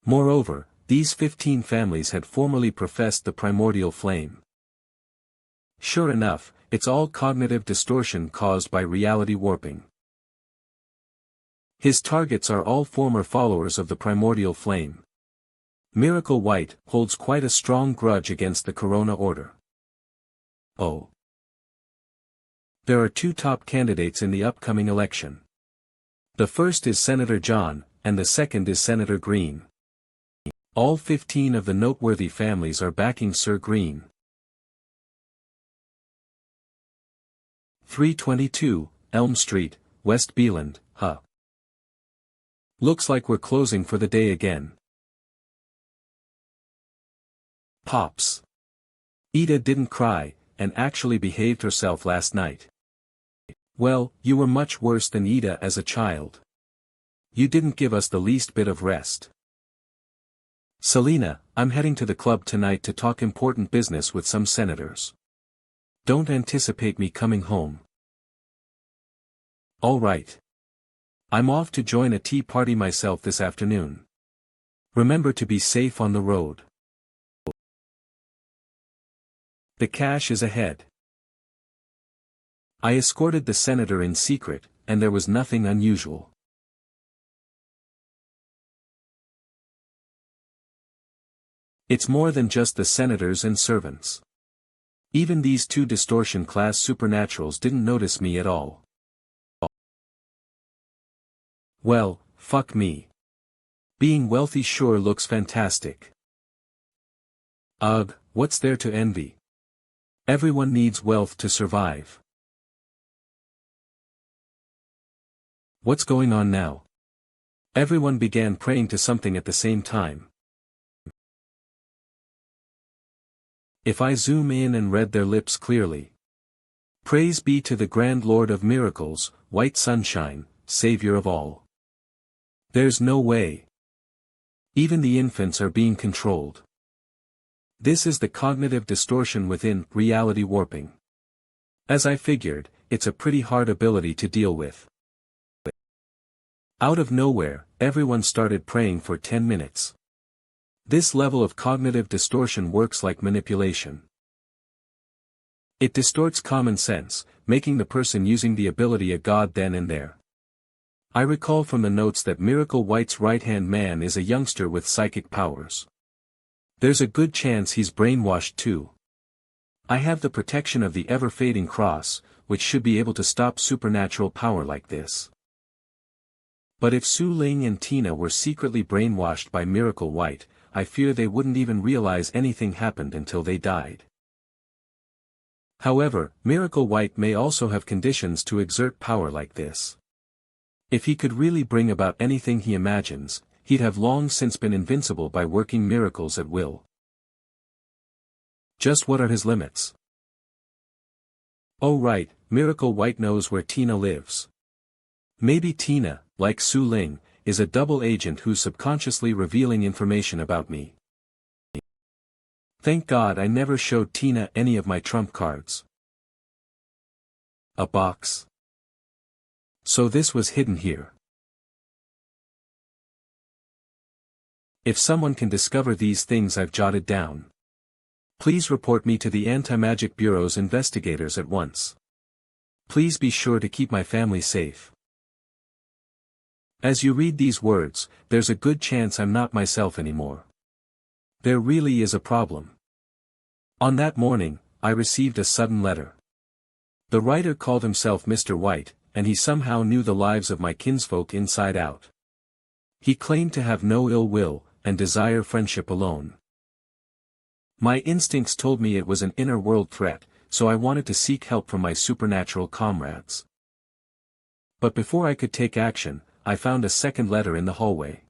A: Moreover, these 15 families had formerly professed the primordial flame. Sure enough, it's all cognitive distortion caused by reality warping. His targets are all former followers of the primordial flame. Miracle White holds quite a strong grudge against the Corona Order. Oh. There are two top candidates in the upcoming election. The first is Senator John, and the second is Senator Green. All 15 of the noteworthy families are backing Sir Green. 322, Elm Street, West Beeland, huh. Looks like we're closing for the day again. Pops. Ida didn't cry, and actually behaved herself last night. Well, you were much worse than Ida as a child. You didn't give us the least bit of rest. Selena, I'm heading to the club tonight to talk important business with some senators. Don't anticipate me coming home. All right. I'm off to join a tea party myself this afternoon. Remember to be safe on the road. The cash is ahead. I escorted the senator in secret, and there was nothing unusual. It's more than just the senators and servants. Even these two distortion-class supernaturals didn't notice me at all. Well, fuck me. Being wealthy sure looks fantastic. Ugh, what's there to envy? Everyone needs wealth to survive. What's going on now? Everyone began praying to something at the same time. If I zoom in and read their lips clearly. Praise be to the Grand Lord of Miracles, White Sunshine, Savior of all. There's no way. Even the infants are being controlled. This is the cognitive distortion within reality warping. As I figured, it's a pretty hard ability to deal with. Out of nowhere, everyone started praying for 10 minutes. This level of cognitive distortion works like manipulation. It distorts common sense, making the person using the ability a god then and there. I recall from the notes that Miracle White's right-hand man is a youngster with psychic powers. There's a good chance he's brainwashed too. I have the protection of the ever-fading cross, which should be able to stop supernatural power like this. But if Su Ling and Tina were secretly brainwashed by Miracle White, I fear they wouldn't even realize anything happened until they died. However, Miracle White may also have conditions to exert power like this. If he could really bring about anything he imagines, he'd have long since been invincible by working miracles at will. Just what are his limits? Oh right, Miracle White knows where Tina lives. Maybe Tina, like Su Ling, is a double agent who's subconsciously revealing information about me. Thank God I never showed Tina any of my trump cards. A box. So this was hidden here. If someone can discover these things I've jotted down, please report me to the Anti-Magic Bureau's investigators at once. Please be sure to keep my family safe. As you read these words, there's a good chance I'm not myself anymore. There really is a problem. On that morning, I received a sudden letter. The writer called himself Mr. White, and he somehow knew the lives of my kinsfolk inside out. He claimed to have no ill will, and desire friendship alone. My instincts told me it was an inner world threat, so I wanted to seek help from my supernatural comrades. But before I could take action, I found a second letter in the hallway.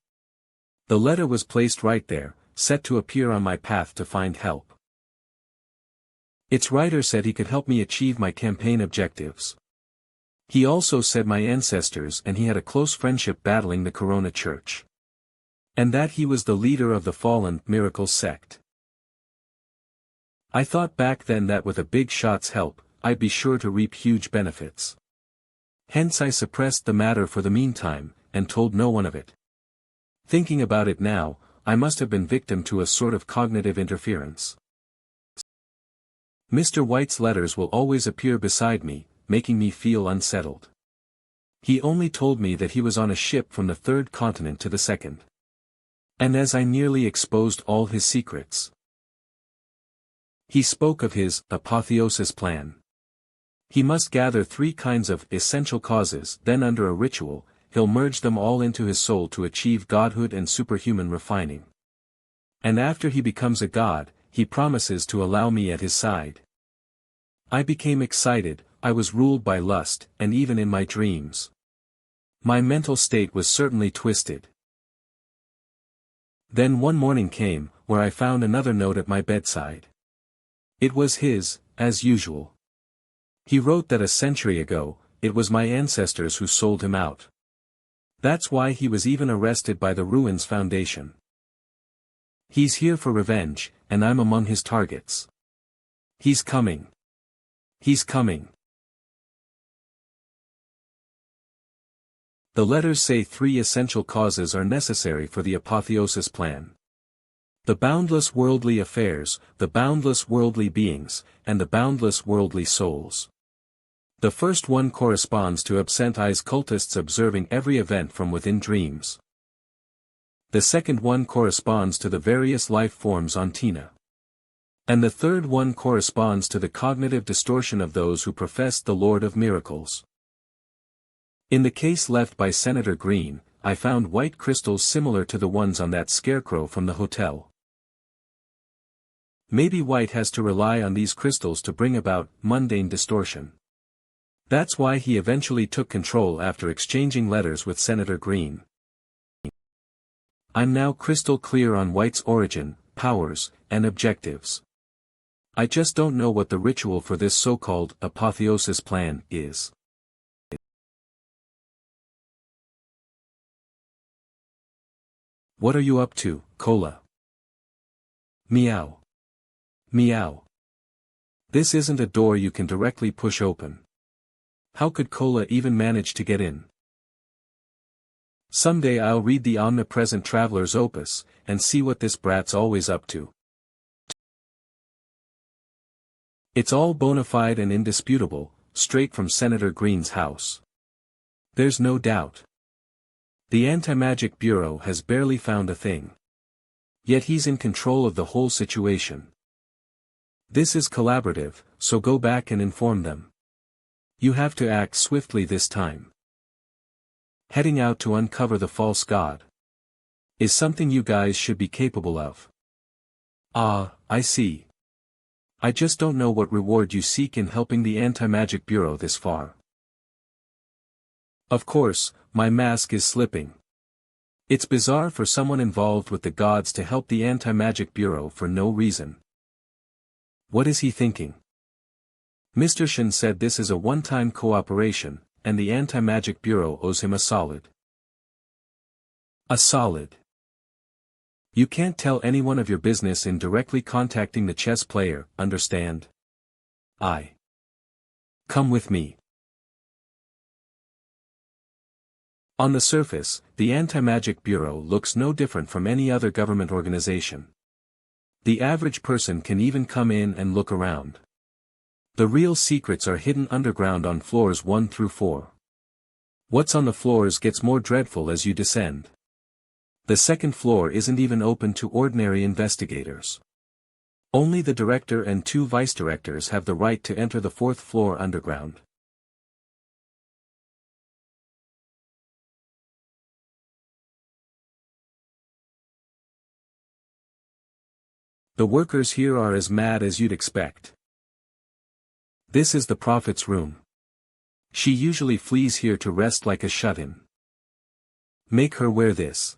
A: The letter was placed right there, set to appear on my path to find help. Its writer said he could help me achieve my campaign objectives. He also said my ancestors and he had a close friendship battling the Corona Church. And that he was the leader of the fallen Miracle sect. I thought back then that with a big shot's help, I'd be sure to reap huge benefits. Hence I suppressed the matter for the meantime, and told no one of it. Thinking about it now, I must have been victim to a sort of cognitive interference. Mr. White's letters will always appear beside me, making me feel unsettled. He only told me that he was on a ship from the third continent to the second. And as I nearly exposed all his secrets. He spoke of his apotheosis plan. He must gather 3 kinds of essential causes, then under a ritual, he'll merge them all into his soul to achieve godhood and superhuman refining. And after he becomes a god, he promises to allow me at his side. I became excited, I was ruled by lust, and even in my dreams. My mental state was certainly twisted. Then one morning came, where I found another note at my bedside. It was his, as usual. He wrote that a century ago, it was my ancestors who sold him out. That's why he was even arrested by the Ruins Foundation. He's here for revenge, and I'm among his targets. He's coming. He's coming. The letters say 3 essential causes are necessary for the apotheosis plan. The boundless worldly affairs, the boundless worldly beings, and the boundless worldly souls. The first one corresponds to absent eyes cultists observing every event from within dreams. The second one corresponds to the various life forms on Tina. And the third one corresponds to the cognitive distortion of those who profess the Lord of Miracles. In the case left by Senator Green, I found white crystals similar to the ones on that scarecrow from the hotel. Maybe White has to rely on these crystals to bring about mundane distortion. That's why he eventually took control after exchanging letters with Senator Green. I'm now crystal clear on White's origin, powers, and objectives. I just don't know what the ritual for this so-called apotheosis plan is. What are you up to, Cola? Meow. Meow. This isn't a door you can directly push open. How could Cola even manage to get in? Someday I'll read the Omnipresent Traveler's Opus, and see what this brat's always up to. It's all bona fide and indisputable, straight from Senator Green's house. There's no doubt. The Anti-Magic Bureau has barely found a thing. Yet he's in control of the whole situation. This is collaborative, so go back and inform them. You have to act swiftly this time. Heading out to uncover the false god is something you guys should be capable of. Ah, I see. I just don't know what reward you seek in helping the Anti-Magic Bureau this far. Of course, my mask is slipping. It's bizarre for someone involved with the gods to help the Anti-Magic Bureau for no reason. What is he thinking? Mr. Shen said this is a one-time cooperation, and the Anti-Magic Bureau owes him a solid. A solid. You can't tell anyone of your business in directly contacting the chess player, understand? Come with me. On the surface, the Anti-Magic Bureau looks no different from any other government organization. The average person can even come in and look around. The real secrets are hidden underground on floors 1 through 4. What's on the floors gets more dreadful as you descend. The second floor isn't even open to ordinary investigators. Only the director and 2 vice-directors have the right to enter the 4th floor underground. The workers here are as mad as you'd expect. This is the prophet's room. She usually flees here to rest like a shut-in. Make her wear this.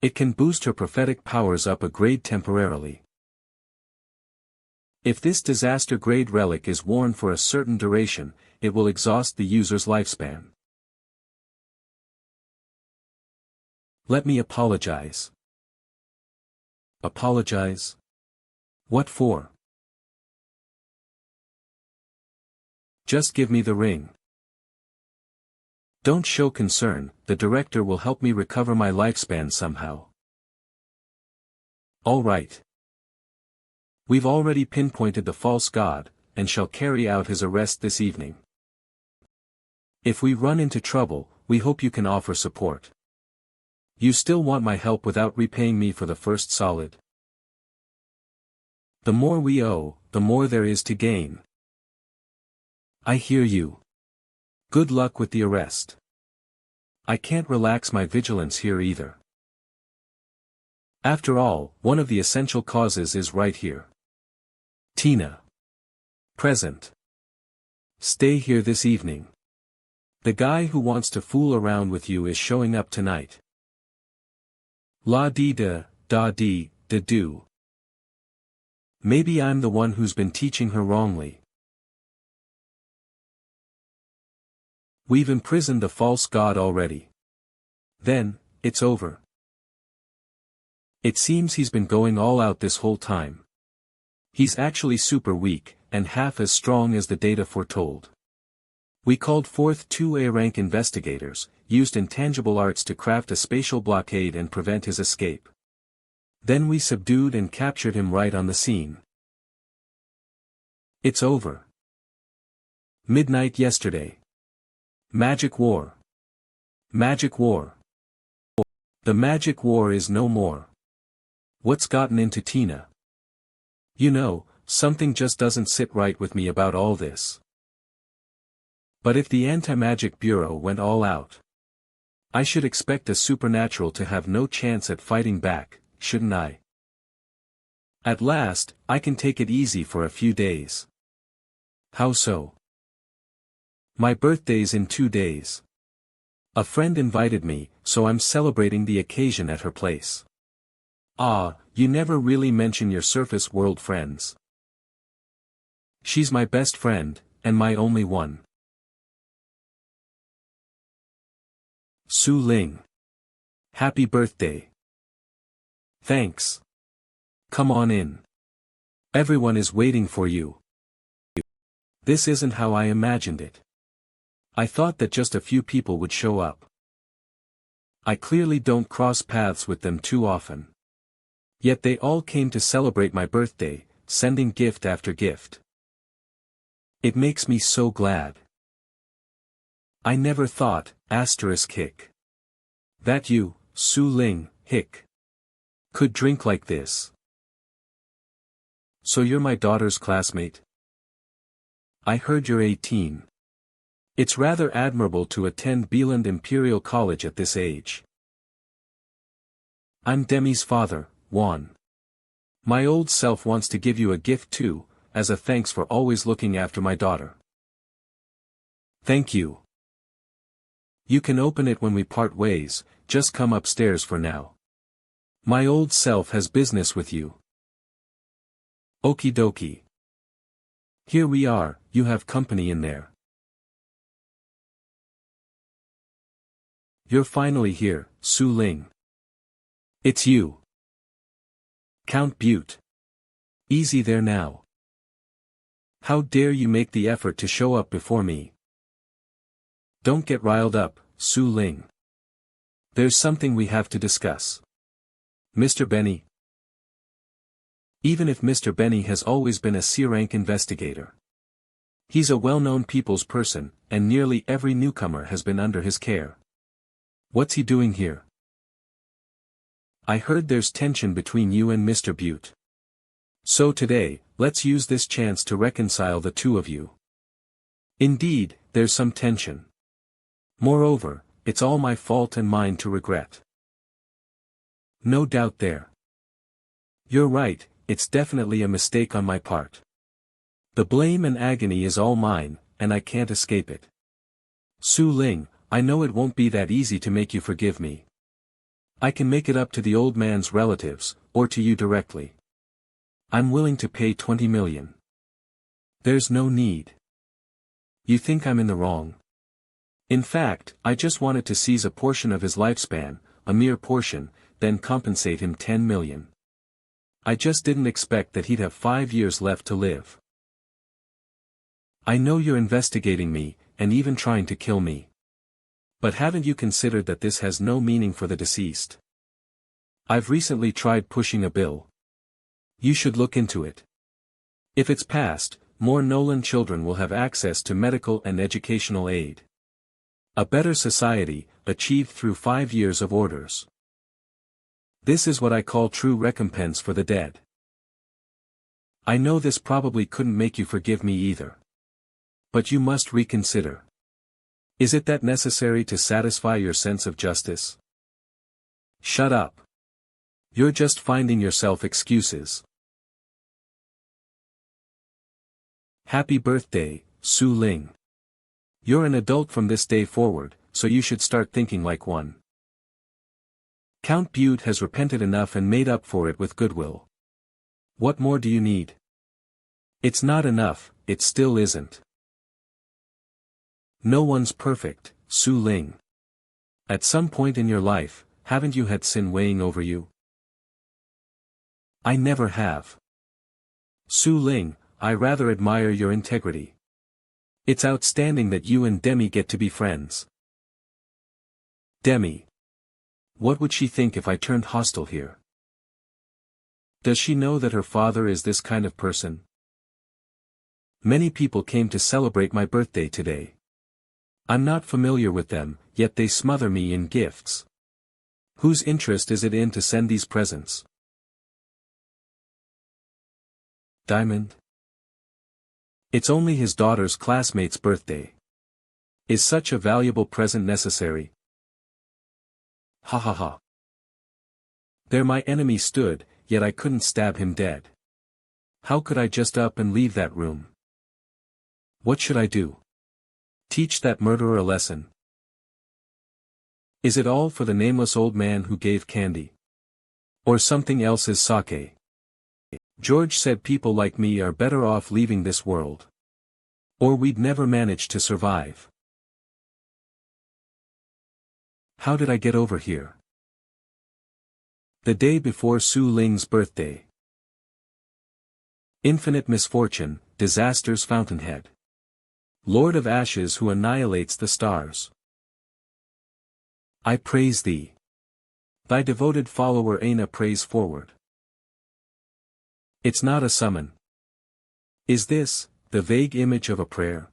A: It can boost her prophetic powers up a grade temporarily. If this disaster-grade relic is worn for a certain duration, it will exhaust the user's lifespan. Let me apologize. Apologize? What for? Just give me the ring. Don't show concern, the director will help me recover my lifespan somehow. All right. We've already pinpointed the false god, and shall carry out his arrest this evening. If we run into trouble, we hope you can offer support. You still want my help without repaying me for the first solid. The more we owe, the more there is to gain. I hear you. Good luck with the arrest. I can't relax my vigilance here either. After all, one of the essential causes is right here. Tina. Present. Stay here this evening. The guy who wants to fool around with you is showing up tonight. La-dee-da-da-dee-da-do. Maybe I'm the one who's been teaching her wrongly. We've imprisoned the false god already. Then, it's over. It seems he's been going all out this whole time. He's actually super weak, and half as strong as the data foretold. We called forth 2 A-rank investigators, used intangible arts to craft a spatial blockade and prevent his escape. Then we subdued and captured him right on the scene. It's over. Midnight yesterday. Magic war. Magic war. The magic war is no more. What's gotten into Tina? You know, something just doesn't sit right with me about all this. But if the Anti-Magic Bureau went all out, I should expect a supernatural to have no chance at fighting back, shouldn't I? At last, I can take it easy for a few days. How so? My birthday's in 2 days. A friend invited me, so I'm celebrating the occasion at her place. Ah, you never really mention your surface world friends. She's my best friend, and my only one. Su Ling. Happy birthday. Thanks. Come on in. Everyone is waiting for you. This isn't how I imagined it. I thought that just a few people would show up. I clearly don't cross paths with them too often. Yet they all came to celebrate my birthday, sending gift after gift. It makes me so glad. I never thought, *hic. That you, Su Ling, hic. Could drink like this. So you're my daughter's classmate? I heard you're 18. It's rather admirable to attend Bieland Imperial College at this age. I'm Demi's father, Juan. My old self wants to give you a gift too, as a thanks for always looking after my daughter. Thank you. You can open it when we part ways, just come upstairs for now. My old self has business with you. Okie dokie. Here we are, you have company in there. You're finally here, Su Ling. It's you. Count Butte. Easy there now. How dare you make the effort to show up before me? Don't get riled up, Su Ling. There's something we have to discuss. Mr. Benny. Even if Mr. Benny has always been a C-rank investigator. He's a well-known people's person, and nearly every newcomer has been under his care. What's he doing here? I heard there's tension between you and Mr. Butte. So today, let's use this chance to reconcile the two of you. Indeed, there's some tension. Moreover, it's all my fault and mine to regret. No doubt there. You're right, it's definitely a mistake on my part. The blame and agony is all mine, and I can't escape it. Su Ling, I know it won't be that easy to make you forgive me. I can make it up to the old man's relatives, or to you directly. I'm willing to pay 20 million. There's no need. You think I'm in the wrong? In fact, I just wanted to seize a portion of his lifespan, a mere portion, then compensate him 10 million. I just didn't expect that he'd have 5 years left to live. I know you're investigating me, and even trying to kill me. But haven't you considered that this has no meaning for the deceased? I've recently tried pushing a bill. You should look into it. If it's passed, more Nolan children will have access to medical and educational aid. A better society, achieved through 5 years of orders. This is what I call true recompense for the dead. I know this probably couldn't make you forgive me either. But you must reconsider. Is it that necessary to satisfy your sense of justice? Shut up. You're just finding yourself excuses. Happy birthday, Su Ling. You're an adult from this day forward, so you should start thinking like one. Count Butte has repented enough and made up for it with goodwill. What more do you need? It's not enough, it still isn't. No one's perfect, Su Ling. At some point in your life, haven't you had sin weighing over you? I never have. Su Ling, I rather admire your integrity. It's outstanding that you and Demi get to be friends. Demi. What would she think if I turned hostile here? Does she know that her father is this kind of person? Many people came to celebrate my birthday today. I'm not familiar with them, yet they smother me in gifts. Whose interest is it in to send these presents? Diamond? It's only his daughter's classmate's birthday. Is such a valuable present necessary? Ha ha ha. There my enemy stood, yet I couldn't stab him dead. How could I just up and leave that room? What should I do? Teach that murderer a lesson. Is it all for the nameless old man who gave candy? Or something else is sake? George said people like me are better off leaving this world. Or we'd never manage to survive. How did I get over here? The day before Su Ling's birthday. Infinite misfortune, disaster's fountainhead. Lord of Ashes who annihilates the stars. I praise thee. Thy devoted follower Aina prays forward. It's not a summon. Is this, the vague image of a prayer?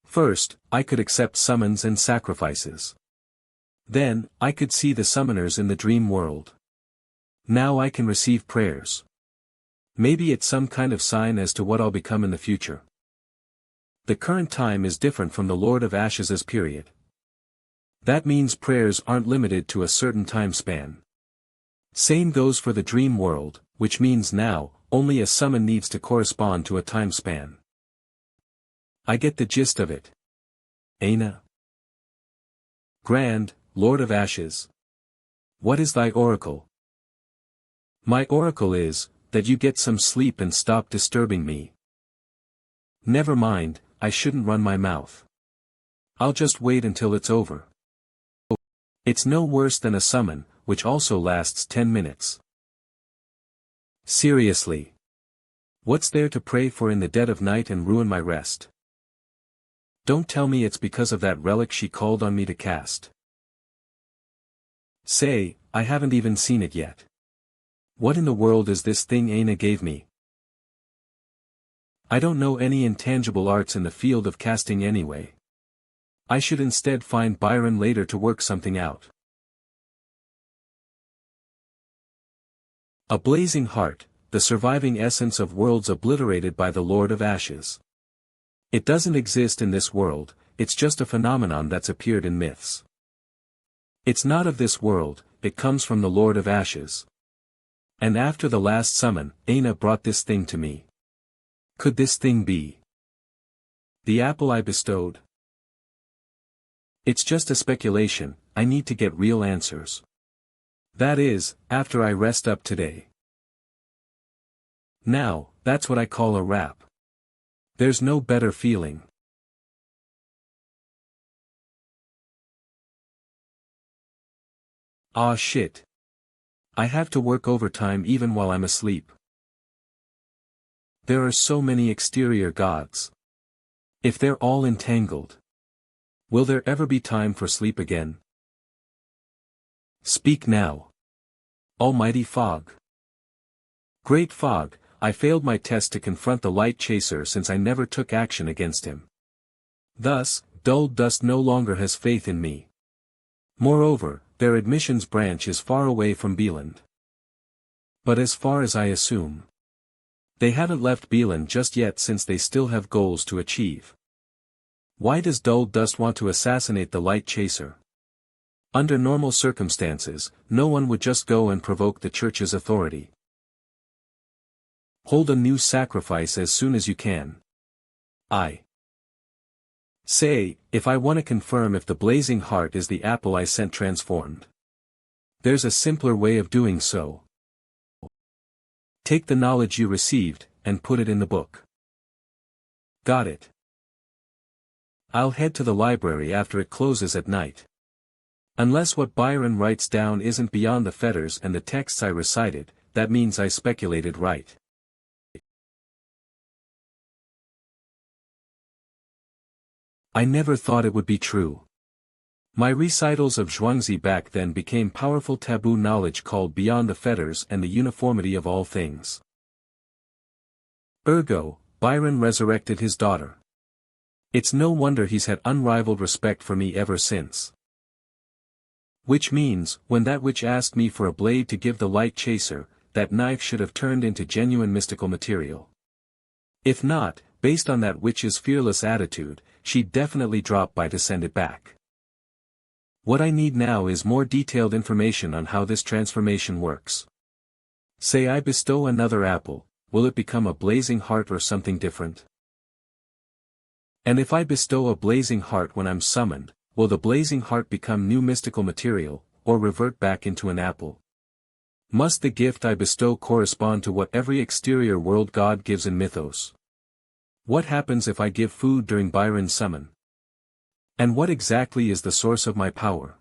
A: First, I could accept summons and sacrifices. Then, I could see the summoners in the dream world. Now I can receive prayers. Maybe it's some kind of sign as to what I'll become in the future. The current time is different from the Lord of Ashes' period. That means prayers aren't limited to a certain time span. Same goes for the dream world, which means now, only a summon needs to correspond to a time span. I get the gist of it. Aina. Grand, Lord of Ashes. What is thy oracle? My oracle is, that you get some sleep and stop disturbing me. Never mind, I shouldn't run my mouth. I'll just wait until it's over. It's no worse than a summon, which also lasts 10 minutes. Seriously. What's there to pray for in the dead of night and ruin my rest? Don't tell me it's because of that relic she called on me to cast. Say, I haven't even seen it yet. What in the world is this thing Aina gave me? I don't know any intangible arts in the field of casting anyway. I should instead find Byron later to work something out. A blazing heart, the surviving essence of worlds obliterated by the Lord of Ashes. It doesn't exist in this world, it's just a phenomenon that's appeared in myths. It's not of this world, it comes from the Lord of Ashes. And after the last summon, Aina brought this thing to me. Could this thing be the apple I bestowed? It's just a speculation, I need to get real answers. That is, after I rest up today. Now, that's what I call a wrap. There's no better feeling. Ah shit. I have to work overtime even while I'm asleep. There are so many exterior gods. If they're all entangled, will there ever be time for sleep again? Speak now. Almighty Fog. Great Fog, I failed my test to confront the Light Chaser since I never took action against him. Thus, Dull Dust no longer has faith in me. Moreover, their admissions branch is far away from Beeland. But as far as I assume, they haven't left Beeland just yet since they still have goals to achieve. Why does Dull Dust want to assassinate the Light Chaser? Under normal circumstances, no one would just go and provoke the church's authority. Hold a new sacrifice as soon as you can. I say, if I want to confirm if the blazing heart is the apple I sent transformed. There's a simpler way of doing so. Take the knowledge you received, and put it in the book. Got it. I'll head to the library after it closes at night. Unless what Byron writes down isn't beyond the fetters and the texts I recited, that means I speculated right. I never thought it would be true. My recitals of Zhuangzi back then became powerful taboo knowledge called beyond the fetters and the uniformity of all things. Ergo, Byron resurrected his daughter. It's no wonder he's had unrivaled respect for me ever since. Which means, when that witch asked me for a blade to give the light chaser, that knife should have turned into genuine mystical material. If not, based on that witch's fearless attitude, she'd definitely drop by to send it back. What I need now is more detailed information on how this transformation works. Say I bestow another apple, will it become a blazing heart or something different? And if I bestow a blazing heart when I'm summoned, will the blazing heart become new mystical material, or revert back into an apple? Must the gift I bestow correspond to what every exterior world god gives in mythos? What happens if I give food during Byron's summon? And what exactly is the source of my power?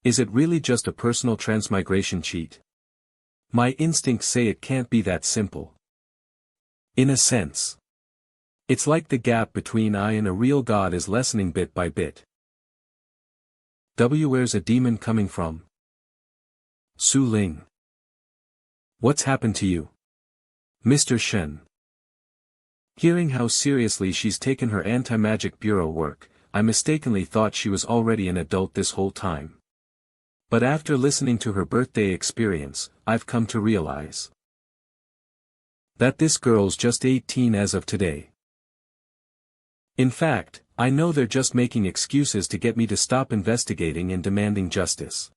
A: Is it really just a personal transmigration cheat? My instincts say it can't be that simple. In a sense, it's like the gap between I and a real god is lessening bit by bit. Where's a demon coming from? Su Ling. What's happened to you? Mr. Shen. Hearing how seriously she's taken her anti-magic bureau work, I mistakenly thought she was already an adult this whole time. But after listening to her birthday experience, I've come to realize that this girl's just 18 as of today. In fact, I know they're just making excuses to get me to stop investigating and demanding justice.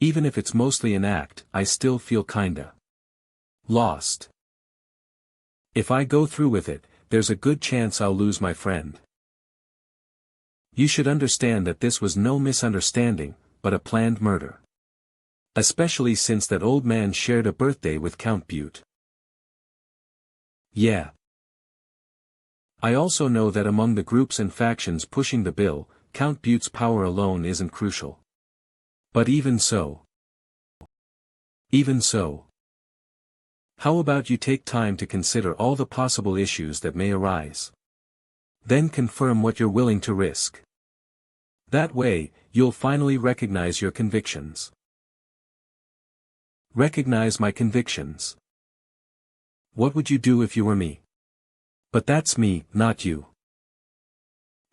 A: Even if it's mostly an act, I still feel kinda lost. If I go through with it, there's a good chance I'll lose my friend. You should understand that this was no misunderstanding, but a planned murder. Especially since that old man shared a birthday with Count Butte. Yeah. I also know that among the groups and factions pushing the bill, Count Butte's power alone isn't crucial. But even so. How about you take time to consider all the possible issues that may arise? Then confirm what you're willing to risk. That way, you'll finally recognize your convictions. Recognize my convictions. What would you do if you were me? But that's me, not you.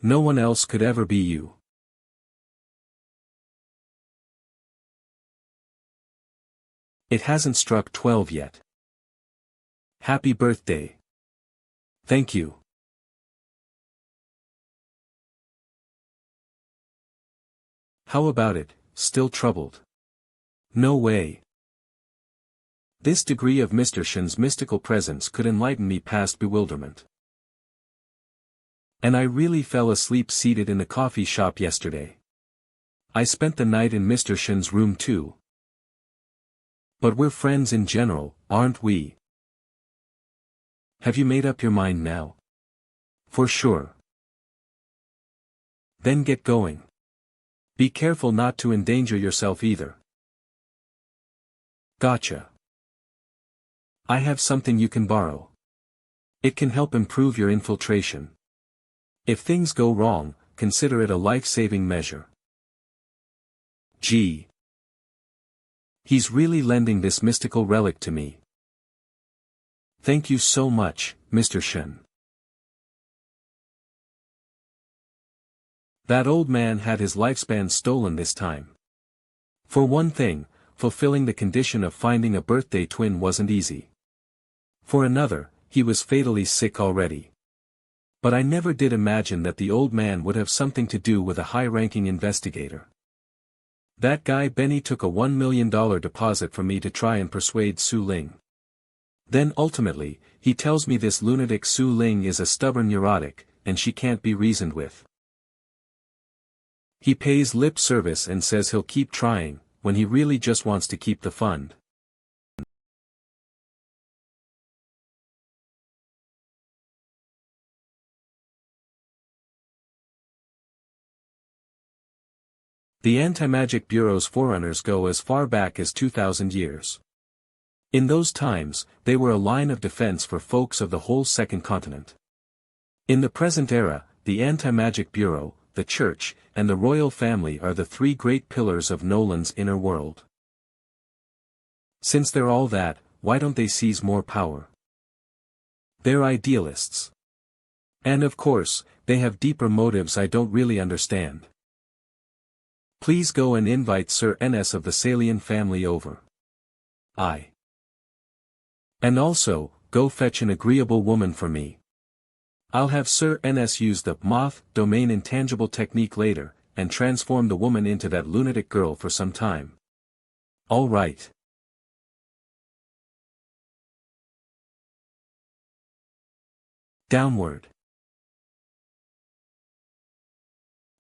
A: No one else could ever be you. It hasn't struck 12 yet. Happy birthday. Thank you. How about it, still troubled? No way. This degree of Mr. Shen's mystical presence could enlighten me past bewilderment. And I really fell asleep seated in the coffee shop yesterday. I spent the night in Mr. Shen's room too. But we're friends in general, aren't we? Have you made up your mind now? For sure. Then get going. Be careful not to endanger yourself either. Gotcha. I have something you can borrow. It can help improve your infiltration. If things go wrong, consider it a life-saving measure. Gee. He's really lending this mystical relic to me. Thank you so much, Mr. Shen. That old man had his lifespan stolen this time. For one thing, fulfilling the condition of finding a birthday twin wasn't easy. For another, he was fatally sick already. But I never did imagine that the old man would have something to do with a high-ranking investigator. That guy Benny took a $1 million deposit from me to try and persuade Su Ling. Then ultimately, he tells me this lunatic Su Ling is a stubborn neurotic, and she can't be reasoned with. He pays lip service and says he'll keep trying, when he really just wants to keep the fund. The Anti-Magic Bureau's forerunners go as far back as 2,000 years. In those times, they were a line of defense for folks of the whole second continent. In the present era, the Anti-Magic Bureau, the Church, and the royal family are the three great pillars of Nolan's inner world. Since they're all that, why don't they seize more power? They're idealists. And of course, they have deeper motives I don't really understand. Please go and invite Sir Ns of the Salian family over. And also, go fetch an agreeable woman for me. I'll have Sir Ns use the moth domain intangible technique later, and transform the woman into that lunatic girl for some time. All right. Downward.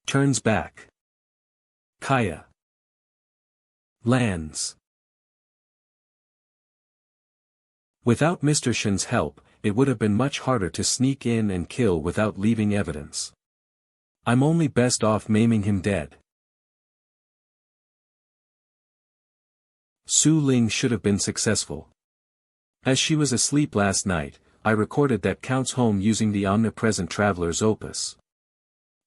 A: Turns back. Kaya. Lands. Without Mr. Shen's help, it would have been much harder to sneak in and kill without leaving evidence. I'm only best off maiming him dead. Su Ling should have been successful. As she was asleep last night, I recorded that Count's home using the Omnipresent Traveler's Opus.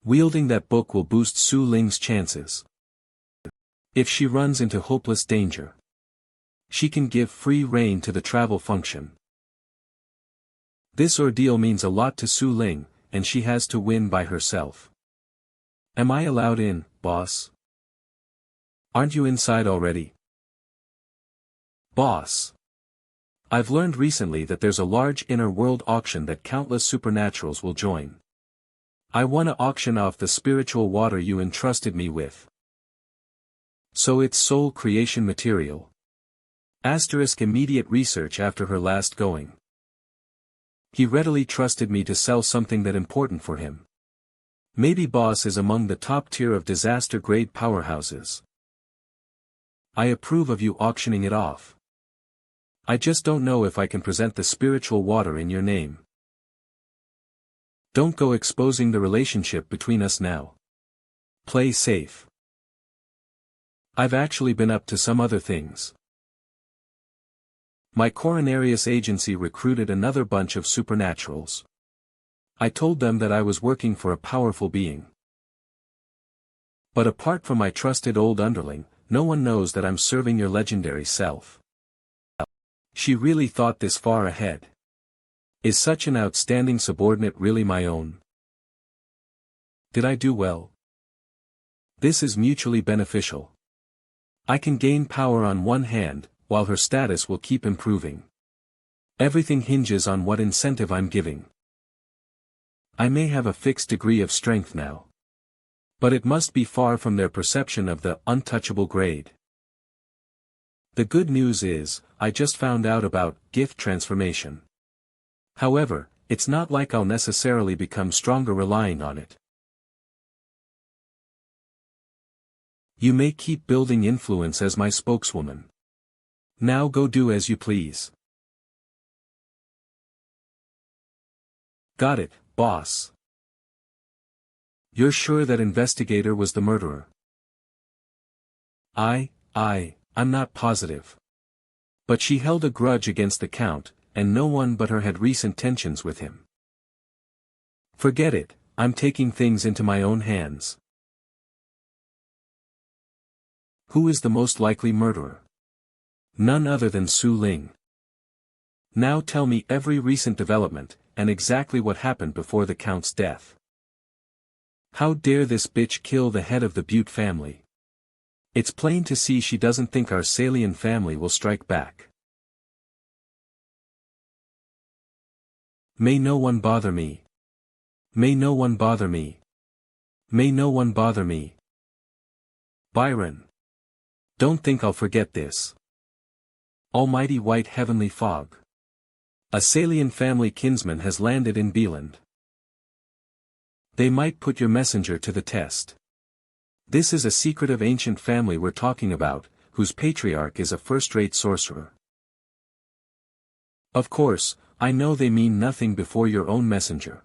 A: Wielding that book will boost Su Ling's chances. If she runs into hopeless danger, she can give free rein to the travel function. This ordeal means a lot to Su Ling, and she has to win by herself. Am I allowed in, boss? Aren't you inside already? Boss. I've learned recently that there's a large inner world auction that countless supernaturals will join. I want to auction off the spiritual water you entrusted me with. So it's soul creation material. Asterisk immediate research after her last going. He readily trusted me to sell something that important for him. Maybe boss is among the top tier of disaster-grade powerhouses. I approve of you auctioning it off. I just don't know if I can present the spiritual water in your name. Don't go exposing the relationship between us now. Play safe. I've actually been up to some other things. My Coronarius agency recruited another bunch of supernaturals. I told them that I was working for a powerful being. But apart from my trusted old underling, no one knows that I'm serving your legendary self. She really thought this far ahead. Is such an outstanding subordinate really my own? Did I do well? This is mutually beneficial. I can gain power on one hand, while her status will keep improving. Everything hinges on what incentive I'm giving. I may have a fixed degree of strength now. But it must be far from their perception of the untouchable grade. The good news is, I just found out about gift transformation. However, it's not like I'll necessarily become stronger relying on it. You may keep building influence as my spokeswoman. Now go do as you please. Got it, boss. You're sure that investigator was the murderer? I'm not positive. But she held a grudge against the Count, and no one but her had recent tensions with him. Forget it, I'm taking things into my own hands. Who is the most likely murderer? None other than Su Ling. Now tell me every recent development, and exactly what happened before the Count's death. How dare this bitch kill the head of the Butte family? It's plain to see she doesn't think our Salian family will strike back. May no one bother me. May no one bother me. May no one bother me. Byron. Don't think I'll forget this. Almighty white heavenly fog. A Salian family kinsman has landed in Beeland. They might put your messenger to the test. This is a secretive ancient family we're talking about, whose patriarch is a first-rate sorcerer. Of course, I know they mean nothing before your own messenger.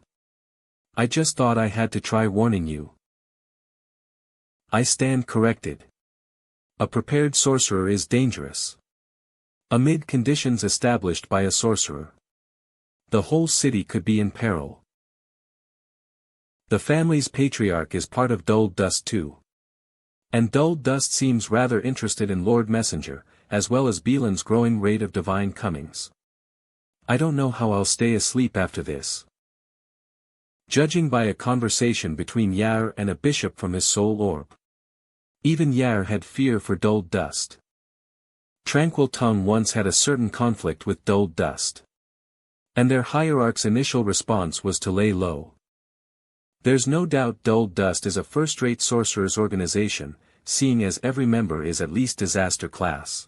A: I just thought I had to try warning you. I stand corrected. A prepared sorcerer is dangerous. Amid conditions established by a sorcerer, the whole city could be in peril. The family's patriarch is part of Dull Dust too. And Dull Dust seems rather interested in Lord Messenger, as well as Beeland's growing rate of divine comings. I don't know how I'll stay asleep after this. Judging by a conversation between Yar and a bishop from his soul orb. Even Yar had fear for dulled dust. Tranquil Tongue once had a certain conflict with dulled dust. And their hierarch's initial response was to lay low. There's no doubt dulled dust is a first-rate sorcerer's organization, seeing as every member is at least disaster class.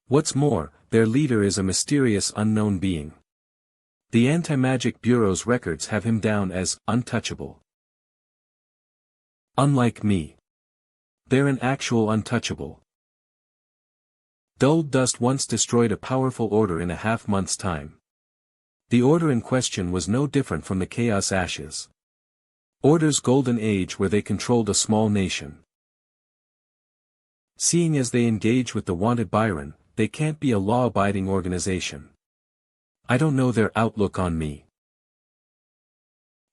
A: What's more, their leader is a mysterious unknown being. The Anti-Magic Bureau's records have him down as untouchable. Unlike me. They're an actual untouchable. Dulled dust once destroyed a powerful order in a half-month's time. The order in question was no different from the Chaos Ashes. Order's golden age where they controlled a small nation. Seeing as they engage with the wanted Byron, they can't be a law-abiding organization. I don't know their outlook on me.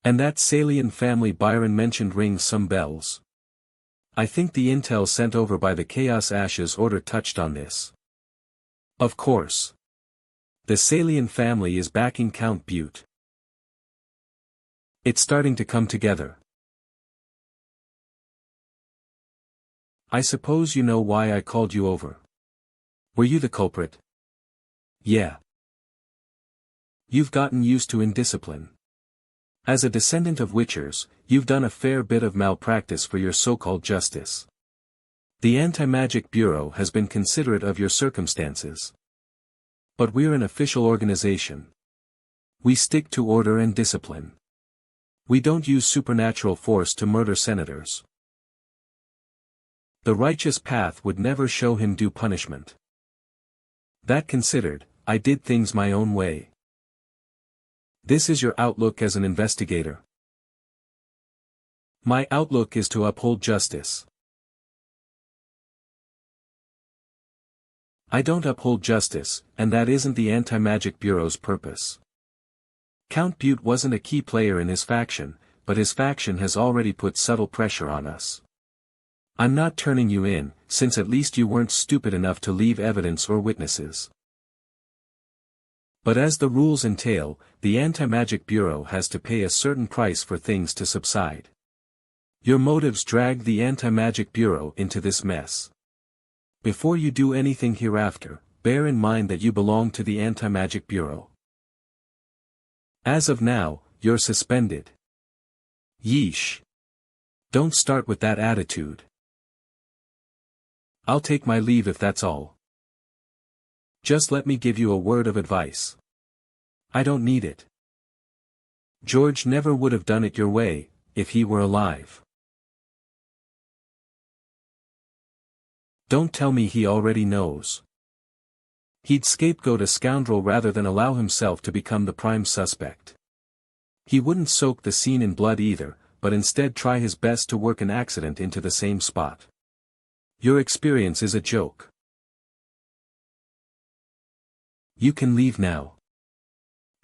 A: And that Salian family Byron mentioned rings some bells. I think the intel sent over by the Chaos Ashes order touched on this. Of course. The Salian family is backing Count Butte. It's starting to come together. I suppose you know why I called you over. Were you the culprit? Yeah. You've gotten used to indiscipline. As a descendant of witchers, you've done a fair bit of malpractice for your so-called justice. The Anti-Magic Bureau has been considerate of your circumstances. But we're an official organization. We stick to order and discipline. We don't use supernatural force to murder senators. The righteous path would never show him due punishment. That considered, I did things my own way. This is your outlook as an investigator. My outlook is to uphold justice. I don't uphold justice, and that isn't the Anti-Magic Bureau's purpose. Count Butte wasn't a key player in his faction, but his faction has already put subtle pressure on us. I'm not turning you in, since at least you weren't stupid enough to leave evidence or witnesses. But as the rules entail, the Anti-Magic Bureau has to pay a certain price for things to subside. Your motives dragged the Anti-Magic Bureau into this mess. Before you do anything hereafter, bear in mind that you belong to the Anti-Magic Bureau. As of now, you're suspended. Yeesh. Don't start with that attitude. I'll take my leave if that's all. Just let me give you a word of advice. I don't need it. George never would have done it your way, if he were alive. Don't tell me he already knows. He'd scapegoat a scoundrel rather than allow himself to become the prime suspect. He wouldn't soak the scene in blood either, but instead try his best to work an accident into the same spot. Your experience is a joke. You can leave now.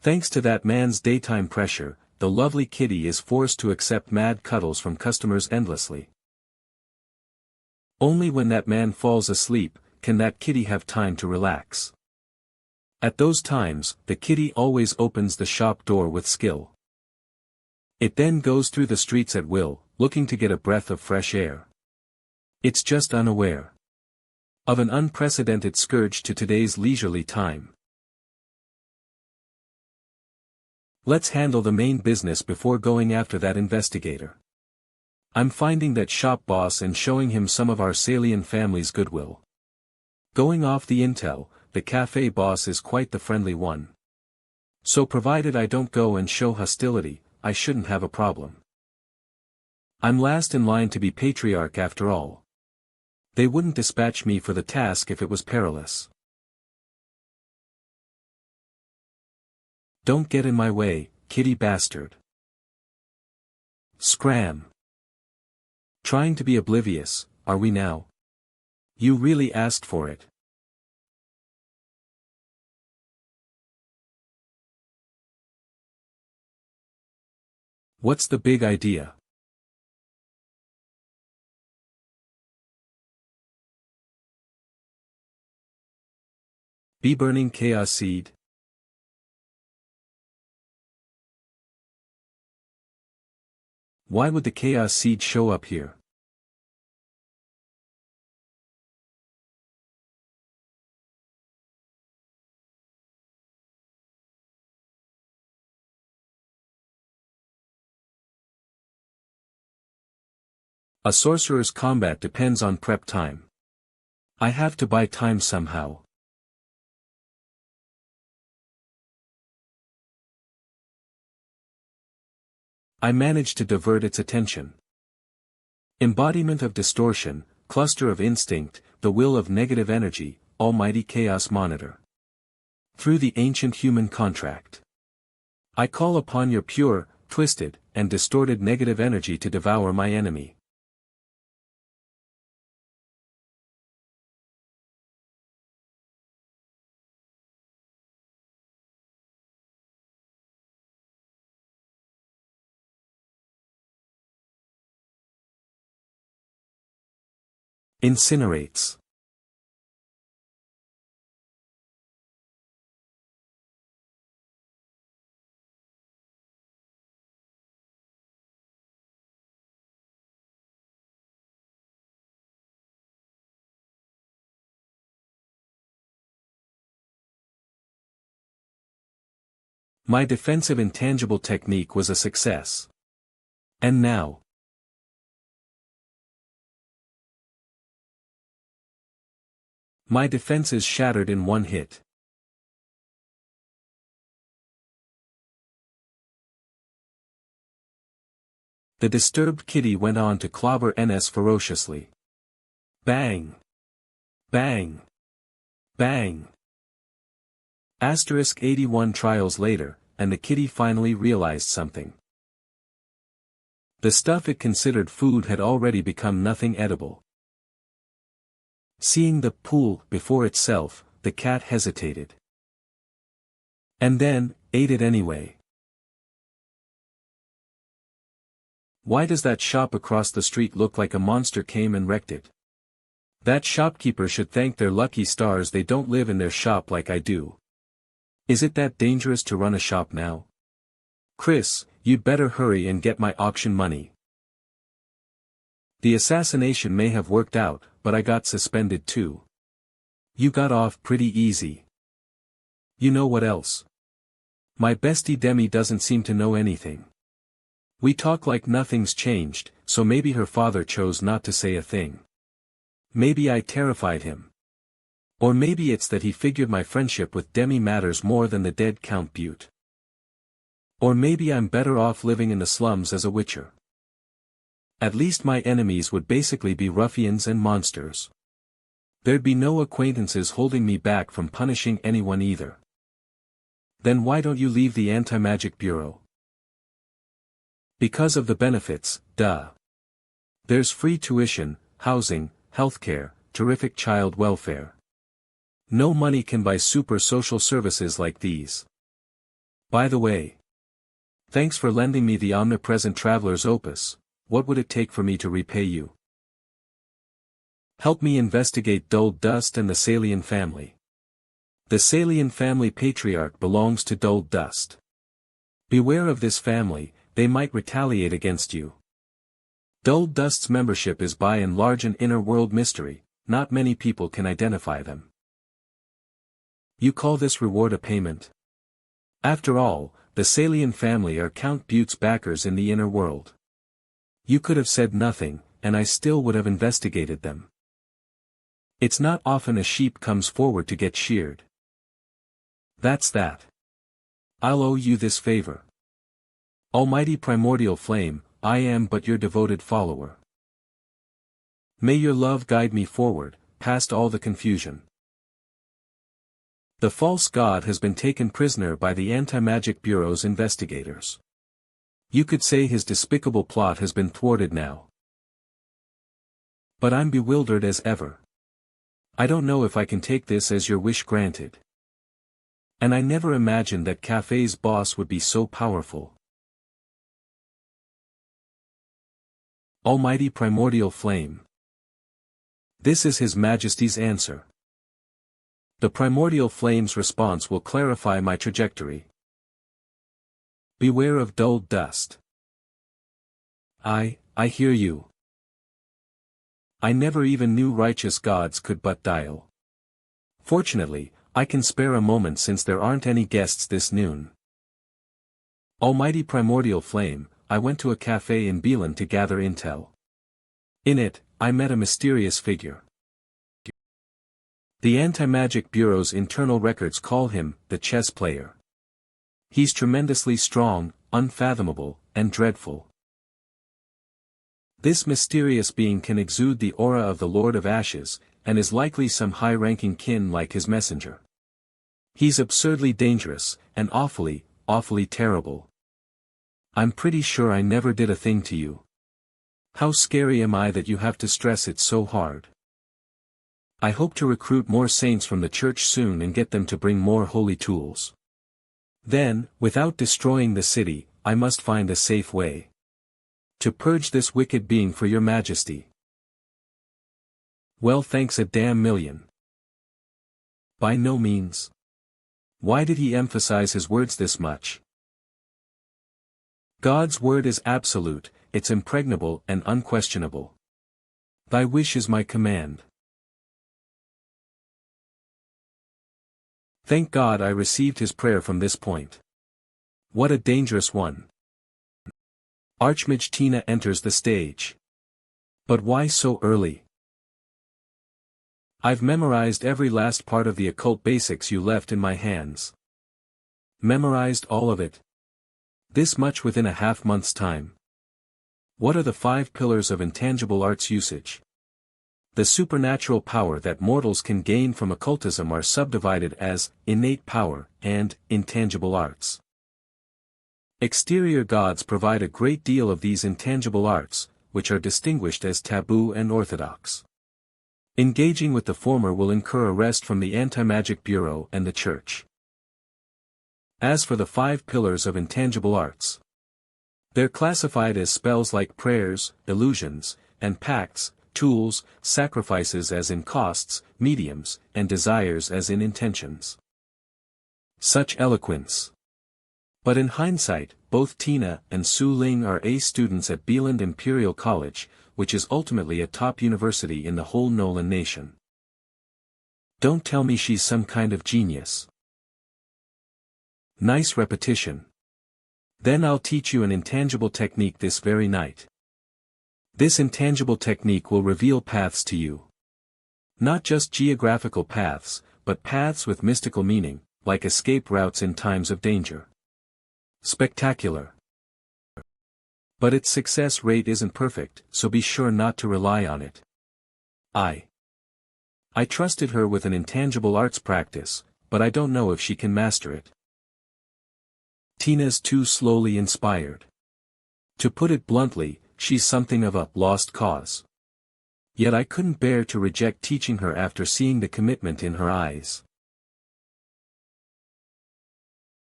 A: Thanks to that man's daytime pressure, the lovely kitty is forced to accept mad cuddles from customers endlessly. Only when that man falls asleep, can that kitty have time to relax. At those times, the kitty always opens the shop door with skill. It then goes through the streets at will, looking to get a breath of fresh air. It's just unaware of an unprecedented scourge to today's leisurely time. Let's handle the main business before going after that investigator. I'm finding that shop boss and showing him some of our Salian family's goodwill. Going off the intel, the cafe boss is quite the friendly one. So provided I don't go and show hostility, I shouldn't have a problem. I'm last in line to be patriarch after all. They wouldn't dispatch me for the task if it was perilous. Don't get in my way, kitty bastard. Scram. Trying to be oblivious, are we now? You really asked for it. What's the big idea? Be burning chaos seed? Why would the chaos seed show up here? A sorcerer's combat depends on prep time. I have to buy time somehow. I managed to divert its attention. Embodiment of distortion, cluster of instinct, the will of negative energy, almighty chaos monitor. Through the ancient human contract. I call upon your pure, twisted, and distorted negative energy to devour my enemy. Incinerates. My defensive intangible technique was a success. And now, my defenses shattered in one hit. The disturbed kitty went on to clobber NS ferociously. Bang! Bang! Bang! Asterisk 81 trials later, and the kitty finally realized something. The stuff it considered food had already become nothing edible. Seeing the pool before itself, the cat hesitated. And then, ate it anyway. Why does that shop across the street look like a monster came and wrecked it? That shopkeeper should thank their lucky stars they don't live in their shop like I do. Is it that dangerous to run a shop now? Chris, you'd better hurry and get my auction money. The assassination may have worked out, but I got suspended too. You got off pretty easy. You know what else? My bestie Demi doesn't seem to know anything. We talk like nothing's changed, so maybe her father chose not to say a thing. Maybe I terrified him. Or maybe it's that he figured my friendship with Demi matters more than the dead Count Butte. Or maybe I'm better off living in the slums as a witcher. At least my enemies would basically be ruffians and monsters. There'd be no acquaintances holding me back from punishing anyone either. Then why don't you leave the Anti-Magic Bureau? Because of the benefits, duh. There's free tuition, housing, healthcare, terrific child welfare. No money can buy super social services like these. By the way, thanks for lending me the omnipresent traveler's opus. What would it take for me to repay you? Help me investigate Dull Dust and the Salian family. The Salian family patriarch belongs to Dull Dust. Beware of this family, they might retaliate against you. Dull Dust's membership is by and large an inner world mystery, not many people can identify them. You call this reward a payment? After all, the Salian family are Count Butte's backers in the inner world. You could have said nothing, and I still would have investigated them. It's not often a sheep comes forward to get sheared. That's that. I'll owe you this favor. Almighty primordial flame, I am but your devoted follower. May your love guide me forward, past all the confusion. The false god has been taken prisoner by the Anti-Magic Bureau's investigators. You could say his despicable plot has been thwarted now. But I'm bewildered as ever. I don't know if I can take this as your wish granted. And I never imagined that Cafe's boss would be so powerful. Almighty primordial flame. This is His Majesty's answer. The primordial flame's response will clarify my trajectory. Beware of Dull Dust. I hear you. I never even knew righteous gods could but dial. Fortunately, I can spare a moment since there aren't any guests this noon. Almighty primordial flame, I went to a cafe in Beelan to gather intel. In it, I met a mysterious figure. The Anti-Magic Bureau's internal records call him the chess player. He's tremendously strong, unfathomable, and dreadful. This mysterious being can exude the aura of the Lord of Ashes, and is likely some high-ranking kin like his messenger. He's absurdly dangerous, and awfully, awfully terrible. I'm pretty sure I never did a thing to you. How scary am I that you have to stress it so hard? I hope to recruit more saints from the church soon and get them to bring more holy tools. Then, without destroying the city, I must find a safe way to purge this wicked being for your majesty. Well, thanks a damn million. By no means. Why did he emphasize his words this much? God's word is absolute, it's impregnable and unquestionable. Thy wish is my command. Thank God I received his prayer from this point. What a dangerous one. Archmage Tina enters the stage. But why so early? I've memorized every last part of the occult basics you left in my hands. Memorized all of it. This much within a half-month's time. What are the 5 pillars of intangible arts usage? The supernatural power that mortals can gain from occultism are subdivided as innate power and intangible arts. Exterior gods provide a great deal of these intangible arts, which are distinguished as taboo and orthodox. Engaging with the former will incur arrest from the Anti-Magic Bureau and the Church. As for the 5 pillars of intangible arts, they're classified as spells like prayers, illusions, and pacts, tools, sacrifices as in costs, mediums, and desires as in intentions. Such eloquence. But in hindsight, both Tina and Su Ling are A students at Beeland Imperial College, which is ultimately a top university in the whole Nolan nation. Don't tell me she's some kind of genius. Nice repetition. Then I'll teach you an intangible technique this very night. This intangible technique will reveal paths to you. Not just geographical paths, but paths with mystical meaning, like escape routes in times of danger. Spectacular. But its success rate isn't perfect, so be sure not to rely on it. I trusted her with an intangible arts practice, but I don't know if she can master it. Tina's too slowly inspired. To put it bluntly, she's something of a lost cause. Yet I couldn't bear to reject teaching her after seeing the commitment in her eyes.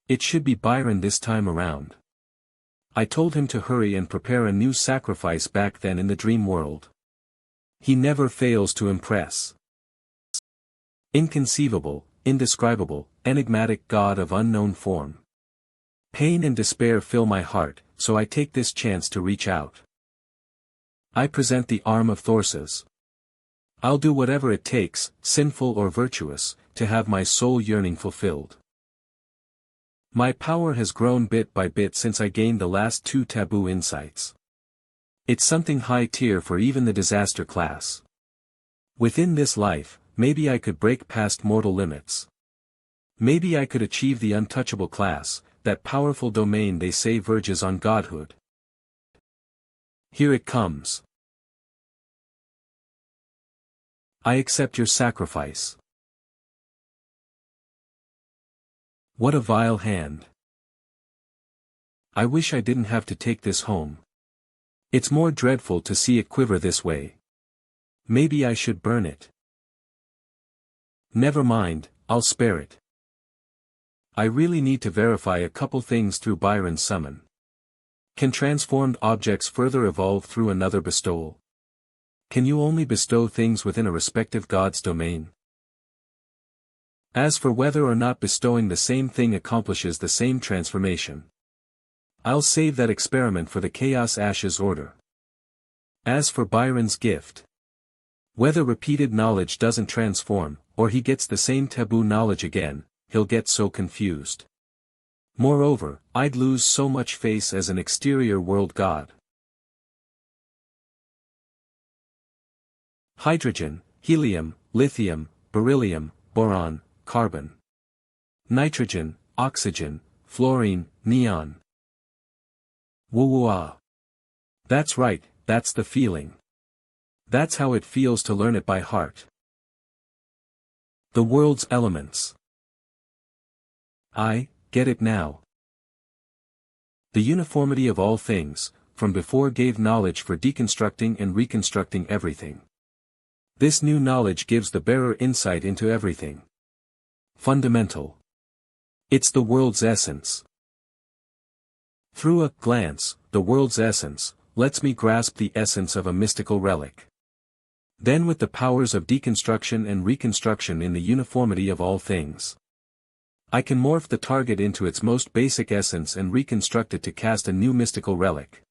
A: It should be Byron this time around. I told him to hurry and prepare a new sacrifice back then in the dream world. He never fails to impress. Inconceivable, indescribable, enigmatic God of unknown form. Pain and despair fill my heart, so I take this chance to reach out. I present the arm of Thorses. I'll do whatever it takes, sinful or virtuous, to have my soul yearning fulfilled. My power has grown bit by bit since I gained the last 2 taboo insights. It's something high tier for even the disaster class. Within this life, maybe I could break past mortal limits. Maybe I could achieve the untouchable class, that powerful domain they say verges on godhood. Here it comes. I accept your sacrifice. What a vile hand. I wish I didn't have to take this home. It's more dreadful to see it quiver this way. Maybe I should burn it. Never mind, I'll spare it. I really need to verify a couple things through Byron's summon. Can transformed objects further evolve through another bestowal? Can you only bestow things within a respective god's domain? As for whether or not bestowing the same thing accomplishes the same transformation, I'll save that experiment for the Chaos Ashes order. As for Byron's gift, whether repeated knowledge doesn't transform, or he gets the same taboo knowledge again, he'll get so confused. Moreover, I'd lose so much face as an exterior world god. Hydrogen, helium, lithium, beryllium, boron, carbon. Nitrogen, oxygen, fluorine, neon. Woo-woo-ah. That's right, that's the feeling. That's how it feels to learn it by heart. The world's elements. I get it now. The uniformity of all things, from before gave knowledge for deconstructing and reconstructing everything. This new knowledge gives the bearer insight into everything. Fundamental. It's the world's essence. Through a glance, the world's essence lets me grasp the essence of a mystical relic. Then with the powers of deconstruction and reconstruction in the uniformity of all things, I can morph the target into its most basic essence and reconstruct it to cast a new mystical relic.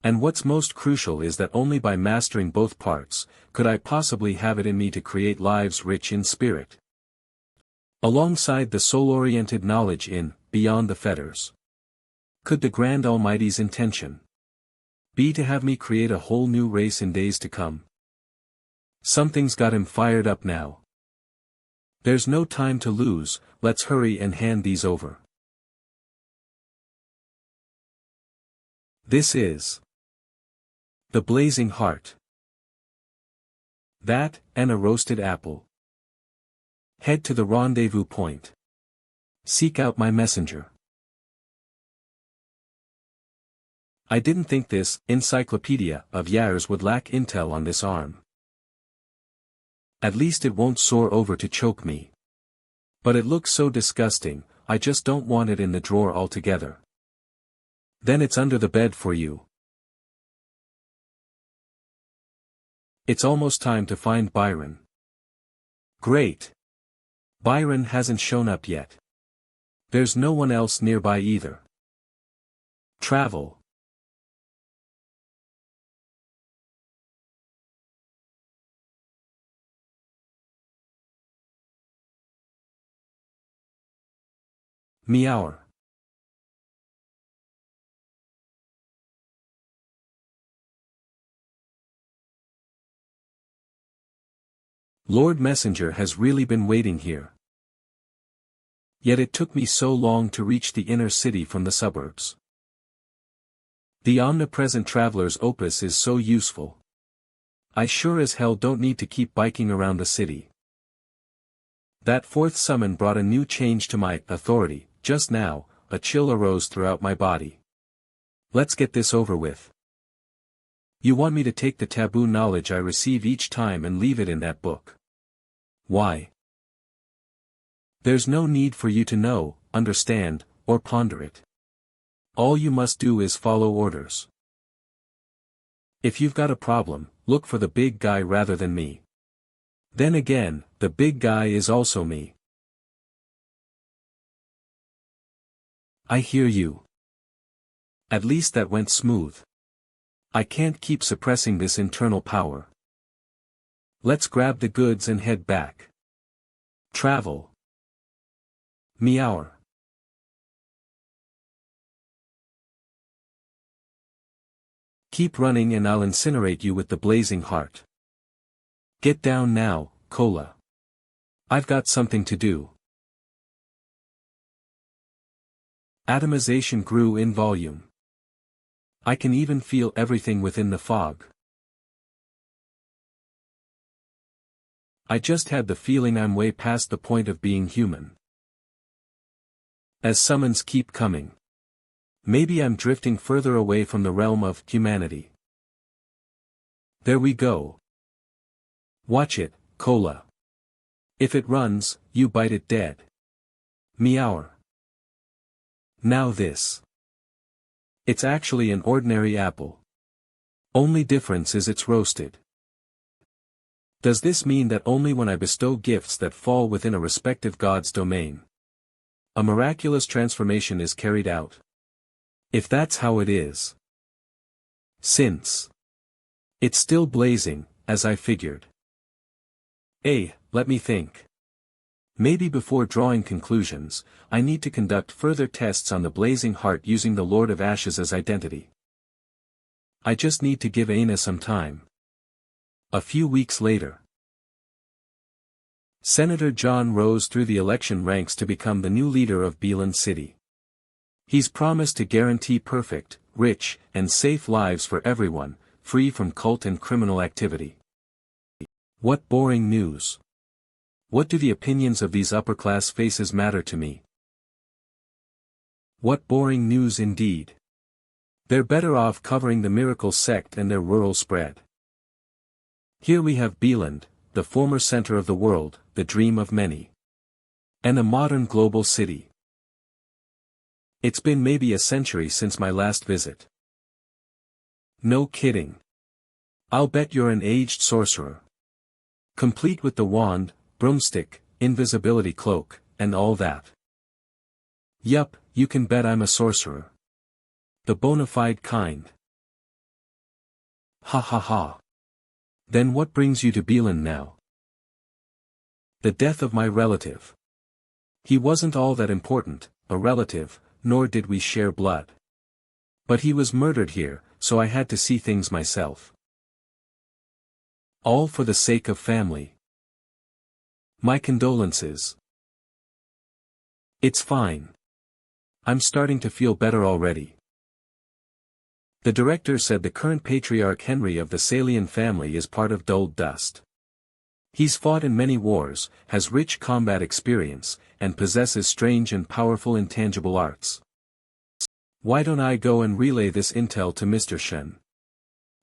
A: And what's most crucial is that only by mastering both parts, could I possibly have it in me to create lives rich in spirit. Alongside the soul-oriented knowledge in, Beyond the Fetters. Could the Grand Almighty's intention be to have me create a whole new race in days to come? Something's got him fired up now. There's no time to lose, let's hurry and hand these over. This is the blazing heart. That, and a roasted apple. Head to the rendezvous point. Seek out my messenger. I didn't think this encyclopedia of Yars would lack intel on this arm. At least it won't soar over to choke me. But it looks so disgusting, I just don't want it in the drawer altogether. Then it's under the bed for you. It's almost time to find Byron. Great. Byron hasn't shown up yet. There's no one else nearby either. Travel. Meower. Lord Messenger has really been waiting here. Yet it took me so long to reach the inner city from the suburbs. The omnipresent traveler's opus is so useful. I sure as hell don't need to keep biking around the city. That fourth summon brought a new change to my authority. Just now, a chill arose throughout my body. Let's get this over with. You want me to take the taboo knowledge I receive each time and leave it in that book? Why? There's no need for you to know, understand, or ponder it. All you must do is follow orders. If you've got a problem, look for the big guy rather than me. Then again, the big guy is also me. I hear you. At least that went smooth. I can't keep suppressing this internal power. Let's grab the goods and head back. Travel. Meower. Keep running and I'll incinerate you with the blazing heart. Get down now, Cola. I've got something to do. Atomization grew in volume. I can even feel everything within the fog. I just had the feeling I'm way past the point of being human. As summons keep coming. Maybe I'm drifting further away from the realm of humanity. There we go. Watch it, Cola. If it runs, you bite it dead. Meower. Now this. It's actually an ordinary apple. Only difference is it's roasted. Does this mean that only when I bestow gifts that fall within a respective god's domain, a miraculous transformation is carried out? If that's how it is. Since It's still blazing, as I figured. Let me think. Maybe before drawing conclusions, I need to conduct further tests on the blazing heart using the Lord of Ashes as identity. I just need to give Aina some time. A few weeks later. Senator John rose through the election ranks to become the new leader of Beeland City. He's promised to guarantee perfect, rich, and safe lives for everyone, free from cult and criminal activity. What boring news. What do the opinions of these upper-class faces matter to me? What boring news indeed. They're better off covering the miracle sect and their rural spread. Here we have Beeland, the former center of the world, the dream of many. And a modern global city. It's been maybe a century since my last visit. No kidding. I'll bet you're an aged sorcerer. Complete with the wand, broomstick, invisibility cloak, and all that. Yup, you can bet I'm a sorcerer. The bona fide kind. Ha ha ha. Then what brings you to Beeland now? The death of my relative. He wasn't all that important, a relative, nor did we share blood. But he was murdered here, so I had to see things myself. All for the sake of family. My condolences. It's fine. I'm starting to feel better already. The director said the current patriarch Henry of the Salian family is part of dull dust. He's fought in many wars, has rich combat experience, and possesses strange and powerful intangible arts. Why don't I go and relay this intel to Mr. Shen?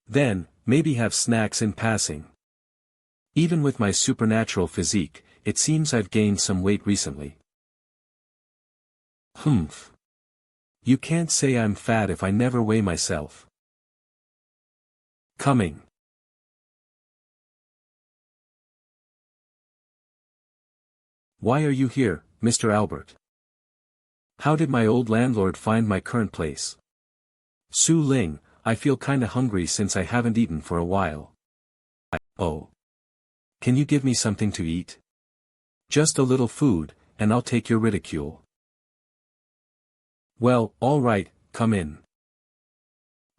A: Then, maybe have snacks in passing. Even with my supernatural physique, it seems I've gained some weight recently. Humph. You can't say I'm fat if I never weigh myself. Coming. Why are you here, Mr. Albert? How did my old landlord find my current place? Su Ling, I feel kinda hungry since I haven't eaten for a while. Oh. Can you give me something to eat? Just a little food, and I'll take your ridicule. Well, all right, come in.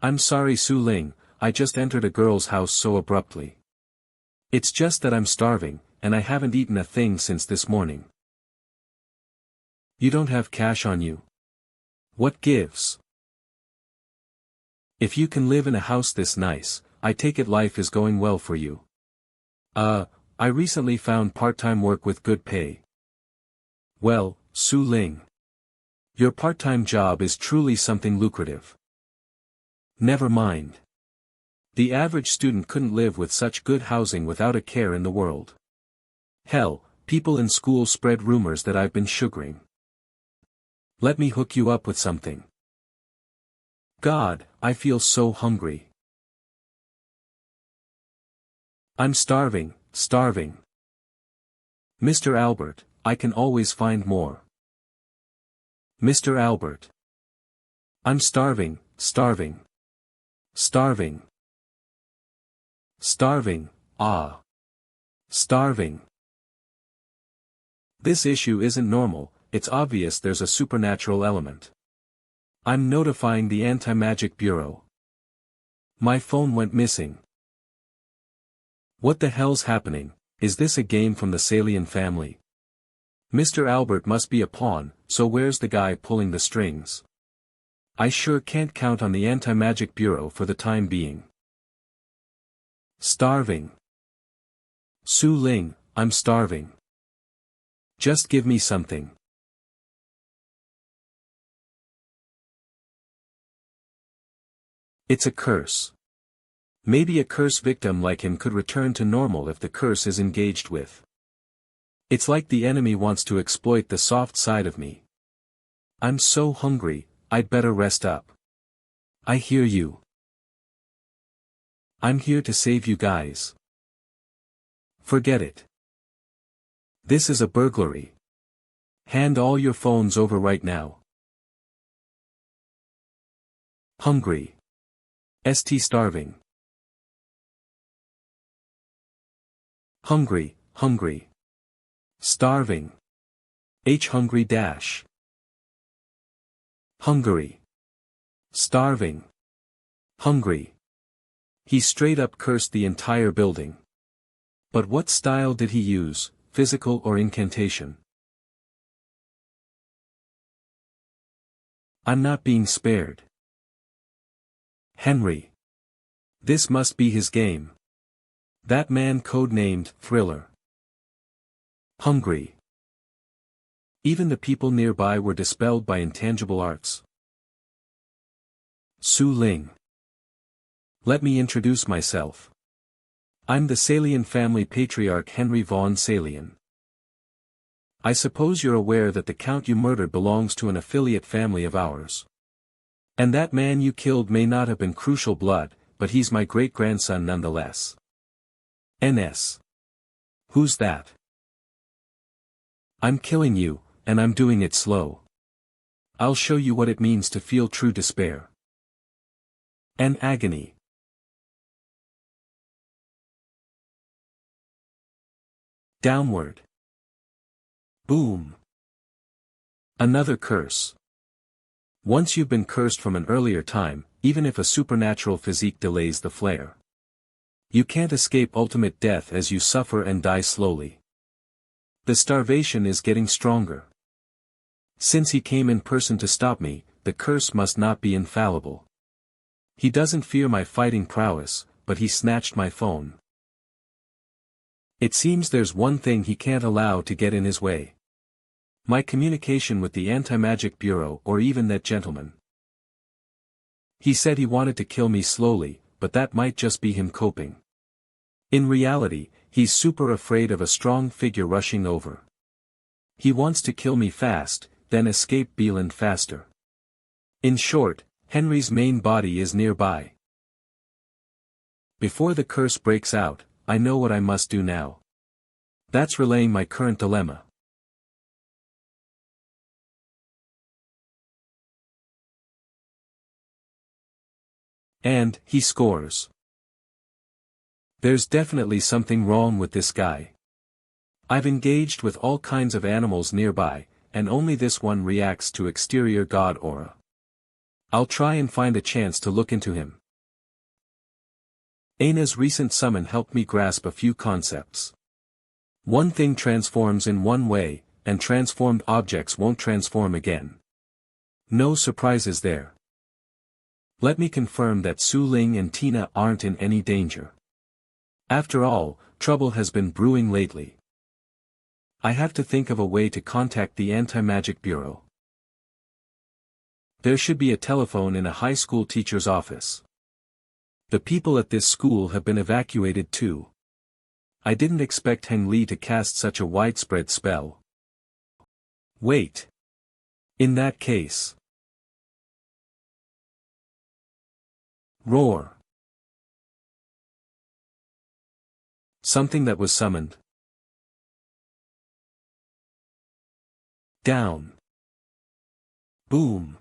A: I'm sorry Su Ling, I just entered a girl's house so abruptly. It's just that I'm starving, and I haven't eaten a thing since this morning. You don't have cash on you? What gives? If you can live in a house this nice, I take it life is going well for you. I recently found part-time work with good pay. Well, Su Ling. Your part-time job is truly something lucrative. Never mind. The average student couldn't live with such good housing without a care in the world. Hell, people in school spread rumors that I've been sugaring. Let me hook you up with something. God, I feel so hungry. I'm starving. Mr. Albert, I can always find more. Mr. Albert. I'm starving. Starving, ah. Starving. This issue isn't normal, it's obvious there's a supernatural element. I'm notifying the Anti-Magic Bureau. My phone went missing. What the hell's happening? Is this a game from the Salian family? Mr. Albert must be a pawn, so where's the guy pulling the strings? I sure can't count on the Anti-Magic Bureau for the time being. Starving. Su Ling, I'm starving. Just give me something. It's a curse. Maybe a curse victim like him could return to normal if the curse is engaged with. It's like the enemy wants to exploit the soft side of me. I'm so hungry, I'd better rest up. I hear you. I'm here to save you guys. Forget it. This is a burglary. Hand all your phones over right now. Hungry. St. Starving. Hungry, hungry. Starving. Hungry dash. Hungary. Starving. Hungry. He straight up cursed the entire building. But what style did he use, physical or incantation? I'm not being spared. Henry. This must be his game. That man codenamed Thriller. Hungry. Even the people nearby were dispelled by intangible arts. Su Ling. Let me introduce myself. I'm the Salian family patriarch Henry von Salian. I suppose you're aware that the count you murdered belongs to an affiliate family of ours. And that man you killed may not have been crucial blood, but he's my great-grandson nonetheless. NS. Who's that? I'm killing you, and I'm doing it slow. I'll show you what it means to feel true despair. An agony. Downward. Boom. Another curse. Once you've been cursed from an earlier time, even if a supernatural physique delays the flare, you can't escape ultimate death as you suffer and die slowly. The starvation is getting stronger. Since he came in person to stop me, the curse must not be infallible. He doesn't fear my fighting prowess, but he snatched my phone. It seems there's one thing he can't allow to get in his way. My communication with the Anti-Magic Bureau or even that gentleman. He said he wanted to kill me slowly, but that might just be him coping. In reality, he's super afraid of a strong figure rushing over. He wants to kill me fast, then escape Beeland faster. In short, Henry's main body is nearby. Before the curse breaks out, I know what I must do now. That's relaying my current dilemma. And he scores. There's definitely something wrong with this guy. I've engaged with all kinds of animals nearby, and only this one reacts to exterior god aura. I'll try and find a chance to look into him. Aina's recent summon helped me grasp a few concepts. One thing transforms in one way, and transformed objects won't transform again. No surprises there. Let me confirm that Su Ling and Tina aren't in any danger. After all, trouble has been brewing lately. I have to think of a way to contact the Anti-Magic Bureau. There should be a telephone in a high school teacher's office. The people at this school have been evacuated too. I didn't expect Heng Li to cast such a widespread spell. Wait. In that case. Roar. Something that was summoned. Down. Boom.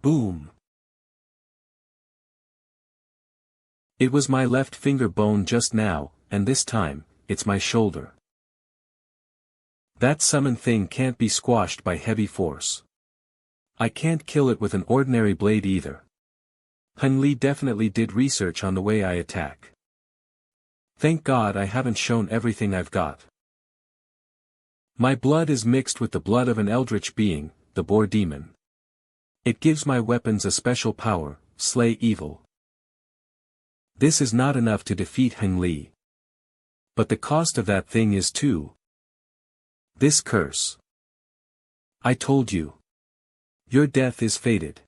A: Boom. It was my left finger bone just now, and this time, it's my shoulder. That summon thing can't be squashed by heavy force. I can't kill it with an ordinary blade either. Heng Li definitely did research on the way I attack. Thank God I haven't shown everything I've got. My blood is mixed with the blood of an eldritch being, the boar demon. It gives my weapons a special power, slay evil. This is not enough to defeat Heng Li. But the cost of that thing is too. This curse. I told you. Your death is fated.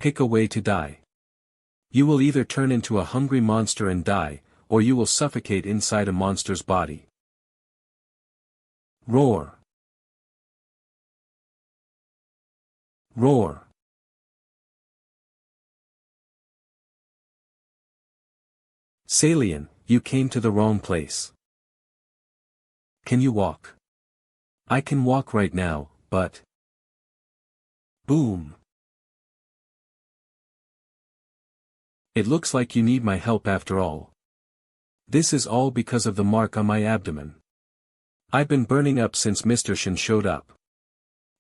A: Pick a way to die. You will either turn into a hungry monster and die, or you will suffocate inside a monster's body. Roar. Roar. Salian, you came to the wrong place. Can you walk? I can walk right now, but... Boom. It looks like you need my help after all. This is all because of the mark on my abdomen. I've been burning up since Mr. Shen showed up.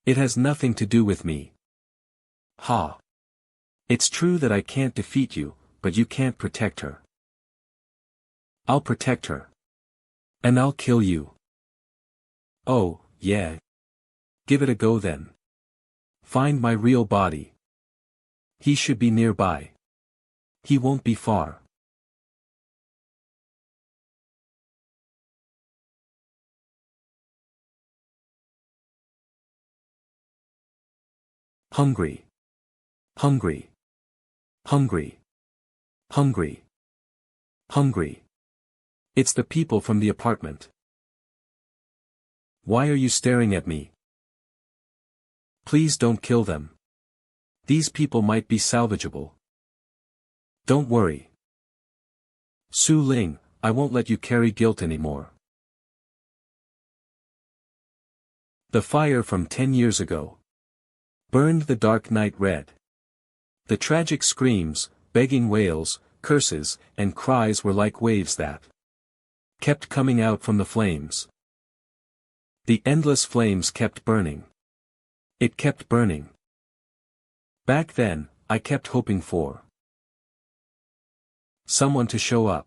A: It has nothing to do with me. Ha. It's true that I can't defeat you, but you can't protect her. I'll protect her. And I'll kill you. Oh, yeah. Give it a go then. Find my real body. He should be nearby. He won't be far. Hungry. Hungry. Hungry. Hungry. Hungry. It's the people from the apartment. Why are you staring at me? Please don't kill them. These people might be salvageable. Don't worry. Su Ling, I won't let you carry guilt anymore. The fire from 10 years ago burned the dark night red. The tragic screams, begging wails, curses, and cries were like waves that kept coming out from the flames. The endless flames kept burning. It kept burning. Back then, I kept hoping for someone to show up.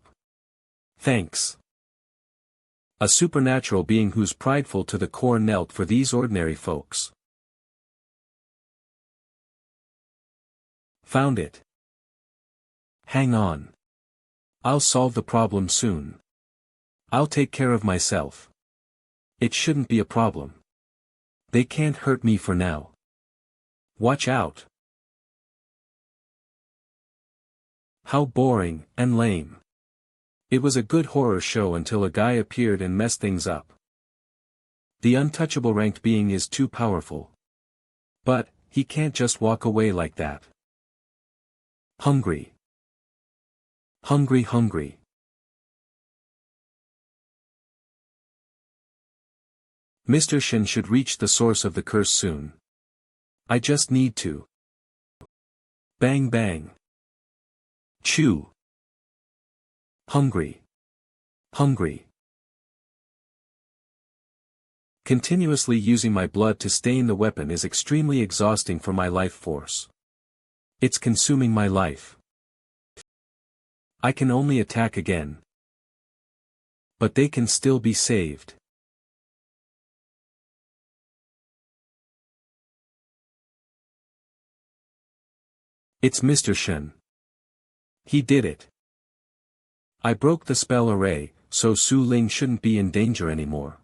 A: Thanks. A supernatural being who's prideful to the core knelt for these ordinary folks. Found it. Hang on. I'll solve the problem soon. I'll take care of myself. It shouldn't be a problem. They can't hurt me for now. Watch out. How boring and lame. It was a good horror show until a guy appeared and messed things up. The untouchable ranked being is too powerful. But, he can't just walk away like that. Hungry. Hungry, hungry. Mr. Shen should reach the source of the curse soon. I just need to. Bang bang. Chew. Hungry. Hungry. Continuously using my blood to stain the weapon is extremely exhausting for my life force. It's consuming my life. I can only attack again. But they can still be saved. It's Mr. Shen. He did it. I broke the spell array, so Su Ling shouldn't be in danger anymore.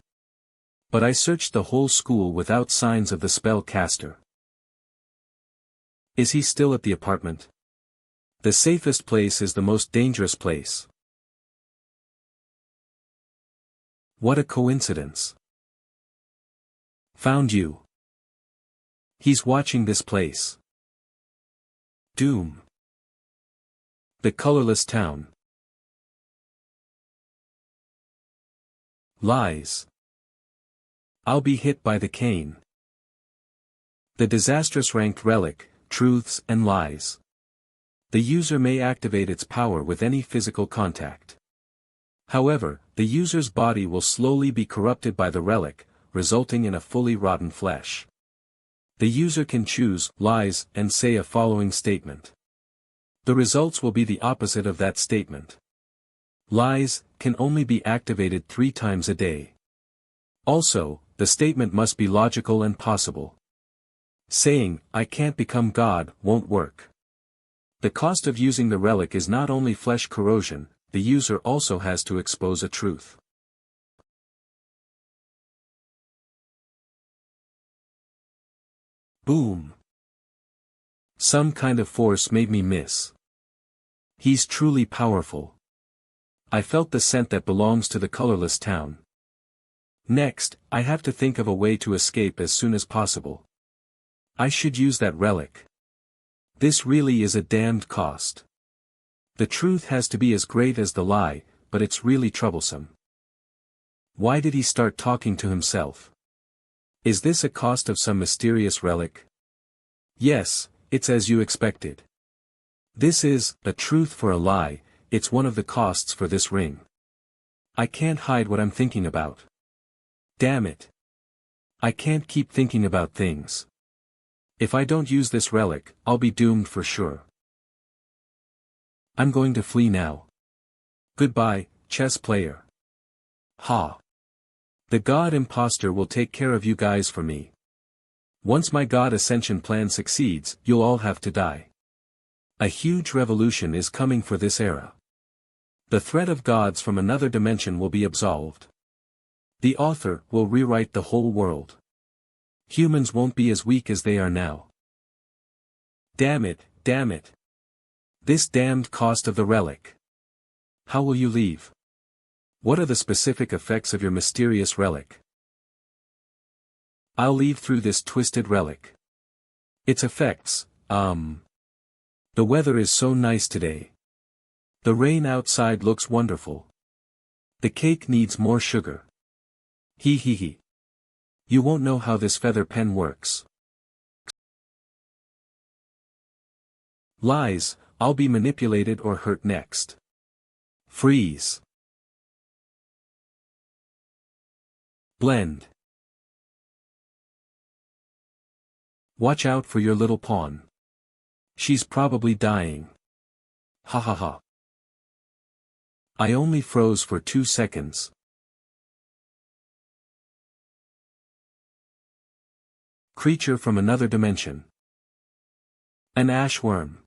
A: But I searched the whole school without signs of the spell caster. Is he still at the apartment? The safest place is the most dangerous place. What a coincidence. Found you. He's watching this place. Doom. The colorless town. Lies. I'll be hit by the cane. The disastrous ranked relic, truths and lies. The user may activate its power with any physical contact. However, the user's body will slowly be corrupted by the relic, resulting in a fully rotten flesh. The user can choose lies and say a following statement. The results will be the opposite of that statement. Lies can only be activated 3 times a day. Also, the statement must be logical and possible. Saying, "I can't become God," won't work. The cost of using the relic is not only flesh corrosion, the user also has to expose a truth. Boom. Some kind of force made me miss. He's truly powerful. I felt the scent that belongs to the colorless town. Next, I have to think of a way to escape as soon as possible. I should use that relic. This really is a damned cost. The truth has to be as great as the lie, but it's really troublesome. Why did he start talking to himself? Is this a cost of some mysterious relic? Yes, it's as you expected. This is a truth for a lie, it's one of the costs for this ring. I can't hide what I'm thinking about. Damn it. I can't keep thinking about things. If I don't use this relic, I'll be doomed for sure. I'm going to flee now. Goodbye, chess player. Ha. The god imposter will take care of you guys for me. Once my god ascension plan succeeds, you'll all have to die. A huge revolution is coming for this era. The threat of gods from another dimension will be absolved. The author will rewrite the whole world. Humans won't be as weak as they are now. Damn it, damn it. This damned cost of the relic. How will you leave? What are the specific effects of your mysterious relic? I'll leave through this twisted relic. Its effects, The weather is so nice today. The rain outside looks wonderful. The cake needs more sugar. Hee hee hee. You won't know how this feather pen works. Lies, I'll be manipulated or hurt next. Freeze. Blend. Watch out for your little pawn. She's probably dying. Ha ha ha. I only froze for 2 seconds. Creature from another dimension. An ashworm.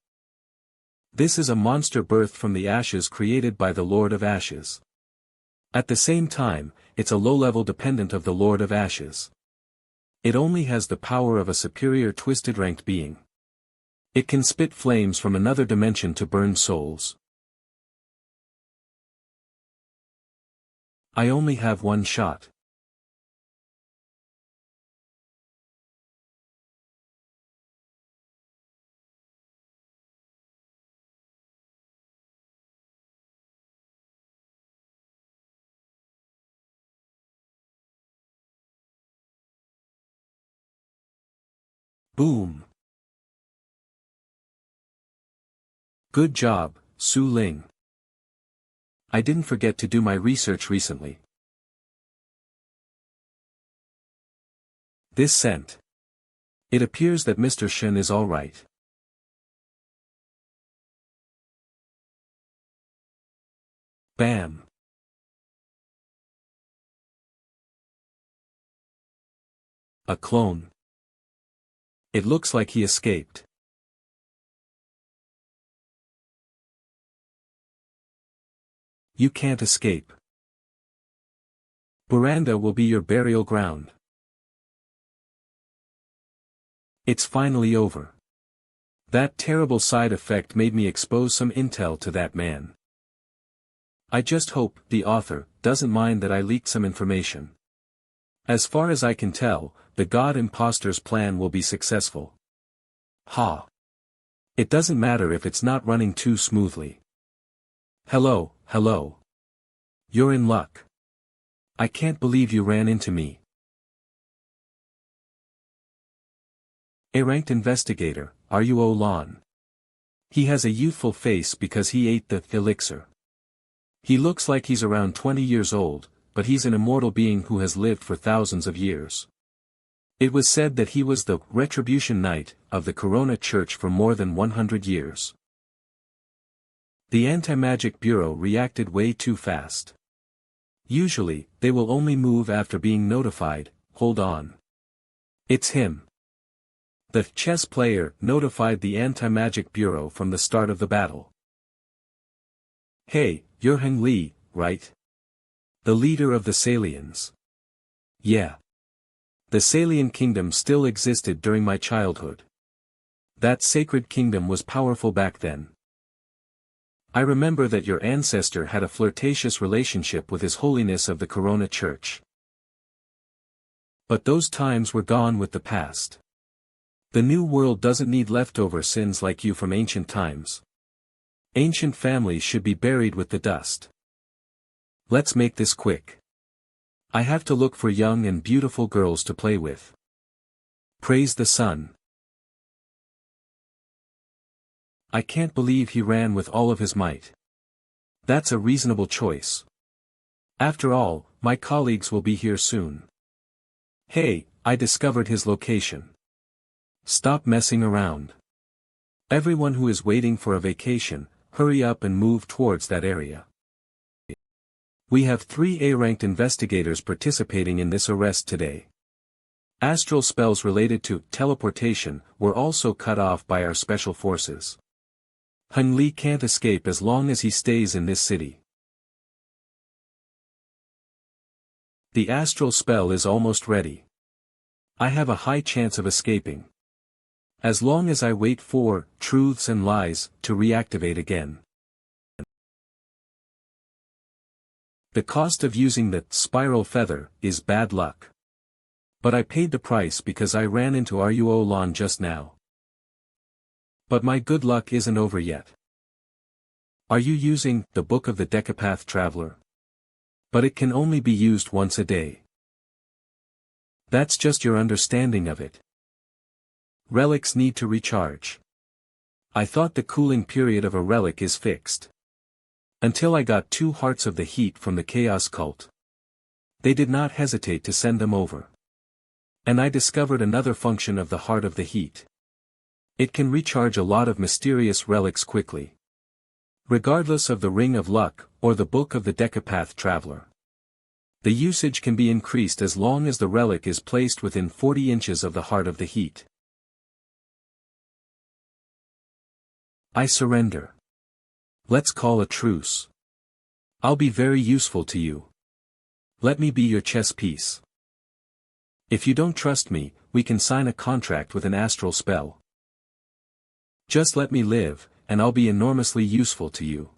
A: This is a monster birthed from the ashes created by the Lord of Ashes. At the same time, it's a low-level dependent of the Lord of Ashes. It only has the power of a superior twisted ranked being. It can spit flames from another dimension to burn souls. I only have one shot. Boom. Good job, Su Ling. I didn't forget to do my research recently. This scent. It appears that Mr. Shen is alright. Bam. A clone. It looks like he escaped. You can't escape. Buranda will be your burial ground. It's finally over. That terrible side effect made me expose some intel to that man. I just hope the author doesn't mind that I leaked some information. As far as I can tell, the God Imposter's plan will be successful. Ha! It doesn't matter if it's not running too smoothly. Hello, hello. You're in luck. I can't believe you ran into me. A ranked investigator, are you Olan? He has a youthful face because he ate the elixir. He looks like he's around 20 years old, but he's an immortal being who has lived for thousands of years. It was said that he was the Retribution Knight of the Corona Church for more than 100 years. The Anti-Magic Bureau reacted way too fast. Usually, they will only move after being notified. Hold on. It's him. The chess player notified the Anti-Magic Bureau from the start of the battle. Hey, you're Heng Li, right? The leader of the Salians. Yeah. The Salian kingdom still existed during my childhood. That sacred kingdom was powerful back then. I remember that your ancestor had a flirtatious relationship with His Holiness of the Corona Church. But those times were gone with the past. The new world doesn't need leftover sins like you from ancient times. Ancient families should be buried with the dust. Let's make this quick. I have to look for young and beautiful girls to play with. Praise the sun. I can't believe he ran with all of his might. That's a reasonable choice. After all, my colleagues will be here soon. Hey, I discovered his location. Stop messing around. Everyone who is waiting for a vacation, hurry up and move towards that area. We have 3 A-ranked investigators participating in this arrest today. Astral spells related to teleportation were also cut off by our special forces. Hun Li can't escape as long as he stays in this city. The astral spell is almost ready. I have a high chance of escaping. As long as I wait for truths and lies to reactivate again. The cost of using the spiral feather is bad luck. But I paid the price because I ran into Ruo Lan just now. But my good luck isn't over yet. Are you using the Book of the Decapath Traveler? But it can only be used once a day. That's just your understanding of it. Relics need to recharge. I thought the cooling period of a relic is fixed. Until I got 2 hearts of the heat from the Chaos Cult. They did not hesitate to send them over. And I discovered another function of the Heart of the Heat. It can recharge a lot of mysterious relics quickly. Regardless of the Ring of Luck, or the Book of the Decapath Traveler. The usage can be increased as long as the relic is placed within 40 inches of the Heart of the Heat. I surrender. Let's call a truce. I'll be very useful to you. Let me be your chess piece. If you don't trust me, we can sign a contract with an astral spell. Just let me live, and I'll be enormously useful to you.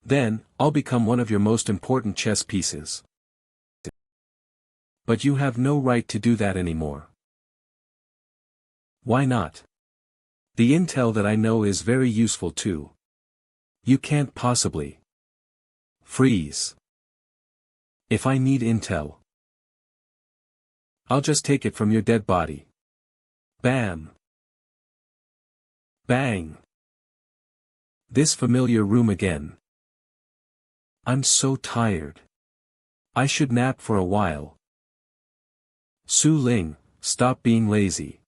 A: Then, I'll become one of your most important chess pieces. But you have no right to do that anymore. Why not? The intel that I know is very useful too. You can't possibly. Freeze. If I need intel, I'll just take it from your dead body. Bam. Bang. This familiar room again. I'm so tired. I should nap for a while. Su Ling, stop being lazy.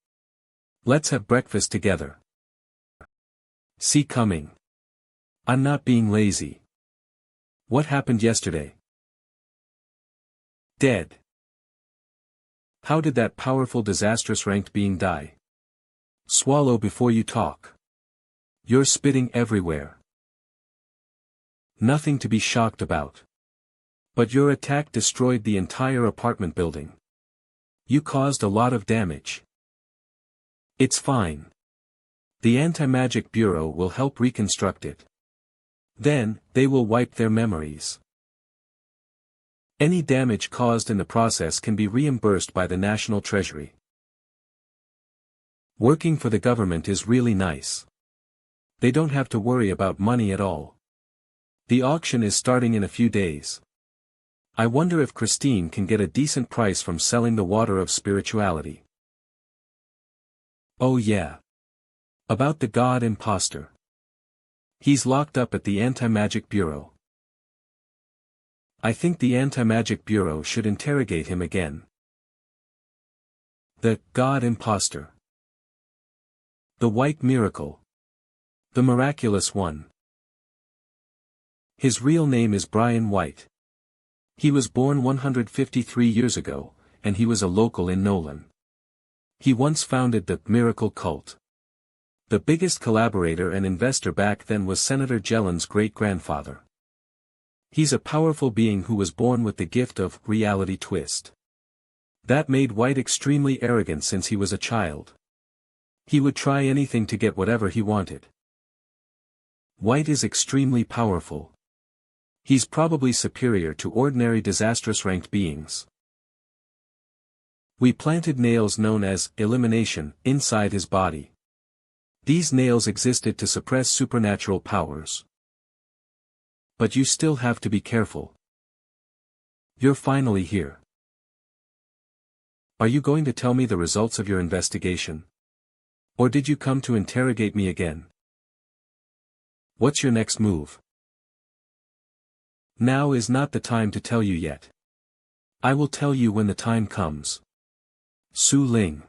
A: Let's have breakfast together. See coming. I'm not being lazy. What happened yesterday? Dead. How did that powerful disastrous ranked being die? Swallow before you talk. You're spitting everywhere. Nothing to be shocked about. But your attack destroyed the entire apartment building. You caused a lot of damage. It's fine. The Anti-Magic Bureau will help reconstruct it. Then, they will wipe their memories. Any damage caused in the process can be reimbursed by the National Treasury. Working for the government is really nice. They don't have to worry about money at all. The auction is starting in a few days. I wonder if Christine can get a decent price from selling the water of spirituality. Oh yeah. About the god imposter. He's locked up at the Anti-Magic Bureau. I think the Anti-Magic Bureau should interrogate him again. The god imposter. The white miracle. The miraculous one. His real name is Brian White. He was born 153 years ago, and he was a local in Nolan. He once founded the Miracle Cult. The biggest collaborator and investor back then was Senator Jellen's great-grandfather. He's a powerful being who was born with the gift of reality twist. That made White extremely arrogant since he was a child. He would try anything to get whatever he wanted. White is extremely powerful. He's probably superior to ordinary disastrous ranked beings. We planted nails known as elimination inside his body. These nails existed to suppress supernatural powers. But you still have to be careful. You're finally here. Are you going to tell me the results of your investigation? Or did you come to interrogate me again? What's your next move? Now is not the time to tell you yet. I will tell you when the time comes. Su Ling.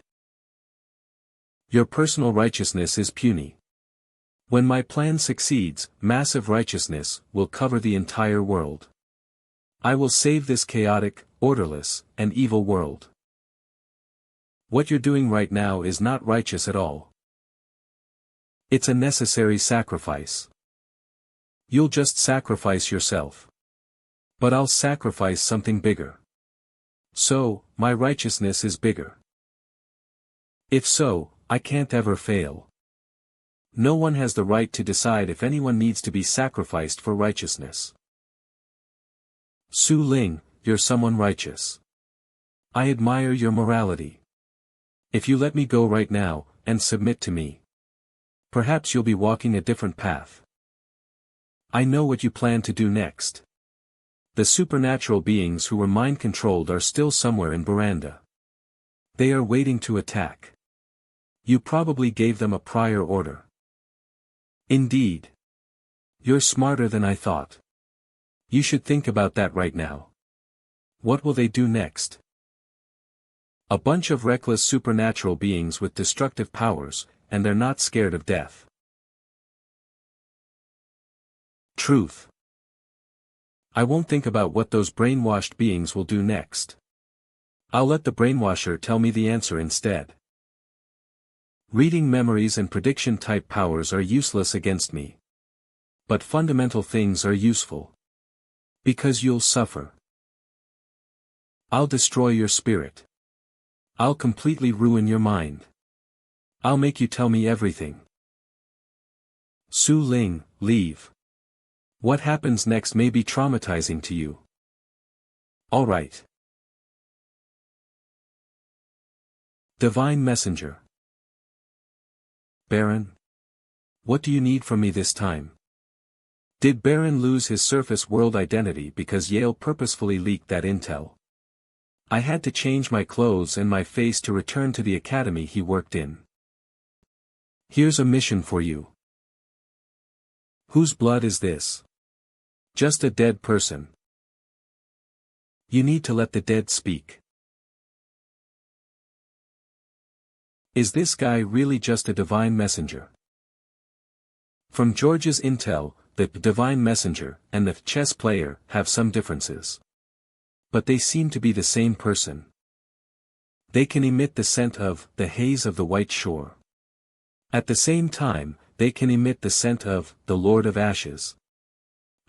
A: Your personal righteousness is puny. When my plan succeeds, massive righteousness will cover the entire world. I will save this chaotic, orderless, and evil world. What you're doing right now is not righteous at all. It's a necessary sacrifice. You'll just sacrifice yourself. But I'll sacrifice something bigger. So, my righteousness is bigger. If so, I can't ever fail. No one has the right to decide if anyone needs to be sacrificed for righteousness. Su Ling, you're someone righteous. I admire your morality. If you let me go right now, and submit to me, perhaps you'll be walking a different path. I know what you plan to do next. The supernatural beings who were mind-controlled are still somewhere in Veranda. They are waiting to attack. You probably gave them a prior order. Indeed. You're smarter than I thought. You should think about that right now. What will they do next? A bunch of reckless supernatural beings with destructive powers, and they're not scared of death. Truth. I won't think about what those brainwashed beings will do next. I'll let the brainwasher tell me the answer instead. Reading memories and prediction-type powers are useless against me. But fundamental things are useful. Because you'll suffer. I'll destroy your spirit. I'll completely ruin your mind. I'll make you tell me everything. Su Ling, leave. What happens next may be traumatizing to you. All right. Divine Messenger. Baron? What do you need from me this time? Did Baron lose his surface world identity because Yale purposefully leaked that intel? I had to change my clothes and my face to return to the academy he worked in. Here's a mission for you. Whose blood is this? Just a dead person. You need to let the dead speak. Is this guy really just a divine messenger? From George's intel, the divine messenger and the chess player have some differences. But they seem to be the same person. They can emit the scent of the haze of the white shore. At the same time, they can emit the scent of the Lord of Ashes.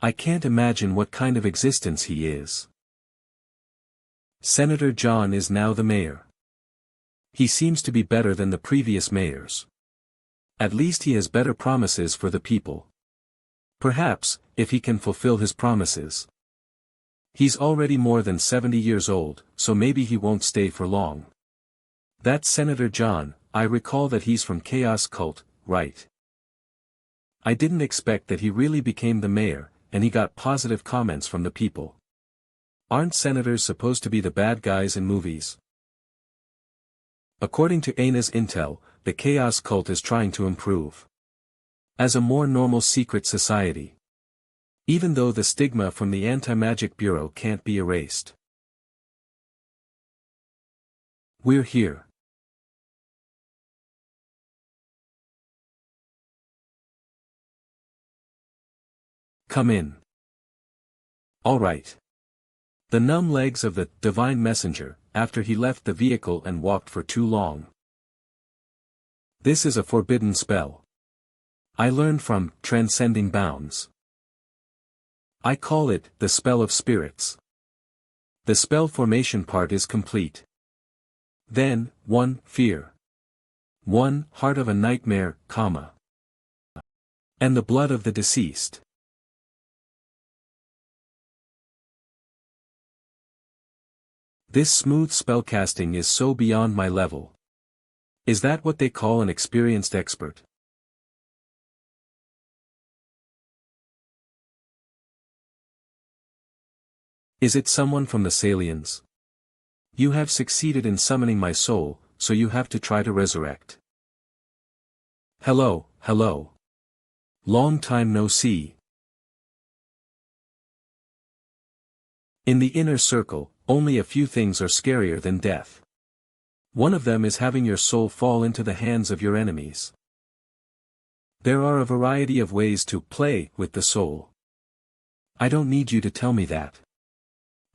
A: I can't imagine what kind of existence he is. Senator John is now the mayor. He seems to be better than the previous mayors. At least he has better promises for the people. Perhaps, if he can fulfill his promises. He's already more than 70 years old, so maybe he won't stay for long. That's Senator John. I recall that he's from Chaos Cult, right? I didn't expect that he really became the mayor, and he got positive comments from the people. Aren't senators supposed to be the bad guys in movies? According to Aina's intel, the Chaos Cult is trying to improve as a more normal secret society. Even though the stigma from the Anti-Magic Bureau can't be erased. We're here. Come in. All right. The numb legs of the divine messenger, after he left the vehicle and walked for too long. This is a forbidden spell. I learned from Transcending Bounds. I call it the spell of spirits. The spell formation part is complete. Then, 1, fear. 1, heart of a nightmare, comma. And the blood of the deceased. This smooth spellcasting is so beyond my level. Is that what they call an experienced expert? Is it someone from the Salians? You have succeeded in summoning my soul, so you have to try to resurrect. Hello, hello. Long time no see. In the inner circle, only a few things are scarier than death. One of them is having your soul fall into the hands of your enemies. There are a variety of ways to play with the soul. I don't need you to tell me that.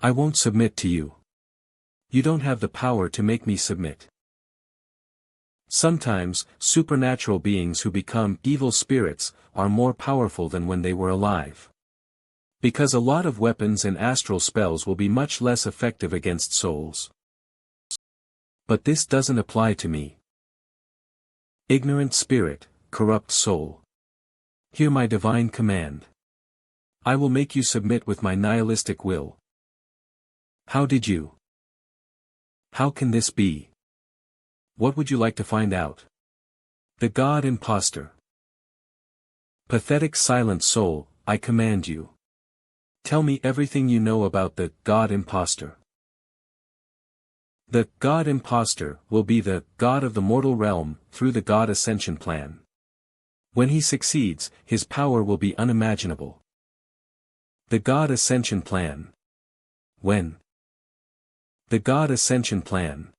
A: I won't submit to you. You don't have the power to make me submit. Sometimes, supernatural beings who become evil spirits are more powerful than when they were alive. Because a lot of weapons and astral spells will be much less effective against souls. But this doesn't apply to me. Ignorant spirit, corrupt soul. Hear my divine command. I will make you submit with my nihilistic will. How did you? How can this be? What would you like to find out? The God impostor. Pathetic silent soul, I command you. Tell me everything you know about the God impostor. The God impostor will be the God of the mortal realm through the God ascension plan. When he succeeds, his power will be unimaginable. The God ascension plan. When? The God ascension plan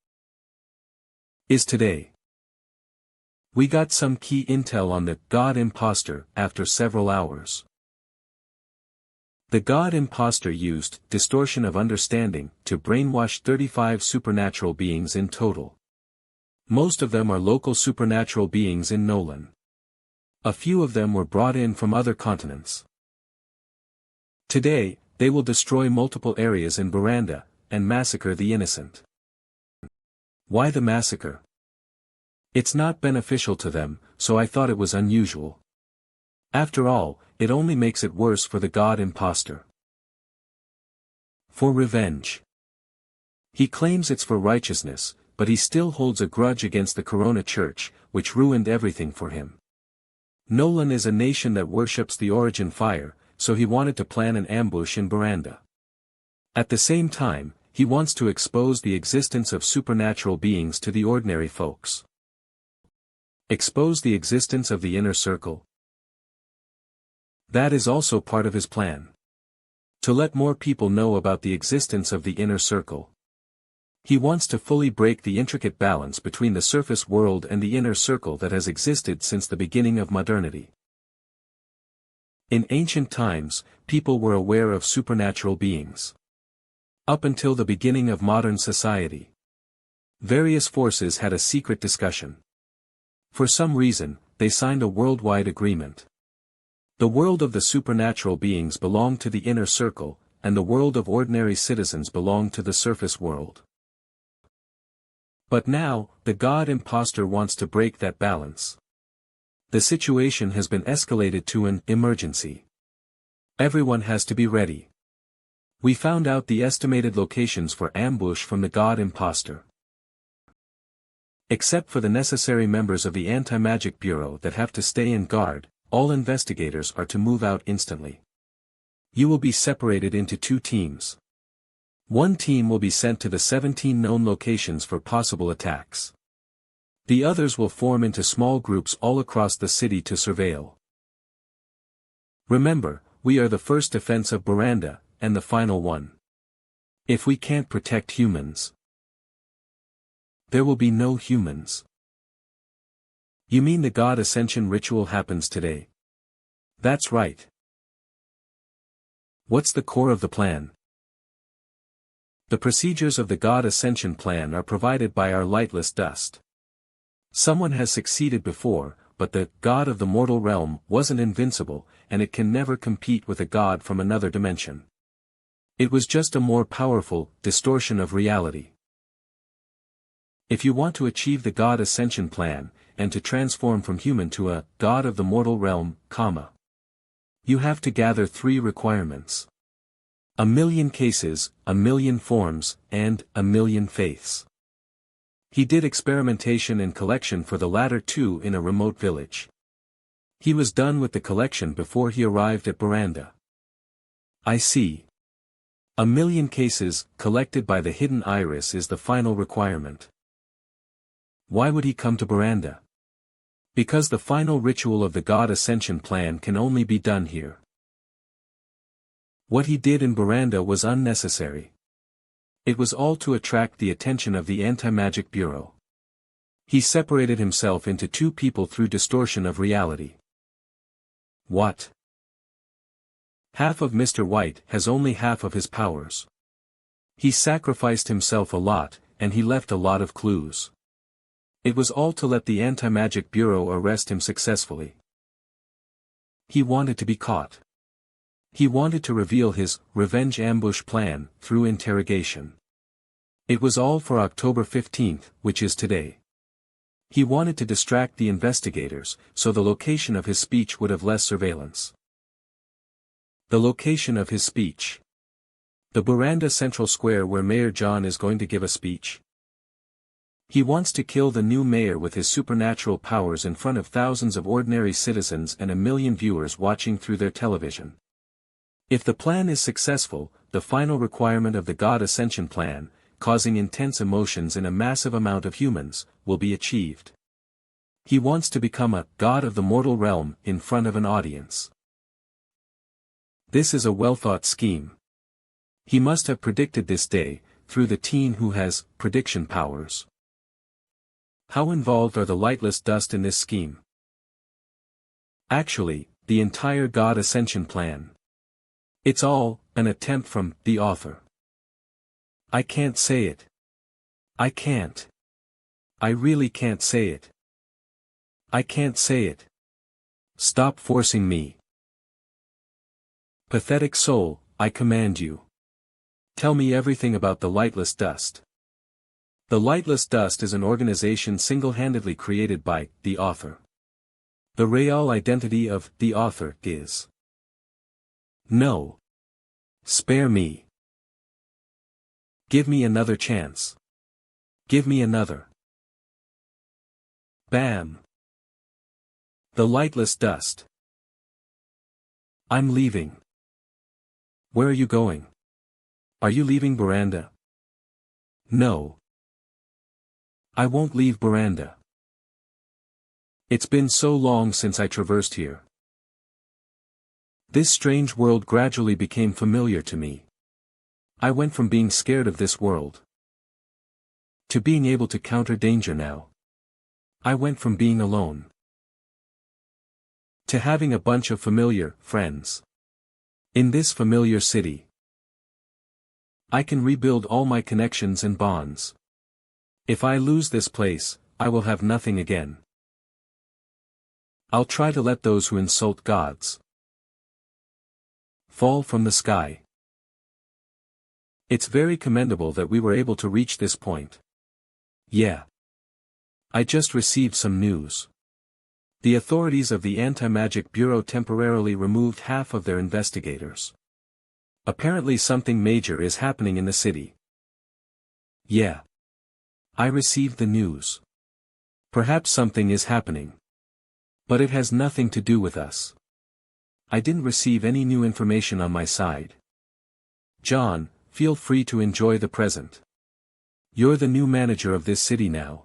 A: is today. We got some key intel on the God impostor after several hours. The God impostor used distortion of understanding to brainwash 35 supernatural beings in total. Most of them are local supernatural beings in Nolan. A few of them were brought in from other continents. Today, they will destroy multiple areas in Baranda, and massacre the innocent. Why the massacre? It's not beneficial to them, so I thought it was unusual. After all, it only makes it worse for the God impostor. For revenge. He claims it's for righteousness, but he still holds a grudge against the Corona Church, which ruined everything for him. Nolan is a nation that worships the origin fire, so he wanted to plan an ambush in Baranda. At the same time, he wants to expose the existence of supernatural beings to the ordinary folks. Expose the existence of the inner circle. That is also part of his plan. To let more people know about the existence of the inner circle. He wants to fully break the intricate balance between the surface world and the inner circle that has existed since the beginning of modernity. In ancient times, people were aware of supernatural beings. Up until the beginning of modern society, various forces had a secret discussion. For some reason, they signed a worldwide agreement. The world of the supernatural beings belonged to the inner circle, and the world of ordinary citizens belonged to the surface world. But now, the God impostor wants to break that balance. The situation has been escalated to an emergency. Everyone has to be ready. We found out the estimated locations for ambush from the God impostor. Except for the necessary members of the Anti-Magic Bureau that have to stay in guard, all investigators are to move out instantly. You will be separated into 2 teams. One team will be sent to the 17 known locations for possible attacks. The others will form into small groups all across the city to surveil. Remember, we are the first defense of Baranda, and the final one. If we can't protect humans, there will be no humans. You mean the God Ascension ritual happens today? That's right. What's the core of the plan? The procedures of the God Ascension plan are provided by our lightless dust. Someone has succeeded before, but the God of the mortal realm wasn't invincible, and it can never compete with a God from another dimension. It was just a more powerful distortion of reality. If you want to achieve the God Ascension plan, and to transform from human to a God of the mortal realm, you have to gather 3 requirements. 1,000,000 cases, 1,000,000 forms, and 1,000,000 faiths. He did experimentation and collection for the latter 2 in a remote village. He was done with the collection before he arrived at Baranda. I see. 1,000,000 cases, collected by the hidden iris is the final requirement. Why would he come to Baranda? Because the final ritual of the God Ascension plan can only be done here. What he did in Baranda was unnecessary. It was all to attract the attention of the Anti-Magic Bureau. He separated himself into two people through distortion of reality. What? Half of Mr. White has only half of his powers. He sacrificed himself a lot, and he left a lot of clues. It was all to let the Anti-Magic Bureau arrest him successfully. He wanted to be caught. He wanted to reveal his revenge ambush plan through interrogation. It was all for October 15th, which is today. He wanted to distract the investigators, so the location of his speech would have less surveillance. The location of his speech. The Baranda Central Square where Mayor John is going to give a speech. He wants to kill the new mayor with his supernatural powers in front of thousands of ordinary citizens and 1 million viewers watching through their television. If the plan is successful, the final requirement of the God Ascension plan, causing intense emotions in a massive amount of humans, will be achieved. He wants to become a god of the mortal realm in front of an audience. This is a well-thought scheme. He must have predicted this day, through the teen who has prediction powers. How involved are the lightless dust in this scheme? Actually, the entire God Ascension plan. It's all an attempt from the author. I can't say it. I can't. I really can't say it. I can't say it. Stop forcing me. Pathetic soul, I command you. Tell me everything about the lightless dust. The Lightless Dust is an organization single-handedly created by the author. The real identity of the author is. No. Spare me. Give me another chance. Give me another. Bam. The Lightless Dust. I'm leaving. Where are you going? Are you leaving Baranda? No. I won't leave Baranda. It's been so long since I traversed here. This strange world gradually became familiar to me. I went from being scared of this world to being able to counter danger now. I went from being alone to having a bunch of familiar friends. In this familiar city, I can rebuild all my connections and bonds. If I lose this place, I will have nothing again. I'll try to let those who insult gods fall from the sky. It's very commendable that we were able to reach this point. Yeah. I just received some news. The authorities of the Anti-Magic Bureau temporarily removed half of their investigators. Apparently something major is happening in the city. Yeah. I received the news. Perhaps something is happening. But it has nothing to do with us. I didn't receive any new information on my side. John, feel free to enjoy the present. You're the new manager of this city now.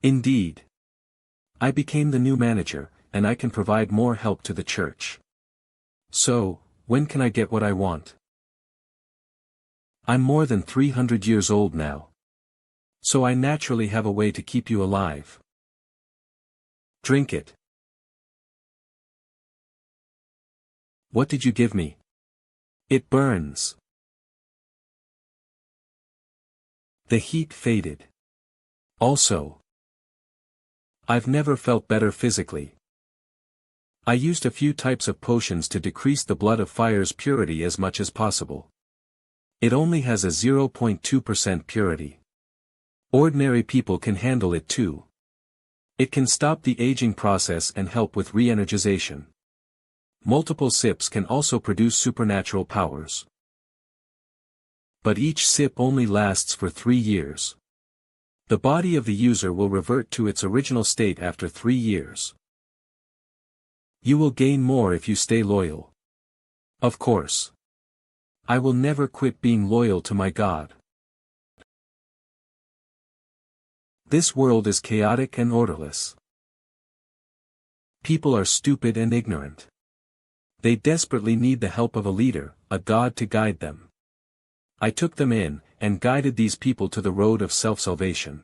A: Indeed. I became the new manager, and I can provide more help to the church. So, when can I get what I want? I'm more than 300 years old now. So I naturally have a way to keep you alive. Drink it. What did you give me? It burns. The heat faded. Also, I've never felt better physically. I used a few types of potions to decrease the blood of fire's purity as much as possible. It only has a 0.2% purity. Ordinary people can handle it too. It can stop the aging process and help with re-energization. Multiple sips can also produce supernatural powers. But each sip only lasts for 3 years. The body of the user will revert to its original state after 3 years. You will gain more if you stay loyal. Of course. I will never quit being loyal to my God. This world is chaotic and orderless. People are stupid and ignorant. They desperately need the help of a leader, a god to guide them. I took them in, and guided these people to the road of self-salvation.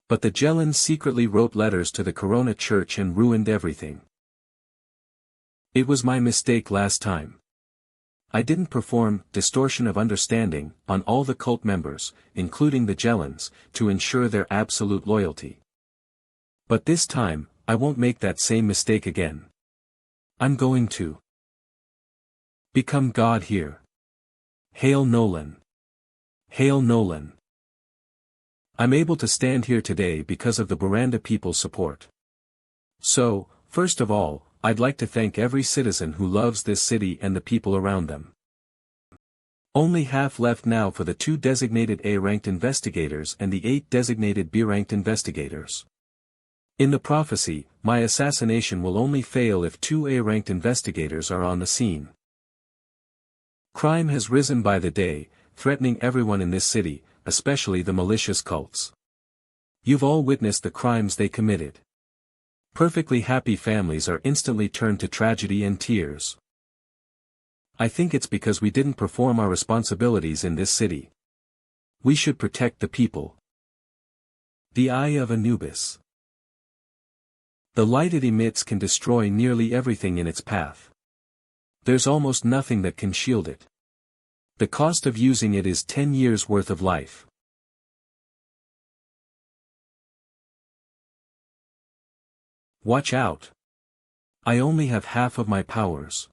A: But the Jellans secretly wrote letters to the Corona Church and ruined everything. It was my mistake last time. I didn't perform distortion of understanding on all the cult members, including the Jellans, to ensure their absolute loyalty. But this time, I won't make that same mistake again. I'm going to become God here. Hail Nolan. Hail Nolan. I'm able to stand here today because of the Buranda people's support. So, first of all, I'd like to thank every citizen who loves this city and the people around them. Only half left now for the 2 designated A-ranked investigators and the 8 designated B-ranked investigators. In the prophecy, my assassination will only fail if 2 A-ranked investigators are on the scene. Crime has risen by the day, threatening everyone in this city, especially the malicious cults. You've all witnessed the crimes they committed. Perfectly happy families are instantly turned to tragedy and tears. I think it's because we didn't perform our responsibilities in this city. We should protect the people. The Eye of Anubis. The light it emits can destroy nearly everything in its path. There's almost nothing that can shield it. The cost of using it is 10 years' worth of life. Watch out. I only have half of my powers.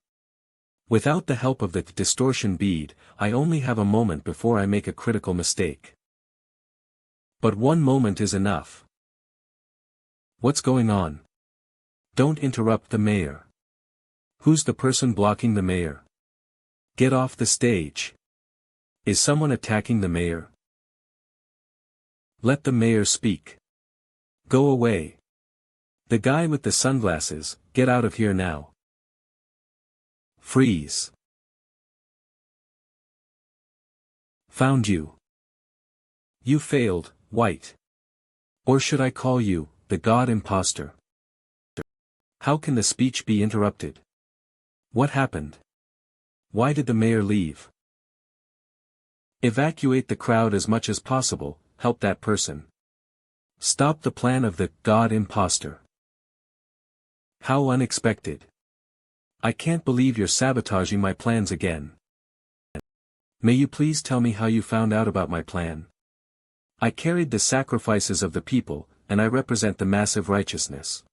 A: Without the help of the distortion bead, I only have a moment before I make a critical mistake. But one moment is enough. What's going on? Don't interrupt the mayor. Who's the person blocking the mayor? Get off the stage. Is someone attacking the mayor? Let the mayor speak. Go away. The guy with the sunglasses, get out of here now. Freeze. Found you. You failed, White. Or should I call you, the God Imposter? How can the speech be interrupted? What happened? Why did the mayor leave? Evacuate the crowd as much as possible, help that person. Stop the plan of the God Imposter. How unexpected. I can't believe you're sabotaging my plans again. May you please tell me how you found out about my plan? I carried the sacrifices of the people, and I represent the massive righteousness.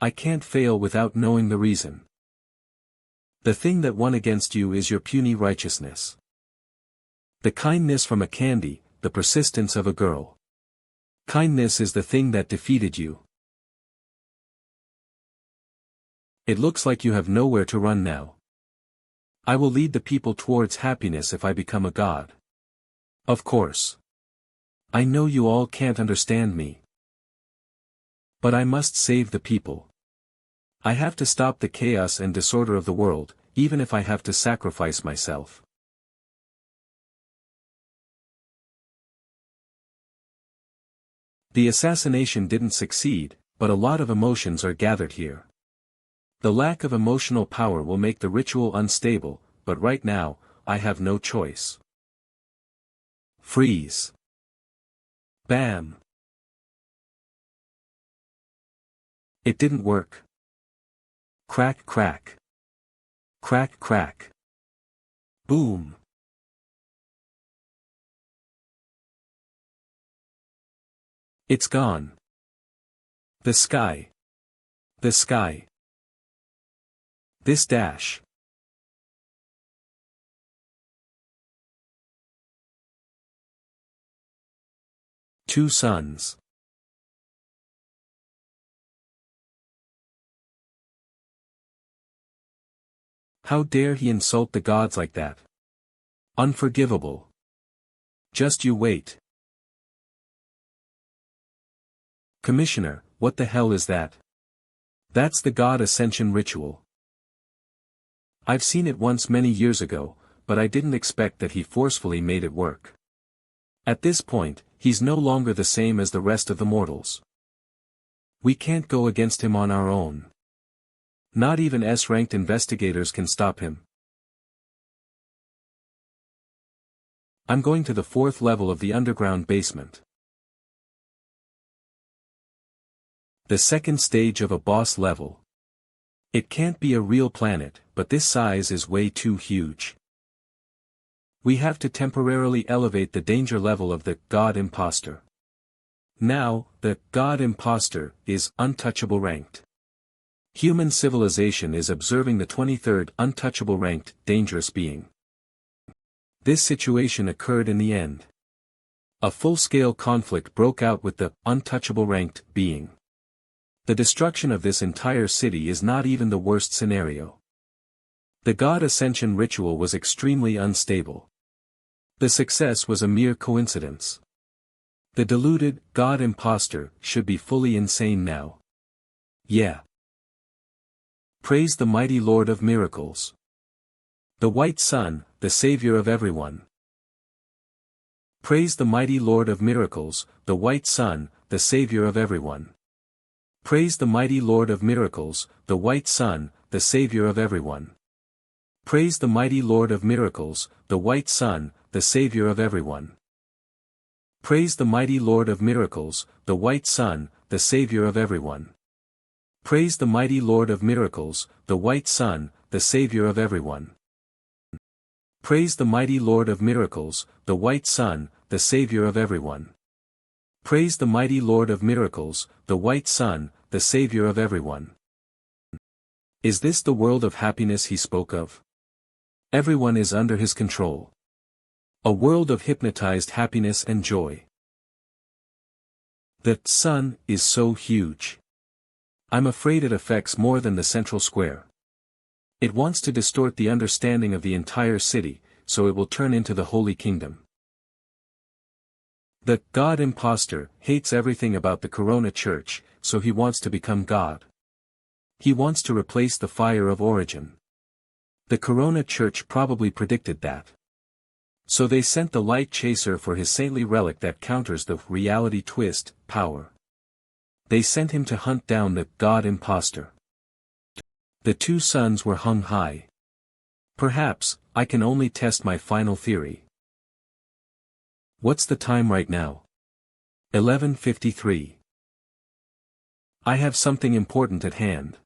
A: I can't fail without knowing the reason. The thing that won against you is your puny righteousness. The kindness from a candy, the persistence of a girl. Kindness is the thing that defeated you. It looks like you have nowhere to run now. I will lead the people towards happiness if I become a god. Of course. I know you all can't understand me. But I must save the people. I have to stop the chaos and disorder of the world, even if I have to sacrifice myself. The assassination didn't succeed, but a lot of emotions are gathered here. The lack of emotional power will make the ritual unstable, but right now, I have no choice. Freeze. Bam. It didn't work. Crack crack. Crack crack. Boom. It's gone. The sky. The sky. This dash. Two suns. How dare he insult the gods like that? Unforgivable. Just you wait. Commissioner, what the hell is that? That's the god ascension ritual. I've seen it once many years ago, but I didn't expect that he forcefully made it work. At this point, He's no longer the same as the rest of the mortals. We can't go against him on our own. Not even S-ranked investigators can stop him. I'm going to the 4th level of the underground basement. The second stage of a boss level. It can't be a real planet, but this size is way too huge. We have to temporarily elevate the danger level of the God Imposter. Now, the God Imposter is untouchable ranked. Human civilization is observing the 23rd untouchable ranked dangerous being. This situation occurred in the end. A full-scale conflict broke out with the untouchable ranked being. The destruction of this entire city is not even the worst scenario. The God Ascension ritual was extremely unstable. The success was a mere coincidence. The deluded God Imposter should be fully insane now. Yeah. Praise the mighty Lord of Miracles. The White Sun, the Savior of everyone. Praise the mighty Lord of Miracles, the White Sun, the Savior of everyone. Praise the mighty Lord of Miracles, the White Sun, the Savior of everyone. Praise the mighty Lord of Miracles, the White Sun, the Savior of everyone. Praise the mighty Lord of Miracles, the White Sun, the Savior of everyone. Praise the mighty Lord of Miracles, the White Sun, the Savior of everyone. Praise the mighty Lord of Miracles, the White Sun, the Savior of everyone. Praise the mighty Lord of Miracles, the White Sun, the Savior of everyone. Is this the world of happiness he spoke of? Everyone is under his control. A world of hypnotized happiness and joy. The sun is so huge. I'm afraid it affects more than the central square. It wants to distort the understanding of the entire city, so it will turn into the Holy Kingdom. The God Imposter hates everything about the Corona Church, so he wants to become God. He wants to replace the fire of origin. The Corona Church probably predicted that. So they sent the Light Chaser for his saintly relic that counters the reality twist, power. They sent him to hunt down the God Imposter. The 2 suns were hung high. Perhaps, I can only test my final theory. What's the time right now? 11:53. I have something important at hand.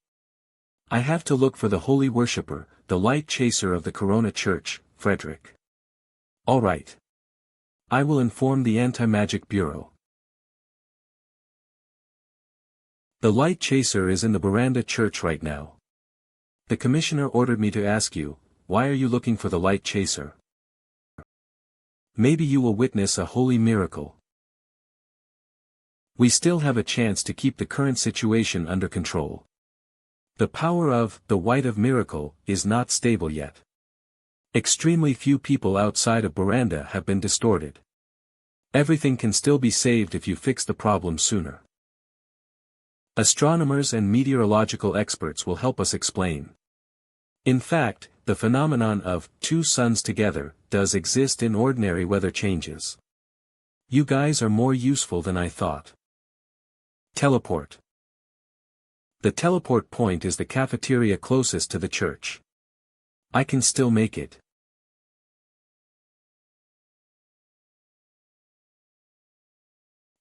A: I have to look for the holy worshipper, the Light Chaser of the Corona Church, Frederick. All right. I will inform the Anti-Magic Bureau. The Light Chaser is in the Veranda Church right now. The commissioner ordered me to ask you, why are you looking for the Light Chaser? Maybe you will witness a holy miracle. We still have a chance to keep the current situation under control. The power of the White of Miracle is not stable yet. Extremely few people outside of Veranda have been distorted. Everything can still be saved if you fix the problem sooner. Astronomers and meteorological experts will help us explain. In fact, the phenomenon of 2 suns together does exist in ordinary weather changes. You guys are more useful than I thought. Teleport. The teleport point is the cafeteria closest to the church. I can still make it.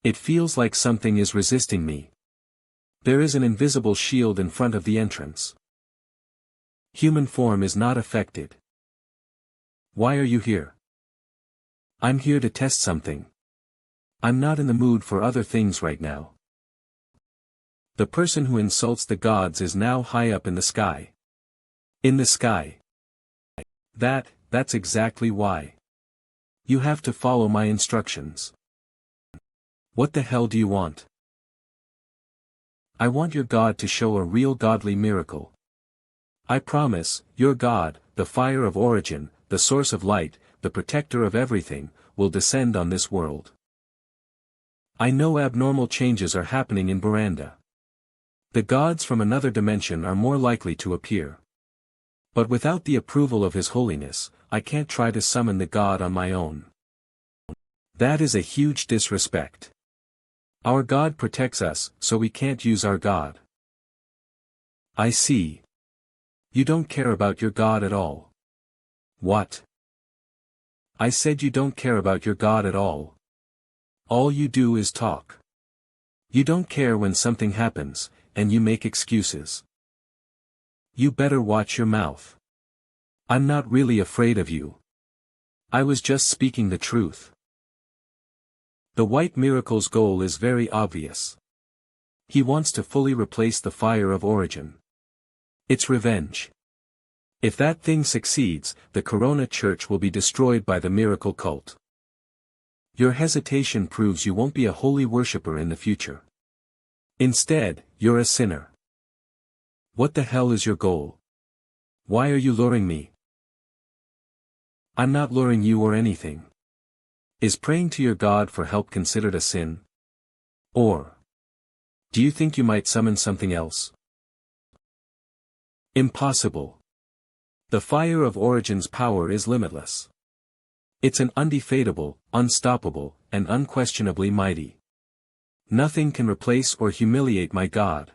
A: It feels like something is resisting me. There is an invisible shield in front of the entrance. Human form is not affected. Why are you here? I'm here to test something. I'm not in the mood for other things right now. The person who insults the gods is now high up in the sky. In the sky. That's exactly why. You have to follow my instructions. What the hell do you want? I want your God to show a real godly miracle. I promise, your God, the fire of origin, the source of light, the protector of everything, will descend on this world. I know abnormal changes are happening in Veranda. The gods from another dimension are more likely to appear. But without the approval of His Holiness, I can't try to summon the God on my own. That is a huge disrespect. Our God protects us, so we can't use our God. I see. You don't care about your God at all. What? I said you don't care about your God at all. All you do is talk. You don't care when something happens, and you make excuses. You better watch your mouth. I'm not really afraid of you. I was just speaking the truth. The White Miracle's goal is very obvious. He wants to fully replace the fire of origin. It's revenge. If that thing succeeds, the Corona Church will be destroyed by the miracle cult. Your hesitation proves you won't be a holy worshipper in the future. Instead, you're a sinner. What the hell is your goal? Why are you luring me? I'm not luring you or anything. Is praying to your God for help considered a sin? Or do you think you might summon something else? Impossible. The fire of Origin's power is limitless. It's an undefeatable, unstoppable, and unquestionably mighty. Nothing can replace or humiliate my God.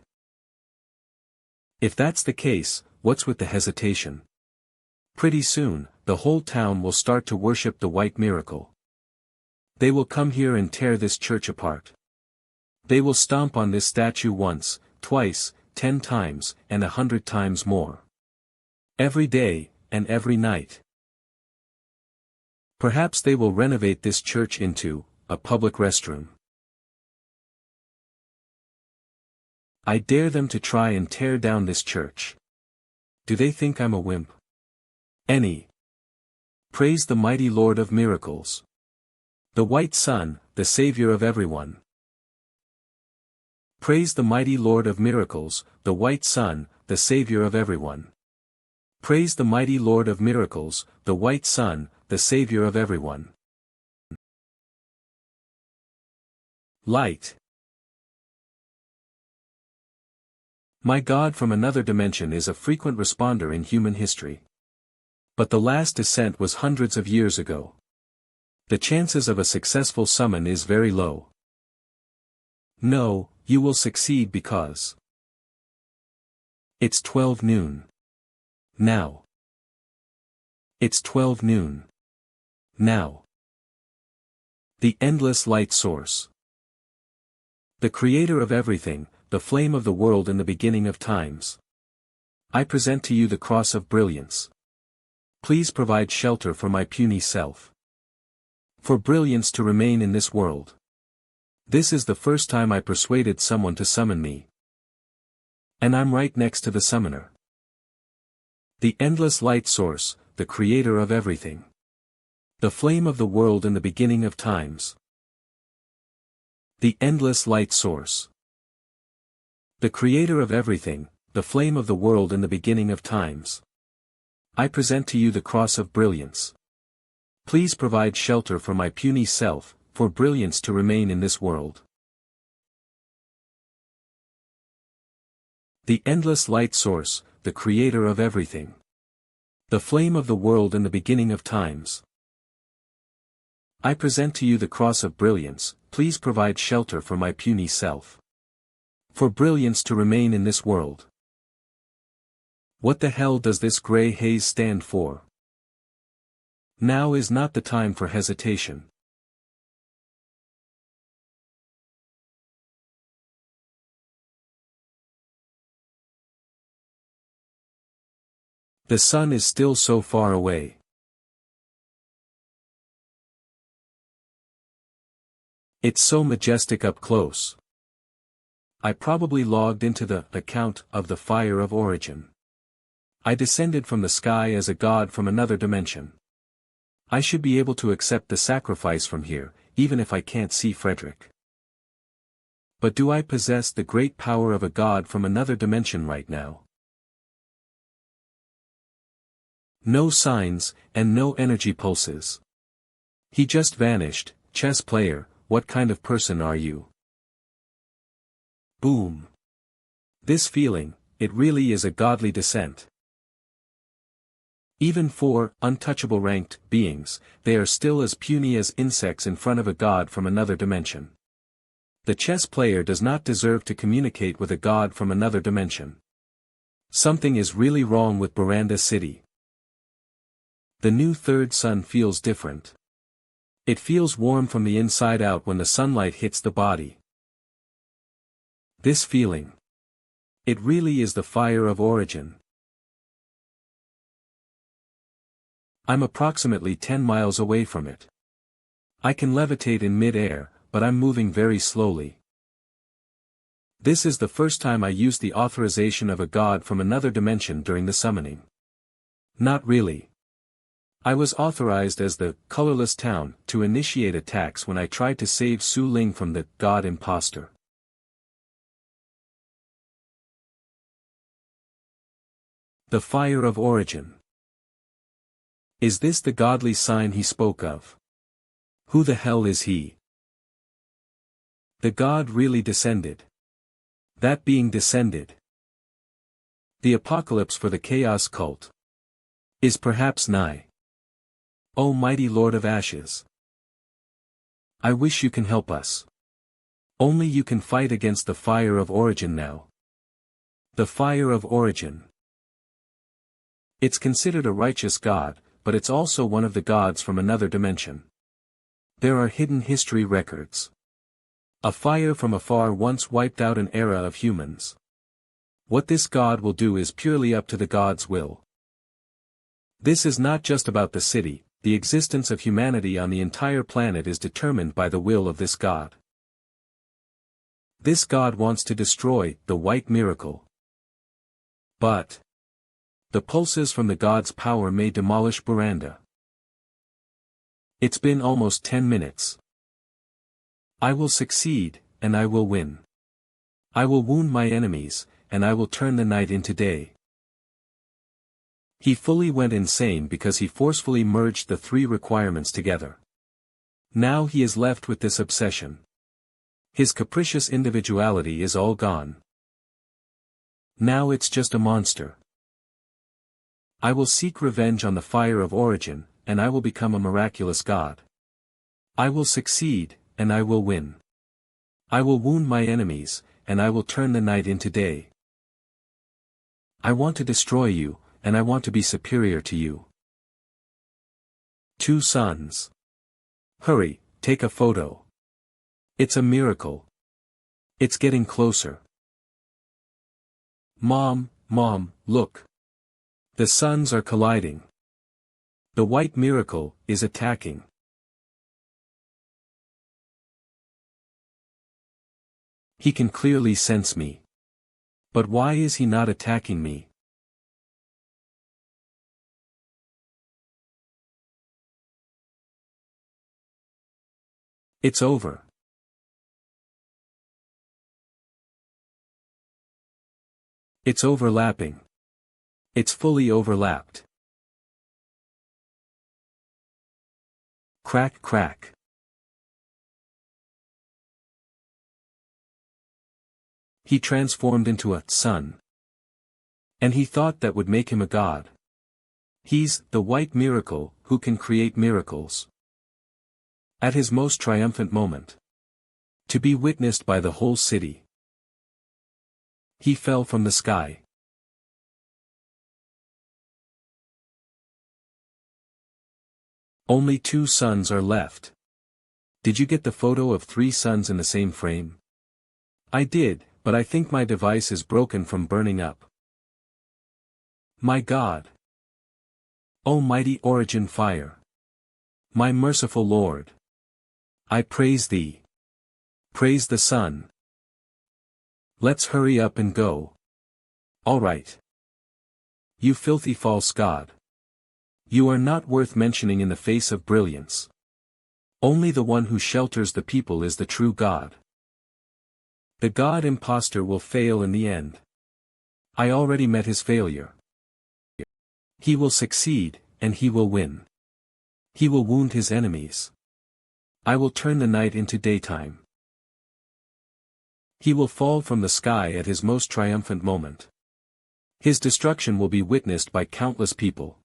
A: If that's the case, what's with the hesitation? Pretty soon, the whole town will start to worship the White Miracle. They will come here and tear this church apart. They will stomp on this statue once, twice, 10 times, and 100 times more. Every day, and every night. Perhaps they will renovate this church into a public restroom. I dare them to try and tear down this church. Do they think I'm a wimp? Praise the mighty Lord of miracles. The White Sun, the Savior of everyone. Praise the mighty Lord of miracles, the White Sun, the Savior of everyone. Praise the mighty Lord of miracles, the White Sun, the Savior of everyone. Light. My God from another dimension is a frequent responder in human history. But the last descent was hundreds of years ago. The chances of a successful summon is very low. No, you will succeed because it's 12 noon. Now. It's 12 noon. Now. The endless light source. The creator of everything, the flame of the world in the beginning of times. I present to you the cross of brilliance. Please provide shelter for my puny self. For brilliance to remain in this world. This is the first time I persuaded someone to summon me. And I'm right next to the summoner. The endless light source, the creator of everything. The flame of the world in the beginning of times. The endless light source. The creator of everything, the flame of the world in the beginning of times. I present to you the cross of brilliance. Please provide shelter for my puny self, for brilliance to remain in this world. The endless light source, the creator of everything. The flame of the world in the beginning of times. I present to you the cross of brilliance, please provide shelter for my puny self. For brilliance to remain in this world. What the hell does this gray haze stand for? Now is not the time for hesitation. The sun is still so far away. It's so majestic up close. I probably logged into the account of the fire of origin. I descended from the sky as a god from another dimension. I should be able to accept the sacrifice from here, even if I can't see Frederick. But do I possess the great power of a god from another dimension right now? No signs, and no energy pulses. He just vanished. Chess player, what kind of person are you? Boom. This feeling, it really is a godly descent. Even for untouchable ranked beings, they are still as puny as insects in front of a god from another dimension. The chess player does not deserve to communicate with a god from another dimension. Something is really wrong with Baranda City. The new third sun feels different. It feels warm from the inside out when the sunlight hits the body. This feeling. It really is the fire of origin. I'm approximately 10 miles away from it. I can levitate in mid-air, but I'm moving very slowly. This is the first time I used the authorization of a god from another dimension during the summoning. Not really. I was authorized as the colorless town to initiate attacks when I tried to save Su Ling from the god imposter. The fire of origin. Is this the godly sign he spoke of? Who the hell is he? The god really descended. That being descended. The apocalypse for the chaos cult is perhaps nigh. O mighty Lord of Ashes. I wish you can help us. Only you can fight against the fire of origin now. The fire of origin. It's considered a righteous god, but it's also one of the gods from another dimension. There are hidden history records. A fire from afar once wiped out an era of humans. What this god will do is purely up to the god's will. This is not just about the city, the existence of humanity on the entire planet is determined by the will of this god. This god wants to destroy the white miracle. But the pulses from the god's power may demolish Baranda. It's been almost 10 minutes. I will succeed, and I will win. I will wound my enemies, and I will turn the night into day. He fully went insane because he forcefully merged the three requirements together. Now he is left with this obsession. His capricious individuality is all gone. Now it's just a monster. I will seek revenge on the fire of origin, and I will become a miraculous god. I will succeed, and I will win. I will wound my enemies, and I will turn the night into day. I want to destroy you, and I want to be superior to you. 2 suns. Hurry, take a photo. It's a miracle. It's getting closer. Mom, look. The suns are colliding. The white miracle is attacking. He can clearly sense me. But why is he not attacking me? It's over. It's overlapping. It's fully overlapped. Crack, crack. He transformed into a sun. And he thought that would make him a god. He's the white miracle who can create miracles. At his most triumphant moment. To be witnessed by the whole city. He fell from the sky. Only 2 suns are left. Did you get the photo of 3 suns in the same frame? I did, but I think my device is broken from burning up. My God. O mighty origin fire. My merciful Lord. I praise thee. Praise the sun. Let's hurry up and go. All right. You filthy false god. You are not worth mentioning in the face of brilliance. Only the one who shelters the people is the true God. The god imposter will fail in the end. I already met his failure. He will succeed, and he will win. He will wound his enemies. I will turn the night into daytime. He will fall from the sky at his most triumphant moment. His destruction will be witnessed by countless people.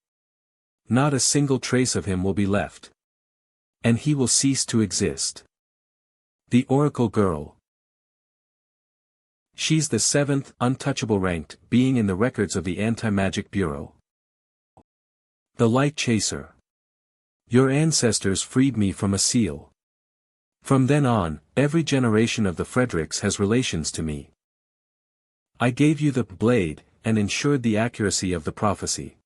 A: Not a single trace of him will be left. And he will cease to exist. The Oracle Girl. She's the 7th untouchable ranked being in the records of the Anti-Magic Bureau. The Light Chaser. Your ancestors freed me from a seal. From then on, every generation of the Fredericks has relations to me. I gave you the blade, and ensured the accuracy of the prophecy.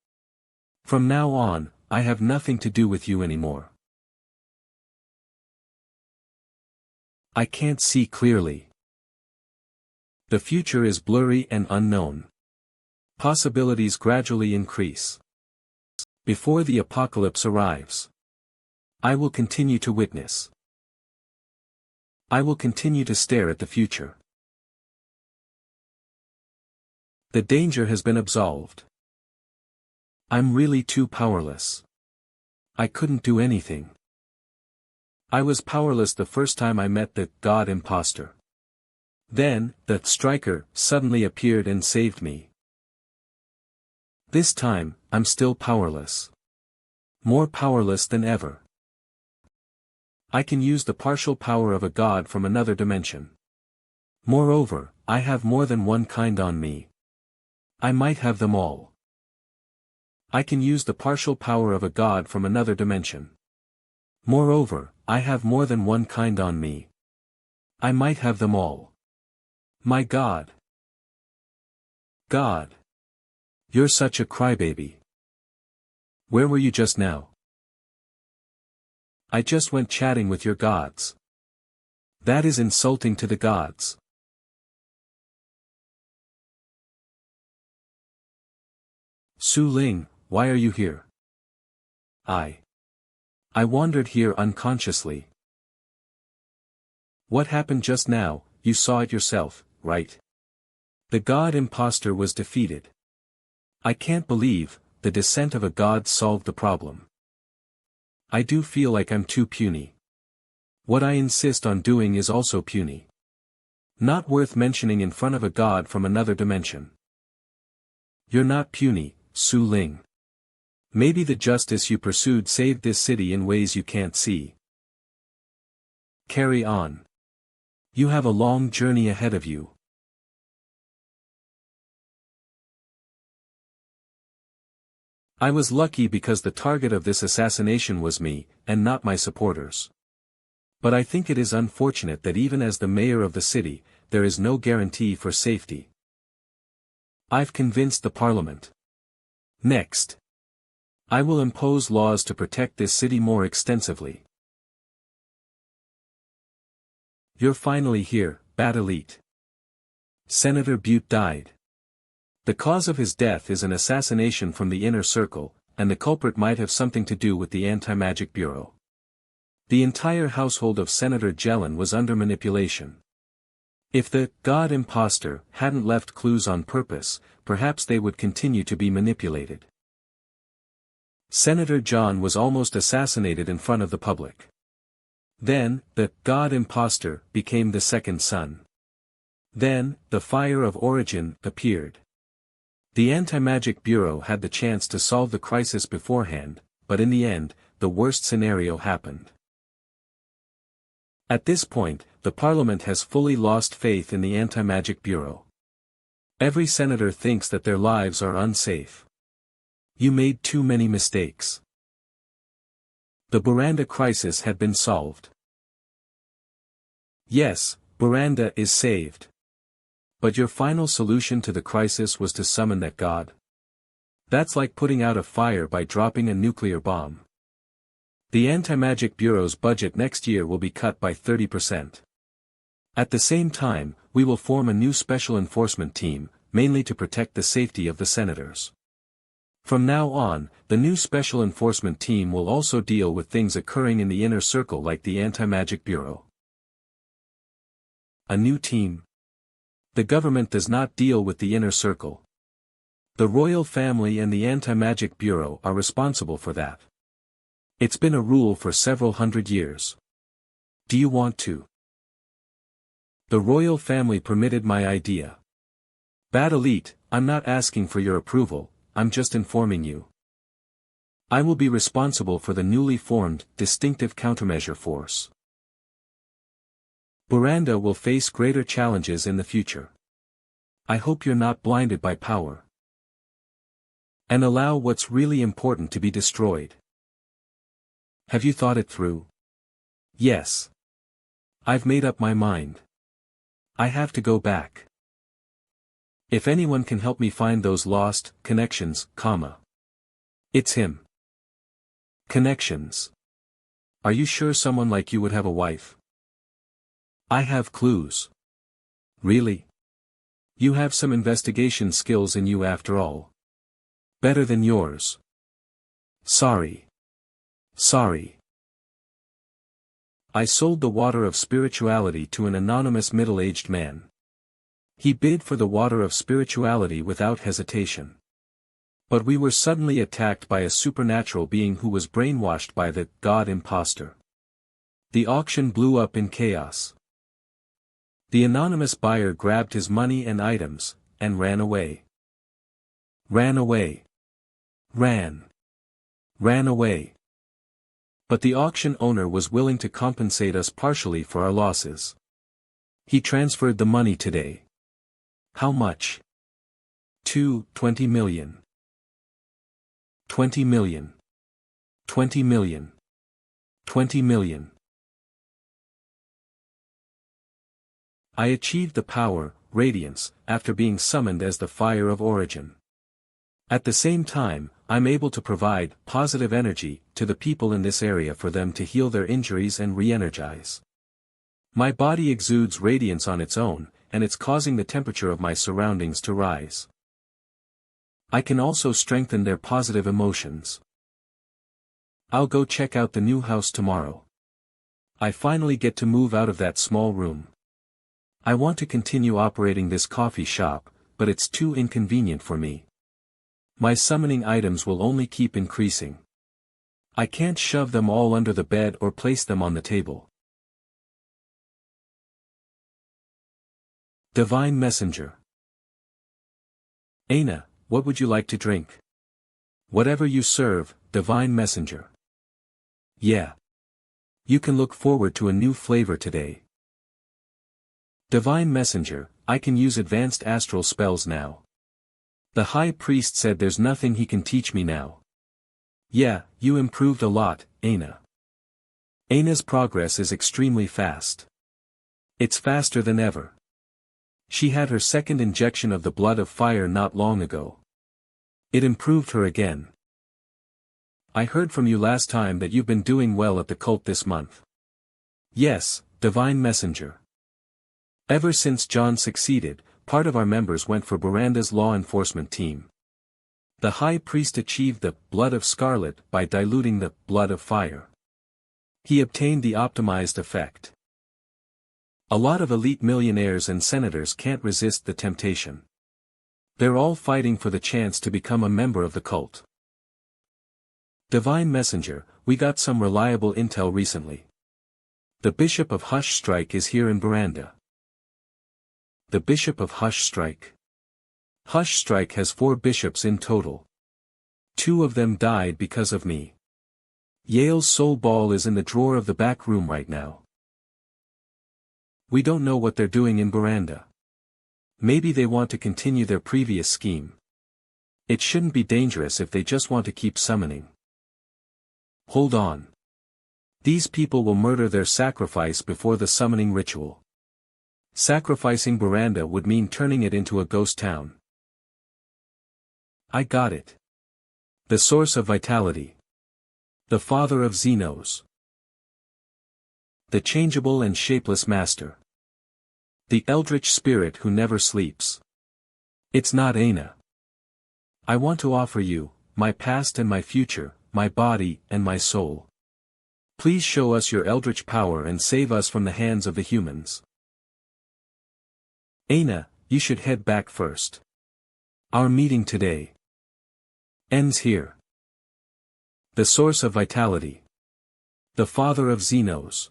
A: From now on, I have nothing to do with you anymore. I can't see clearly. The future is blurry and unknown. Possibilities gradually increase. Before the apocalypse arrives, I will continue to witness. I will continue to stare at the future. The danger has been absolved. I'm really too powerless. I couldn't do anything. I was powerless the first time I met the God Imposter. Then, the Striker suddenly appeared and saved me. This time, I'm still powerless. More powerless than ever. I can use the partial power of a god from another dimension. Moreover, I have more than one kind on me. I might have them all. I can use the partial power of a god from another dimension. Moreover, I have more than one kind on me. I might have them all. My God. God. You're such a crybaby. Where were you just now? I just went chatting with your gods. That is insulting to the gods. Su Ling, why are you here? I wandered here unconsciously. What happened just now, you saw it yourself, right? The god imposter was defeated. I can't believe, the descent of a god solved the problem. I do feel like I'm too puny. What I insist on doing is also puny. Not worth mentioning in front of a god from another dimension. You're not puny, Su Ling. Maybe the justice you pursued saved this city in ways you can't see. Carry on. You have a long journey ahead of you. I was lucky because the target of this assassination was me, and not my supporters. But I think it is unfortunate that even as the mayor of the city, there is no guarantee for safety. I've convinced the parliament. Next. I will impose laws to protect this city more extensively. You're finally here, Bat Elite. Senator Butte died. The cause of his death is an assassination from the inner circle, and the culprit might have something to do with the Anti-Magic Bureau. The entire household of Senator Jelen was under manipulation. If the God Imposter hadn't left clues on purpose, perhaps they would continue to be manipulated. Senator John was almost assassinated in front of the public. Then, the God Imposter became the second son. Then, the Fire of Origin appeared. The Anti-Magic Bureau had the chance to solve the crisis beforehand, but in the end, the worst scenario happened. At this point, the Parliament has fully lost faith in the Anti-Magic Bureau. Every senator thinks that their lives are unsafe. You made too many mistakes. The Buranda crisis had been solved. Yes, Buranda is saved. But your final solution to the crisis was to summon that god? That's like putting out a fire by dropping a nuclear bomb. The Anti-Magic Bureau's budget next year will be cut by 30%. At the same time, we will form a new special enforcement team, mainly to protect the safety of the senators. From now on, the new special enforcement team will also deal with things occurring in the inner circle like the Anti-Magic Bureau. A new team? The government does not deal with the inner circle. The royal family and the Anti-Magic Bureau are responsible for that. It's been a rule for several hundred years. Do you want to? The royal family permitted my idea. Bat Elite, I'm not asking for your approval, I'm just informing you. I will be responsible for the newly formed, distinctive countermeasure force. Buranda will face greater challenges in the future. I hope you're not blinded by power. And allow what's really important to be destroyed. Have you thought it through? Yes. I've made up my mind. I have to go back. If anyone can help me find those lost connections, it's him. Connections. Are you sure someone like you would have a wife? I have clues. Really? You have some investigation skills in you after all. Better than yours. Sorry. I sold the water of spirituality to an anonymous middle-aged man. He bid for the water of spirituality without hesitation. But we were suddenly attacked by a supernatural being who was brainwashed by the God imposter. The auction blew up in chaos. The anonymous buyer grabbed his money and items, and ran away. Ran away. But the auction owner was willing to compensate us partially for our losses. He transferred the money today. How much? 20 million. 20 million. 20 million. 20 million. I achieved the power, radiance, after being summoned as the fire of origin. At the same time, I'm able to provide positive energy to the people in this area for them to heal their injuries and re-energize. My body exudes radiance on its own, and it's causing the temperature of my surroundings to rise. I can also strengthen their positive emotions. I'll go check out the new house tomorrow. I finally get to move out of that small room. I want to continue operating this coffee shop, but it's too inconvenient for me. My summoning items will only keep increasing. I can't shove them all under the bed or place them on the table. Divine Messenger. Aina, what would you like to drink? Whatever you serve, Divine Messenger. Yeah. You can look forward to a new flavor today. Divine Messenger, I can use advanced astral spells now. The High Priest said there's nothing he can teach me now. Yeah, you improved a lot, Aina. Aina's progress is extremely fast. It's faster than ever. She had her second injection of the blood of fire not long ago. It improved her again. I heard from you last time that you've been doing well at the cult this month. Yes, Divine Messenger. Ever since John succeeded, part of our members went for Buranda's law enforcement team. The High Priest achieved the blood of scarlet by diluting the blood of fire. He obtained the optimized effect. A lot of elite millionaires and senators can't resist the temptation. They're all fighting for the chance to become a member of the cult. Divine Messenger, we got some reliable intel recently. The Bishop of Hush Strike is here in Buranda. The Bishop of Hush Strike. Hush Strike has 4 bishops in total. 2 of them died because of me. Yale's soul ball is in the drawer of the back room right now. We don't know what they're doing in Buranda. Maybe they want to continue their previous scheme. It shouldn't be dangerous if they just want to keep summoning. Hold on. These people will murder their sacrifice before the summoning ritual. Sacrificing Buranda would mean turning it into a ghost town. I got it. The source of vitality. The father of Xenos. The changeable and shapeless master. The eldritch spirit who never sleeps. It's not Aina. I want to offer you, my past and my future, my body and my soul. Please show us your eldritch power and save us from the hands of the humans. Aina, you should head back first. Our meeting today ends here. The source of vitality. The father of Xenos.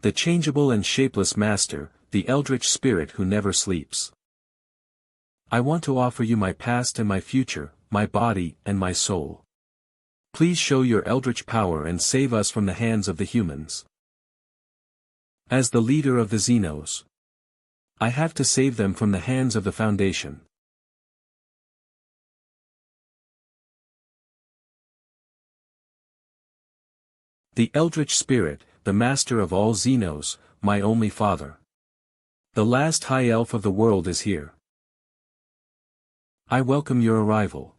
A: The changeable and shapeless master, the eldritch spirit who never sleeps. I want to offer you my past and my future, my body and my soul. Please show your eldritch power and save us from the hands of the humans. As the leader of the Xenos, I have to save them from the hands of the Foundation. The Eldritch Spirit, the master of all Xenos, my only father. The last high elf of the world is here. I welcome your arrival.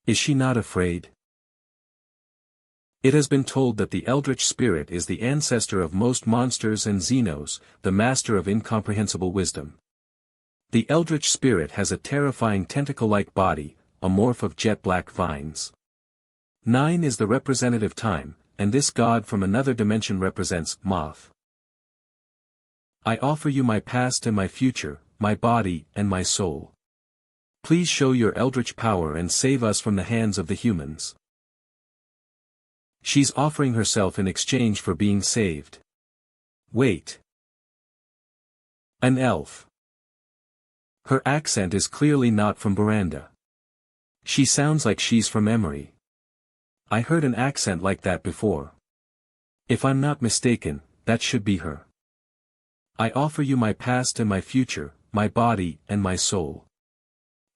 A: Is she not afraid? It has been told that the Eldritch Spirit is the ancestor of most monsters and Xenos, the master of incomprehensible wisdom. The Eldritch Spirit has a terrifying tentacle-like body, a morph of jet-black vines. 9 is the representative time, and this god from another dimension represents Moth. I offer you my past and my future, my body and my soul. Please show your eldritch power and save us from the hands of the humans. She's offering herself in exchange for being saved. Wait. An elf. Her accent is clearly not from Veranda. She sounds like she's from Emery. I heard an accent like that before. If I'm not mistaken, that should be her. I offer you my past and my future, my body and my soul.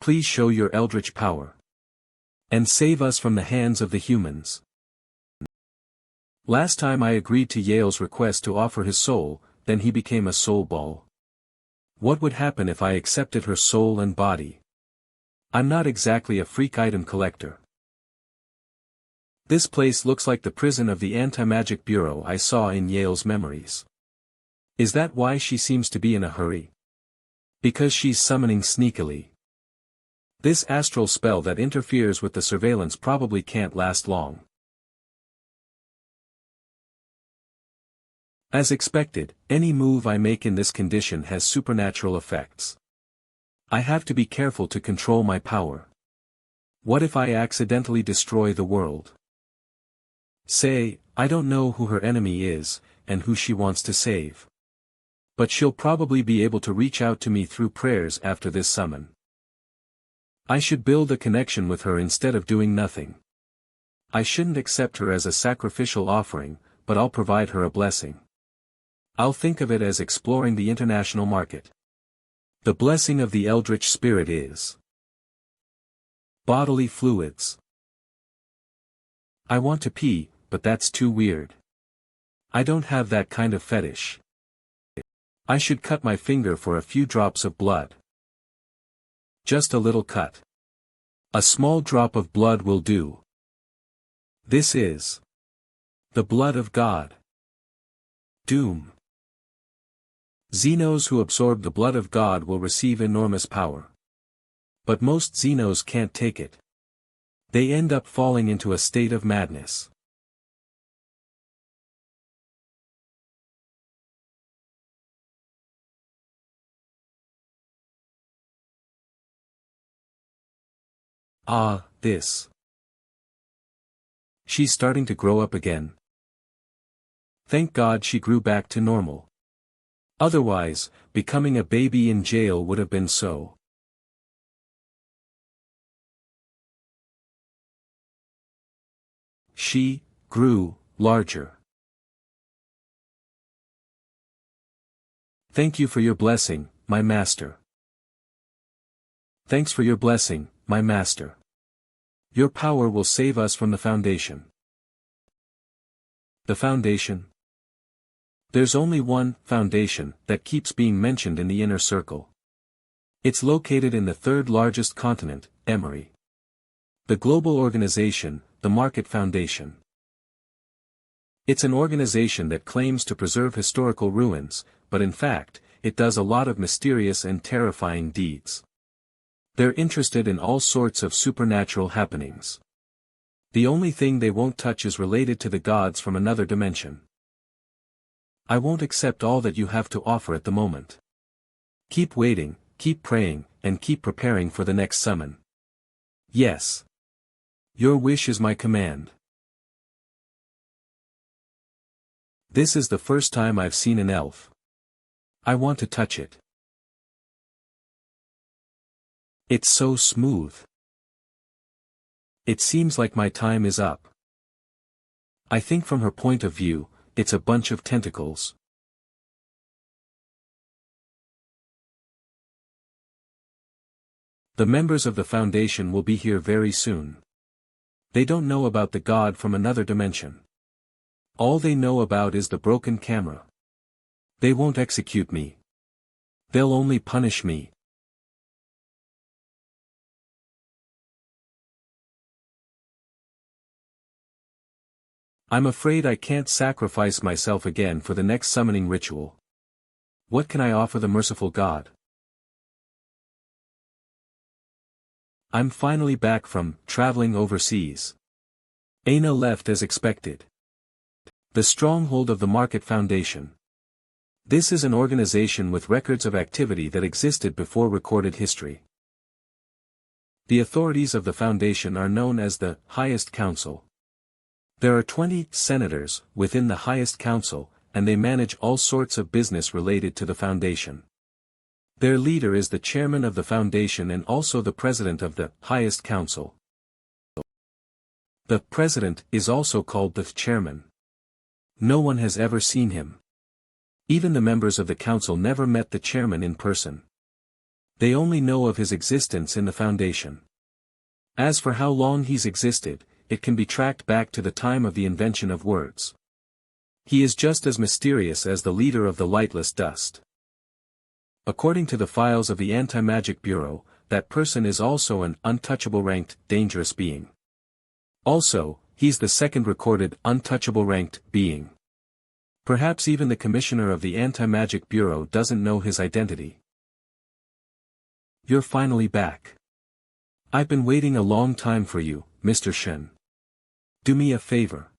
A: Please show your eldritch power. And save us from the hands of the humans. Last time I agreed to Yale's request to offer his soul, then he became a soul ball. What would happen if I accepted her soul and body? I'm not exactly a freak item collector. This place looks like the prison of the Anti-Magic Bureau I saw in Yale's memories. Is that why she seems to be in a hurry? Because she's summoning sneakily. This astral spell that interferes with the surveillance probably can't last long. As expected, any move I make in this condition has supernatural effects. I have to be careful to control my power. What if I accidentally destroy the world? Say, I don't know who her enemy is, and who she wants to save. But she'll probably be able to reach out to me through prayers after this summon. I should build a connection with her instead of doing nothing. I shouldn't accept her as a sacrificial offering, but I'll provide her a blessing. I'll think of it as exploring the international market. The blessing of the Eldritch Spirit is bodily fluids. I want to pee, but that's too weird. I don't have that kind of fetish. I should cut my finger for a few drops of blood. Just a little cut. A small drop of blood will do. This is the blood of God. Doom. Xenos who absorb the blood of God will receive enormous power. But most Xenos can't take it. They end up falling into a state of madness. Ah, this. She's starting to grow up again. Thank God she grew back to normal. Otherwise, becoming a baby in jail would have been so. She grew larger. Thank you for your blessing, my master. Thanks for your blessing, my master. Your power will save us from the Foundation. The Foundation? There's only one Foundation that keeps being mentioned in the inner circle. It's located in the third largest continent, Emery. The global organization, the Market Foundation. It's an organization that claims to preserve historical ruins, but in fact, it does a lot of mysterious and terrifying deeds. They're interested in all sorts of supernatural happenings. The only thing they won't touch is related to the gods from another dimension. I won't accept all that you have to offer at the moment. Keep waiting, keep praying, and keep preparing for the next summon. Yes. Your wish is my command. This is the first time I've seen an elf. I want to touch it. It's so smooth. It seems like my time is up. I think from her point of view, it's a bunch of tentacles. The members of the Foundation will be here very soon. They don't know about the god from another dimension. All they know about is the broken camera. They won't execute me. They'll only punish me. I'm afraid I can't sacrifice myself again for the next summoning ritual. What can I offer the merciful god? I'm finally back from traveling overseas. Aina left as expected. The stronghold of the Market Foundation. This is an organization with records of activity that existed before recorded history. The authorities of the Foundation are known as the Highest Council. There are 20 senators within the Highest Council, and they manage all sorts of business related to the Foundation. Their leader is the chairman of the Foundation and also the president of the Highest Council. The president is also called the chairman. No one has ever seen him. Even the members of the council never met the chairman in person. They only know of his existence in the Foundation. As for how long he's existed, it can be tracked back to the time of the invention of words. He is just as mysterious as the leader of the Lightless Dust. According to the files of the Anti-Magic Bureau, that person is also an untouchable ranked, dangerous being. Also, he's the second recorded untouchable ranked being. Perhaps even the commissioner of the Anti-Magic Bureau doesn't know his identity. You're finally back. I've been waiting a long time for you, Mr. Shen. Do me a favor.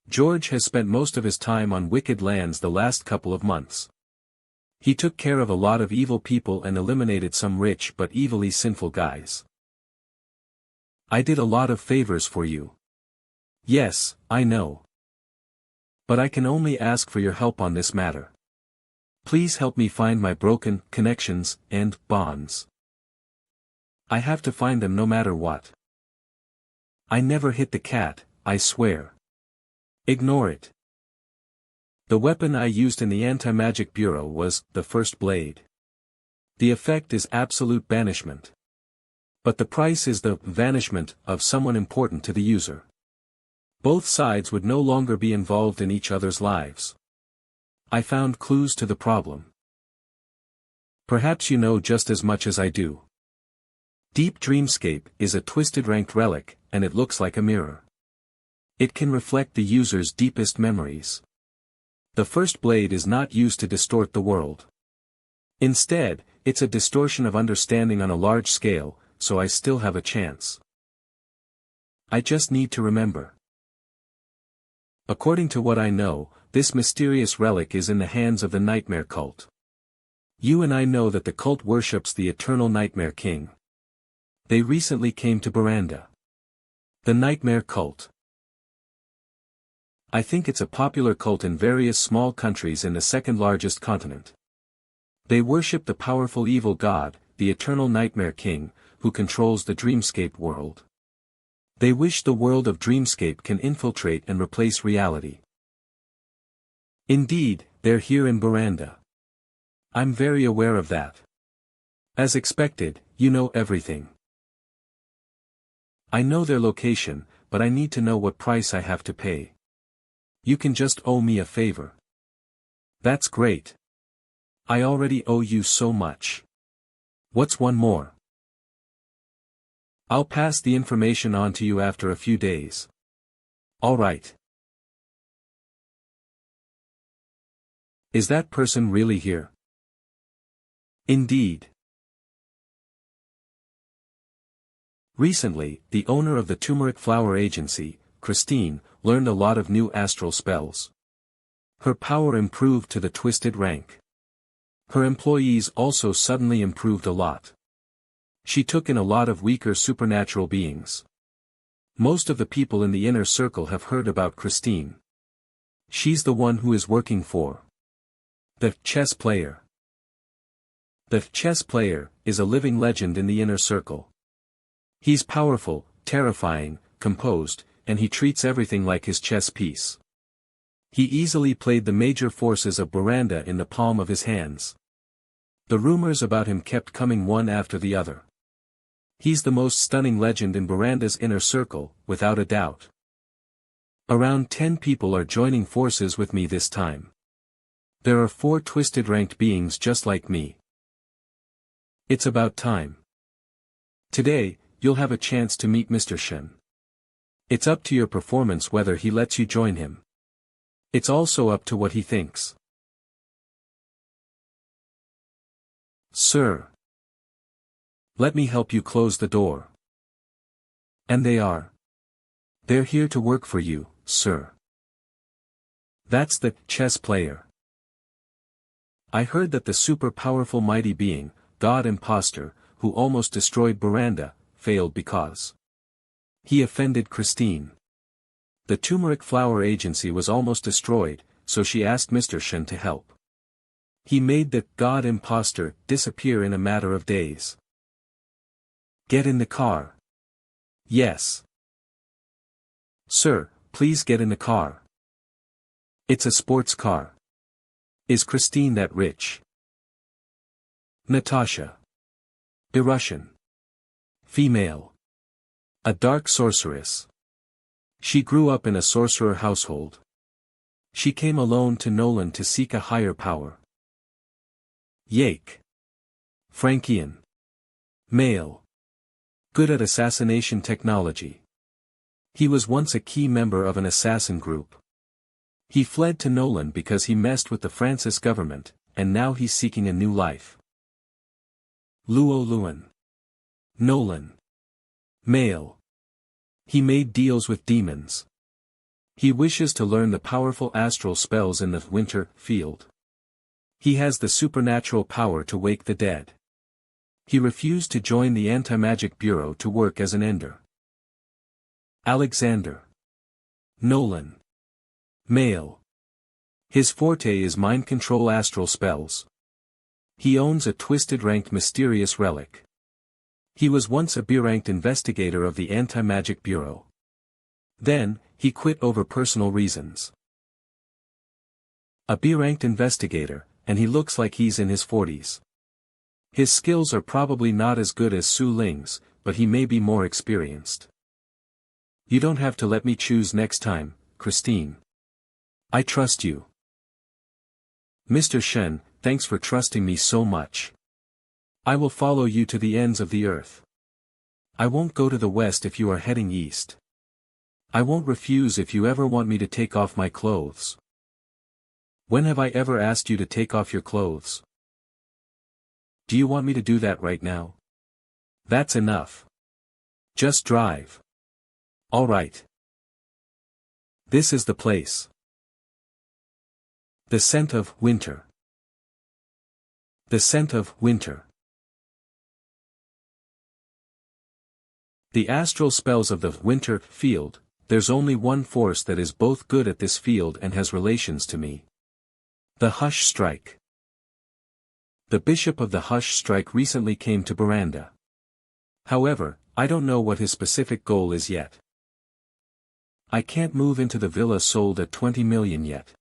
A: George has spent most of his time on Wicked Lands the last couple of months. He took care of a lot of evil people and eliminated some rich but evilly sinful guys. I did a lot of favors for you. Yes, I know. But I can only ask for your help on this matter. Please help me find my broken connections and bonds. I have to find them no matter what. I never hit the cat, I swear. Ignore it. The weapon I used in the Anti-Magic Bureau was the first blade. The effect is absolute banishment. But the price is the vanishment of someone important to the user. Both sides would no longer be involved in each other's lives. I found clues to the problem. Perhaps you know just as much as I do. Deep Dreamscape is a twisted ranked relic, and it looks like a mirror. It can reflect the user's deepest memories. The first blade is not used to distort the world. Instead, it's a distortion of understanding on a large scale, so I still have a chance. I just need to remember. According to what I know, this mysterious relic is in the hands of the Nightmare Cult. You and I know that the cult worships the eternal Nightmare King. They recently came to Baranda. The Nightmare Cult. I think it's a popular cult in various small countries in the second largest continent. They worship the powerful evil god, the eternal Nightmare King, who controls the Dreamscape world. They wish the world of Dreamscape can infiltrate and replace reality. Indeed, they're here in Baranda. I'm very aware of that. As expected, you know everything. I know their location, but I need to know what price I have to pay. You can just owe me a favor. That's great. I already owe you so much. What's one more? I'll pass the information on to you after a few days. All right. Is that person really here? Indeed. Recently, the owner of the Turmeric Flower Agency, Christine, learned a lot of new astral spells. Her power improved to the twisted rank. Her employees also suddenly improved a lot. She took in a lot of weaker supernatural beings. Most of the people in the inner circle have heard about Christine. She's the one who is working for the chess player. The chess player is a living legend in the inner circle. He's powerful, terrifying, composed, and he treats everything like his chess piece. He easily played the major forces of Buranda in the palm of his hands. The rumors about him kept coming one after the other. He's the most stunning legend in Buranda's inner circle, without a doubt. Around 10 people are joining forces with me this time. There are 4 twisted ranked beings just like me. It's about time. Today, you'll have a chance to meet Mr. Shen. It's up to your performance whether he lets you join him. It's also up to what he thinks. Sir. Let me help you close the door. And they are. They're here to work for you, sir. That's the chess player. I heard that the super powerful mighty being, God Imposter, who almost destroyed Buranda, failed because he offended Christine. The turmeric flower agency was almost destroyed, so she asked Mr. Shen to help. He made the God Imposter disappear in a matter of days. Get in the car. Yes. Sir, please get in the car. It's a sports car. Is Christine that rich? Natasha. Russian. Female. A dark sorceress. She grew up in a sorcerer household. She came alone to Nolan to seek a higher power. Yake. Frankian. Male. Good at assassination technology. He was once a key member of an assassin group. He fled to Nolan because he messed with the Francis government, and now he's seeking a new life. Luo Luan. Nolan. Male. He made deals with demons. He wishes to learn the powerful astral spells in the winter field. He has the supernatural power to wake the dead. He refused to join the Anti-Magic Bureau to work as an ender. Alexander. Nolan. Male. His forte is mind control astral spells. He owns a twisted ranked mysterious relic. He was once a B-ranked investigator of the Anti-Magic Bureau. Then, he quit over personal reasons. A B-ranked investigator, and he looks like he's in his 40s. His skills are probably not as good as Su Ling's, but he may be more experienced. You don't have to let me choose next time, Christine. I trust you. Mr. Shen, thanks for trusting me so much. I will follow you to the ends of the earth. I won't go to the west if you are heading east. I won't refuse if you ever want me to take off my clothes. When have I ever asked you to take off your clothes? Do you want me to do that right now? That's enough. Just drive. All right. This is the place. The scent of winter. The scent of winter. The astral spells of the winter field, there's only one force that is both good at this field and has relations to me. The Hush Strike. The bishop of the Hush Strike recently came to Buranda. However, I don't know what his specific goal is yet. I can't move into the villa sold at 20 million yet.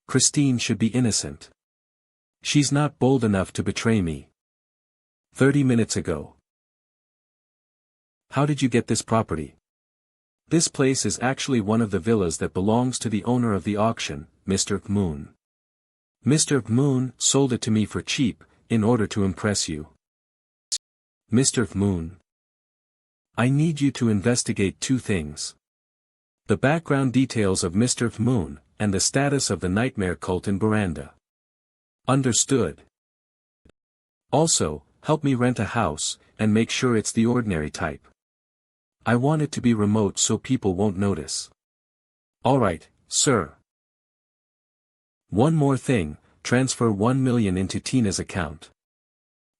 A: Christine should be innocent. She's not bold enough to betray me. 30 minutes ago. How did you get this property? This place is actually one of the villas that belongs to the owner of the auction, Mr. Moon. Mr. Moon sold it to me for cheap, in order to impress you. Mr. Moon. I need you to investigate 2 things. The background details of Mr. Moon, and the status of the nightmare cult in Buranda. Understood. Also, help me rent a house, and make sure it's the ordinary type. I want it to be remote so people won't notice. Alright, sir. One more thing, transfer 1 million into Tina's account.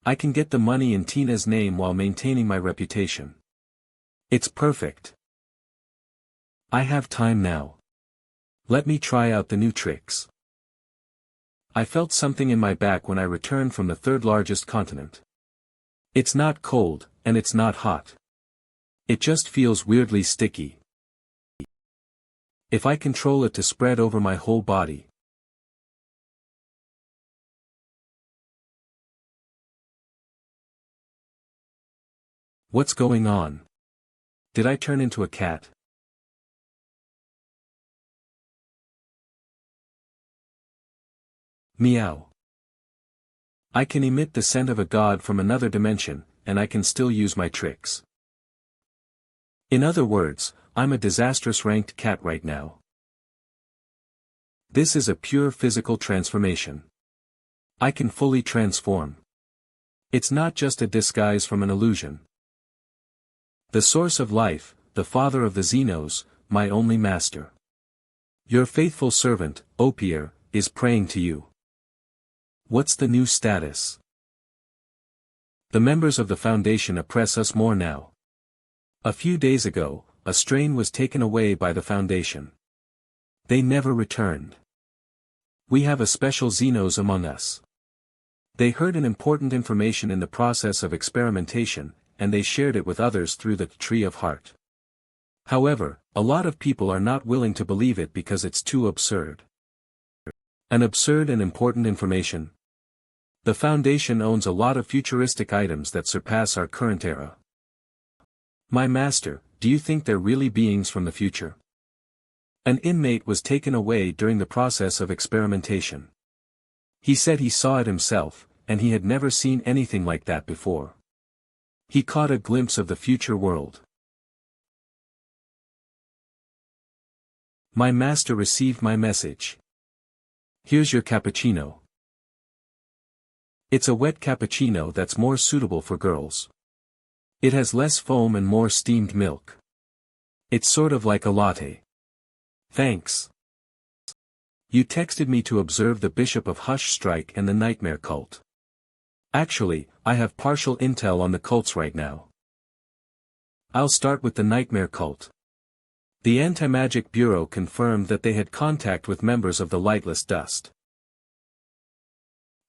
A: I can get the money in Tina's name while maintaining my reputation. It's perfect. I have time now. Let me try out the new tricks. I felt something in my back when I returned from the 3rd largest continent. It's not cold, and it's not hot. It just feels weirdly sticky. If I control it to spread over my whole body. What's going on? Did I turn into a cat? Meow. I can emit the scent of a god from another dimension, and I can still use my tricks. In other words, I'm a disastrous ranked cat right now. This is a pure physical transformation. I can fully transform. It's not just a disguise from an illusion. The source of life, the father of the Xenos, my only master. Your faithful servant, Opier, is praying to you. What's the new status? The members of the Foundation oppress us more now. A few days ago, a strain was taken away by the Foundation. They never returned. We have a special Xenos among us. They heard an important information in the process of experimentation, and they shared it with others through the Tree of Heart. However, a lot of people are not willing to believe it because it's too absurd. An absurd and important information. The Foundation owns a lot of futuristic items that surpass our current era. My master, do you think they're really beings from the future? An inmate was taken away during the process of experimentation. He said he saw it himself, and he had never seen anything like that before. He caught a glimpse of the future world. My master received my message. Here's your cappuccino. It's a wet cappuccino that's more suitable for girls. It has less foam and more steamed milk. It's sort of like a latte. Thanks. You texted me to observe the Bishop of Hush Strike and the Nightmare Cult. Actually, I have partial intel on the cults right now. I'll start with the Nightmare Cult. The Anti-Magic Bureau confirmed that they had contact with members of the Lightless Dust.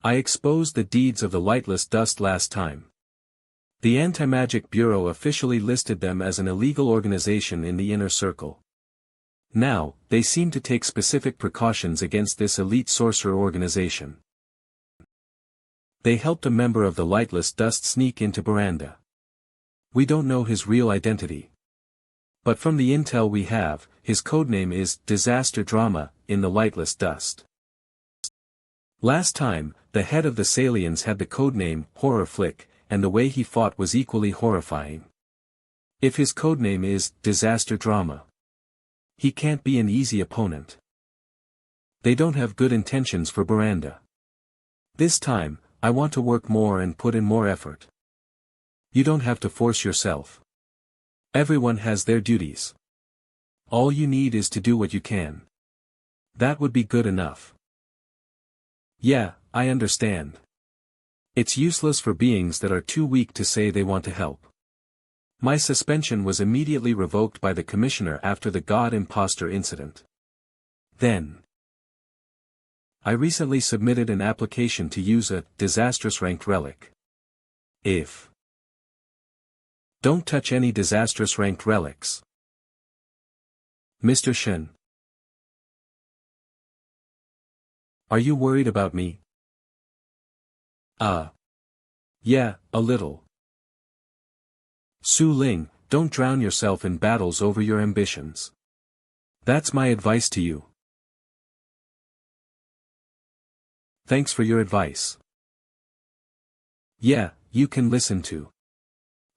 A: I exposed the deeds of the Lightless Dust last time. The Anti-Magic Bureau officially listed them as an illegal organization in the inner circle. Now, they seem to take specific precautions against this elite sorcerer organization. They helped a member of the Lightless Dust sneak into Veranda. We don't know his real identity. But from the intel we have, his codename is Disaster Drama in the Lightless Dust. Last time, the head of the Salians had the codename Horror Flick, and the way he fought was equally horrifying. If his codename is Disaster Drama, he can't be an easy opponent. They don't have good intentions for Veranda. This time, I want to work more and put in more effort. You don't have to force yourself. Everyone has their duties. All you need is to do what you can. That would be good enough. Yeah, I understand. It's useless for beings that are too weak to say they want to help. My suspension was immediately revoked by the commissioner after the God Imposter incident. Then, I recently submitted an application to use a disastrous ranked relic. If don't touch any disastrous ranked relics. Mr. Shen. Are you worried about me? Yeah, a little. Su Ling, don't drown yourself in battles over your ambitions. That's my advice to you. Thanks for your advice. Yeah, you can listen to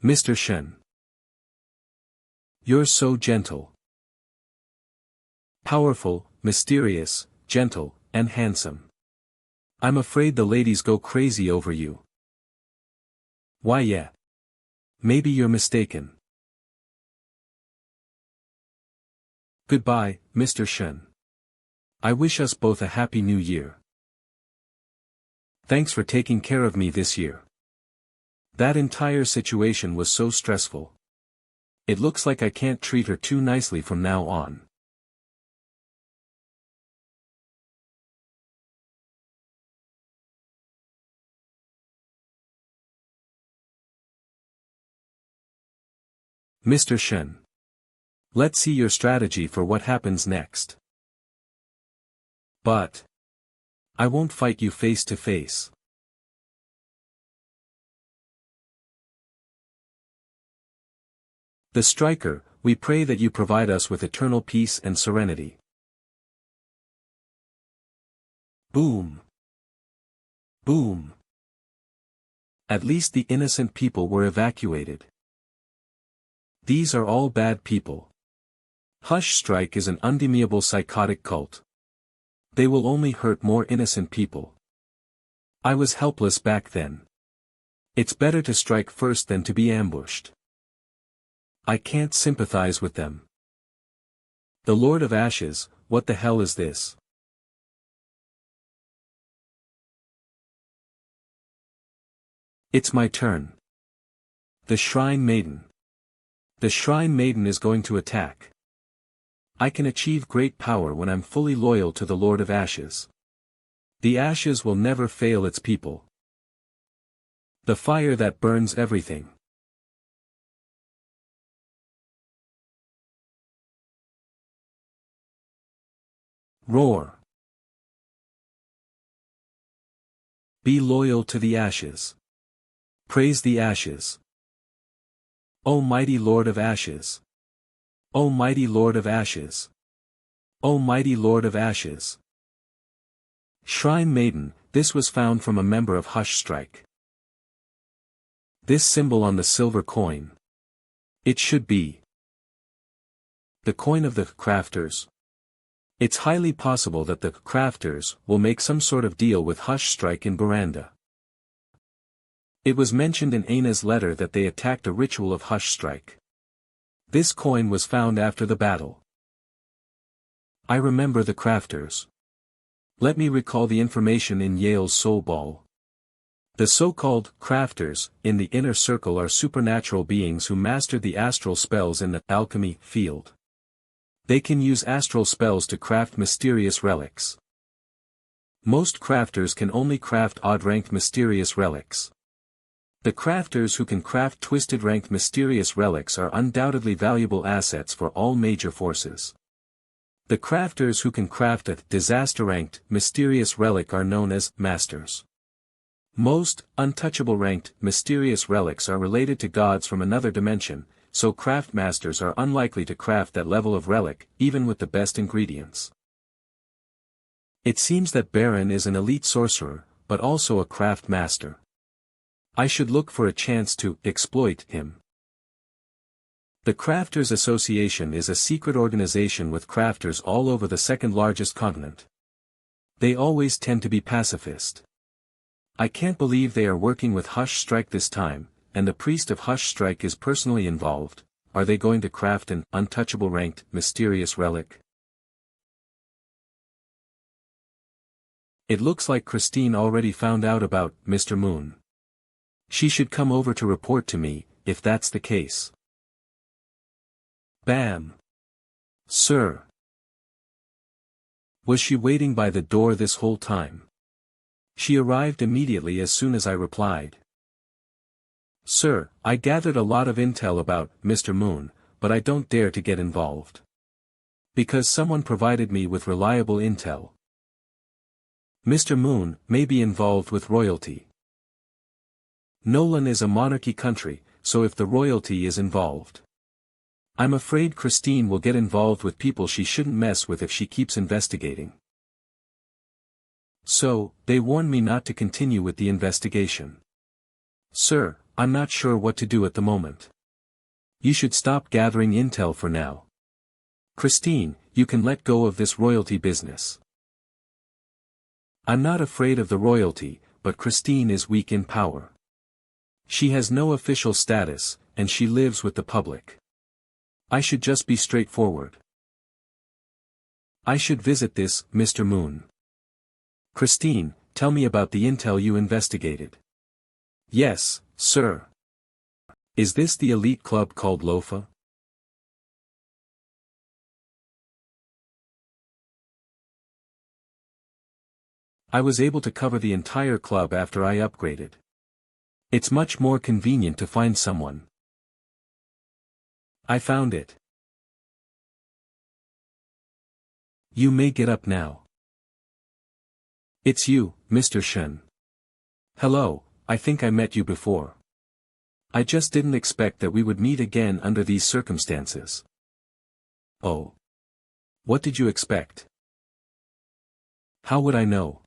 A: Mr. Shen. You're so gentle. Powerful, mysterious, gentle, and handsome. I'm afraid the ladies go crazy over you. Why yeah. Maybe you're mistaken. Goodbye, Mr. Shen. I wish us both a happy new year. Thanks for taking care of me this year. That entire situation was so stressful. It looks like I can't treat her too nicely from now on. Mr. Shen. Let's see your strategy for what happens next. But I won't fight you face to face. The striker, we pray that you provide us with eternal peace and serenity. Boom. Boom. At least the innocent people were evacuated. These are all bad people. Hush Strike is an undeniable psychotic cult. They will only hurt more innocent people. I was helpless back then. It's better to strike first than to be ambushed. I can't sympathize with them. The Lord of Ashes, what the hell is this? It's my turn. The Shrine Maiden. The Shrine Maiden is going to attack. I can achieve great power when I'm fully loyal to the Lord of Ashes. The Ashes will never fail its people. The fire that burns everything. Roar. Be loyal to the Ashes. Praise the Ashes. O mighty Lord of Ashes. O mighty Lord of Ashes. O mighty Lord of Ashes. Shrine Maiden, this was found from a member of Hush Strike. This symbol on the silver coin. It should be the coin of the crafters. It's highly possible that the crafters will make some sort of deal with Hush Strike in Baranda. It was mentioned in Aina's letter that they attacked a ritual of Hush Strike. This coin was found after the battle. I remember the crafters. Let me recall the information in Yale's Soul Ball. The so-called crafters in the inner circle are supernatural beings who mastered the astral spells in the alchemy field. They can use astral spells to craft mysterious relics. Most crafters can only craft odd-ranked mysterious relics. The crafters who can craft twisted-ranked mysterious relics are undoubtedly valuable assets for all major forces. The crafters who can craft a disaster-ranked mysterious relic are known as masters. Most untouchable-ranked mysterious relics are related to gods from another dimension, so craft masters are unlikely to craft that level of relic, even with the best ingredients. It seems that Baron is an elite sorcerer, but also a craft master. I should look for a chance to exploit him. The Crafters Association is a secret organization with crafters all over the second largest continent. They always tend to be pacifist. I can't believe they are working with Hush Strike this time, and the priest of Hush Strike is personally involved. Are they going to craft an untouchable ranked, mysterious relic? It looks like Christine already found out about Mr. Moon. She should come over to report to me, if that's the case. Bam! Sir! Was she waiting by the door this whole time? She arrived immediately as soon as I replied. Sir, I gathered a lot of intel about Mr. Moon, but I don't dare to get involved. Because someone provided me with reliable intel. Mr. Moon may be involved with royalty. Nolan is a monarchy country, so if the royalty is involved, I'm afraid Christine will get involved with people she shouldn't mess with if she keeps investigating. So, they warned me not to continue with the investigation. Sir, I'm not sure what to do at the moment. You should stop gathering intel for now. Christine, you can let go of this royalty business. I'm not afraid of the royalty, but Christine is weak in power. She has no official status, and she lives with the public. I should just be straightforward. I should visit this, Mr. Moon. Christine, tell me about the intel you investigated. Yes, sir. Is this the elite club called Lofa? I was able to cover the entire club after I upgraded. It's much more convenient to find someone. I found it. You may get up now. It's you, Mr. Shen. Hello, I think I met you before. I just didn't expect that we would meet again under these circumstances. Oh. What did you expect? How would I know?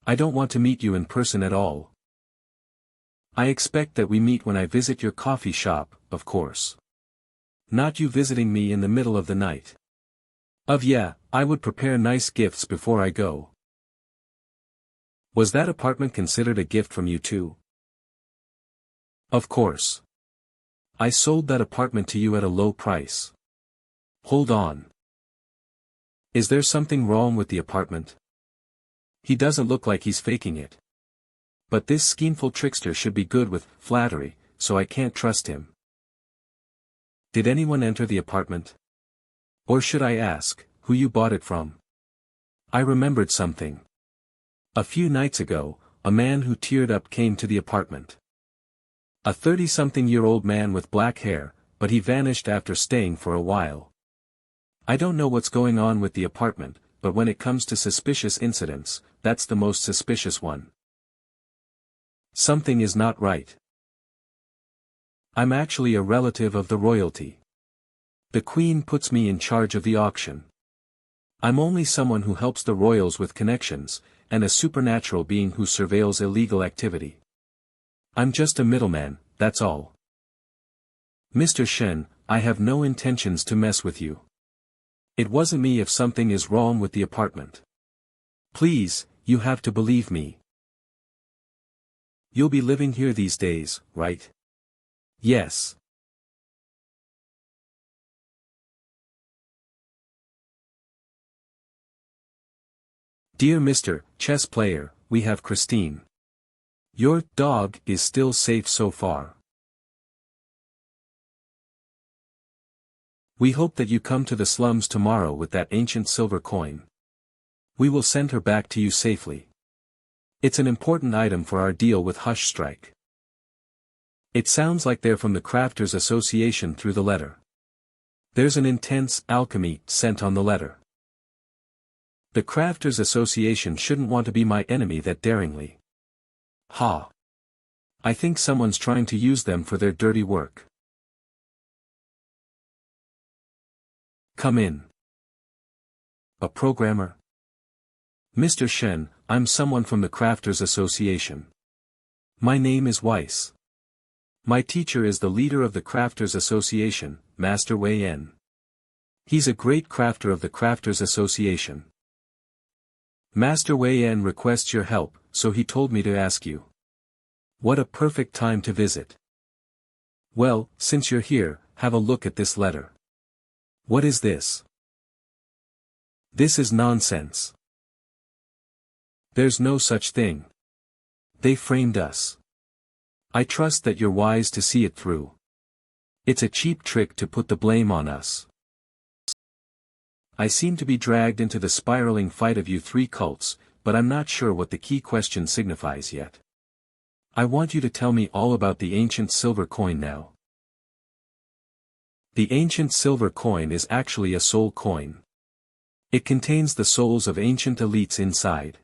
A: I don't want to meet you in person at all. I expect that we meet when I visit your coffee shop, of course. Not you visiting me in the middle of the night. Yeah, I would prepare nice gifts before I go. Was that apartment considered a gift from you too? Of course. I sold that apartment to you at a low price. Hold on. Is there something wrong with the apartment? He doesn't look like he's faking it. But this schemeful trickster should be good with flattery, so I can't trust him. Did anyone enter the apartment? Or should I ask, who you bought it from? I remembered something. A few nights ago, a man who teared up came to the apartment. A 30-something-year-old man with black hair, but he vanished after staying for a while. I don't know what's going on with the apartment, but when it comes to suspicious incidents, that's the most suspicious one. Something is not right. I'm actually a relative of the royalty. The Queen puts me in charge of the auction. I'm only someone who helps the royals with connections, and a supernatural being who surveils illegal activity. I'm just a middleman, that's all. Mr. Shen, I have no intentions to mess with you. It wasn't me if something is wrong with the apartment. Please, you have to believe me. You'll be living here these days, right? Yes. Dear Mr. Chess Player, we have Christine. Your dog is still safe so far. We hope that you come to the slums tomorrow with that ancient silver coin. We will send her back to you safely. It's an important item for our deal with Hush Strike. It sounds like they're from the Crafters Association through the letter. There's an intense alchemy scent on the letter. The Crafters Association shouldn't want to be my enemy that daringly. Ha! I think someone's trying to use them for their dirty work. Come in. A programmer? Mr. Shen, I'm someone from the Crafters Association. My name is Weiss. My teacher is the leader of the Crafters Association, Master Wei Yan. He's a great crafter of the Crafters Association. Master Wei Yan requests your help, so he told me to ask you. What a perfect time to visit. Well, since you're here, have a look at this letter. What is this? This is nonsense. There's no such thing. They framed us. I trust that you're wise to see it through. It's a cheap trick to put the blame on us. I seem to be dragged into the spiraling fight of you three cults, but I'm not sure what the key question signifies yet. I want you to tell me all about the ancient silver coin now. The ancient silver coin is actually a soul coin. It contains the souls of ancient elites inside.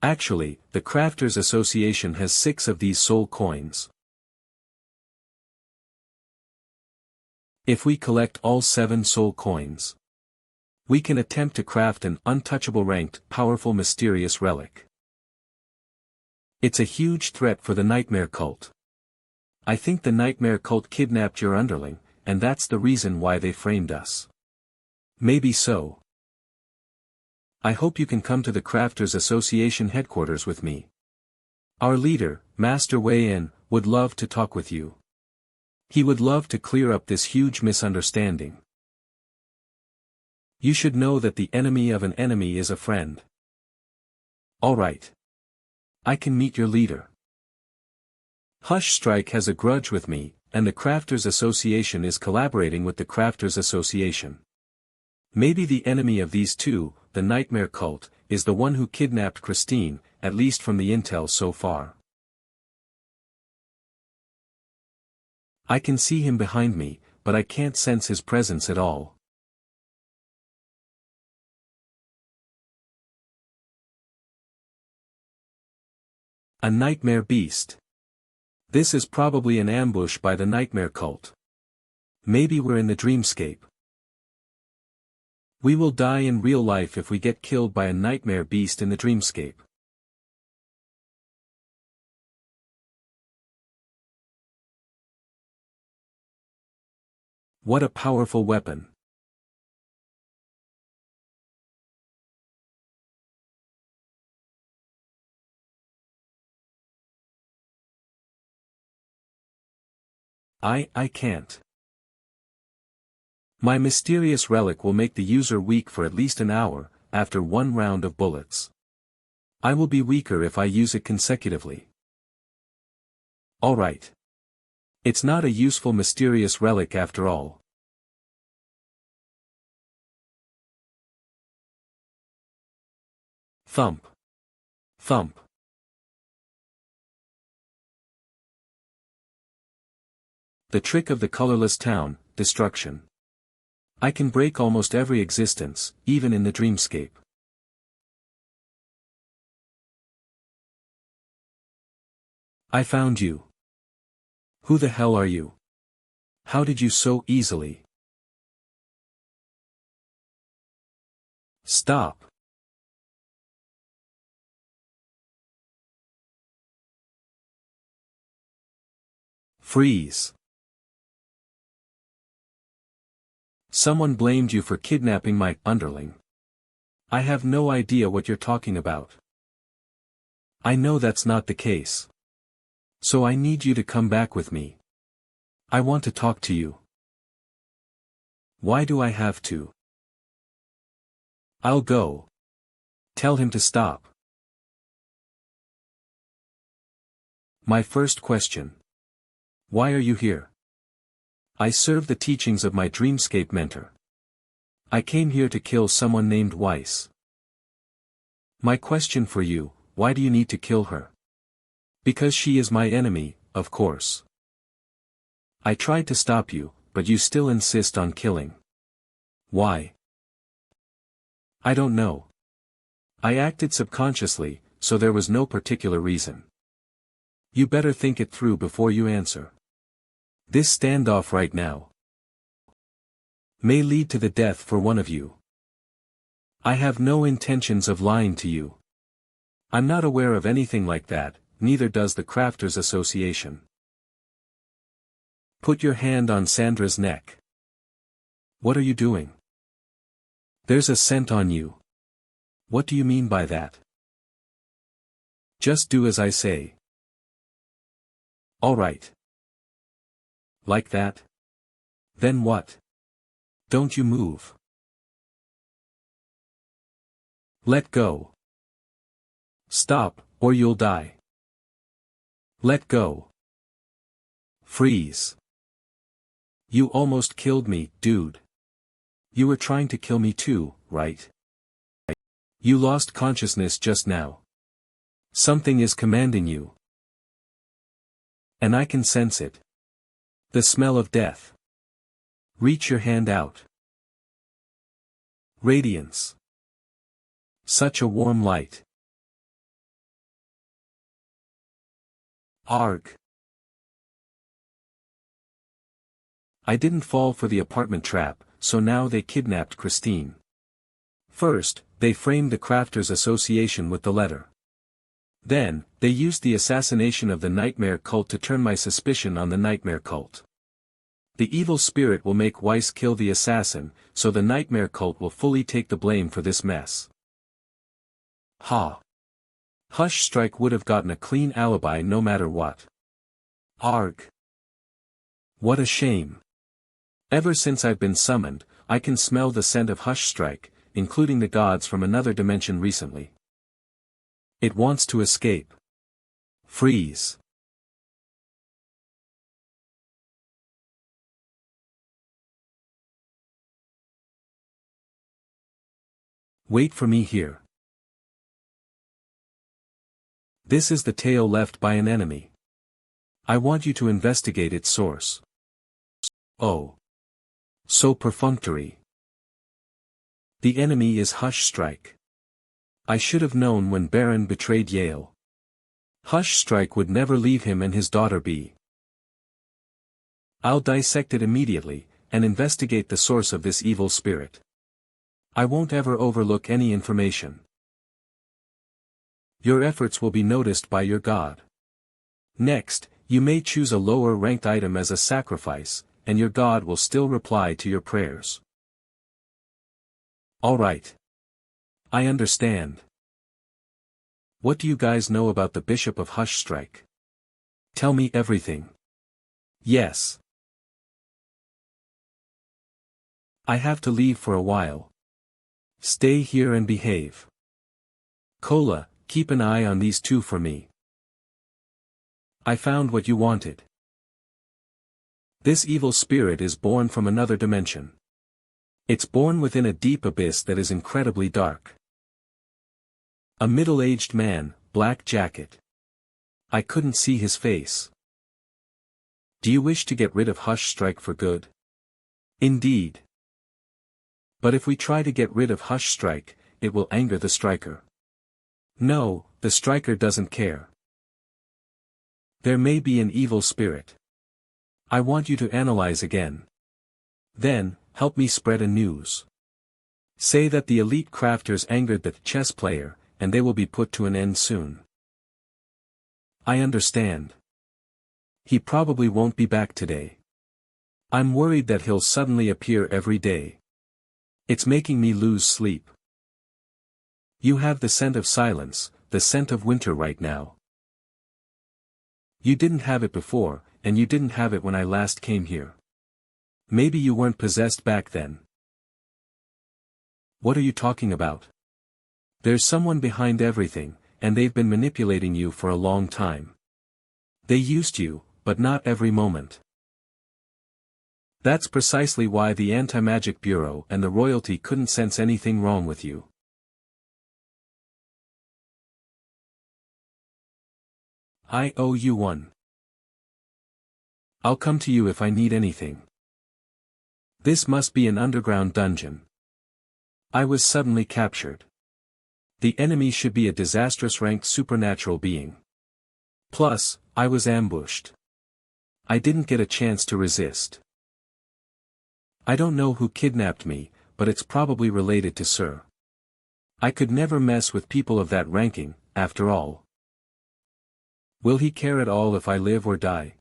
A: Actually, the Crafters Association has 6 of these soul coins. If we collect all 7 soul coins, we can attempt to craft an untouchable ranked, powerful mysterious relic. It's a huge threat for the Nightmare Cult. I think the Nightmare Cult kidnapped your underling, and that's the reason why they framed us. Maybe so. I hope you can come to the Crafters Association headquarters with me. Our leader, Master Wei Yan, would love to talk with you. He would love to clear up this huge misunderstanding. You should know that the enemy of an enemy is a friend. Alright. I can meet your leader. Hush Strike has a grudge with me, and the Crafters Association is collaborating with the Crafters Association. Maybe the enemy of these two, the Nightmare Cult, is the one who kidnapped Christine, at least from the intel so far. I can see him behind me, but I can't sense his presence at all. A nightmare beast. This is probably an ambush by the nightmare cult. Maybe we're in the dreamscape. We will die in real life if we get killed by a nightmare beast in the dreamscape. What a powerful weapon. I can't. My mysterious relic will make the user weak for at least an hour, after one round of bullets. I will be weaker if I use it consecutively. Alright. It's not a useful mysterious relic after all. Thump. Thump. The trick of the colorless town, destruction. I can break almost every existence, even in the dreamscape. I found you. Who the hell are you? How did you so easily? Stop. Freeze. Someone blamed you for kidnapping my underling. I have no idea what you're talking about. I know that's not the case. So I need you to come back with me. I want to talk to you. Why do I have to? I'll go. Tell him to stop. My first question. Why are you here? I serve the teachings of my dreamscape mentor. I came here to kill someone named Weiss. My question for you, why do you need to kill her? Because she is my enemy, of course. I tried to stop you, but you still insist on killing. Why? I don't know. I acted subconsciously, so there was no particular reason. You better think it through before you answer. This standoff right now may lead to the death for one of you. I have no intentions of lying to you. I'm not aware of anything like that, neither does the Crafters Association. Put your hand on Sandra's neck. What are you doing? There's a scent on you. What do you mean by that? Just do as I say. All right. Like that? Then what? Don't you move. Let go. Stop, or you'll die. Let go. Freeze. You almost killed me, dude. You were trying to kill me too, right? You lost consciousness just now. Something is commanding you. And I can sense it. The smell of death. Reach your hand out. Radiance. Such a warm light. Arg. I didn't fall for the apartment trap, so now they kidnapped Christine. First, they framed the Crafters Association with the letter. Then, they used the assassination of the Nightmare Cult to turn my suspicion on the Nightmare Cult. The evil spirit will make Weiss kill the assassin, so the Nightmare Cult will fully take the blame for this mess. Ha! Hush Strike would have gotten a clean alibi no matter what. Arg! What a shame. Ever since I've been summoned, I can smell the scent of Hush Strike, including the gods from another dimension recently. It wants to escape. Freeze. Wait for me here. This is the tail left by an enemy. I want you to investigate its source. Oh. So perfunctory. The enemy is Hush Strike. I should have known when Baron betrayed Yale. Hush Strike would never leave him and his daughter be. I'll dissect it immediately, and investigate the source of this evil spirit. I won't ever overlook any information. Your efforts will be noticed by your god. Next, you may choose a lower-ranked item as a sacrifice, and your god will still reply to your prayers. Alright. I understand. What do you guys know about the Bishop of Hush Strike? Tell me everything. Yes. I have to leave for a while. Stay here and behave. Cola, keep an eye on these two for me. I found what you wanted. This evil spirit is born from another dimension. It's born within a deep abyss that is incredibly dark. A middle-aged man, black jacket. I couldn't see his face. Do you wish to get rid of Hush Strike for good? Indeed. But if we try to get rid of Hush Strike, it will anger the striker. No, the striker doesn't care. There may be an evil spirit. I want you to analyze again. Then, help me spread a news. Say that the elite crafters angered the chess player, and they will be put to an end soon. I understand. He probably won't be back today. I'm worried that he'll suddenly appear every day. It's making me lose sleep. You have the scent of silence, the scent of winter right now. You didn't have it before, and you didn't have it when I last came here. Maybe you weren't possessed back then. What are you talking about? There's someone behind everything, and they've been manipulating you for a long time. They used you, but not every moment. That's precisely why the Anti-Magic Bureau and the royalty couldn't sense anything wrong with you. I owe you one. I'll come to you if I need anything. This must be an underground dungeon. I was suddenly captured. The enemy should be a disastrous ranked supernatural being. Plus, I was ambushed. I didn't get a chance to resist. I don't know who kidnapped me, but it's probably related to Sir. I could never mess with people of that ranking, after all. Will he care at all if I live or die?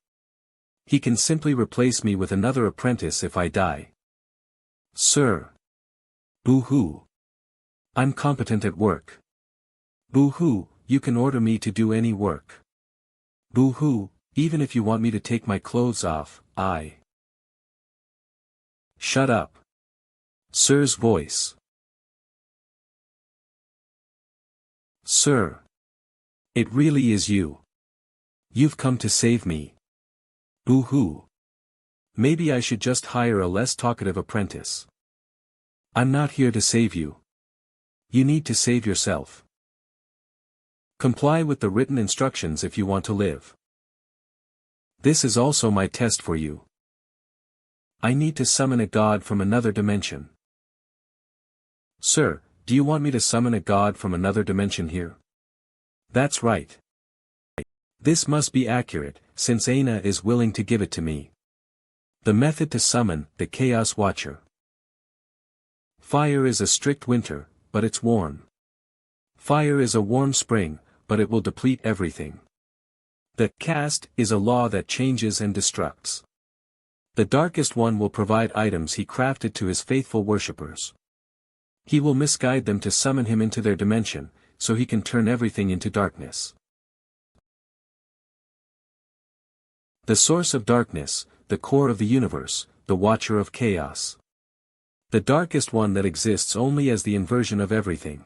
A: He can simply replace me with another apprentice if I die. Sir. Boo-hoo. I'm competent at work. Boo-hoo, you can order me to do any work. Boo-hoo, even if you want me to take my clothes off, I. Shut up. Sir's voice. Sir. It really is you. You've come to save me. Boo-hoo. Maybe I should just hire a less talkative apprentice. I'm not here to save you. You need to save yourself. Comply with the written instructions if you want to live. This is also my test for you. I need to summon a god from another dimension. Sir, do you want me to summon a god from another dimension here? That's right. This must be accurate, since Aina is willing to give it to me. The method to summon the Chaos Watcher. Fire is a strict winter, but it's warm. Fire is a warm spring, but it will deplete everything. The cast is a law that changes and destructs. The Darkest One will provide items he crafted to his faithful worshippers. He will misguide them to summon him into their dimension, so he can turn everything into darkness. The source of darkness, the core of the universe, the Watcher of Chaos. The Darkest One that exists only as the inversion of everything.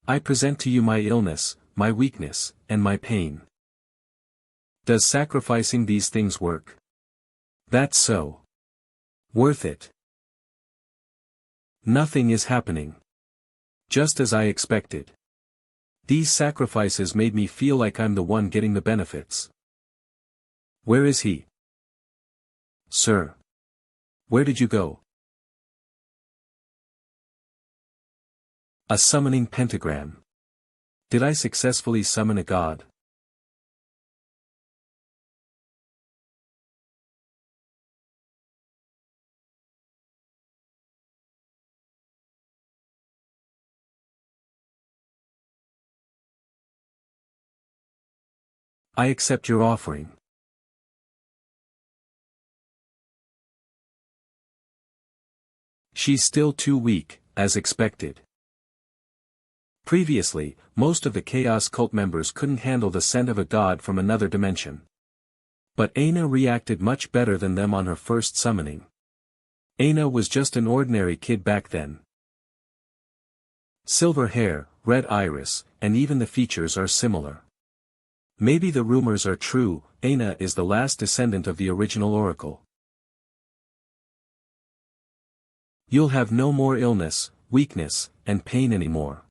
A: I present to you my illness, my weakness, and my pain. Does sacrificing these things work? That's so. Worth it. Nothing is happening. Just as I expected. These sacrifices made me feel like I'm the one getting the benefits. Where is he? Sir. Where did you go? A summoning pentagram. Did I successfully summon a god? I accept your offering. She's still too weak, as expected. Previously, most of the Chaos Cult members couldn't handle the scent of a god from another dimension. But Aina reacted much better than them on her first summoning. Aina was just an ordinary kid back then. Silver hair, red iris, and even the features are similar. Maybe the rumors are true, Aina is the last descendant of the original oracle. You'll have no more illness, weakness, and pain anymore.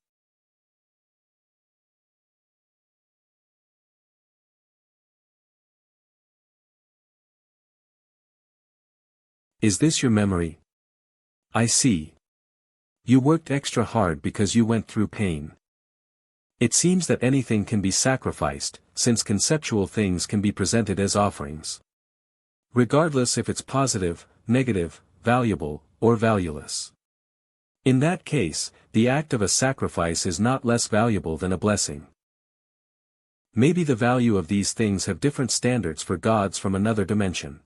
A: Is this your memory? I see. You worked extra hard because you went through pain. It seems that anything can be sacrificed, since conceptual things can be presented as offerings. Regardless if it's positive, negative, valuable, or valueless. In that case, the act of a sacrifice is not less valuable than a blessing. Maybe the value of these things have different standards for gods from another dimension.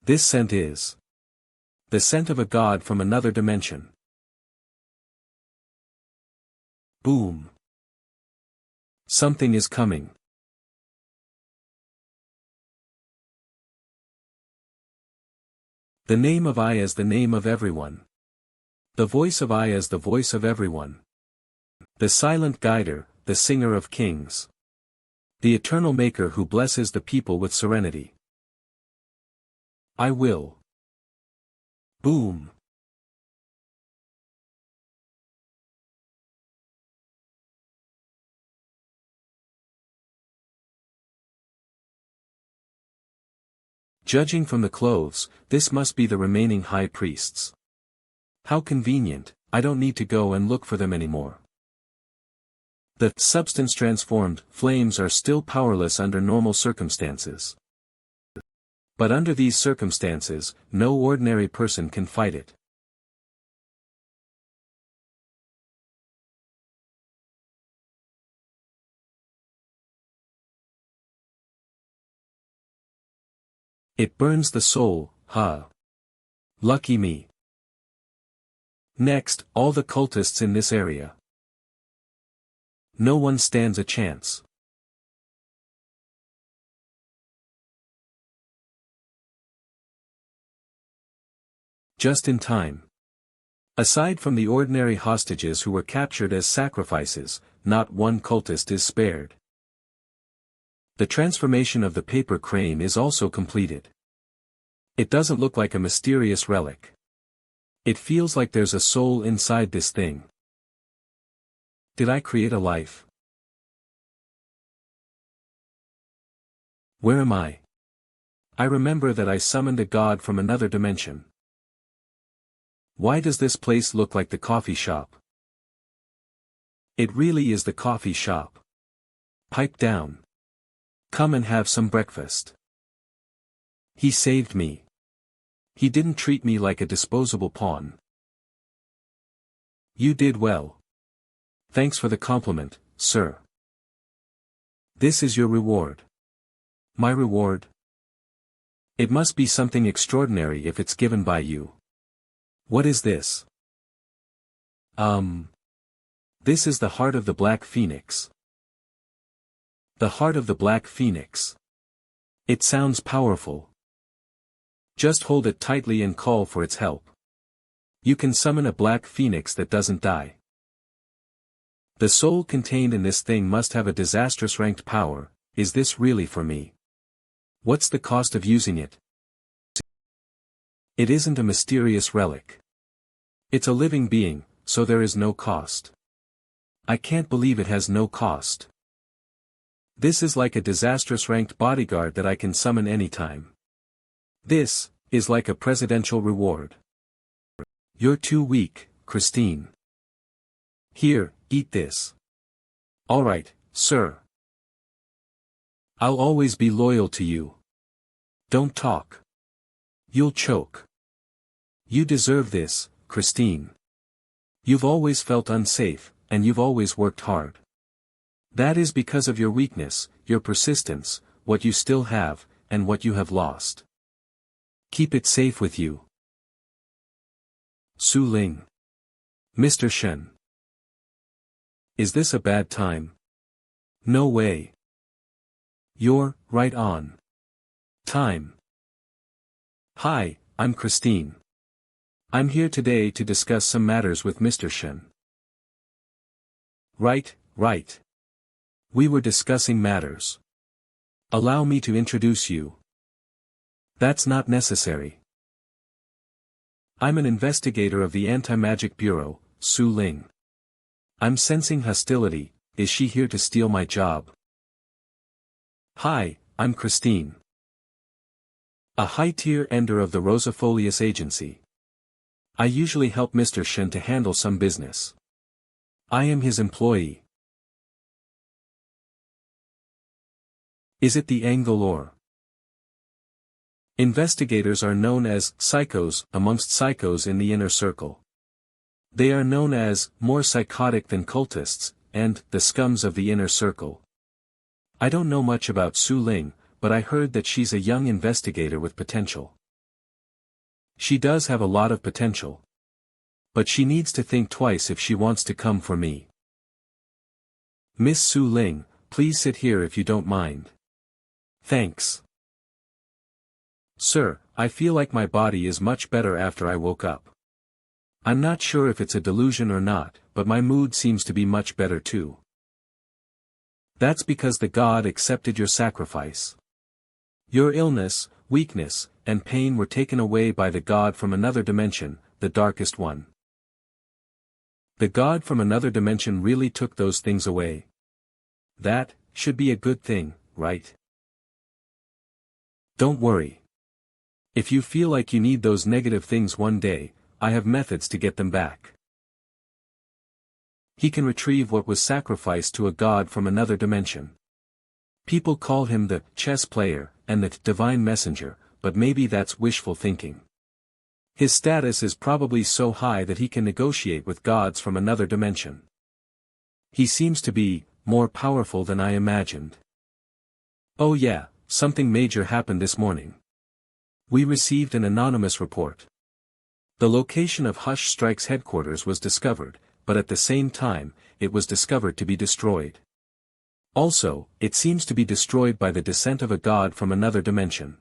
A: This scent is the scent of a god from another dimension. Boom. Something is coming. The name of I is the name of everyone. The voice of I is the voice of everyone. The silent guider, the singer of kings. The eternal maker who blesses the people with serenity. I will. Boom. Judging from the clothes, this must be the remaining high priests. How convenient, I don't need to go and look for them anymore. The substance transformed flames are still powerless under normal circumstances. But under these circumstances, no ordinary person can fight it. It burns the soul, huh? Lucky me. Next, all the cultists in this area. No one stands a chance. Just in time. Aside from the ordinary hostages who were captured as sacrifices, not one cultist is spared. The transformation of the paper crane is also completed. It doesn't look like a mysterious relic. It feels like there's a soul inside this thing. Did I create a life? Where am I? I remember that I summoned a god from another dimension. Why does this place look like the coffee shop? It really is the coffee shop. Pipe down. Come and have some breakfast. He saved me. He didn't treat me like a disposable pawn. You did well. Thanks for the compliment, sir. This is your reward. My reward? It must be something extraordinary if it's given by you. What is this? This is the heart of the Black Phoenix. The heart of the Black Phoenix. It sounds powerful. Just hold it tightly and call for its help. You can summon a Black Phoenix that doesn't die. The soul contained in this thing must have a disastrous ranked power. Is this really for me? What's the cost of using it? It isn't a mysterious relic. It's a living being, so there is no cost. I can't believe it has no cost. This is like a disastrous ranked bodyguard that I can summon anytime. This is like a presidential reward. You're too weak, Christine. Here, eat this. Alright, sir. I'll always be loyal to you. Don't talk. You'll choke. You deserve this, Christine. You've always felt unsafe, and you've always worked hard. That is because of your weakness, your persistence, what you still have, and what you have lost. Keep it safe with you. Su Ling. Mr. Shen. Is this a bad time? No way. You're right on time. Hi, I'm Christine. I'm here today to discuss some matters with Mr. Shen. Right. We were discussing matters. Allow me to introduce you. That's not necessary. I'm an investigator of the Anti-Magic Bureau, Su Ling. I'm sensing hostility. Is she here to steal my job? Hi, I'm Christine. A high-tier ender of the Rosafolius Agency. I usually help Mr. Shen to handle some business. I am his employee. Is it the angle or? Investigators are known as psychos amongst psychos in the inner circle. They are known as more psychotic than cultists, and the scums of the inner circle. I don't know much about Su Ling, but I heard that she's a young investigator with potential. She does have a lot of potential. But she needs to think twice if she wants to come for me. Miss Su Ling, please sit here if you don't mind. Thanks. Sir, I feel like my body is much better after I woke up. I'm not sure if it's a delusion or not, but my mood seems to be much better too. That's because the god accepted your sacrifice. Your illness, weakness, and pain were taken away by the god from another dimension, the darkest one. The god from another dimension really took those things away. That should be a good thing, right? Don't worry. If you feel like you need those negative things one day, I have methods to get them back. He can retrieve what was sacrificed to a god from another dimension. People call him the chess player and the divine messenger, but maybe that's wishful thinking. His status is probably so high that he can negotiate with gods from another dimension. He seems to be more powerful than I imagined. Oh yeah, something major happened this morning. We received an anonymous report. The location of Hush Strike's headquarters was discovered, but at the same time, it was discovered to be destroyed. Also, it seems to be destroyed by the descent of a god from another dimension.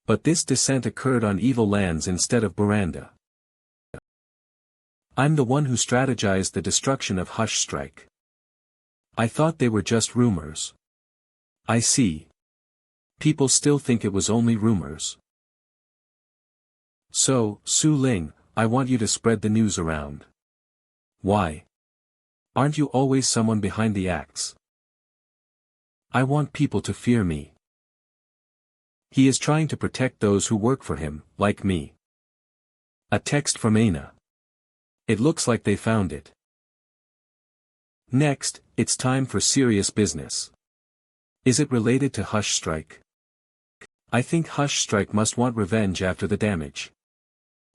A: But this descent occurred on evil lands instead of Buranda. I'm the one who strategized the destruction of Hush Strike. I thought they were just rumors. I see. People still think it was only rumors. So, Su Ling, I want you to spread the news around. Why? Aren't you always someone behind the acts? I want people to fear me. He is trying to protect those who work for him, like me. A text from Aina. It looks like they found it. Next, it's time for serious business. Is it related to Hush Strike? I think Hush Strike must want revenge after the damage.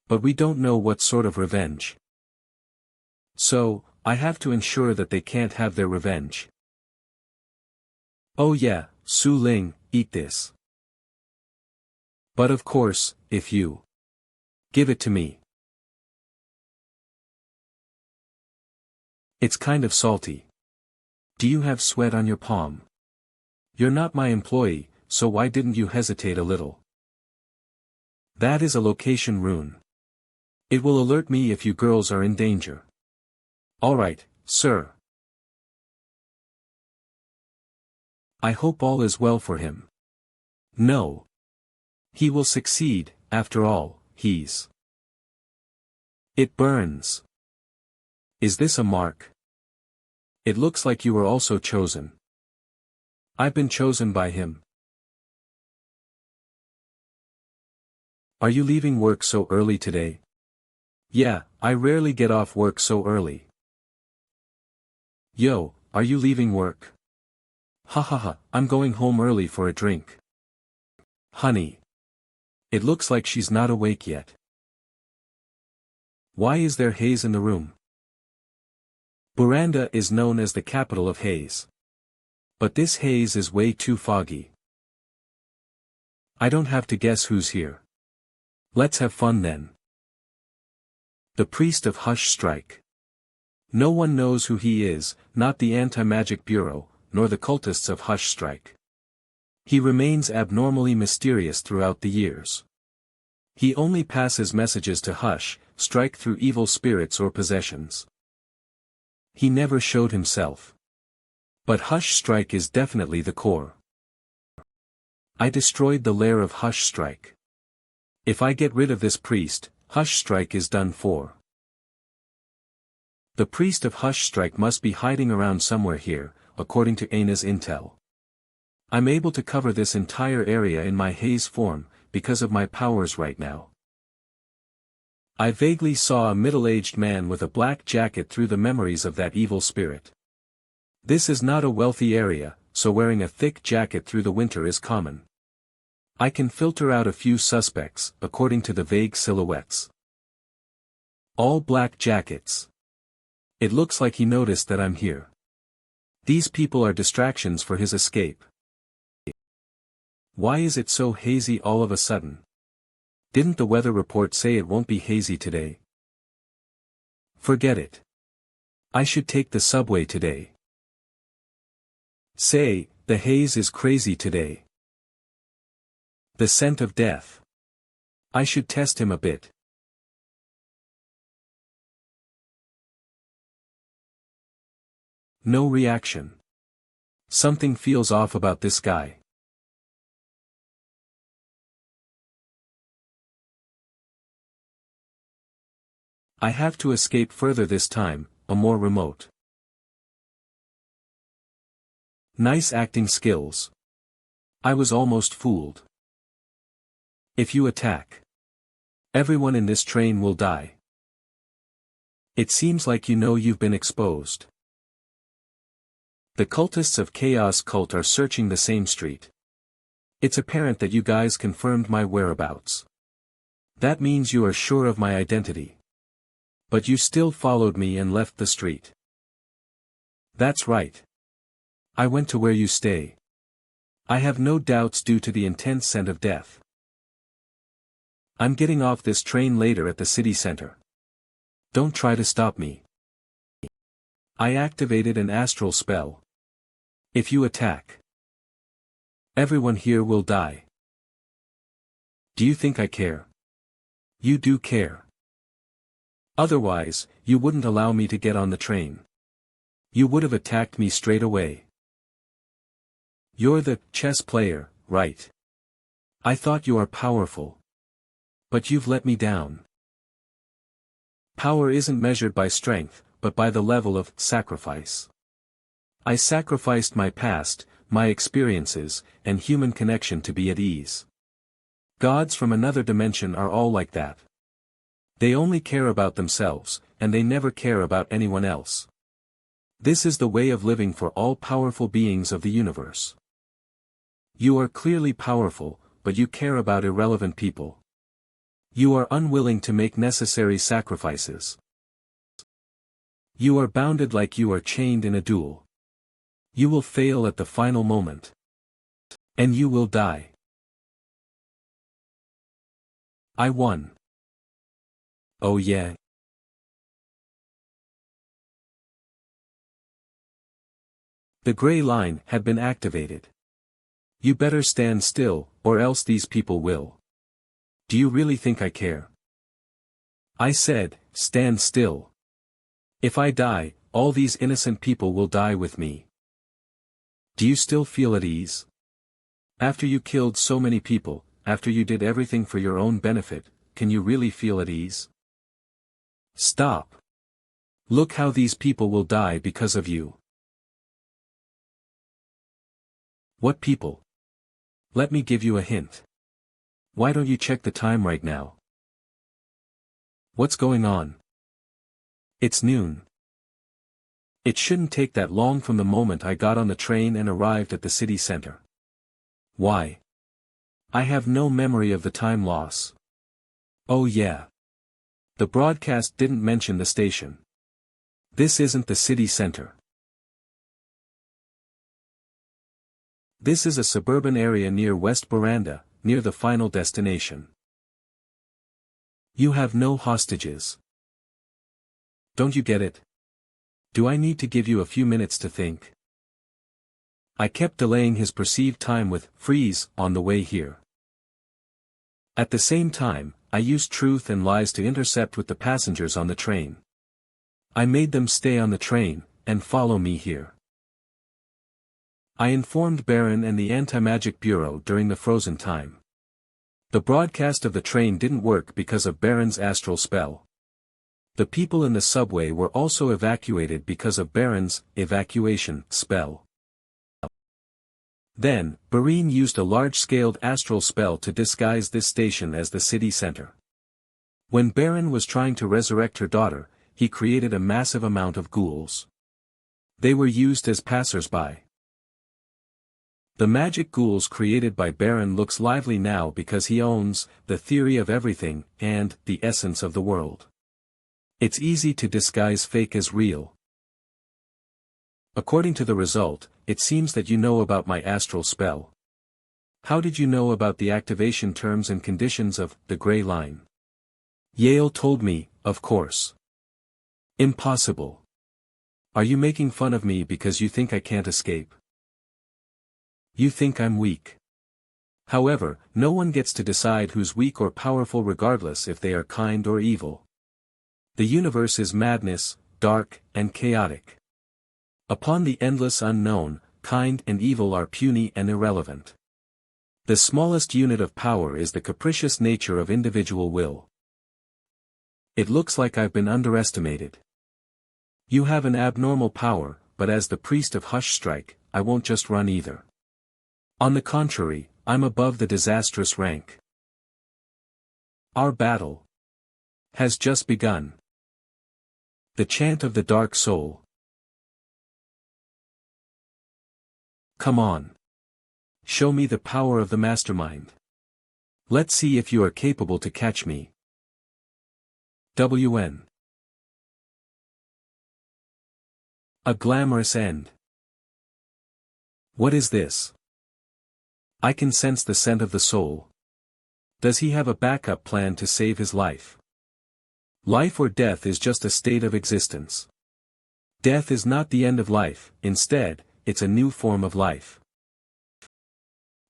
A: But we don't know what sort of revenge. So, I have to ensure that they can't have their revenge. Oh yeah, Su Ling, eat this. But of course, if you give it to me. It's kind of salty. Do you have sweat on your palm? You're not my employee, so why didn't you hesitate a little? That is a location rune. It will alert me if you girls are in danger. Alright, sir. I hope all is well for him. No. He will succeed, after all, he's. It burns. Is this a mark? It looks like you were also chosen. I've been chosen by him. Are you leaving work so early today? Yeah, I rarely get off work so early. Yo, are you leaving work? Ha ha ha, I'm going home early for a drink. Honey. It looks like she's not awake yet. Why is there haze in the room? Buranda is known as the capital of haze. But this haze is way too foggy. I don't have to guess who's here. Let's have fun then. The priest of Hush Strike. No one knows who he is, not the Anti-Magic Bureau, nor the cultists of Hush Strike. He remains abnormally mysterious throughout the years. He only passes messages to Hush Strike through evil spirits or possessions. He never showed himself. But Hush Strike is definitely the core. I destroyed the lair of Hush Strike. If I get rid of this priest, Hush Strike is done for. The priest of Hush Strike must be hiding around somewhere here, according to Aina's intel. I'm able to cover this entire area in my haze form, because of my powers right now. I vaguely saw a middle-aged man with a black jacket through the memories of that evil spirit. This is not a wealthy area, so wearing a thick jacket through the winter is common. I can filter out a few suspects, according to the vague silhouettes. All black jackets. It looks like he noticed that I'm here. These people are distractions for his escape. Why is it so hazy all of a sudden? Didn't the weather report say it won't be hazy today? Forget it. I should take the subway today. Say, the haze is crazy today. The scent of death. I should test him a bit. No reaction. Something feels off about this guy. I have to escape further this time, a more remote. Nice acting skills. I was almost fooled. If you attack, everyone in this train will die. It seems like you know you've been exposed. The cultists of Chaos Cult are searching the same street. It's apparent that you guys confirmed my whereabouts. That means you are sure of my identity. But you still followed me and left the street. That's right. I went to where you stay. I have no doubts due to the intense scent of death. I'm getting off this train later at the city center. Don't try to stop me. I activated an astral spell. If you attack, everyone here will die. Do you think I care? You do care. Otherwise, you wouldn't allow me to get on the train. You would have attacked me straight away. You're the chess player, right? I thought you are powerful. But you've let me down. Power isn't measured by strength, but by the level of sacrifice. I sacrificed my past, my experiences, and human connection to be at ease. Gods from another dimension are all like that. They only care about themselves, and they never care about anyone else. This is the way of living for all powerful beings of the universe. You are clearly powerful, but you care about irrelevant people. You are unwilling to make necessary sacrifices. You are bounded like you are chained in a duel. You will fail at the final moment. And you will die. I won. Oh yeah. The gray line had been activated. You better stand still, or else these people will. Do you really think I care? I said, stand still. If I die, all these innocent people will die with me. Do you still feel at ease? After you killed so many people, after you did everything for your own benefit, can you really feel at ease? Stop. Look how these people will die because of you. What people? Let me give you a hint. Why don't you check the time right now? What's going on? It's noon. It shouldn't take that long from the moment I got on the train and arrived at the city center. Why? I have no memory of the time loss. Oh yeah. The broadcast didn't mention the station. This isn't the city center. This is a suburban area near West Veranda, near the final destination. You have no hostages. Don't you get it? Do I need to give you a few minutes to think? I kept delaying his perceived time with freeze on the way here. At the same time, I used truth and lies to intercept with the passengers on the train. I made them stay on the train, and follow me here. I informed Baron and the Anti-Magic Bureau during the frozen time. The broadcast of the train didn't work because of Baron's astral spell. The people in the subway were also evacuated because of Baron's evacuation spell. Then, Barin used a large-scaled astral spell to disguise this station as the city center. When Baron was trying to resurrect her daughter, he created a massive amount of ghouls. They were used as passers-by. The magic ghouls created by Baron looks lively now because he owns the theory of everything and the essence of the world. It's easy to disguise fake as real. According to the result, it seems that you know about my astral spell. How did you know about the activation terms and conditions of the gray line? Yale told me, of course. Impossible. Are you making fun of me because you think I can't escape? You think I'm weak. However, no one gets to decide who's weak or powerful regardless if they are kind or evil. The universe is madness, dark, and chaotic. Upon the endless unknown, kind and evil are puny and irrelevant. The smallest unit of power is the capricious nature of individual will. It looks like I've been underestimated. You have an abnormal power, but as the priest of Hush Strike, I won't just run either. On the contrary, I'm above the disastrous rank. Our battle has just begun. The chant of the dark soul. Come on. Show me the power of the mastermind. Let's see if you are capable to catch me. WN. A glamorous end. What is this? I can sense the scent of the soul. Does he have a backup plan to save his life? Life or death is just a state of existence. Death is not the end of life, instead, it's a new form of life.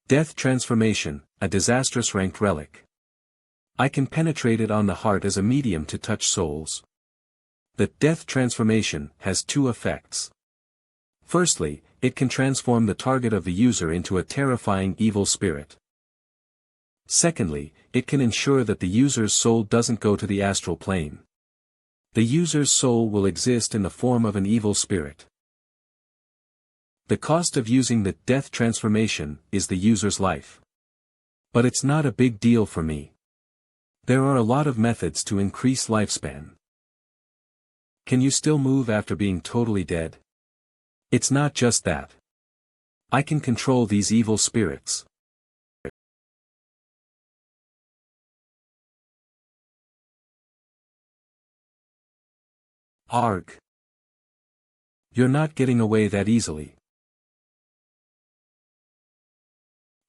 A: Death transformation, a disastrous ranked relic. I can penetrate it on the heart as a medium to touch souls. The death transformation has two effects. Firstly, it can transform the target of the user into a terrifying evil spirit. Secondly, it can ensure that the user's soul doesn't go to the astral plane. The user's soul will exist in the form of an evil spirit. The cost of using the death transformation is the user's life. But it's not a big deal for me. There are a lot of methods to increase lifespan. Can you still move after being totally dead? It's not just that. I can control these evil spirits. Arg. You're not getting away that easily.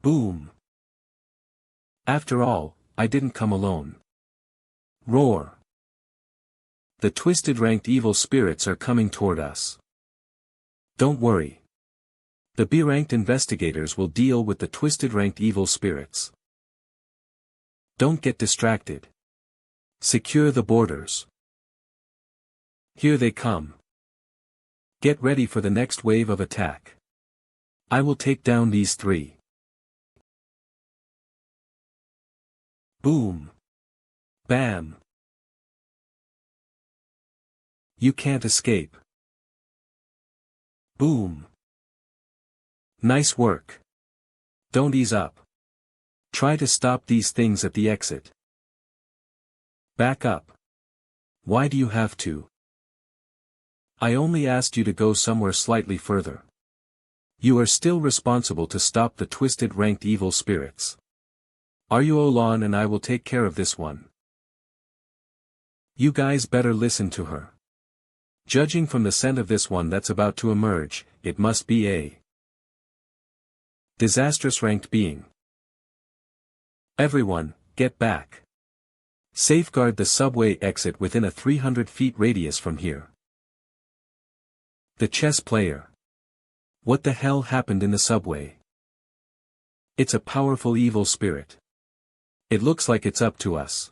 A: Boom. After all, I didn't come alone. Roar. The twisted ranked evil spirits are coming toward us. Don't worry. The B-ranked investigators will deal with the twisted ranked evil spirits. Don't get distracted. Secure the borders. Here they come. Get ready for the next wave of attack. I will take down these three. Boom. Bam. You can't escape. Boom. Nice work. Don't ease up. Try to stop these things at the exit. Back up. Why do you have to? I only asked you to go somewhere slightly further. You are still responsible to stop the twisted ranked evil spirits. Are you Olan and I will take care of this one. You guys better listen to her. Judging from the scent of this one that's about to emerge, it must be a disastrous ranked being. Everyone, get back. Safeguard the subway exit within a 300 feet radius from here. The chess player. What the hell happened in the subway? It's a powerful evil spirit. It looks like it's up to us.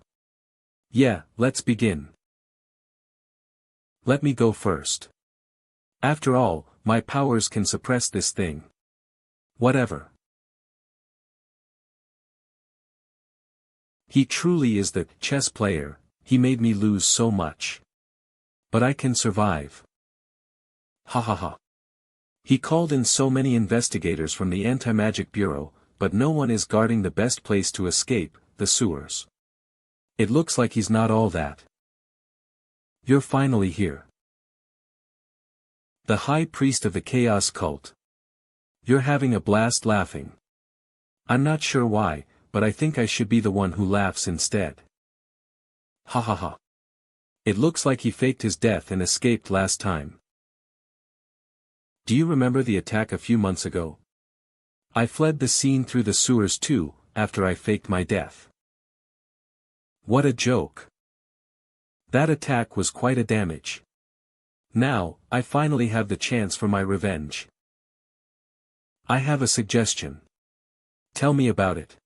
A: Yeah, let's begin. Let me go first. After all, my powers can suppress this thing. Whatever. He truly is the chess player. He made me lose so much. But I can survive. Ha ha ha. He called in so many investigators from the Anti-Magic Bureau, but no one is guarding the best place to escape, the sewers. It looks like he's not all that. You're finally here. The High Priest of the Chaos Cult. You're having a blast laughing. I'm not sure why, but I think I should be the one who laughs instead. Ha ha ha. It looks like he faked his death and escaped last time. Do you remember the attack a few months ago? I fled the scene through the sewers too, after I faked my death. What a joke. That attack was quite a damage. Now, I finally have the chance for my revenge. I have a suggestion. Tell me about it.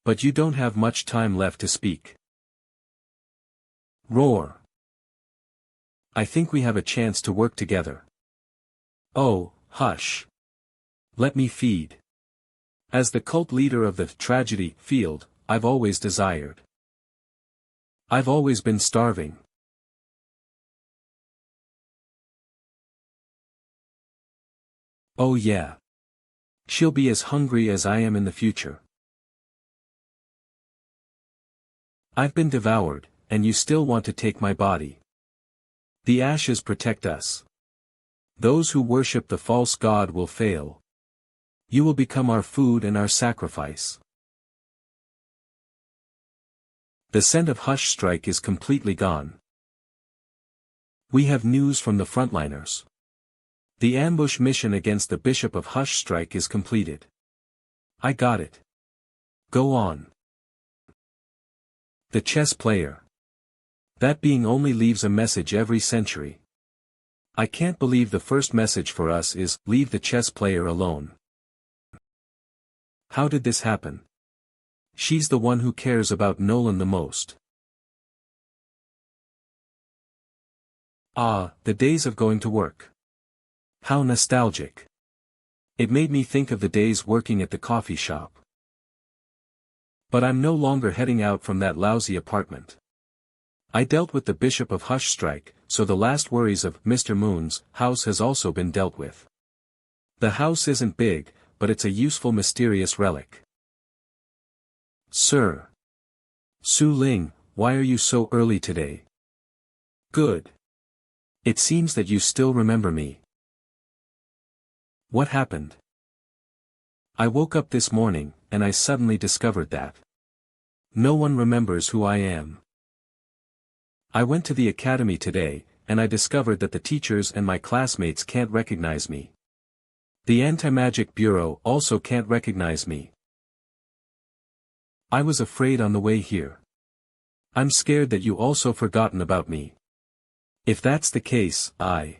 A: But you don't have much time left to speak. Roar. I think we have a chance to work together. Oh, hush. Let me feed. As the cult leader of the tragedy field, I've always desired. I've always been starving. Oh yeah. She'll be as hungry as I am in the future. I've been devoured, and you still want to take my body. The ashes protect us. Those who worship the false god will fail. You will become our food and our sacrifice. The scent of Hush Strike is completely gone. We have news from the frontliners. The ambush mission against the Bishop of Hush Strike is completed. I got it. Go on. The chess player. That being only leaves a message every century. I can't believe the first message for us is, leave the chess player alone. How did this happen? She's the one who cares about Nolan the most. Ah, the days of going to work. How nostalgic. It made me think of the days working at the coffee shop. But I'm no longer heading out from that lousy apartment. I dealt with the Bishop of Hush Strike, so the last worries of Mr. Moon's house has also been dealt with. The house isn't big, but it's a useful mysterious relic. Sir. Su Ling, why are you so early today? Good. It seems that you still remember me. What happened? I woke up this morning, and I suddenly discovered that no one remembers who I am. I went to the academy today, and I discovered that the teachers and my classmates can't recognize me. The Anti-Magic Bureau also can't recognize me. I was afraid on the way here. I'm scared that you also forgotten about me. If that's the case, I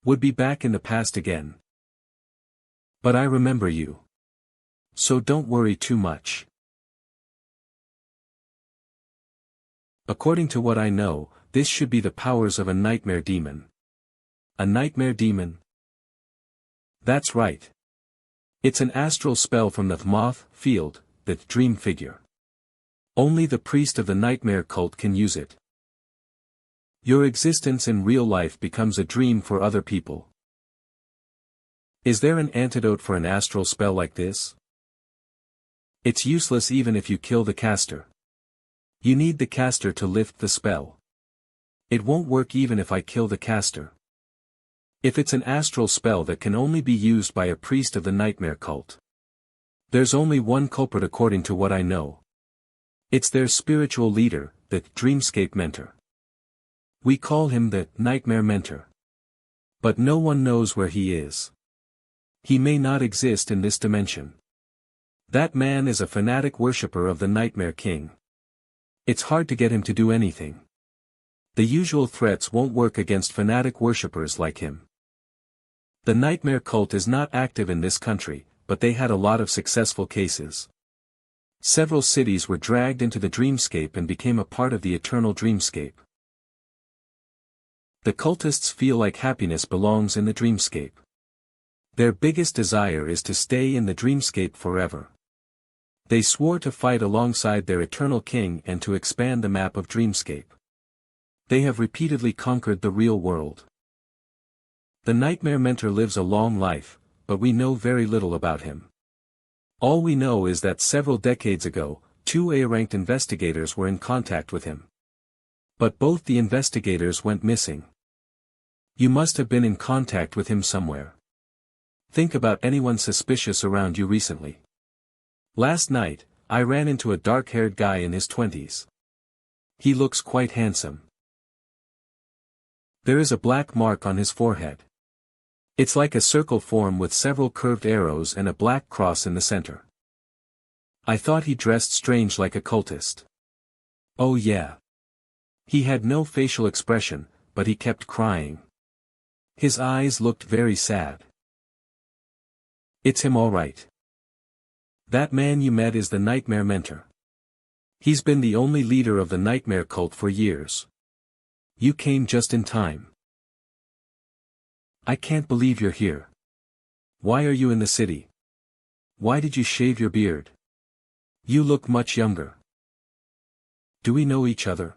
A: would be back in the past again. But I remember you. So don't worry too much. According to what I know, this should be the powers of a nightmare demon. A nightmare demon? That's right. It's an astral spell from the Moth field, the dream figure. Only the priest of the nightmare cult can use it. Your existence in real life becomes a dream for other people. Is there an antidote for an astral spell like this? It's useless even if you kill the caster. You need the caster to lift the spell. It won't work even if I kill the caster. If it's an astral spell that can only be used by a priest of the nightmare cult. There's only one culprit according to what I know. It's their spiritual leader, the Dreamscape Mentor. We call him the Nightmare Mentor. But no one knows where he is. He may not exist in this dimension. That man is a fanatic worshipper of the Nightmare King. It's hard to get him to do anything. The usual threats won't work against fanatic worshippers like him. The Nightmare Cult is not active in this country, but they had a lot of successful cases. Several cities were dragged into the dreamscape and became a part of the eternal dreamscape. The cultists feel like happiness belongs in the dreamscape. Their biggest desire is to stay in the dreamscape forever. They swore to fight alongside their eternal king and to expand the map of dreamscape. They have repeatedly conquered the real world. The Nightmare Mentor lives a long life, but we know very little about him. All we know is that several decades ago, 2 A-ranked investigators were in contact with him. But both the investigators went missing. You must have been in contact with him somewhere. Think about anyone suspicious around you recently. Last night, I ran into a dark-haired guy in his 20s. He looks quite handsome. There is a black mark on his forehead. It's like a circle form with several curved arrows and a black cross in the center. I thought he dressed strange like a cultist. Oh yeah. He had no facial expression, but he kept crying. His eyes looked very sad. It's him all right. That man you met is the Nightmare Mentor. He's been the only leader of the Nightmare Cult for years. You came just in time. I can't believe you're here. Why are you in the city? Why did you shave your beard? You look much younger. Do we know each other?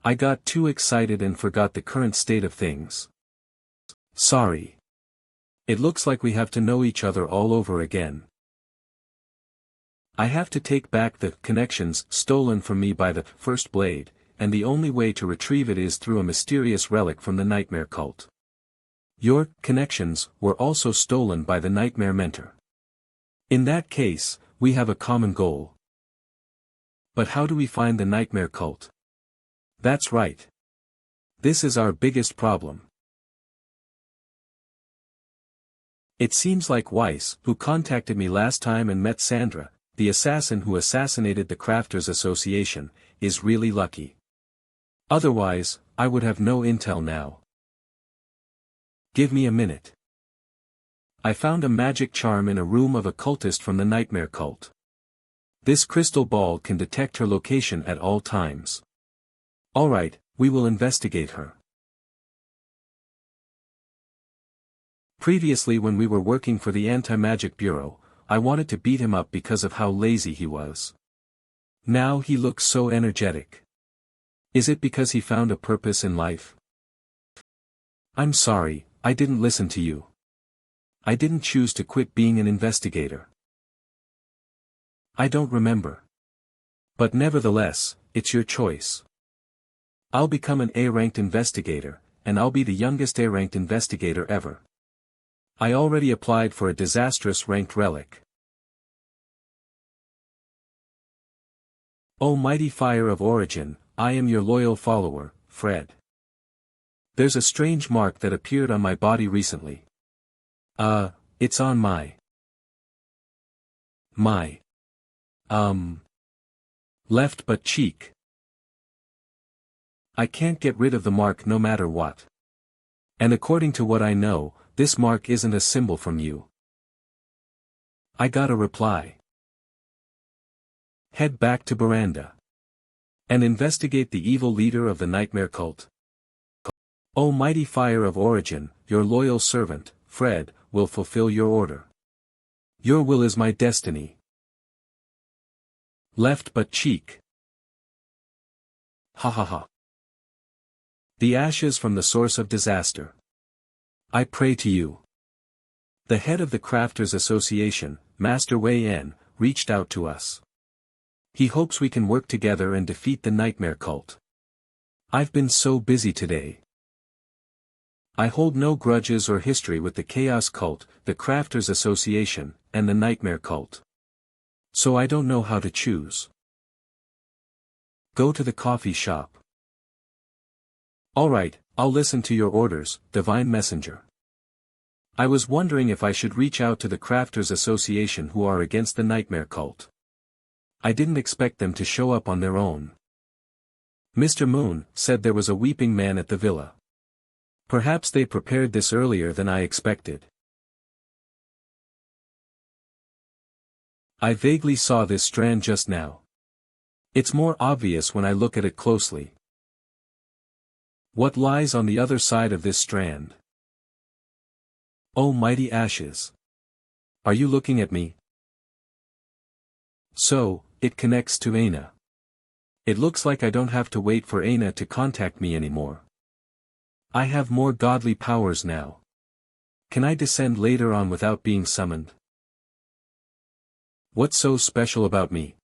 A: I got too excited and forgot the current state of things. Sorry. It looks like we have to know each other all over again. I have to take back the connections stolen from me by the First Blade, and the only way to retrieve it is through a mysterious relic from the Nightmare Cult. Your connections were also stolen by the Nightmare Mentor. In that case, we have a common goal. But how do we find the Nightmare Cult? That's right. This is our biggest problem. It seems like Weiss, who contacted me last time and met Sandra, the assassin who assassinated the Crafters Association, is really lucky. Otherwise, I would have no intel now. Give me a minute. I found a magic charm in a room of a cultist from the Nightmare Cult. This crystal ball can detect her location at all times. Alright, we will investigate her. Previously when we were working for the Anti-Magic Bureau, I wanted to beat him up because of how lazy he was. Now he looks so energetic. Is it because he found a purpose in life? I'm sorry, I didn't listen to you. I didn't choose to quit being an investigator. I don't remember. But nevertheless, it's your choice. I'll become an A-ranked investigator, and I'll be the youngest A-ranked investigator ever. I already applied for a disastrous ranked relic. O mighty fire of origin, I am your loyal follower, Fred. There's a strange mark that appeared on my body recently. It's on my left butt cheek. I can't get rid of the mark no matter what. And according to what I know, this mark isn't a symbol from you. I got a reply. Head back to Baranda. And investigate the evil leader of the Nightmare Cult. O mighty fire of origin, your loyal servant, Fred, will fulfill your order. Your will is my destiny. Left butt cheek. Ha ha ha. The ashes from the source of disaster. I pray to you. The head of the Crafters Association, Master Wei En, reached out to us. He hopes we can work together and defeat the Nightmare Cult. I've been so busy today. I hold no grudges or history with the Chaos Cult, the Crafters Association, and the Nightmare Cult. So I don't know how to choose. Go to the coffee shop. Alright, I'll listen to your orders, Divine Messenger. I was wondering if I should reach out to the Crafters Association who are against the Nightmare Cult. I didn't expect them to show up on their own. Mr. Moon said there was a weeping man at the villa. Perhaps they prepared this earlier than I expected. I vaguely saw this strand just now. It's more obvious when I look at it closely. What lies on the other side of this strand? Oh mighty ashes! Are you looking at me? So, it connects to Aina. It looks like I don't have to wait for Aina to contact me anymore. I have more godly powers now. Can I descend later on without being summoned? What's so special about me?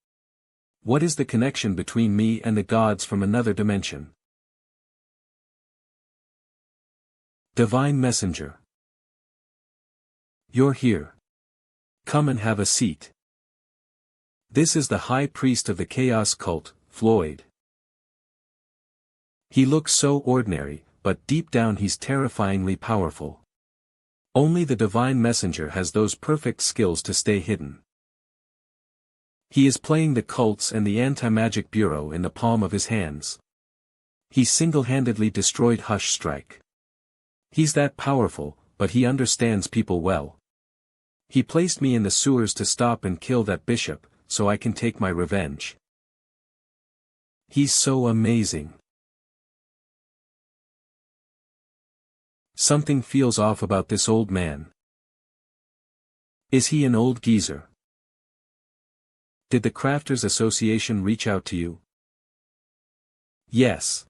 A: What is the connection between me and the gods from another dimension? Divine Messenger. You're here. Come and have a seat. This is the High Priest of the Chaos Cult, Floyd. He looks so ordinary, but deep down he's terrifyingly powerful. Only the Divine Messenger has those perfect skills to stay hidden. He is playing the cults and the Anti-Magic Bureau in the palm of his hands. He single-handedly destroyed Hush Strike. He's that powerful, but he understands people well. He placed me in the sewers to stop and kill that bishop, so I can take my revenge. He's so amazing. Something feels off about this old man. Is he an old geezer? Did the Crafters Association reach out to you? Yes.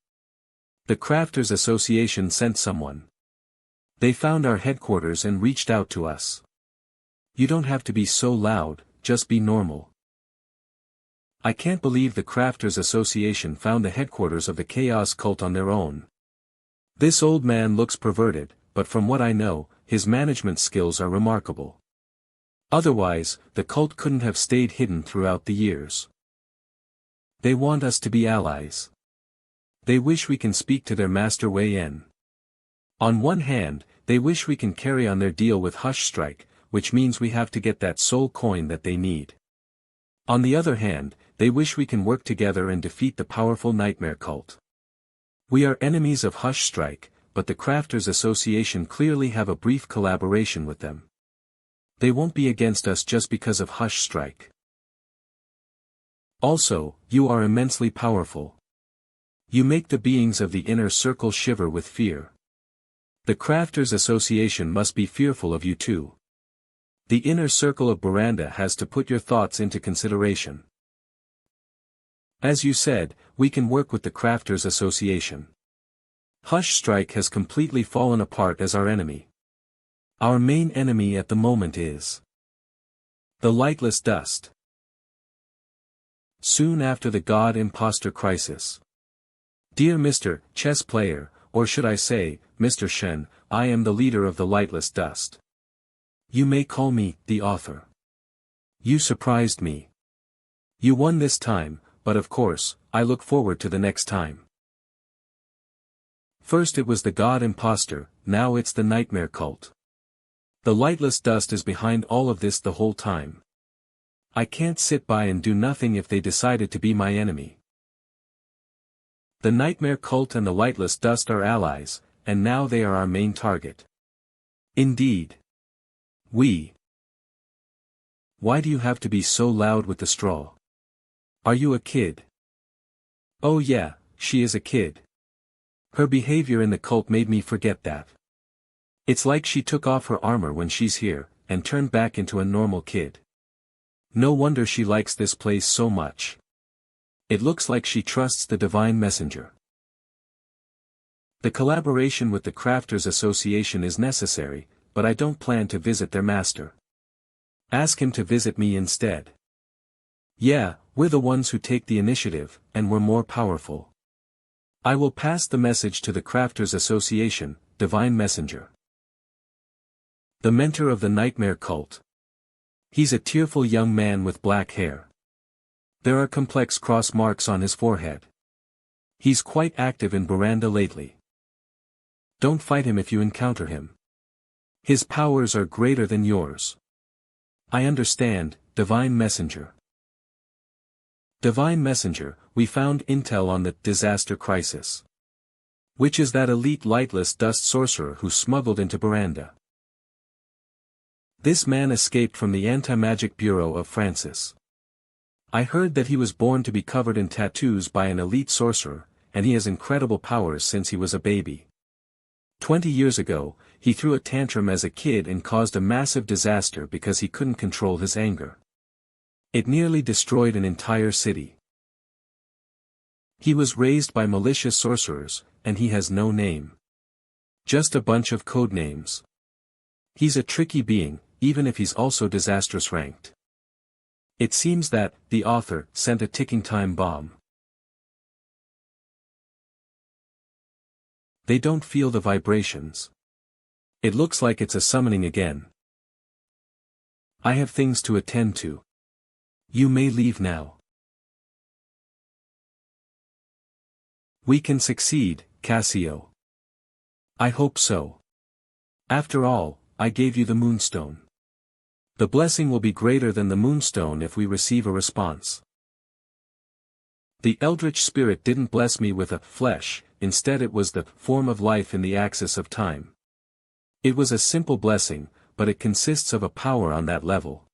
A: The Crafters Association sent someone. They found our headquarters and reached out to us. You don't have to be so loud, just be normal. I can't believe the Crafters Association found the headquarters of the Chaos Cult on their own. This old man looks perverted, but from what I know, his management skills are remarkable. Otherwise, the cult couldn't have stayed hidden throughout the years. They want us to be allies. They wish we can speak to their master Wei En. On one hand, they wish we can carry on their deal with Hush Strike, which means we have to get that soul coin that they need. On the other hand, they wish we can work together and defeat the powerful Nightmare Cult. We are enemies of Hush Strike, but the Crafters Association clearly have a brief collaboration with them. They won't be against us just because of Hush Strike. Also, you are immensely powerful. You make the beings of the inner circle shiver with fear. The Crafters Association must be fearful of you too. The inner circle of Baranda has to put your thoughts into consideration. As you said, we can work with the Crafters Association. Hush Strike has completely fallen apart as our enemy. Our main enemy at the moment is the Lightless Dust. Soon after the God Imposter Crisis. Dear Mr. Chess Player, or should I say, Mr. Shen, I am the leader of the Lightless Dust. You may call me, the author. You surprised me. You won this time, but of course, I look forward to the next time. First it was the God Imposter, now it's the Nightmare Cult. The Lightless Dust is behind all of this the whole time. I can't sit by and do nothing if they decided to be my enemy. The Nightmare Cult and the Lightless Dust are allies, and now they are our main target. Indeed. Why do you have to be so loud with the straw? Are you a kid? Oh yeah, she is a kid. Her behavior in the cult made me forget that. It's like she took off her armor when she's here, and turned back into a normal kid. No wonder she likes this place so much. It looks like she trusts the Divine Messenger. The collaboration with the Crafters Association is necessary, but I don't plan to visit their master. Ask him to visit me instead. Yeah, we're the ones who take the initiative, and we're more powerful. I will pass the message to the Crafters Association, Divine Messenger. The mentor of the Nightmare Cult. He's a tearful young man with black hair. There are complex cross marks on his forehead. He's quite active in Veranda lately. Don't fight him if you encounter him. His powers are greater than yours. I understand, Divine Messenger. Divine Messenger, we found intel on the disaster crisis. Which is that elite lightless dust sorcerer who smuggled into Veranda. This man escaped from the Anti-Magic Bureau of Francis. I heard that he was born to be covered in tattoos by an elite sorcerer, and he has incredible powers since he was a baby. 20 years ago, he threw a tantrum as a kid and caused a massive disaster because he couldn't control his anger. It nearly destroyed an entire city. He was raised by malicious sorcerers, and he has no name. Just a bunch of code names. He's a tricky being, even if he's also disastrous ranked. It seems that, the author, sent a ticking time bomb. They don't feel the vibrations. It looks like it's a summoning again. I have things to attend to. You may leave now. We can succeed, Cassio. I hope so. After all, I gave you the Moonstone. The blessing will be greater than the Moonstone if we receive a response. The Eldritch Spirit didn't bless me with a flesh, instead it was the form of life in the axis of time. It was a simple blessing, but it consists of a power on that level.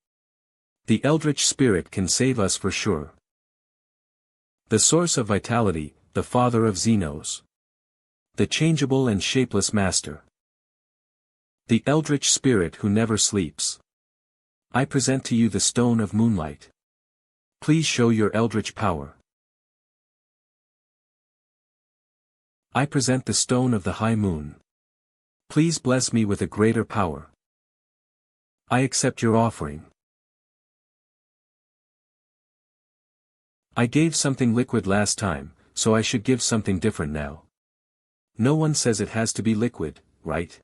A: The Eldritch Spirit can save us for sure. The source of vitality, the father of Xenos. The changeable and shapeless master. The Eldritch Spirit who never sleeps. I present to you the Stone of Moonlight. Please show your Eldritch power. I present the Stone of the High Moon. Please bless me with a greater power. I accept your offering. I gave something liquid last time, so I should give something different now. No one says it has to be liquid, right?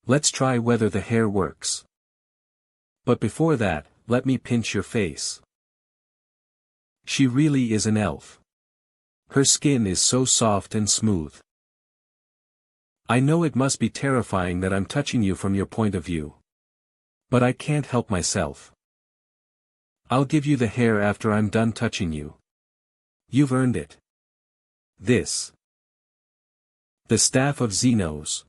A: Let's try whether the hair works. But before that, let me pinch your face. She really is an elf. Her skin is so soft and smooth. I know it must be terrifying that I'm touching you from your point of view. But I can't help myself. I'll give you the hair after I'm done touching you. You've earned it. This. The Staff of Xenos.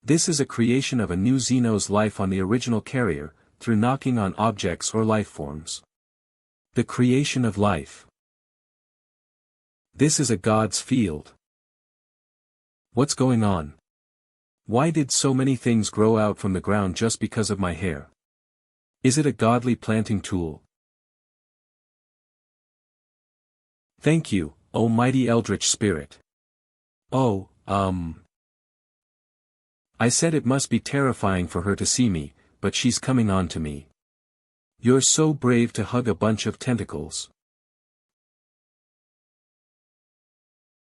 A: This is a creation of a new Xenos life on the original carrier, through knocking on objects or life forms. The creation of life. This is a god's field. What's going on? Why did so many things grow out from the ground just because of my hair? Is it a godly planting tool? Thank you, O mighty Eldritch Spirit. Oh, I said it must be terrifying for her to see me, but she's coming on to me. You're so brave to hug a bunch of tentacles.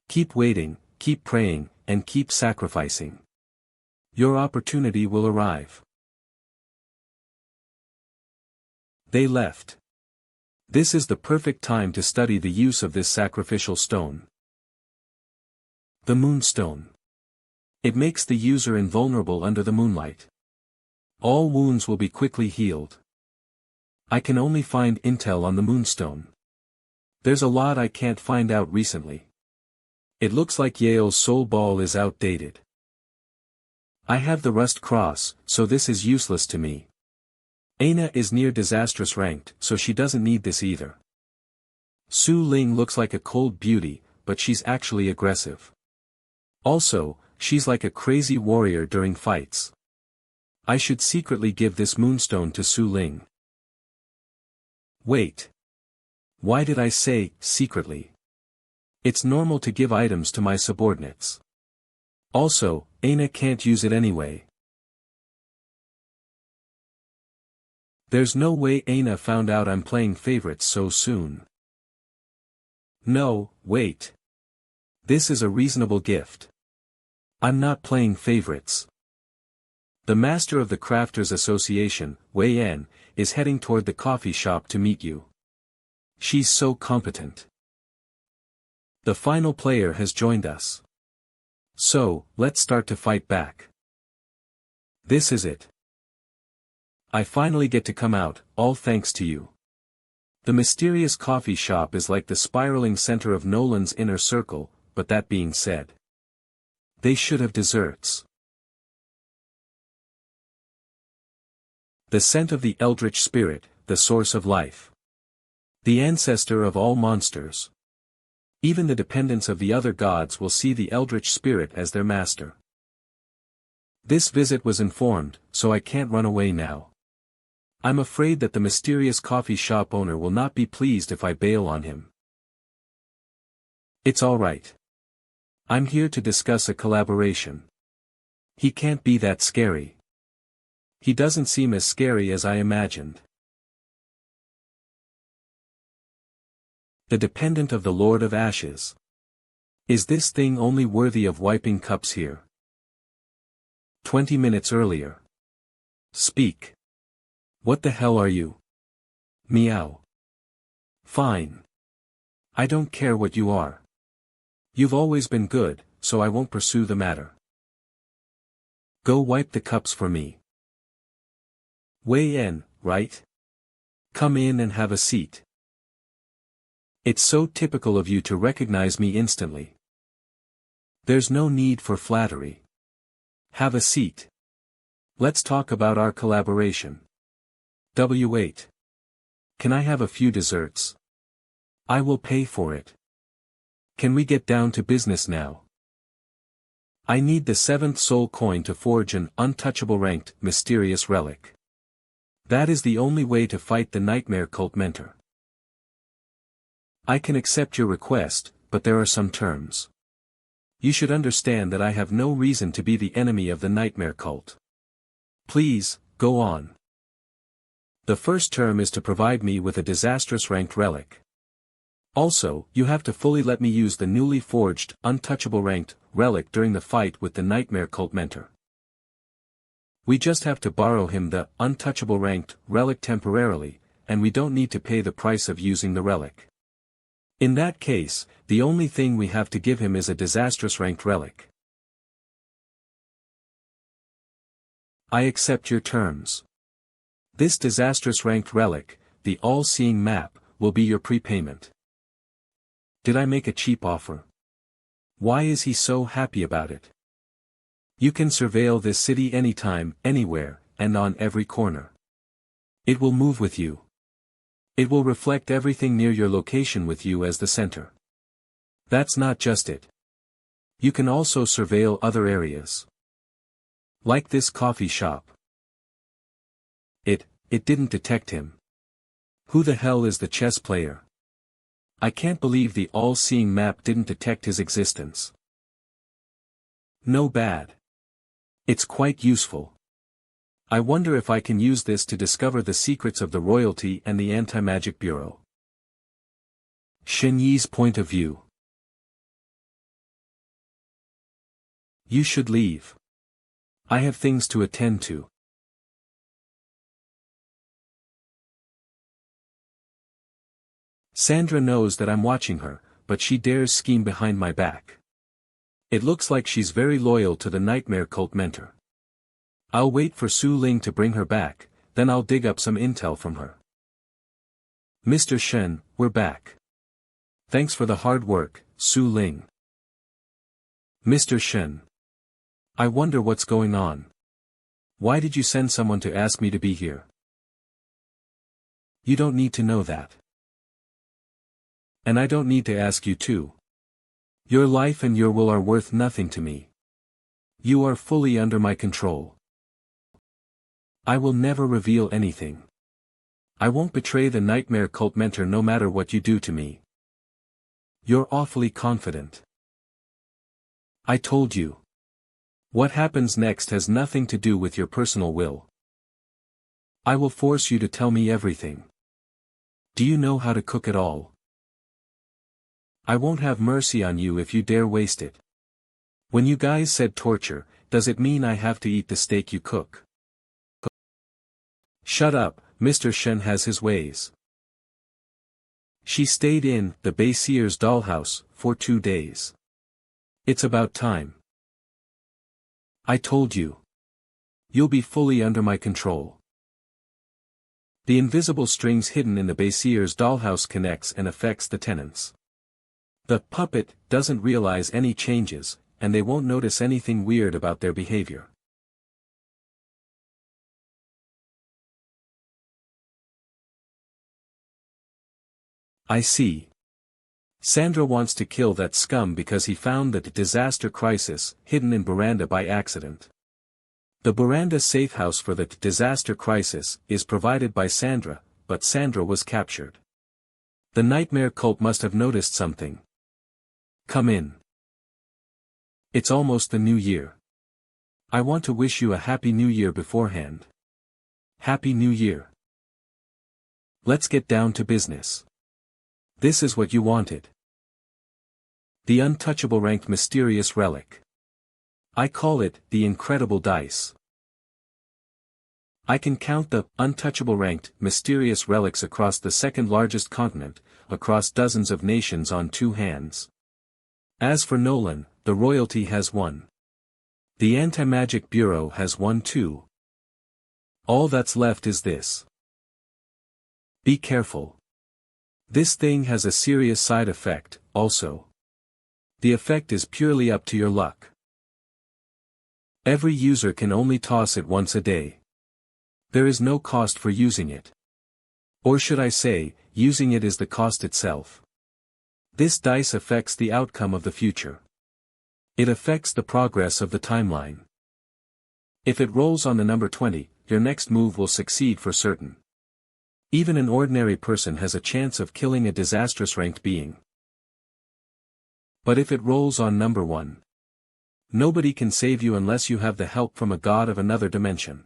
A: Keep waiting, keep praying, and keep sacrificing. Your opportunity will arrive. They left. This is the perfect time to study the use of this sacrificial stone. The Moonstone. It makes the user invulnerable under the moonlight. All wounds will be quickly healed. I can only find intel on the Moonstone. There's a lot I can't find out recently. It looks like Yale's Soul Ball is outdated. I have the Rust Cross, so this is useless to me. Aina is near disastrous ranked, so she doesn't need this either. Su Ling looks like a cold beauty, but she's actually aggressive. Also, she's like a crazy warrior during fights. I should secretly give this Moonstone to Su Ling. Wait. Why did I say, secretly? It's normal to give items to my subordinates. Also, Aina can't use it anyway. There's no way Aina found out I'm playing favorites so soon. No, wait. This is a reasonable gift. I'm not playing favorites. The master of the Crafters Association, Wei En, is heading toward the coffee shop to meet you. She's so competent. The final player has joined us. So, let's start to fight back. This is it. I finally get to come out, all thanks to you. The mysterious coffee shop is like the spiraling center of Nolan's inner circle, but that being said, they should have desserts. The scent of the Eldritch Spirit, the source of life. The ancestor of all monsters. Even the dependents of the other gods will see the Eldritch Spirit as their master. This visit was informed, so I can't run away now. I'm afraid that the mysterious coffee shop owner will not be pleased if I bail on him. It's all right. I'm here to discuss a collaboration. He can't be that scary. He doesn't seem as scary as I imagined. The dependent of the Lord of Ashes. Is this thing only worthy of wiping cups here? 20 minutes earlier. Speak. What the hell are you? Meow. Fine. I don't care what you are. You've always been good, so I won't pursue the matter. Go wipe the cups for me. Wei En, right? Come in and have a seat. It's so typical of you to recognize me instantly. There's no need for flattery. Have a seat. Let's talk about our collaboration. W8. Can I have a few desserts? I will pay for it. Can we get down to business now? I need the 7th soul coin to forge an untouchable ranked, mysterious relic. That is the only way to fight the nightmare cult mentor. I can accept your request, but there are some terms. You should understand that I have no reason to be the enemy of the nightmare cult. Please, go on. The first term is to provide me with a disastrous ranked relic. Also, you have to fully let me use the newly forged, untouchable ranked, relic during the fight with the nightmare cult mentor. We just have to borrow him the untouchable ranked relic temporarily, and we don't need to pay the price of using the relic. In that case, the only thing we have to give him is a disastrous ranked relic. I accept your terms. This disastrous ranked relic, the all-seeing map, will be your prepayment. Did I make a cheap offer? Why is he so happy about it? You can surveil this city anytime, anywhere, and on every corner. It will move with you. It will reflect everything near your location with you as the center. That's not just it. You can also surveil other areas. Like this coffee shop. It didn't detect him. Who the hell is the chess player? I can't believe the all-seeing map didn't detect his existence. No bad. It's quite useful. I wonder if I can use this to discover the secrets of the royalty and the Anti-Magic Bureau. Shen Yi's point of view. You should leave. I have things to attend to. Sandra knows that I'm watching her, but she dares scheme behind my back. It looks like she's very loyal to the nightmare cult mentor. I'll wait for Su Ling to bring her back, then I'll dig up some intel from her. Mr. Shen, we're back. Thanks for the hard work, Su Ling. Mr. Shen. I wonder what's going on. Why did you send someone to ask me to be here? You don't need to know that. And I don't need to ask you too. Your life and your will are worth nothing to me. You are fully under my control. I will never reveal anything. I won't betray the nightmare cult mentor no matter what you do to me. You're awfully confident. I told you. What happens next has nothing to do with your personal will. I will force you to tell me everything. Do you know how to cook at all? I won't have mercy on you if you dare waste it. When you guys said torture, does it mean I have to eat the steak you cook? Shut up, Mr. Shen has his ways. She stayed in the Basier's dollhouse for 2 days. It's about time. I told you. You'll be fully under my control. The invisible strings hidden in the Basier's dollhouse connects and affects the tenants. The puppet doesn't realize any changes, and they won't notice anything weird about their behavior. I see. Sandra wants to kill that scum because he found the disaster crisis hidden in Veranda by accident. The Veranda safe house for the disaster crisis is provided by Sandra, but Sandra was captured. The nightmare cult must have noticed something. Come in. It's almost the new year. I want to wish you a happy new year beforehand. Happy New Year. Let's get down to business. This is what you wanted. The untouchable ranked mysterious relic. I call it the incredible dice. I can count the untouchable ranked mysterious relics across the second largest continent, across dozens of nations on 2 hands. As for Nolan, the royalty has 1. The Anti-Magic Bureau has 1 too. All that's left is this. Be careful. This thing has a serious side effect, also. The effect is purely up to your luck. Every user can only toss it once a day. There is no cost for using it. Or should I say, using it is the cost itself. This dice affects the outcome of the future. It affects the progress of the timeline. If it rolls on the number 20, your next move will succeed for certain. Even an ordinary person has a chance of killing a disastrous ranked being. But if it rolls on number 1, nobody can save you unless you have the help from a god of another dimension.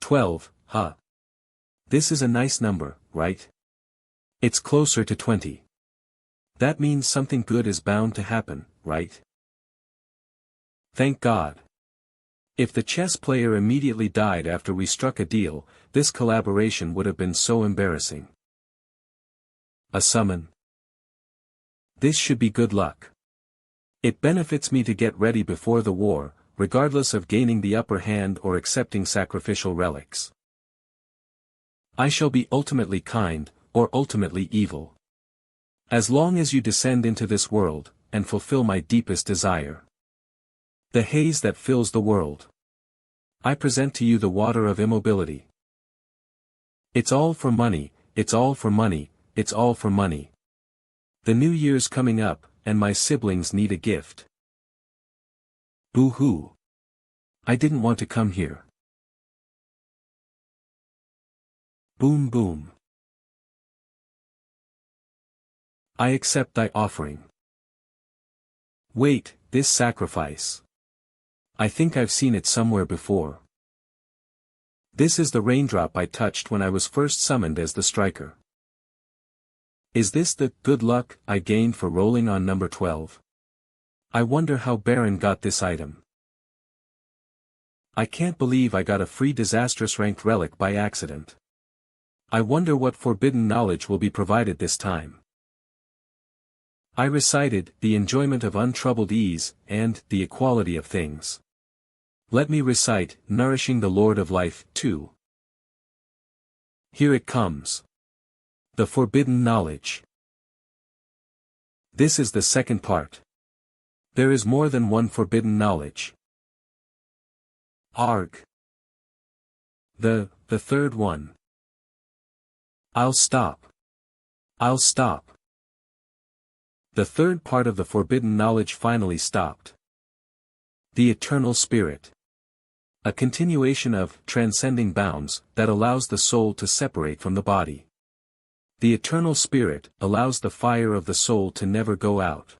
A: "12, huh? This is a nice number, right? It's closer to 20. That means something good is bound to happen, right? Thank God. If the chess player immediately died after we struck a deal, this collaboration would have been so embarrassing. A summon. This should be good luck. It benefits me to get ready before the war, regardless of gaining the upper hand or accepting sacrificial relics. I shall be ultimately kind, or ultimately evil. As long as you descend into this world, and fulfill my deepest desire. The haze that fills the world. I present to you the water of immobility. It's all for money, it's all for money, it's all for money. The new year's coming up, and my siblings need a gift. Boo-hoo. I didn't want to come here. Boom boom. I accept thy offering. Wait, this sacrifice. I think I've seen it somewhere before. This is the raindrop I touched when I was first summoned as the striker. Is this the good luck I gained for rolling on number 12? I wonder how Baron got this item. I can't believe I got a free disastrous ranked relic by accident. I wonder what forbidden knowledge will be provided this time. I recited the enjoyment of untroubled ease, and the equality of things. Let me recite, nourishing the Lord of Life, too. Here it comes. The forbidden knowledge. This is the second part. There is more than one forbidden knowledge. Arg. The third one. I'll stop. I'll stop. The third part of the forbidden knowledge finally stopped. The Eternal Spirit. A continuation of transcending bounds that allows the soul to separate from the body. The eternal spirit allows the fire of the soul to never go out.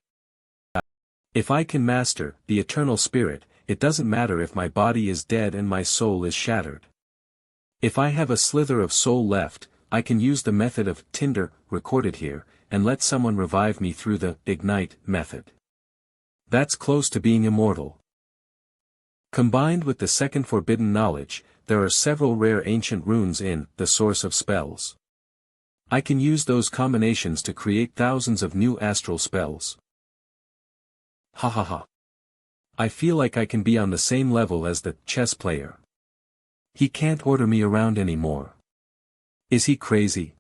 A: If I can master the eternal spirit, it doesn't matter if my body is dead and my soul is shattered. If I have a slither of soul left, I can use the method of Tinder, recorded here, and let someone revive me through the ignite method. That's close to being immortal. Combined with the second forbidden knowledge, there are several rare ancient runes in the source of spells. I can use those combinations to create thousands of new astral spells. Ha ha ha. I feel like I can be on the same level as the chess player. He can't order me around anymore. Is he crazy?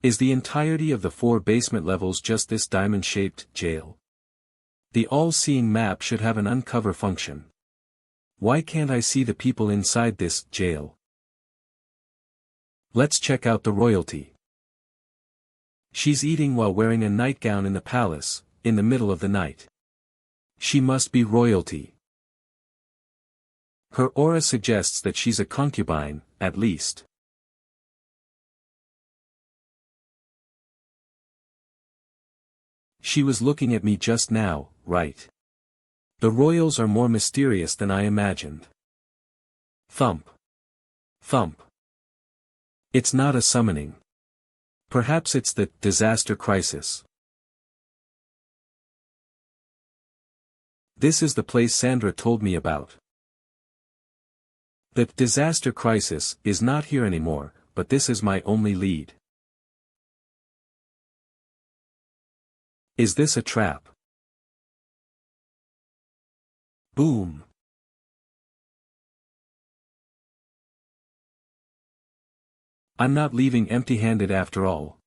A: Is the entirety of the 4 basement levels just this diamond-shaped jail? The all-seeing map should have an uncover function. Why can't I see the people inside this jail? Let's check out the royalty. She's eating while wearing a nightgown in the palace, in the middle of the night. She must be royalty. Her aura suggests that she's a concubine, at least. She was looking at me just now, right? The royals are more mysterious than I imagined. Thump. Thump. It's not a summoning. Perhaps it's the disaster crisis. This is the place Sandra told me about. The disaster crisis is not here anymore, but this is my only lead. Is this a trap? Boom. I'm not leaving empty-handed after all.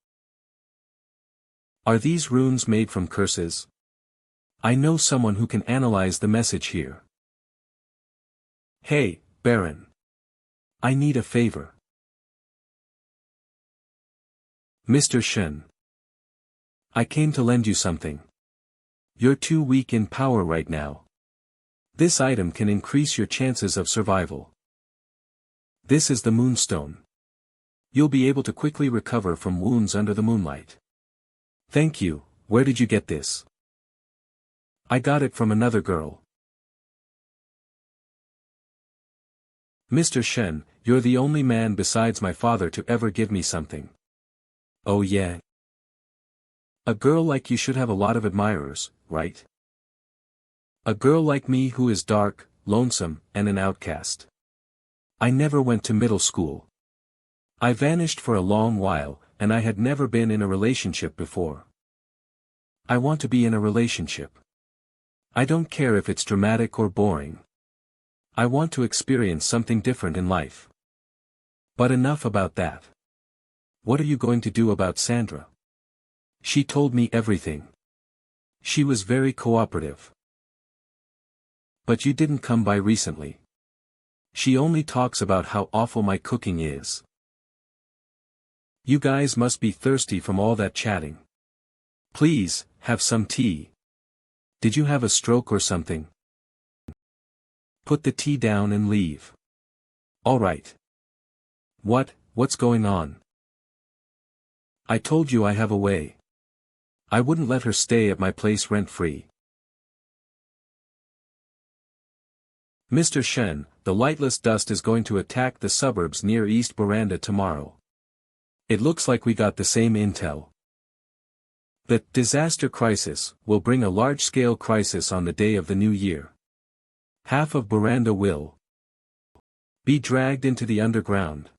A: Are these runes made from curses? I know someone who can analyze the message here. Hey, Baron. I need a favor. Mr. Shen. I came to lend you something. You're too weak in power right now. This item can increase your chances of survival. This is the Moonstone. You'll be able to quickly recover from wounds under the moonlight. Thank you. Where did you get this? I got it from another girl. Mr. Shen, you're the only man besides my father to ever give me something. Oh yeah? A girl like you should have a lot of admirers, right? A girl like me who is dark, lonesome, and an outcast. I never went to middle school. I vanished for a long while, and I had never been in a relationship before. I want to be in a relationship. I don't care if it's dramatic or boring. I want to experience something different in life. But enough about that. What are you going to do about Sandra? She told me everything. She was very cooperative. But you didn't come by recently. She only talks about how awful my cooking is. You guys must be thirsty from all that chatting. Please, have some tea. Did you have a stroke or something? Put the tea down and leave. All right. What's going on? I told you I have a way. I wouldn't let her stay at my place rent-free. Mr. Shen, the lightless dust is going to attack the suburbs near East Veranda tomorrow. It looks like we got the same intel. The disaster crisis will bring a large-scale crisis on the day of the new year. Half of Veranda will be dragged into the underground.